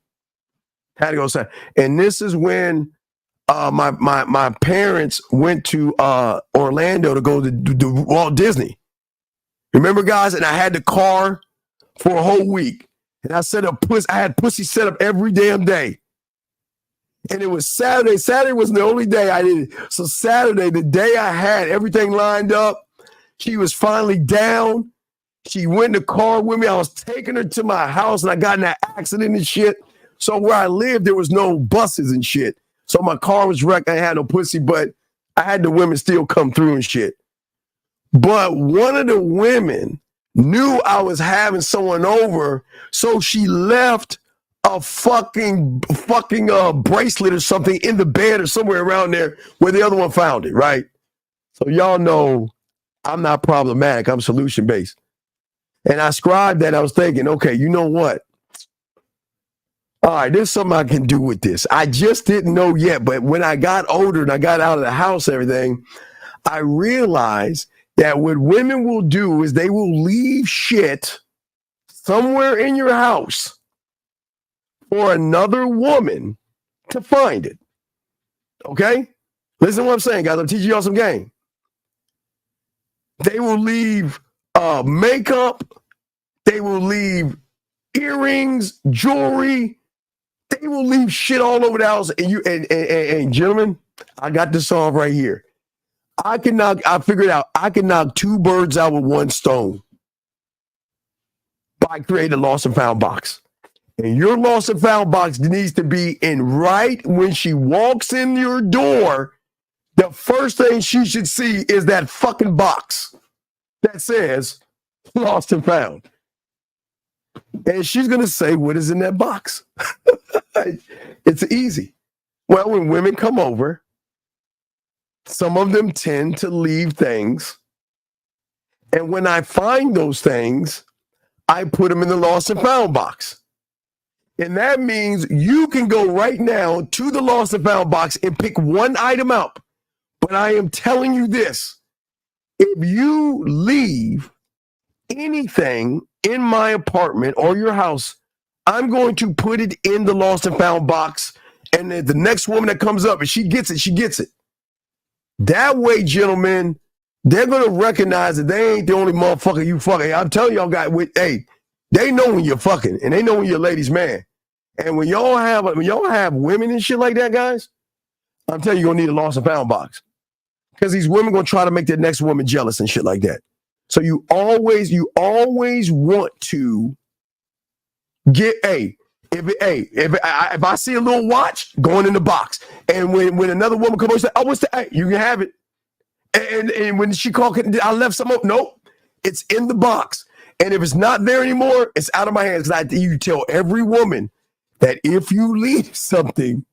Had to go to Saturday. And this is when my parents went to Orlando to go to Walt Disney. Remember, guys? And I had the car for a whole week. And I had pussy set up every damn day. And it was Saturday. Saturday was the only day I did it. So Saturday, the day I had everything lined up, she was finally down. She went in the car with me. I was taking her to my house, and I got in that accident and shit. So where I lived, there was no buses and shit. So my car was wrecked. I had no pussy, but I had the women still come through and shit. But one of the women knew I was having someone over, so she left a fucking bracelet or something in the bed or somewhere around there where the other one found it, right? So y'all know I'm not problematic. I'm solution-based. And I scribed that. I was thinking, okay, you know what? All right, there's something I can do with this. I just didn't know yet, but when I got older and I got out of the house and everything, I realized that what women will do is they will leave shit somewhere in your house for another woman to find it. Okay? Listen to what I'm saying, guys. I'm teaching y'all some game. They will leave makeup. They will leave earrings, jewelry. They will leave shit all over the house. And gentlemen, I got this solved right here. I figured out I can knock 2 birds out with 1 stone by creating a lost and found box. And your lost and found box needs to be in right when she walks in your door. The first thing she should see is that fucking box that says lost and found. And she's going to say, what is in that box? It's easy. Well, when women come over, some of them tend to leave things. And when I find those things, I put them in the lost and found box. And that means you can go right now to the lost and found box and pick one item out. But I am telling you this. If you leave anything in my apartment or your house, I'm going to put it in the lost and found box. And the next woman that comes up, and she gets it, she gets it. That way, gentlemen, they're going to recognize that they ain't the only motherfucker you fucking. I'm telling y'all, guys, hey, they know when you're fucking, and they know when you're a ladies' man. And when y'all have women and shit like that, guys, I'm telling you, you're going to need a lost and found box. Because these women going to try to make their next woman jealous and shit like that. So you always want to get if I see a little watch going in the box, and when another woman comes over, say, "Oh, what's that?" Hey, you can have it. And when she called, I left some. Nope, it's in the box. And if it's not there anymore, it's out of my hands. You tell every woman that if you leave something,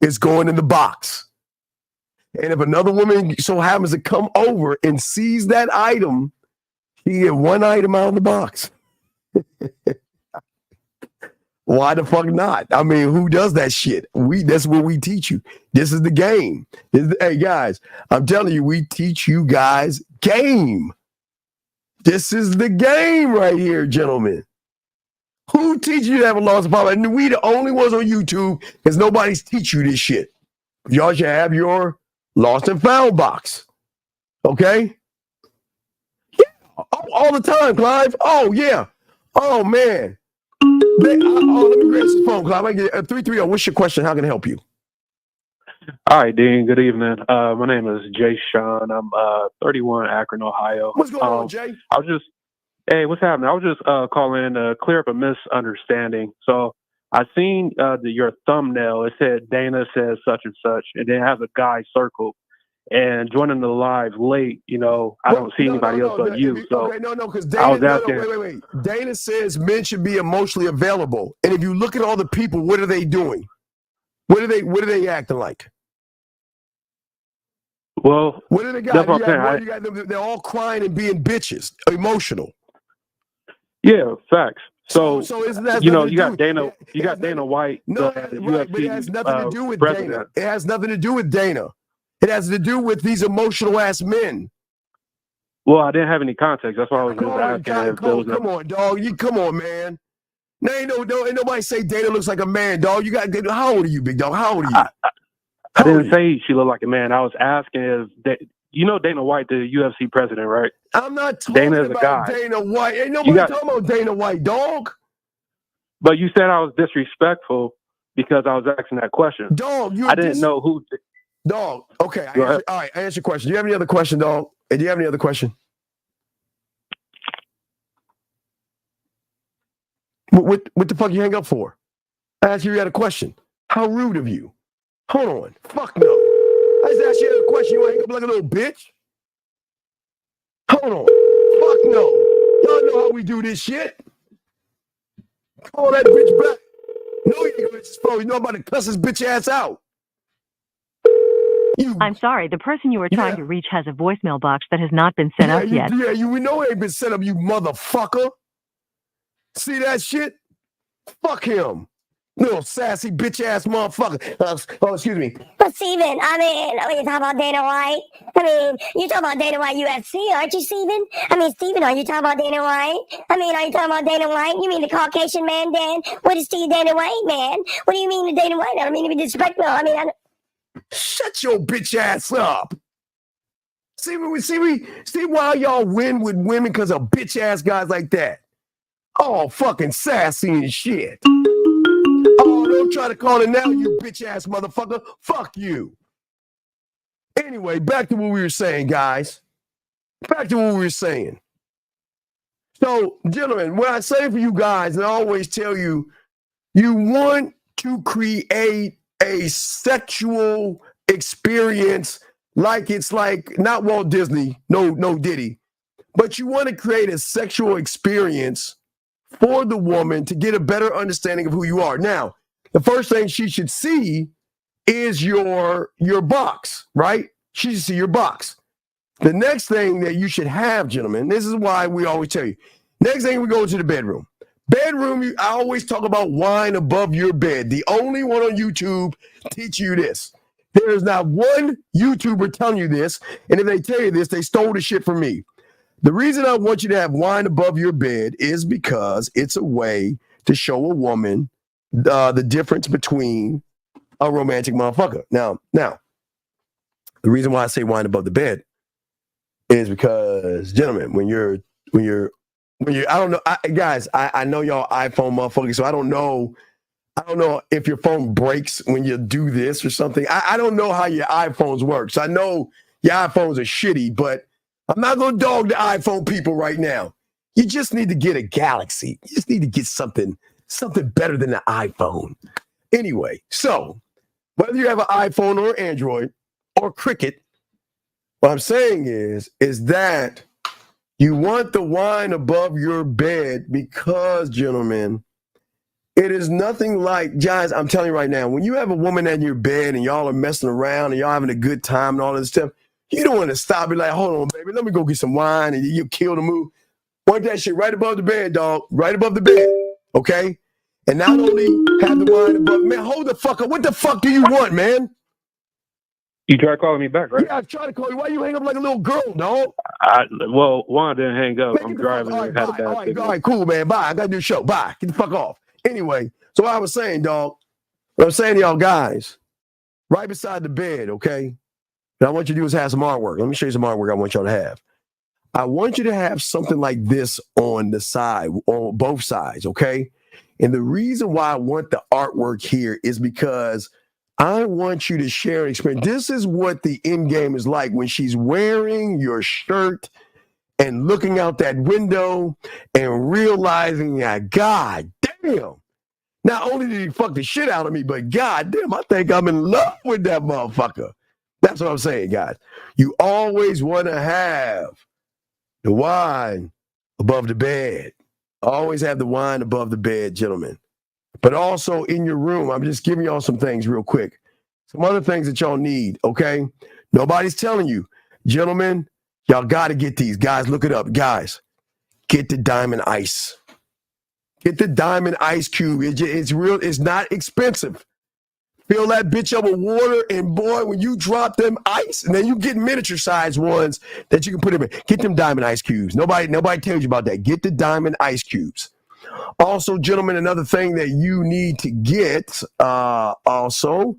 it's going in the box. And if another woman so happens to come over and sees that item, she get one item out of the box. Why the fuck not? I mean, who does that shit? That's what we teach you. This is the game. Hey guys, I'm telling you, we teach you guys game. This is the game right here, gentlemen. Who teaches you to have a lost and found? And we the only ones on YouTube because nobody's teach you this shit. Y'all should have your lost and found box. Okay? Yeah. All the time, Clive. Oh, yeah. Oh, man. Let me grab this phone, Clive. I get 330. What's your question? How can I help you? Hi, Dean. Good evening. My name is Jay Sean. I'm 31, Akron, Ohio. What's going on, Jay? Hey, what's happening? I was just calling to clear up a misunderstanding. So I seen your thumbnail. It said Dana says such and such, and then it has a guy circled. And joining the live late, I don't see anybody else but you. So okay, because Dana, wait. Dana says men should be emotionally available. And if you look at all the people, what are they doing? What are they acting like? Well, what do they got? They're all crying and being bitches, emotional. Yeah, facts. So isn't that you got Dana, Dana White. No, right, but it has nothing to do with Dana. It has nothing to do with Dana. It has to do with these emotional ass men. Well, I didn't have any context. That's why I was just asking. Come on, dog. Come on, man. No, ain't nobody say Dana looks like a man, dog. How old are you, big dog? How old are you? I didn't say she looked like a man. I was asking Dana White, the UFC president, right? I'm not talking about Dana White. Ain't nobody talking about Dana White, dog. But you said I was disrespectful because I was asking that question. Dog, I didn't know who. Dog, okay. All right, I answer your question. Do you have any other question, dog? Do you have any other question? What the fuck you hang up for? I asked you had a question. How rude of you. Hold on. Fuck no. I just asked you a question. You hang up like a little bitch? Hold on. Fuck no. Y'all know how we do this shit. Call that bitch back. No, you ain't gonna his phone. You know I'm about to cuss his bitch ass out. I'm sorry, the person you were trying to reach has a voicemail box that has not been set up yet. We know it ain't been set up, you motherfucker. See that shit? Fuck him. Little sassy bitch ass motherfucker. Excuse me. But Steven, are you talking about Dana White? You talking about Dana White UFC, aren't you, Steven? Steven, are you talking about Dana White? Are you talking about Dana White? You mean the Caucasian man, Dan? What is Dana White, man? What do you mean to Dana White? I don't mean to be disrespectful. Shut your bitch ass up. See why y'all win with women because of bitch ass guys like that. All fucking sassy and shit. Oh, don't try to call it now, you bitch ass motherfucker. Fuck you. Anyway, back to what we were saying, guys. Back to what we were saying. So, gentlemen, what I say for you guys, and I always tell you, you want to create a sexual experience like it's like not Walt Disney, no Diddy, but you want to create a sexual experience for the woman to get a better understanding of who you are. Now, the first thing she should see is your box, right? She should see your box. The next thing that you should have, gentlemen, this is why we always tell you, next thing we go to the bedroom. Bedroom, I always talk about wine above your bed. The only one on YouTube teach you this. There is not one YouTuber telling you this, and if they tell you this, they stole the shit from me. The reason I want you to have wine above your bed is because it's a way to show a woman the difference between a romantic motherfucker. Now, the reason why I say wine above the bed is because, gentlemen, when you're I don't know, guys, I know y'all iPhone motherfuckers, so I don't know if your phone breaks when you do this or something. I don't know how your iPhones work. So I know your iPhones are shitty, but I'm not going to dog the iPhone people right now. You just need to get a Galaxy. You just need to get something better than the iPhone. Anyway, so whether you have an iPhone or Android or Cricket What I'm saying is that you want the wine above your bed because, gentlemen, it is nothing like, guys, I'm telling you right now, when you have a woman in your bed and y'all are messing around and y'all having a good time and all this stuff, you don't want to stop and be like, hold on, baby, let me go get some wine, and you kill the mood. Want that shit right above the bed, dog, right above the bed, okay? And not only have the wine above, man, hold the fuck up. What the fuck do you want, man? You tried calling me back, right? Yeah, I tried to call you. Why you hang up like a little girl, dog? Well, one, I didn't hang up. Man, I'm driving. All right, Had a bye. bad All right, signal. all right, cool, man. Bye. I got to do the show. Bye. Get the fuck off. Anyway, so what I was saying, dog, what I'm saying to y'all guys, right beside the bed, okay? And I want you to do is have some artwork. Let me show you some artwork I want y'all to have. I want you to have something like this on the side, on both sides, okay? And the reason why I want the artwork here is because I want you to share an experience. This is what the end game is like when she's wearing your shirt and looking out that window and realizing that, God damn, not only did he fuck the shit out of me, but God damn, I think I'm in love with that motherfucker. That's what I'm saying, guys. You always want to have the wine above the bed. Always have the wine above the bed, gentlemen. But also in your room, I'm just giving y'all some things real quick. Some other things that y'all need, okay? Nobody's telling you. Gentlemen, y'all got to get these. Guys, look it up. Guys, get the diamond ice. Get the diamond ice cube. It's real. It's not expensive. Fill that bitch up with water, and boy, when you drop them ice, and then you get miniature size ones that you can put in. Get them diamond ice cubes. Nobody tells you about that. Get the diamond ice cubes. Also, gentlemen, another thing that you need to get also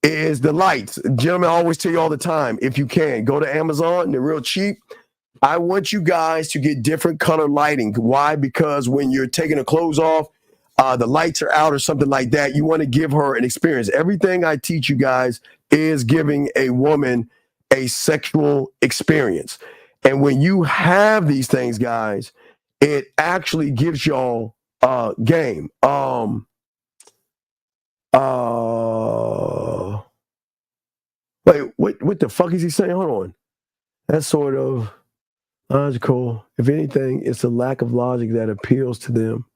is the lights. Gentlemen, I always tell you all the time, if you can, go to Amazon. They're real cheap. I want you guys to get different color lighting. Why? Because when you're taking the clothes off, the lights are out or something like that, you want to give her an experience. Everything I teach you guys is giving a woman a sexual experience. And when you have these things, guys, it actually gives y'all game. Wait, what the fuck is he saying? Hold on. That's sort of logical. If anything, it's a lack of logic that appeals to them,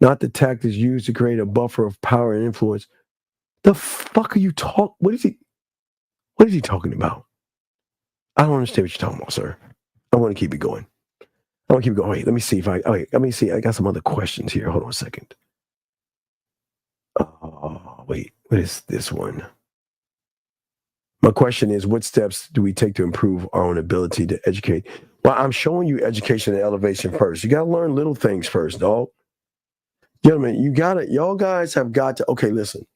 not the tactics used to create a buffer of power and influence. The fuck are you talking? What is he talking about? I don't understand what you're talking about, sir. I want to keep it going. Wait, let me see let me see. I got some other questions here. Hold on a second. Wait, what is this one? My question is, what steps do we take to improve our own ability to educate? Well, I'm showing you education and elevation first. You got to learn little things first, dog. Gentlemen, y'all guys have got to, okay, listen.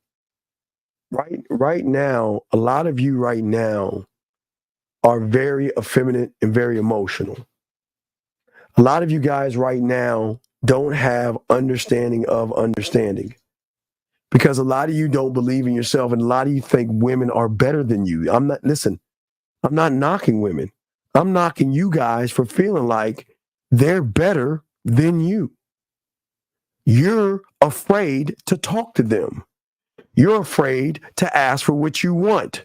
Right now, a lot of you right now are very effeminate and very emotional. A lot of you guys right now don't have understanding of understanding. Because a lot of you don't believe in yourself, and a lot of you think women are better than you. I'm not knocking women. I'm knocking you guys for feeling like they're better than you. You're afraid to talk to them. You're afraid to ask for what you want.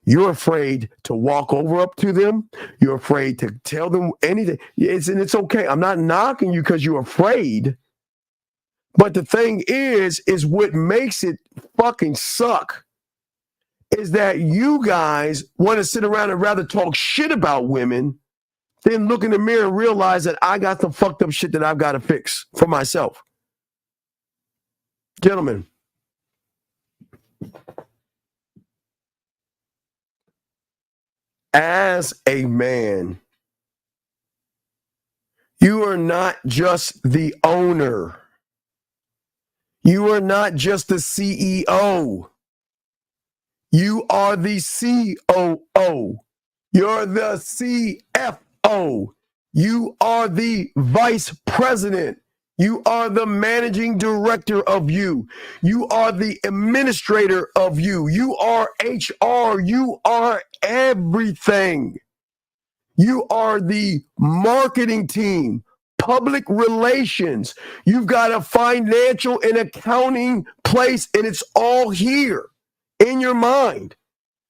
You're afraid to walk up to them. You're afraid to tell them anything. It's okay. I'm not knocking you because you're afraid. But the thing is what makes it fucking suck is that you guys want to sit around and rather talk shit about women than look in the mirror and realize that I got some fucked up shit that I've got to fix for myself. Gentlemen, as a man, you are not just the owner. You are not just the CEO. You are the COO. You're the CFO. You are the vice president. You are the managing director of you. You are the administrator of you. You are HR. You are everything. You are the marketing team, public relations. You've got a financial and accounting place, and it's all here in your mind.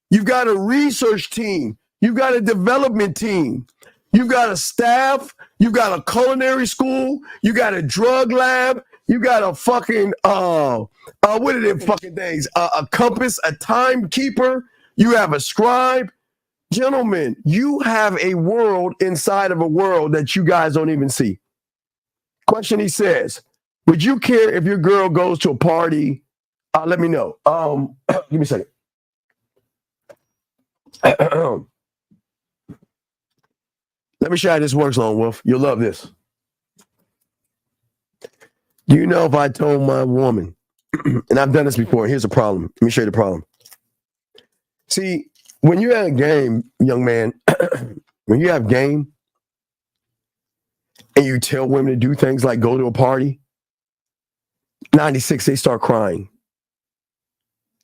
You've got a research team. You've got a development team. You've got a staff. You've got a culinary school. You got a drug lab. You got a fucking, what are them fucking things? A compass, a timekeeper. You have a scribe. Gentlemen, you have a world inside of a world that you guys don't even see. Question he says, would you care if your girl goes to a party? Let me know. Give me a second. Let me show you how this works, Lone Wolf. You'll love this. Do you know if I told my woman, and I've done this before, here's a problem. Let me show you the problem. See, when you're at a game, young man, when you have game and you tell women to do things like go to a party, 96, they start crying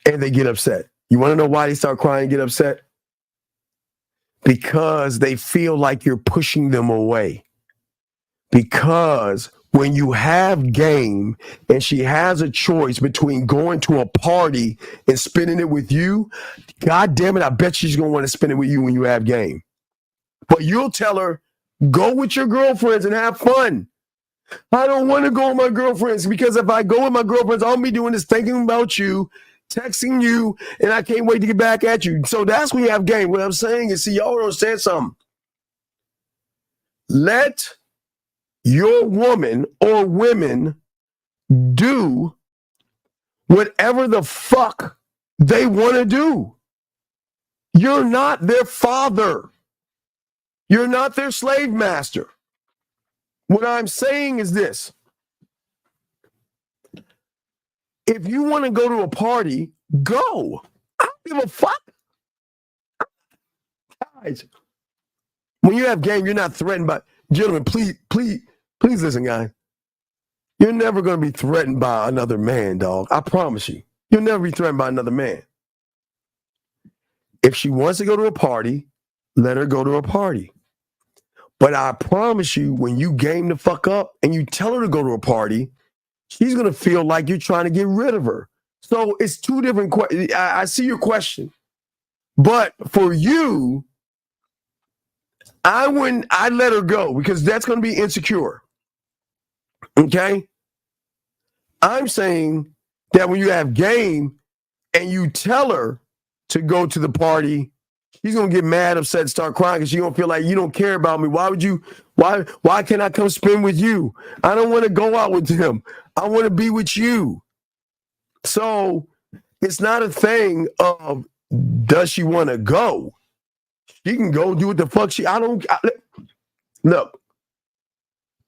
and they get upset. You want to know why they start crying and get upset? Because they feel like you're pushing them away. Because when you have game and she has a choice between going to a party and spending it with you, God damn it, I bet she's going to want to spend it with you when you have game. But you'll tell her, go with your girlfriends and have fun. I don't want to go with my girlfriends because if I go with my girlfriends, all I'm be doing is thinking about you, texting you, and I can't wait to get back at you. So that's when you have game. What I'm saying is, see, y'all don't understand something. Let your woman or women do whatever the fuck they want to do. You're not their father. You're not their slave master. What I'm saying is this. If you want to go to a party, go. I don't give a fuck. Guys, when you have game, you're not threatened by, gentlemen, please listen, guys. You're never going to be threatened by another man, dog. I promise you. You'll never be threatened by another man. If she wants to go to a party, let her go to a party. But I promise you, when you game the fuck up and you tell her to go to a party, she's going to feel like you're trying to get rid of her. So it's two different questions. I see your question. But for you, I'd let her go because that's going to be insecure. Okay? I'm saying that when you have game and you tell her to go to the party, she's going to get mad, upset, and start crying because she's going to feel like you don't care about me. Why can't I come spend with you? I don't want to go out with him. I want to be with you. So it's not a thing of does she want to go? She can go do what the fuck look,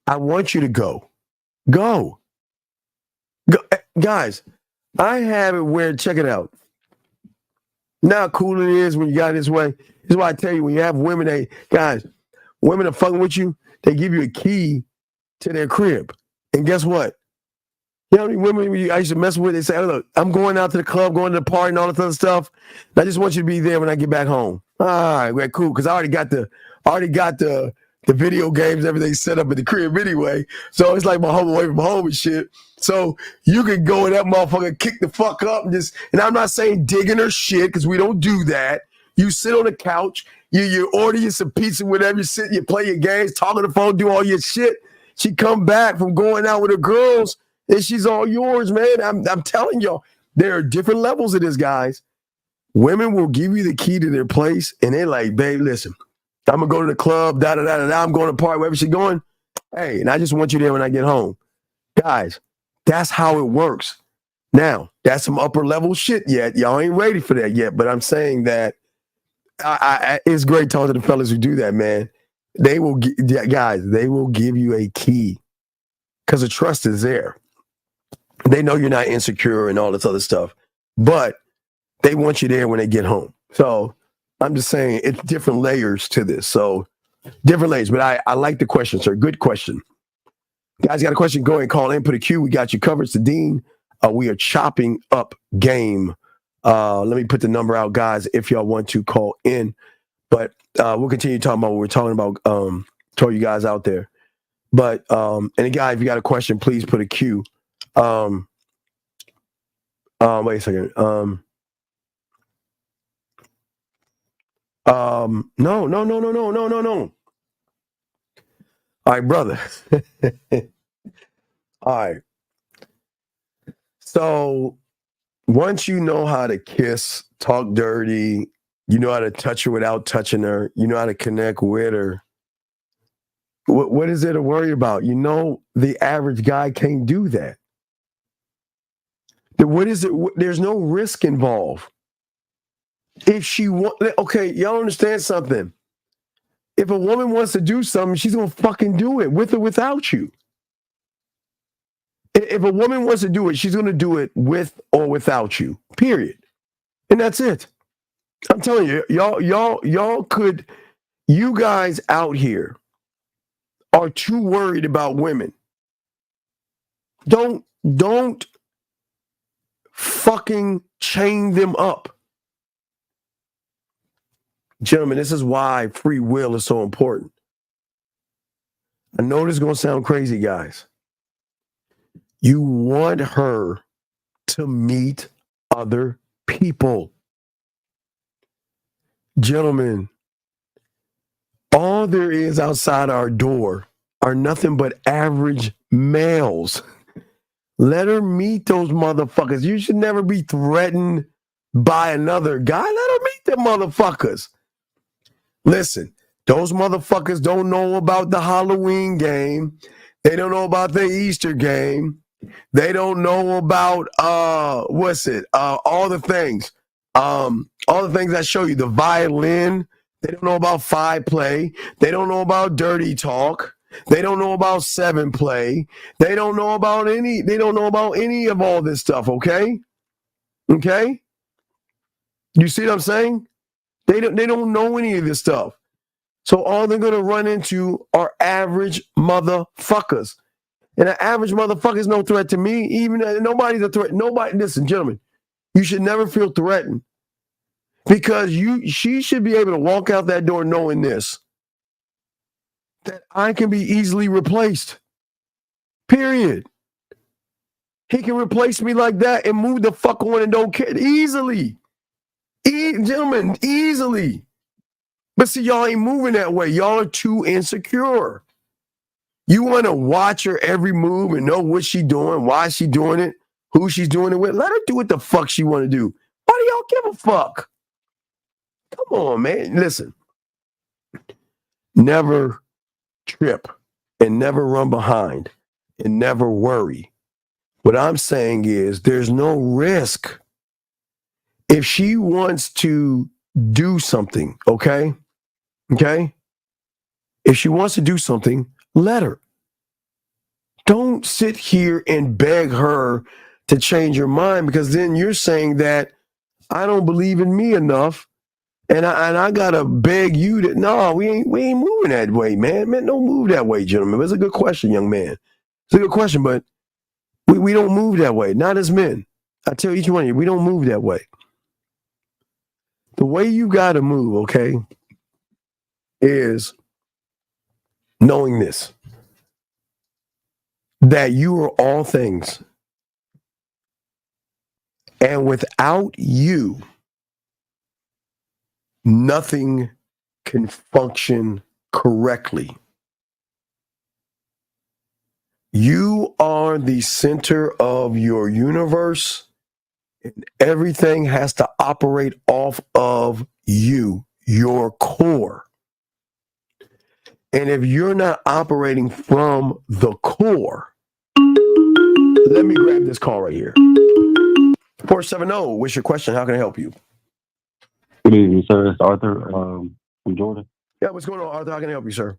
I want you to go. Go. Guys, I have it where, check it out. Now how cool it is when you got it this way. This is why I tell you, when you have women, women are fucking with you, they give you a key to their crib. And guess what? You know how many women I used to mess with, they say, oh, look, I'm going out to the club, going to the party and all this other stuff. I just want you to be there when I get back home. All right, well, cool, because I already got the video games, everything set up at the crib anyway. So it's like my home away from home and shit. So you can go in that motherfucker, kick the fuck up and I'm not saying digging her shit because we don't do that. You sit on the couch, you order you some pizza, whatever, you sit, you play your games, talk on the phone, do all your shit. She come back from going out with her girls and she's all yours, man. I'm telling y'all, there are different levels of this, guys. Women will give you the key to their place and they're like, babe, listen, I'm going to go to the club, I'm going to party, wherever she's going. Hey, and I just want you there when I get home. Guys, that's how it works. Now, that's some upper level shit yet. Y'all ain't ready for that yet, but I'm saying that it's great talking to the fellas who do that, man. They will give you a key because the trust is there. They know you're not insecure and all this other stuff, but they want you there when they get home. So I'm just saying it's different layers to this. So different layers, but I like the question, sir. Good question. Guys, got a question? Go ahead and call in, put a Q. We got you covered. It's the Dean. We are chopping up game. Let me put the number out, guys, if y'all want to call in. But we'll continue talking about what we're talking about. Throw you guys out there. But, and again, if you got a question, please put a Q. Wait a second. No. All right, brother. All right. So once you know how to kiss, talk dirty, you know how to touch her without touching her, you know how to connect with her, what is there to worry about? You know the average guy can't do that. What is it? There's no risk involved. If she okay, y'all understand something. If a woman wants to do something, she's gonna fucking do it with or without you. If a woman wants to do it, she's gonna do it with or without you. Period. And that's it. I'm telling you, you guys out here are too worried about women. Don't fucking chain them up. Gentlemen, this is why free will is so important. I know this is going to sound crazy, guys. You want her to meet other people. Gentlemen, all there is outside our door are nothing but average males. Let her meet those motherfuckers. You should never be threatened by another guy. Let her meet them motherfuckers. Listen, those motherfuckers don't know about the Halloween game. They don't know about the Easter game. They don't know about all the things. All the things I show you, the violin. They don't know about 5-play. They don't know about dirty talk. They don't know about 7-play. They don't know about any of all this stuff, okay? Okay? You see what I'm saying? They don't know any of this stuff. So all they're gonna run into are average motherfuckers. And an average motherfucker is no threat to me. Even nobody's a threat. Nobody, listen, gentlemen, you should never feel threatened. Because she should be able to walk out that door knowing this. That I can be easily replaced. Period. He can replace me like that and move the fuck on and don't care. Easily. Gentlemen, easily. But see, y'all ain't moving that way. Y'all are too insecure. You want to watch her every move and know what she's doing, why she's doing it, who she's doing it with. Let her do what the fuck she want to do. Why do y'all give a fuck? Come on, man. Listen. Never trip and never run behind and never worry. What I'm saying is there's no risk. If she wants to do something, okay? If she wants to do something, let her. Don't sit here and beg her to change your mind, because then you're saying that I don't believe in me enough, and I gotta beg you to. No, we ain't moving that way, man. Man, don't move that way, gentlemen. It's a good question, young man. It's a good question, but we don't move that way. Not as men. I tell each one of you, we don't move that way. The way you gotta move, okay, is knowing this. That you are all things. And without you, nothing can function correctly. You are the center of your universe, and everything has to operate off of you, your core. And if you're not operating from the core, let me grab this call right here. 470, what's your question? How can I help you? Good evening, sir. It's Arthur from Georgia. Yeah, what's going on, Arthur? How can I help you, sir?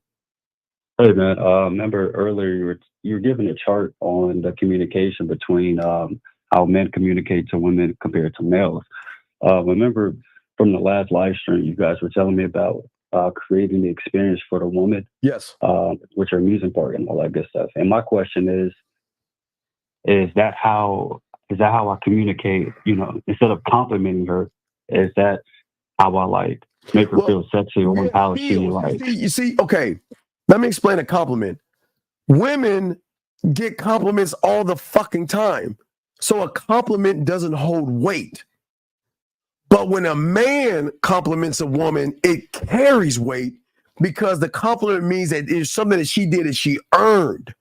Hey, man. Remember earlier you were giving a chart on the communication between how men communicate to women compared to males. Remember from the last live stream, you guys were telling me about creating the experience for the woman. Yes. With your amusement park and all that good stuff. And my question is that how I communicate? You know, instead of complimenting her, is that how I make her feel sexy, or how she You see, okay, let me explain a compliment. Women get compliments all the fucking time. So a compliment doesn't hold weight. But when a man compliments a woman, it carries weight because the compliment means that it's something that she did that she earned.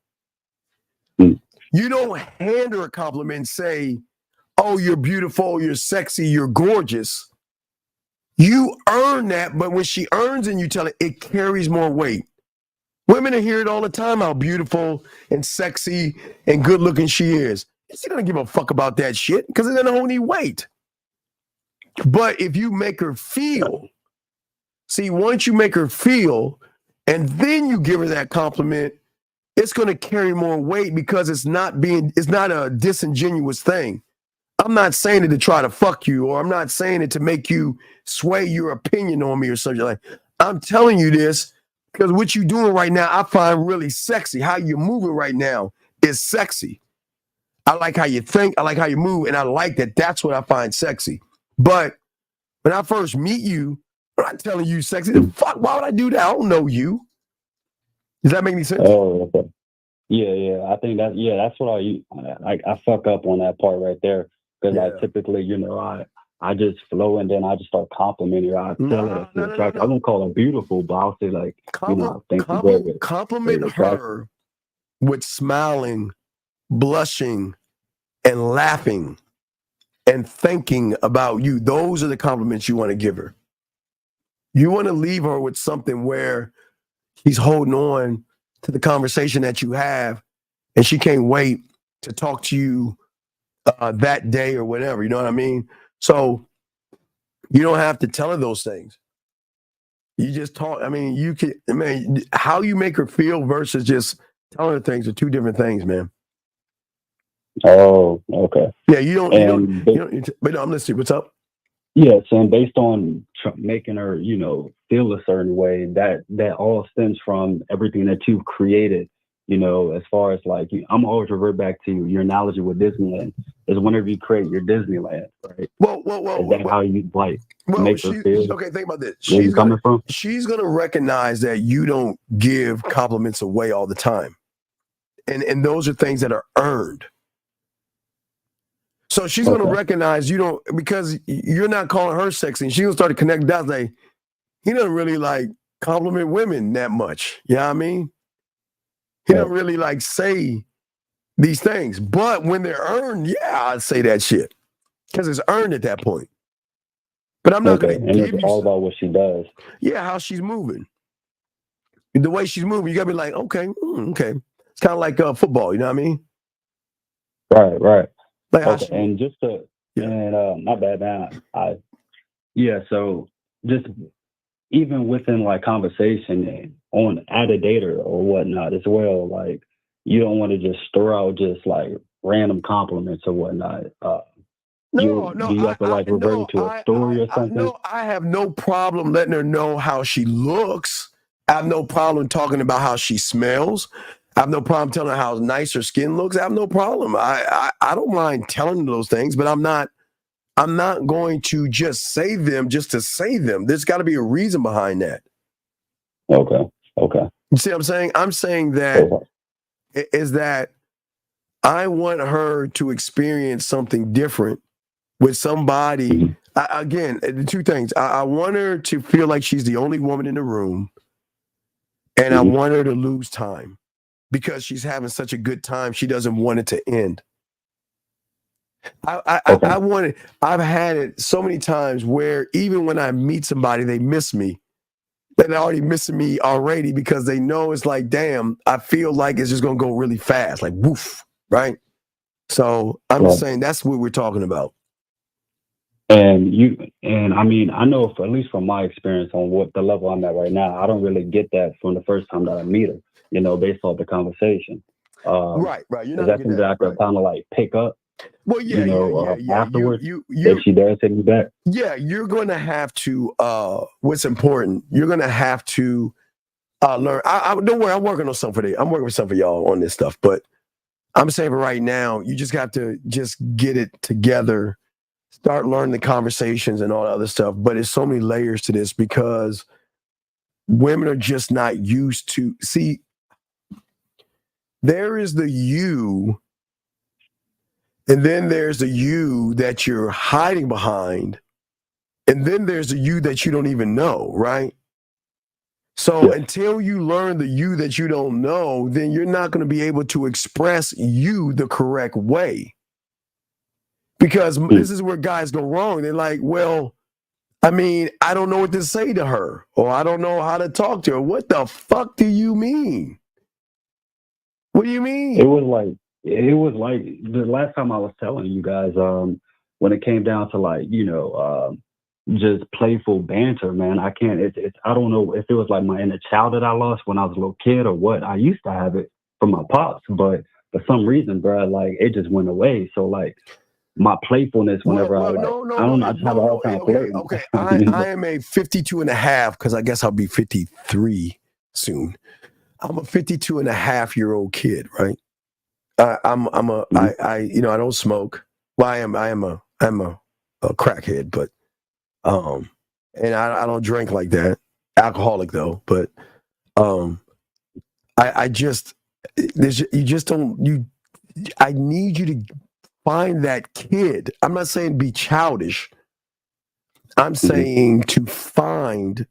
You don't hand her a compliment and say, oh, you're beautiful, you're sexy, you're gorgeous. You earn that, but when she earns and you tell it, it carries more weight. Women hear it all the time, how beautiful and sexy and good looking she is. She doesn't give a fuck about that shit because it doesn't hold any weight. But if you make her feel, see, once you make her feel and then you give her that compliment, it's going to carry more weight because it's not a disingenuous thing. I'm not saying it to try to fuck you, or I'm not saying it to make you sway your opinion on me or something like that. I'm telling you this because what you're doing right now, I find really sexy. How you're moving right now is sexy. I like how you think. I like how you move. And I like that. That's what I find sexy. But when I first meet you, I'm not telling you sexy. The fuck, why would I do that? I don't know you. Does that make any sense? Oh, okay. Yeah. I think that's what I fuck up on that part right there because I typically, I just flow and then I just start complimenting her. I tell her she's attractive. I won't call her beautiful, but I'll say like, I think compliment her with smiling, blushing, and laughing and thinking about you. Those are the compliments you want to give her. You want to leave her with something where she's holding on to the conversation that you have and she can't wait to talk to you that day or whatever. You know what I mean? So you don't have to tell her those things. You just talk. I mean, how you make her feel versus just telling her things are two different things, man. Oh, okay. Yeah, you don't, but no, I'm listening. What's up? Yes, and based on making her, feel a certain way, that all stems from everything that you've created. As far as like, I'm always revert back to your analogy with Disneyland. Is whenever you create your Disneyland, right? Is that how you make her feel? Okay, think about this. Where you coming from? She's gonna recognize that you don't give compliments away all the time, and those are things that are earned. So she's going to recognize you don't, because you're not calling her sexy. And she's going to start to connect dots like, he doesn't really like compliment women that much. You know what I mean? He doesn't really like say these things. But when they're earned, yeah, I'd say that shit. Because it's earned at that point. But I'm not going to give you... It's all about what she does. Yeah, how she's moving. The way she's moving, you got to be like, okay. It's kind of like football, you know what I mean? Right. Like okay, and just to, my bad, man. So just even within like conversation on at a dater or whatnot as well, like you don't want to just throw out just like random compliments or whatnot. Do you have to like revert to a story or something? I have no problem letting her know how she looks. I have no problem talking about how she smells. I have no problem telling her how nice her skin looks. I have no problem. I don't mind telling her those things, but I'm not going to just say them just to say them. There's got to be a reason behind that. Okay. You see what I'm saying? I'm saying that is that I want her to experience something different with somebody. Again, the two things. I want her to feel like she's the only woman in the room, and I want her to lose time. Because she's having such a good time, she doesn't want it to end. I've had it so many times where even when I meet somebody, they miss me. They're already missing me already because they know it's like, damn, I feel like it's just gonna go really fast, like woof, right? So I'm just saying that's what we're talking about. And I mean, I know at least from my experience on what the level I'm at right now, I don't really get that from the first time that I meet her. Based off the conversation. Right. You're not that's something that I could kind of like pick up. Well, afterwards, if she does take me back. Yeah, you're going to have to. What's important? You're going to have to learn. Don't worry, I'm working on something for you. I'm working with something for y'all on this stuff. But I'm saying for right now, you just have to just get it together, start learning the conversations and all the other stuff. But there's so many layers to this because women are just not used to see. There is the you, and then there's the you that you're hiding behind And then there's the you that you don't even know, right? So until you learn the you that you don't know, then you're not going to be able to express you the correct way. Because this is where guys go wrong. They're like, well, I mean, I don't know what to say to her, or I don't know how to talk to her. What the fuck do you mean? What do you mean? It was like the last time I was telling you guys, when it came down to like, just playful banter, man. I can't. I don't know if it was like my inner child that I lost when I was a little kid or what. I used to have it from my pops, but for some reason, bro, like it just went away. So like my playfulness, whenever I don't know, I just have a hard time flirting. Okay. I am a 52 and a half because I guess I'll be 53 soon. I'm a 52 and a half year old kid, right? I don't smoke. Well, I am a crackhead, but and I don't drink like that. Alcoholic though, but I need you to find that kid. I'm not saying be childish. I'm saying to find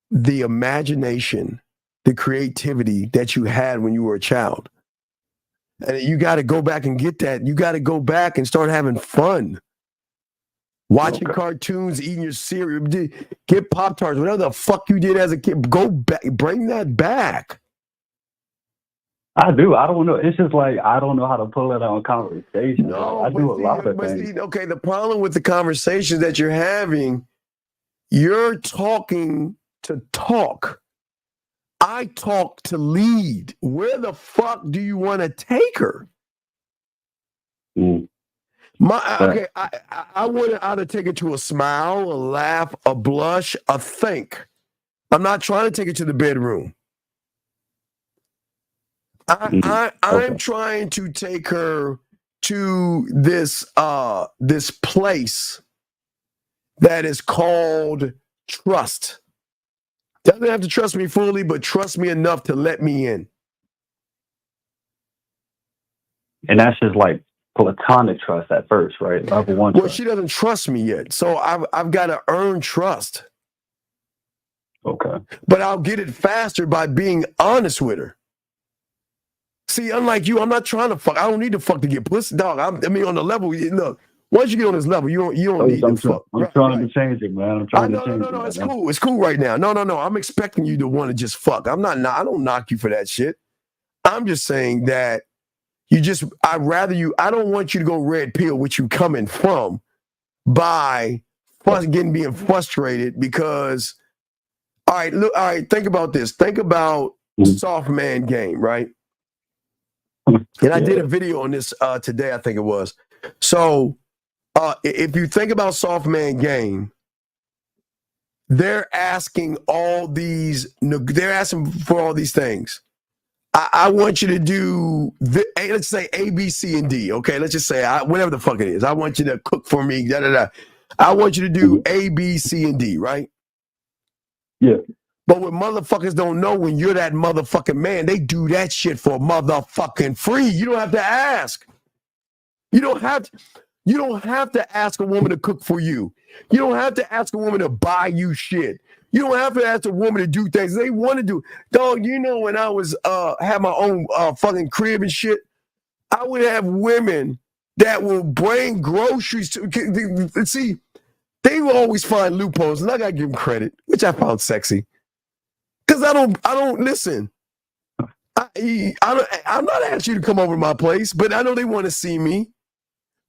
the imagination, the creativity that you had when you were a child. And you got to go back and get that. You got to go back and start having fun. Watching cartoons, eating your cereal, get Pop-Tarts, whatever the fuck you did as a kid. Go back, bring that back. I do. I don't know. It's just like I don't know how to pull it out in conversation. No, I do a lot of things. Okay, the problem with the conversations that you're having, you're talking to talk. I talk to lead. Where the fuck do you want to take her? I want to either take it to a smile, a laugh, a blush, a think. I'm not trying to take it to the bedroom. I'm trying to take her to this place that is called trust. Doesn't have to trust me fully, but trust me enough to let me in. And that's just like platonic trust at first, right? Level one Well, trust. she doesn't trust me yet, so I've got to earn trust. Okay. But I'll get it faster by being honest with her. See, unlike you, I'm not trying to fuck. I don't need to fuck to get pussy, dog. I mean, on the level, look. Once you get on this level, you don't need to fuck. I'm trying to change it, man. I'm trying to change it. No. It's cool. It's cool right now. No. I'm expecting you to want to just fuck. I don't knock you for that shit. I'm just saying that I don't want you to go red pill, which you coming from, by being frustrated because, all right, think about this. Think about soft man game, right? And I did a video on this today, I think it was. So if you think about soft man game, they're asking for all these things. I want you to do, let's say A, B, C, and D. Okay, let's just say whatever the fuck it is. I want you to cook for me. I want you to do A, B, C, and D, right? Yeah. But what motherfuckers don't know, when you're that motherfucking man, they do that shit for motherfucking free. You don't have to ask. You don't have to ask a woman to cook for you. You don't have to ask a woman to buy you shit. You don't have to ask a woman to do things they want to do. Dog, when I was had my own fucking crib and shit, I would have women that will bring groceries to see. They will always find loopholes, and I gotta give them credit, which I found sexy. Because I don't listen. I'm not asking you to come over to my place, but I know they want to see me.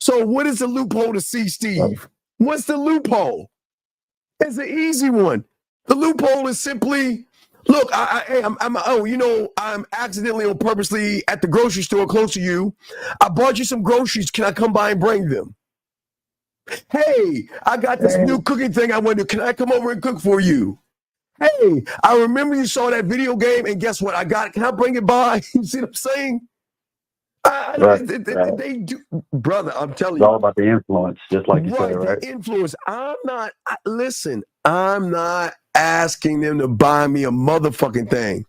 So what is the loophole to see Steve? What's the loophole? It's an easy one. The loophole is simply, look, I'm accidentally or purposely at the grocery store close to you. I bought you some groceries. Can I come by and bring them? Hey, I got this new cooking thing I want to do. Can I come over and cook for you? Hey, I remember you saw that video game, and guess what? I got it. Can I bring it by? You see what I'm saying? They do, brother. I'm telling you, it's all about the influence, just like you said, right? The influence. I'm not asking them to buy me a motherfucking thing,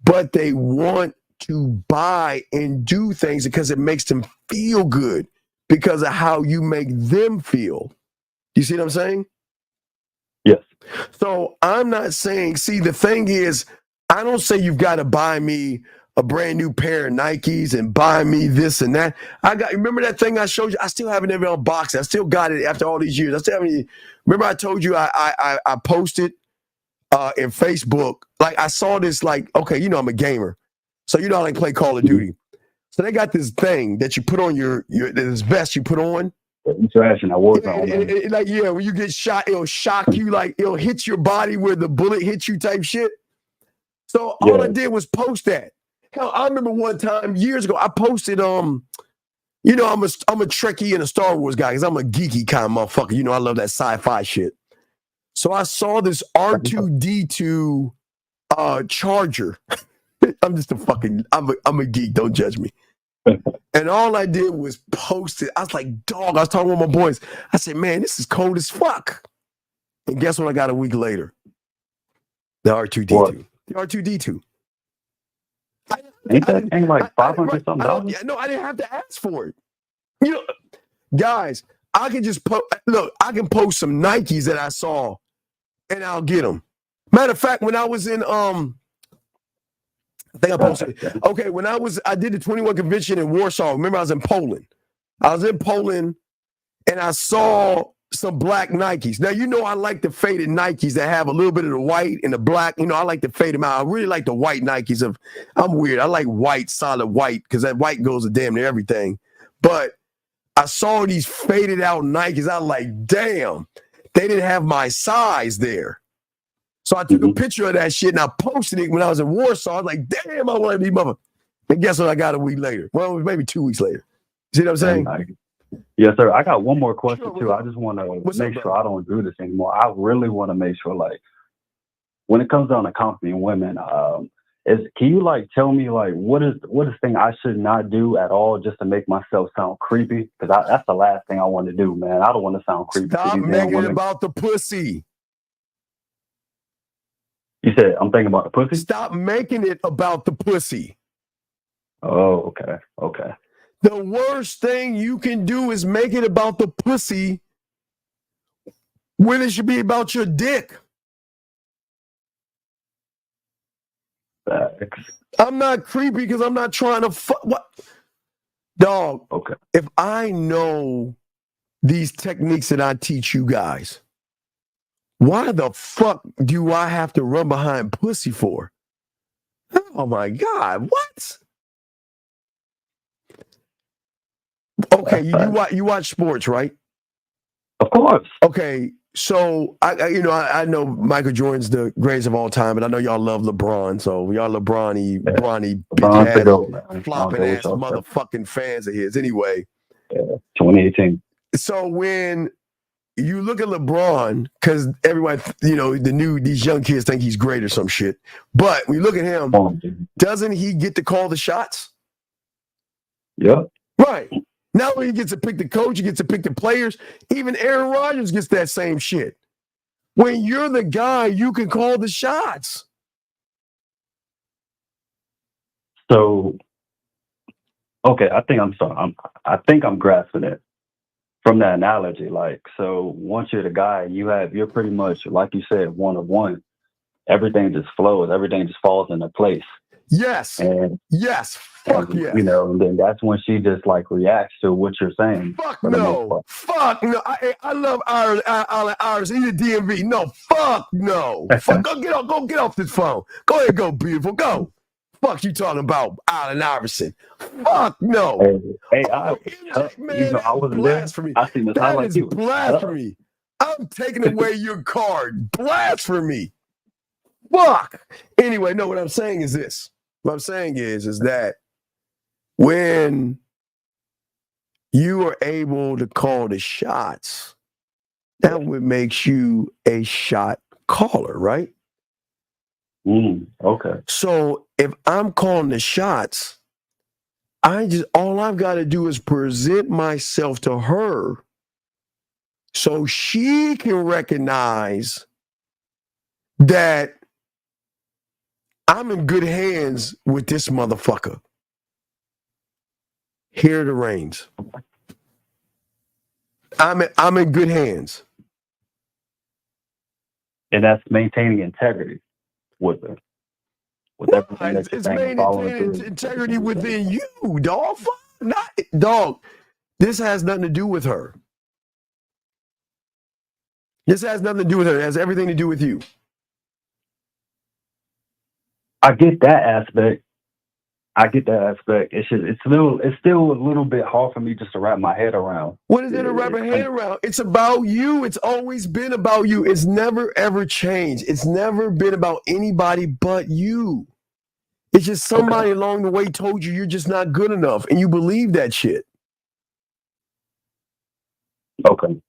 but they want to buy and do things because it makes them feel good because of how you make them feel. You see what I'm saying? Yes. So I'm not saying, see, the thing is, I don't say you've got to buy me a brand new pair of Nikes and buy me this and that. Remember that thing I showed you? I still haven't even unboxed it. I still got it after all these years. I still haven't. Remember I told you I posted in Facebook, like I saw this, like, okay, you know I'm a gamer. So you know I like play Call of Duty. So they got this thing that you put on this vest you put on. Interaction, I wore it. Like, yeah, when you get shot, it'll shock you, like it'll hit your body where the bullet hits you type shit. So all I did was post that. Hell, I remember one time years ago, I posted, you know, I'm a Trekkie and a Star Wars guy because I'm a geeky kind of motherfucker. You know, I love that sci-fi shit. So I saw this R2D2 charger. I'm just I'm a geek. Don't judge me. And all I did was post it. I was like, dog, I was talking with my boys. I said, man, this is cold as fuck. And guess what I got a week later? The R2D2. What? The R2D2. Ain't that thing like $500 something? No, I didn't have to ask for it. You know, guys, I can just I can post some Nikes that I saw and I'll get them. Matter of fact, when I was in I think I posted it. Okay, when I did the 21 convention in Warsaw. Remember, I was in Poland. I was in Poland and I saw some black Nikes. Now, you know, I like the faded Nikes that have a little bit of the white and the black. You know, I like to fade them out. I really like the white Nikes. I'm weird. I like white, solid white, because that white goes to damn near everything. But I saw these faded out Nikes. I was like, damn, they didn't have my size there. So I took a picture of that shit and I posted it when I was in Warsaw. I was like, damn, I want to be mother. And guess what I got a week later? Well, maybe 2 weeks later. See what I'm saying? Yes, sir. I got one more question, too. I just want to make sure I don't do this anymore. I really want to make sure, like, when it comes down to complimenting women, can you, like, tell me, like, what is the thing I should not do at all just to make myself sound creepy? Because that's the last thing I want to do, man. I don't want to sound creepy. Stop making it about the pussy. You said I'm thinking about the pussy? Stop making it about the pussy. Oh, okay. Okay. The worst thing you can do is make it about the pussy when it should be about your dick. I'm not creepy because I'm not trying to what? Dog, okay. If I know these techniques that I teach you guys, why the fuck do I have to run behind pussy for? Oh my God, what? Okay, you watch sports, right? Of course. Okay, so I know Michael Jordan's the greatest of all time, but I know y'all love LeBron, so y'all brawny bitch ass, flopping ass motherfucking fans of his. Anyway, 2018. So when you look at LeBron, because everyone, these young kids think he's great or some shit. But when you look at him, doesn't he get to call the shots? Yeah. Right. Not only he gets to pick the coach, he gets to pick the players. Even Aaron Rodgers gets that same shit. When you're the guy, you can call the shots. So, okay, I think I'm grasping it. From that analogy, like, so once you're the guy, you're pretty much, like you said, one of one. Everything just flows. Everything just falls into place. Yes. Yes. Fuck yes. And then that's when she just like reacts to what you're saying. Fuck no. Fuck no. I love Iris in the DMV. No. Fuck no. Fuck. Go get off this phone. Go ahead, go beautiful. Go. Fuck you talking about Allen Iverson? Fuck no. Hey, I wasn't blasphemy. There. I seen this highlight. That is blasphemy. I'm taking away your card. Blasphemy. Fuck. Anyway, no, what I'm saying is this. What I'm saying is that when you are able to call the shots, that what makes you a shot caller, right? Okay. So if I'm calling the shots, all I've got to do is present myself to her so she can recognize that I'm in good hands with this motherfucker. Here are the reins. I'm in good hands. and that's maintaining integrity with her. With everything that you're saying, maintaining integrity within you, dog. Not dog. This has nothing to do with her. This has nothing to do with her. It has everything to do with you. I get that aspect. It's still a little bit hard for me just to wrap my head around. What is there to wrap your head around? It's about you. It's always been about you. It's never ever changed. It's never been about anybody but you. It's just somebody along the way told you you're just not good enough, and you believe that shit. Okay.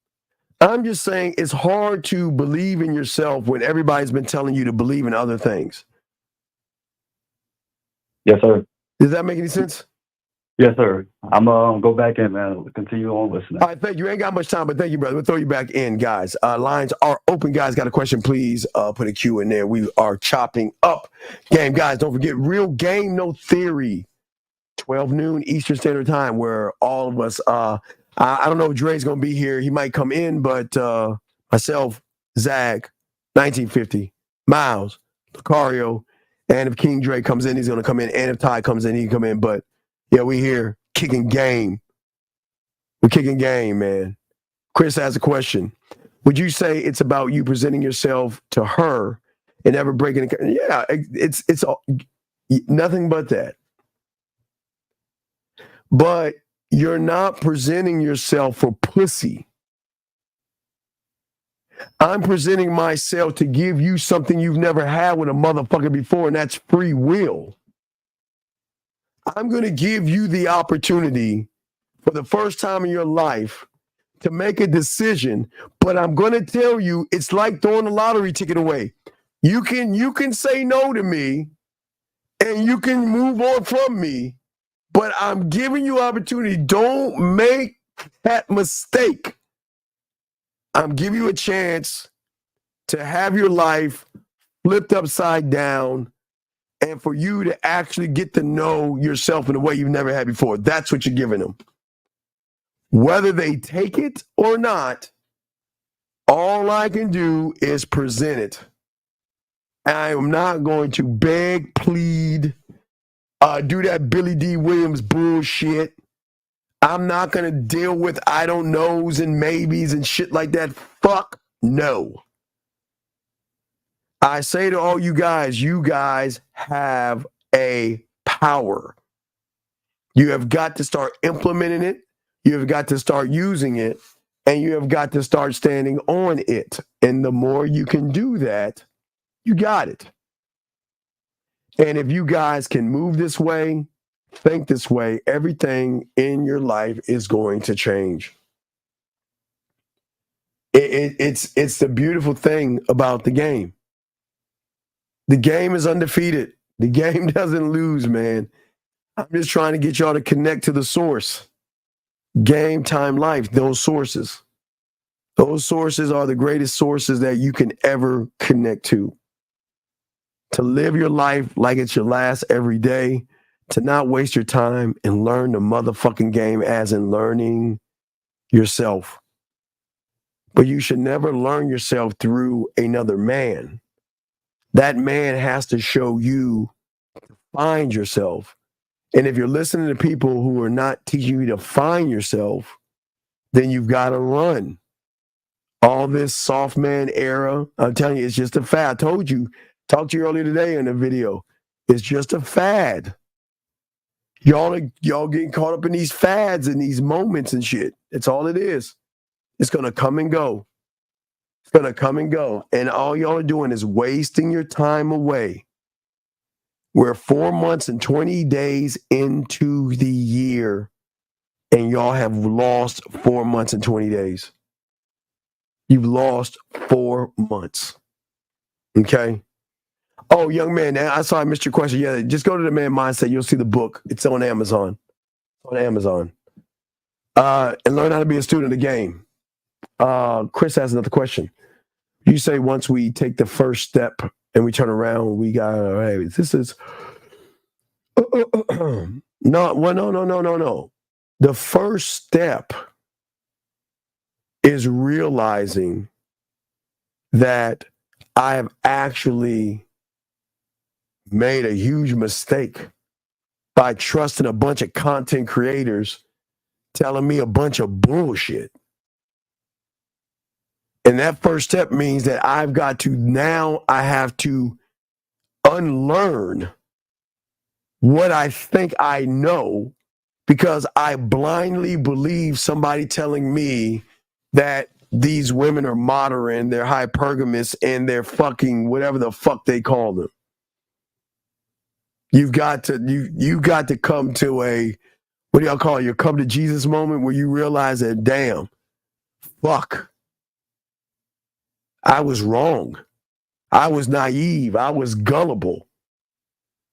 I'm just saying it's hard to believe in yourself when everybody's been telling you to believe in other things. Yes, sir. Does that make any sense? Yes, sir. I'm gonna go back in, man. Continue on listening. All right, thank you. Ain't got much time, but thank you, brother. We'll throw you back in, guys. Lines are open, guys. Got a question? Please put a Q in there. We are chopping up game, guys. Don't forget, real game, no theory. 12 noon Eastern Standard Time, where all of us. I don't know if Dre's gonna be here. He might come in, but myself, Zag, 1950, Miles, Lucario, and if King Dre comes in, he's gonna come in. And if Ty comes in, he can come in. But yeah, we here kicking game. We're kicking game, man. Chris has a question. Would you say it's about you presenting yourself to her and never breaking it? Yeah, it's nothing but that. But you're not presenting yourself for pussy. I'm presenting myself to give you something you've never had with a motherfucker before, and that's free will. I'm going to give you the opportunity for the first time in your life to make a decision, but I'm going to tell you it's like throwing a lottery ticket away. You can say no to me and you can move on from me, but I'm giving you opportunity. Don't make that mistake. I'm giving you a chance to have your life flipped upside down and for you to actually get to know yourself in a way you've never had before. That's what you're giving them. Whether they take it or not, all I can do is present it. I am not going to beg, plead, do that Billy D. Williams bullshit. I'm not going to deal with I don't knows and maybes and shit like that. Fuck no. I say to all you guys have a power. You have got to start implementing it. You have got to start using it. And you have got to start standing on it. And the more you can do that, you got it. And if you guys can move this way, think this way, everything in your life is going to change. It's the beautiful thing about the game. The game is undefeated. The game doesn't lose, man. I'm just trying to get y'all to connect to the source. Game, time, life, those sources. Those sources are the greatest sources that you can ever connect to. To live your life like it's your last every day, to not waste your time and learn the motherfucking game as in learning yourself. But you should never learn yourself through another man. That man has to show you to find yourself. And if you're listening to people who are not teaching you to find yourself, then you've got to run. All this soft man era, I'm telling you, it's just a fad. I told you, talked to you earlier today in the video. It's just a fad. Y'all getting caught up in these fads and these moments and shit. That's all it is. It's going to come and go. It's going to come and go. And all y'all are doing is wasting your time away. We're 4 months and 20 days into the year, and y'all have lost 4 months and 20 days. You've lost 4 months. Okay? Oh, young man, I saw I missed your question. Yeah, just go to the Man Mindset. You'll see the book. It's on Amazon. And learn how to be a student of the game. Chris has another question. You say once we take the first step and we turn around, we got, hey, this is... No. The first step is realizing that I have actually made a huge mistake by trusting a bunch of content creators telling me a bunch of bullshit. And that first step means that I have to unlearn what I think I know because I blindly believe somebody telling me that these women are modern, they're hypergamous, and they're fucking whatever the fuck they call them. You've got to come to a, what do y'all call it? You come to Jesus moment where you realize that, damn, fuck, I was wrong. I was naive. I was gullible.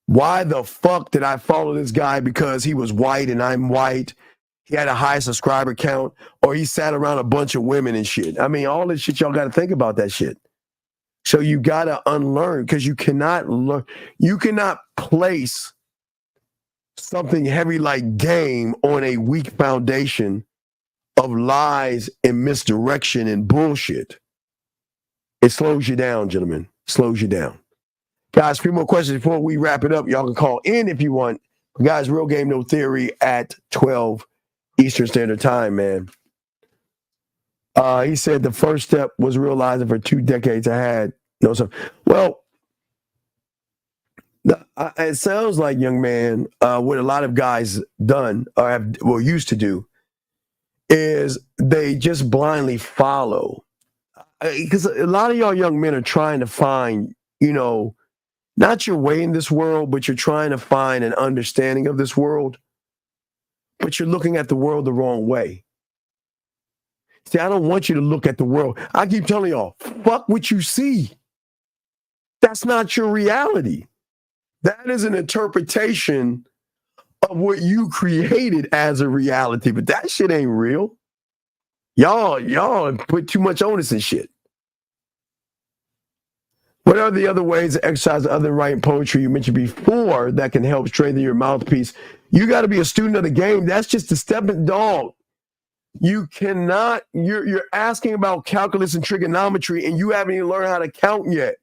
Why the fuck did I follow this guy because he was white and I'm white? He had a high subscriber count, or he sat around a bunch of women and shit. I mean, all this shit, y'all got to think about that shit. So you got to unlearn because you cannot learn. You cannot place something heavy like game on a weak foundation of lies and misdirection and bullshit. It slows you down, gentlemen. Slows you down. Guys, a few more questions before we wrap it up. Y'all can call in if you want. Guys, Real Game No Theory at 12 Eastern Standard Time, man. He said the first step was realizing for 2 decades I had no stuff. Well, it sounds like, young man, what a lot of guys done or used to do is they just blindly follow. Because a lot of y'all young men are trying to find, not your way in this world, but you're trying to find an understanding of this world. But you're looking at the world the wrong way. See, I don't want you to look at the world. I keep telling y'all, fuck what you see. That's not your reality. That is an interpretation of what you created as a reality, but that shit ain't real. Y'all put too much onus and shit. What are the other ways to exercise other than writing poetry you mentioned before that can help strengthen your mouthpiece? You got to be a student of the game. That's just a stepping dog. You cannot, you're asking about calculus and trigonometry and you haven't even learned how to count yet.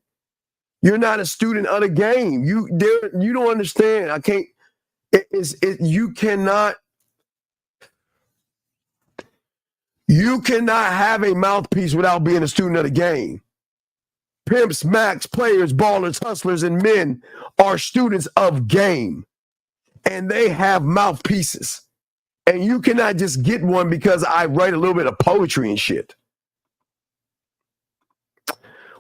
You're not a student of the game. You don't understand. You cannot have a mouthpiece without being a student of the game. Pimps, max, players, ballers, hustlers, and men are students of game. And they have mouthpieces. And you cannot just get one because I write a little bit of poetry and shit.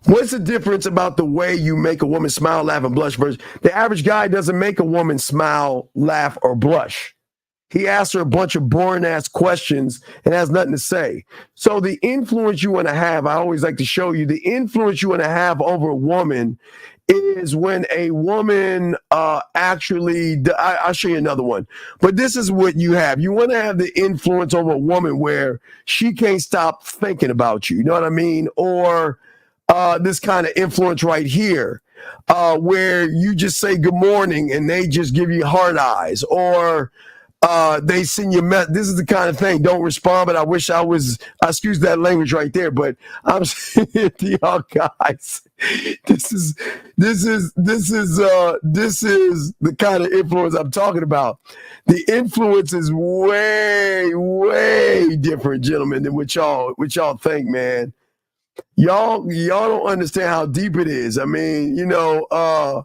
What's the difference about the way you make a woman smile, laugh, and blush versus the average guy doesn't make a woman smile, laugh, or blush. He asks her a bunch of boring-ass questions and has nothing to say. So the influence you want to have, I always like to show you, the influence you want to have over a woman is when a woman I'll show you another one. But this is what you have. You want to have the influence over a woman where she can't stop thinking about you. You know what I mean? Or this kind of influence right here, where you just say good morning and they just give you hard eyes, or they send you this is the kind of thing. Don't respond, but I wish I excuse that language right there, but I'm saying to y'all guys, this is the kind of influence I'm talking about. The influence is way, way different, gentlemen, than what y'all think, man. Y'all don't understand how deep it is. I mean, yeah,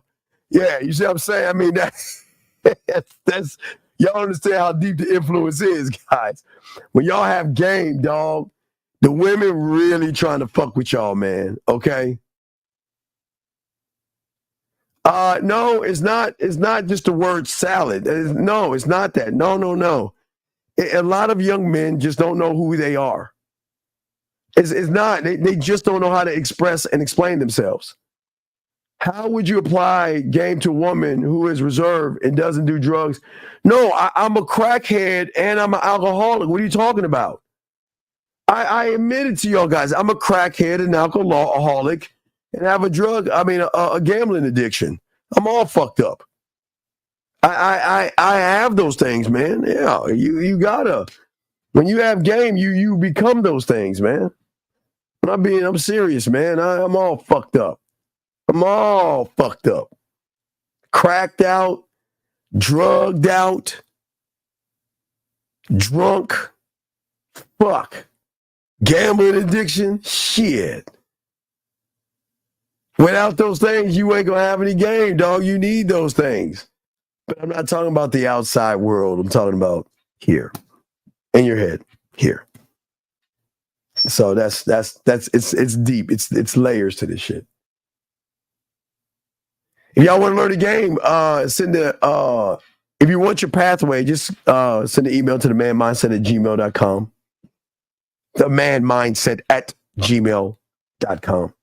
you see what I'm saying? I mean, that's y'all understand how deep the influence is, guys. When y'all have game, dog, the women really trying to fuck with y'all, man. Okay. No, it's not just the word salad. No, it's not that. No. A lot of young men just don't know who they are. It's not. They just don't know how to express and explain themselves. How would you apply game to a woman who is reserved and doesn't do drugs? No, I'm a crackhead and I'm an alcoholic. What are you talking about? I admit it to y'all guys. I'm a crackhead and alcoholic and have a gambling addiction. I'm all fucked up. I have those things, man. Yeah, you gotta. When you have game, you become those things, man. I'm serious, man. I'm all fucked up. I'm all fucked up. Cracked out, drugged out, drunk, fuck. Gambling addiction, shit. Without those things, you ain't gonna have any game, dog. You need those things. But I'm not talking about the outside world. I'm talking about here, in your head, here. So that's it's deep. It's layers to this shit. If y'all want to learn the game, if you want your pathway, just send an email to themanmindset@gmail.com. themanmindset@gmail.com.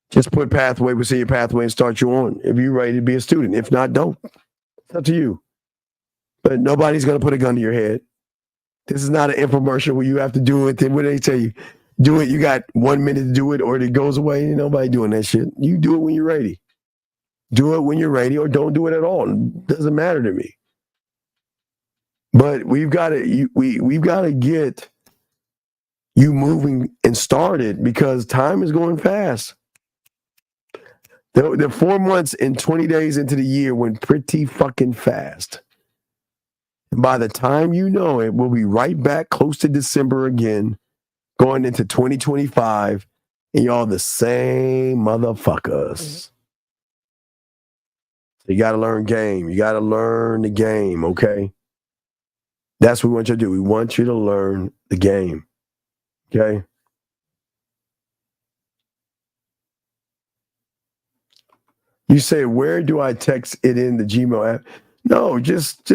Just put pathway, we'll see your pathway and start you on. If you're ready to be a student. If not, don't. It's up to you. But nobody's going to put a gun to your head. This is not an infomercial where you have to do it. Then when they tell you, do it, you got 1 minute to do it or it goes away. Ain't nobody doing that shit. You do it when you're ready. Do it when you're ready or don't do it at all. It doesn't matter to me. But we've got to get you moving and started because time is going fast. The 4 months and 20 days into the year went pretty fucking fast. And by the time you know it, we'll be right back close to December again, going into 2025, and y'all the same motherfuckers. You got to learn game. You got to learn the game, okay? That's what we want you to do. We want you to learn the game, okay? You say, where do I text it in the Gmail app? No, just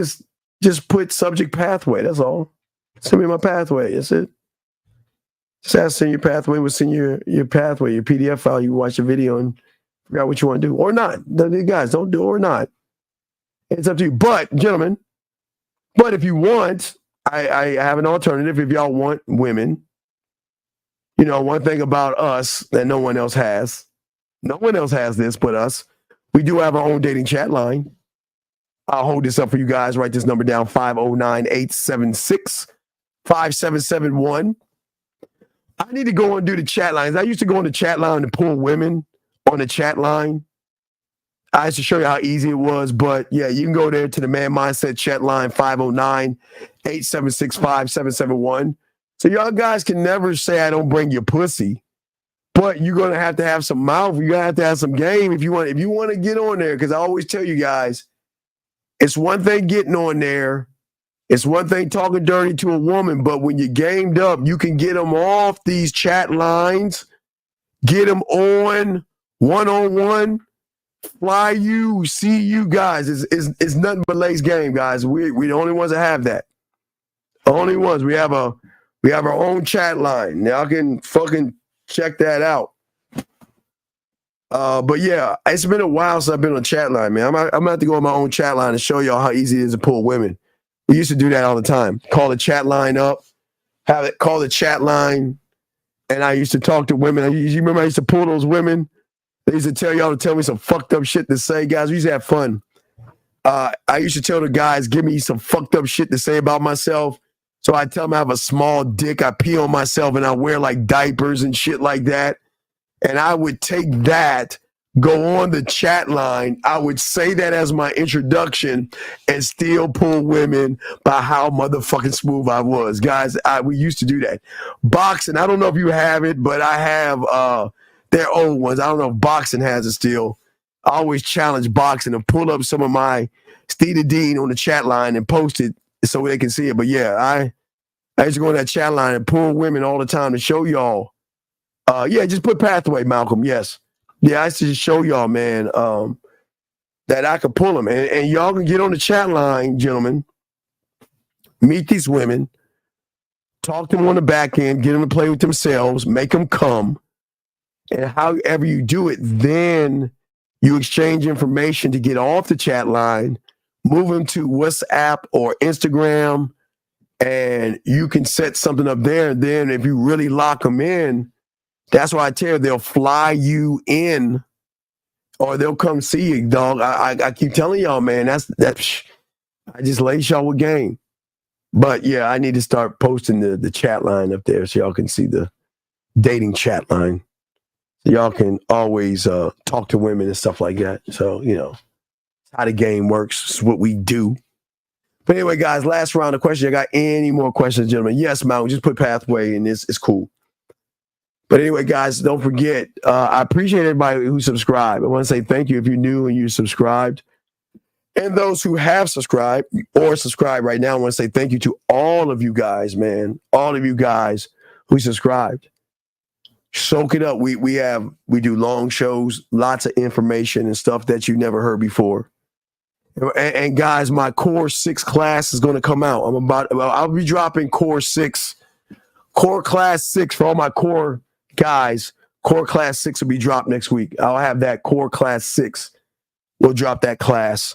put subject pathway. That's all. Send me my pathway. That's it. Just ask send your pathway. We'll send your pathway, your PDF file. You watch the video and figure out what you want to do. Or not. The guys, don't do it or not. It's up to you. But, gentlemen, if you want, I have an alternative. If y'all want women, one thing about us that no one else has. No one else has this but us. We do have our own dating chat line. I'll hold this up for you guys. Write this number down, 509-876-5771. I need to go and do the chat lines. I used to go on the chat line to pull women on the chat line. I used to show you how easy it was. But, yeah, you can go there to the Man Mindset chat line, 509-876-5771. So y'all guys can never say I don't bring your pussy. But you're going to have some mouth. You're going to have some game if you want to get on there. Because I always tell you guys, it's one thing getting on there. It's one thing talking dirty to a woman. But when you're gamed up, you can get them off these chat lines. Get them on one-on-one. Fly you, see you guys. It's nothing but lace game, guys. We're the only ones that have that. The only ones. We have our own chat line. Now I can fucking check that out. But yeah, it's been a while since I've been on a chat line, man. I'm gonna have to go on my own chat line and show y'all how easy it is to pull women. We used to do that all the time. Call the chat line up, have it call the chat line, and I used to talk to women. You remember I used to pull those women? They used to tell y'all to tell me some fucked up shit to say. Guys, we used to have fun. I used to tell the guys, give me some fucked up shit to say about myself. So I tell them I have a small dick. I pee on myself and I wear like diapers and shit like that. And I would take that, go on the chat line. I would say that as my introduction and still pull women by how motherfucking smooth I was. Guys, we used to do that. Boxing, I don't know if you have it, but I have their old ones. I don't know if boxing has it still. I always challenge boxing and pull up some of my Steve the Dean on the chat line and post it so they can see it. But yeah, I used to go on that chat line and pull women all the time to show y'all. Yeah, just put pathway, Malcolm. Yes. Yeah, I used to just show y'all, man, that I could pull them. And y'all can get on the chat line, gentlemen, meet these women, talk to them on the back end, get them to play with themselves, make them come. And however you do it, then you exchange information to get off the chat line, move them to WhatsApp or Instagram, and you can set something up there. And then if you really lock them in, that's why I tell you, they'll fly you in or they'll come see you, dog. I keep telling y'all, man, that's I just lace y'all with game. But yeah, I need to start posting the chat line up there so y'all can see the dating chat line. Y'all can always talk to women and stuff like that. So, how the game works. It's what we do. But anyway, guys, last round of questions. I got any more questions, gentlemen? Yes, Mountain. Just put pathway and it's cool. But anyway, guys, don't forget, I appreciate everybody who subscribed. I want to say thank you if you're new and you subscribed. And those who have subscribed or subscribe right now, I want to say thank you to all of you guys, man. All of you guys who subscribed. Soak it up. We do long shows, lots of information and stuff that you never heard before. And guys, my Core 6 class is going to come out. I'll be dropping Core Class 6 for all my core guys. Core Class 6 will be dropped next week. I'll have that Core Class 6. We'll drop that class.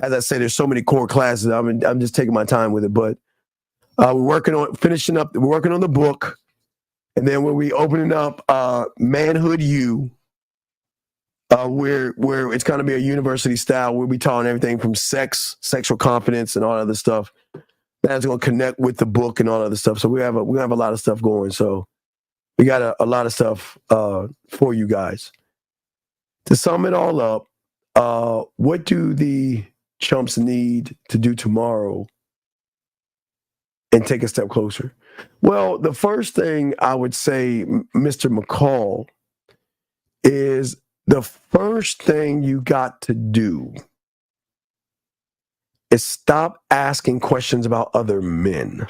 As I said, there's so many core classes. I'm just taking my time with it, but we're working on the book. And then when we opening up Manhood U, where it's going to be a university style, we'll be talking everything from sex, sexual confidence, and all other stuff. That's going to connect with the book and all other stuff. So we have a lot of stuff going. So we got a lot of stuff for you guys. To sum it all up, what do the chumps need to do tomorrow and take a step closer? Well, the first thing I would say, Mr. McCall, is the first thing you got to do is stop asking questions about other men.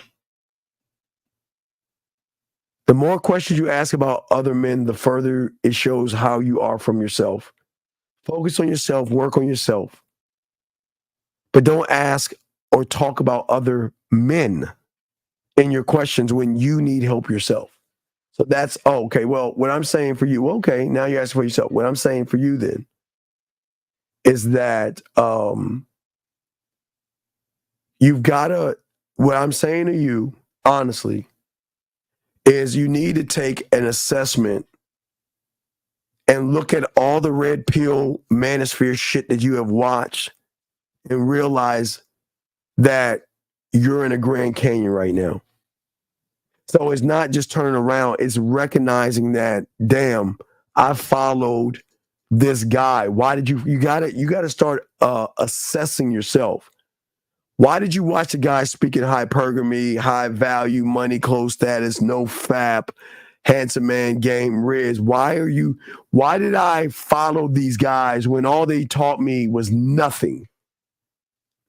The more questions you ask about other men, the further it shows how you are from yourself. Focus on yourself, work on yourself. But don't ask or talk about other men in your questions when you need help yourself. So that's, okay, well, what I'm saying for you, okay, now you're asking for yourself. What I'm saying for you then is that you've got to, what I'm saying to you, honestly, is you need to take an assessment and look at all the red pill manosphere shit that you have watched and realize that you're in a Grand Canyon right now. So it's not just turning around, it's recognizing that, damn, I followed this guy. Why did you gotta start assessing yourself. Why did you watch a guy speaking hypergamy, high value, money, close status, no fap, handsome man, game, Riz? Why did I follow these guys when all they taught me was nothing?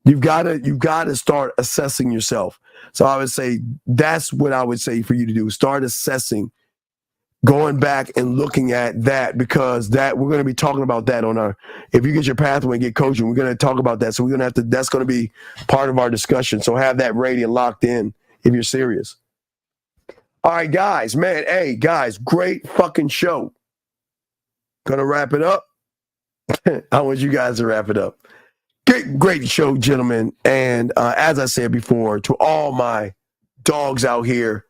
You've got to start assessing yourself. So I would say that's what I would say for you to do. Start assessing, going back and looking at that, because that we're going to be talking about that on our, if you get your pathway and get coaching, we're going to talk about that. So we're going to that's going to be part of our discussion. So have that ready and locked in if you're serious. All right, guys, man. Hey, guys, great fucking show. Gonna wrap it up. I want you guys to wrap it up. Great show, gentlemen. And as I said before, to all my dogs out here,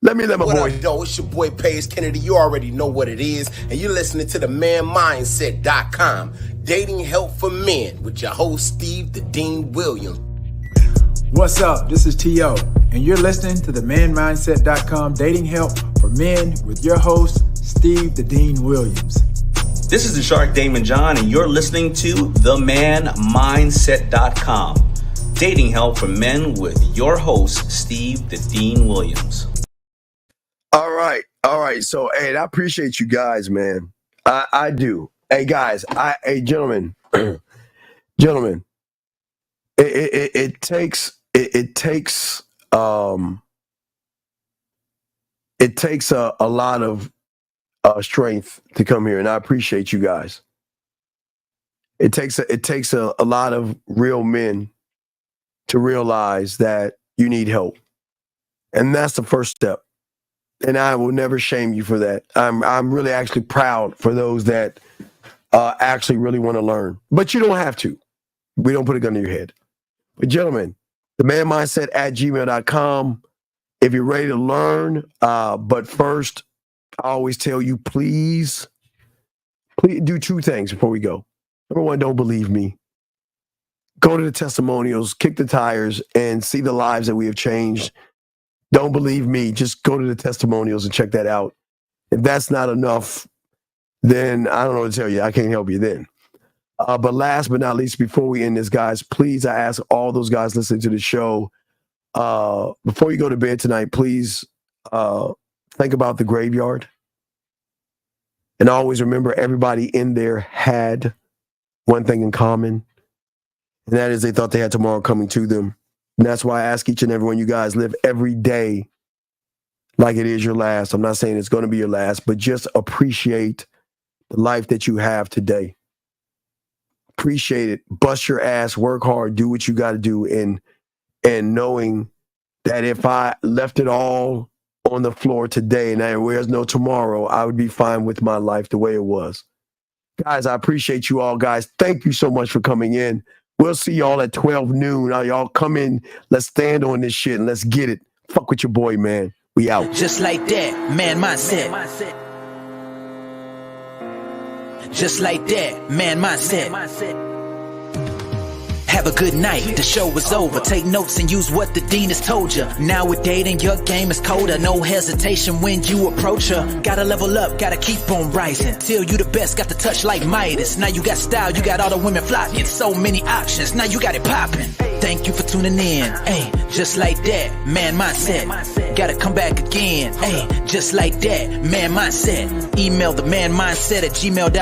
let my What voice. up, though? It's your boy Paige Kennedy. You already know what it is. And you're listening to the manmindset.com. Dating help for men with your host, Steve the Dean Williams. What's up? This is T.O. And you're listening to the manmindset.com dating help for men with your host, Steve the Dean Williams. This is the Shark Damon John, and you're listening to themanmindset.com. Dating help for men with your host, Steve the Dean Williams. All right. So, hey, I appreciate you guys, man. I do. Hey, guys. Gentlemen. Gentlemen. It takes a lot of strength to come here, and I appreciate you guys. It takes a lot of real men to realize that you need help, and that's the first step. And I will never shame you for that. I'm really actually proud for those that actually really want to learn, but you don't have to. We don't put a gun to your head. But gentlemen, the manmindset@gmail.com. If you're ready to learn, but first, I always tell you, please do two things before we go. Number one, don't believe me. Go to the testimonials, kick the tires, and see the lives that we have changed. Don't believe me. Just go to the testimonials and check that out. If that's not enough, then I don't know what to tell you. I can't help you then. But last but not least, before we end this, guys, please, I ask all those guys listening to the show, before you go to bed tonight, please think about the graveyard. And always remember, everybody in there had one thing in common, and that is they thought they had tomorrow coming to them. And that's why I ask each and every one of you guys, live every day like it is your last. I'm not saying it's going to be your last, but just appreciate the life that you have today. Appreciate it. Bust your ass, work hard, do what you got to do. And knowing that if I left it all on the floor today and there was no tomorrow, I would be fine with my life the way it was. Guys, I appreciate you all, guys. Thank you so much for coming in. We'll see y'all at 12 noon. Now, y'all come in. Let's stand on this shit and let's get it. Fuck with your boy, man. We out. Just like that, man mindset. Just like that, man mindset. Have a good night, the show is over. Take notes and use what the dean has told you. Now with dating, your game is colder. No hesitation when you approach her. Gotta level up, gotta keep on rising. Till you the best, got the touch like Midas. Now you got style, you got all the women flocking. So many options, now you got it popping. Thank you for tuning in. Hey, just like that, man mindset. Gotta come back again. Hey, just like that, man mindset. Email the manmindset@gmail.com.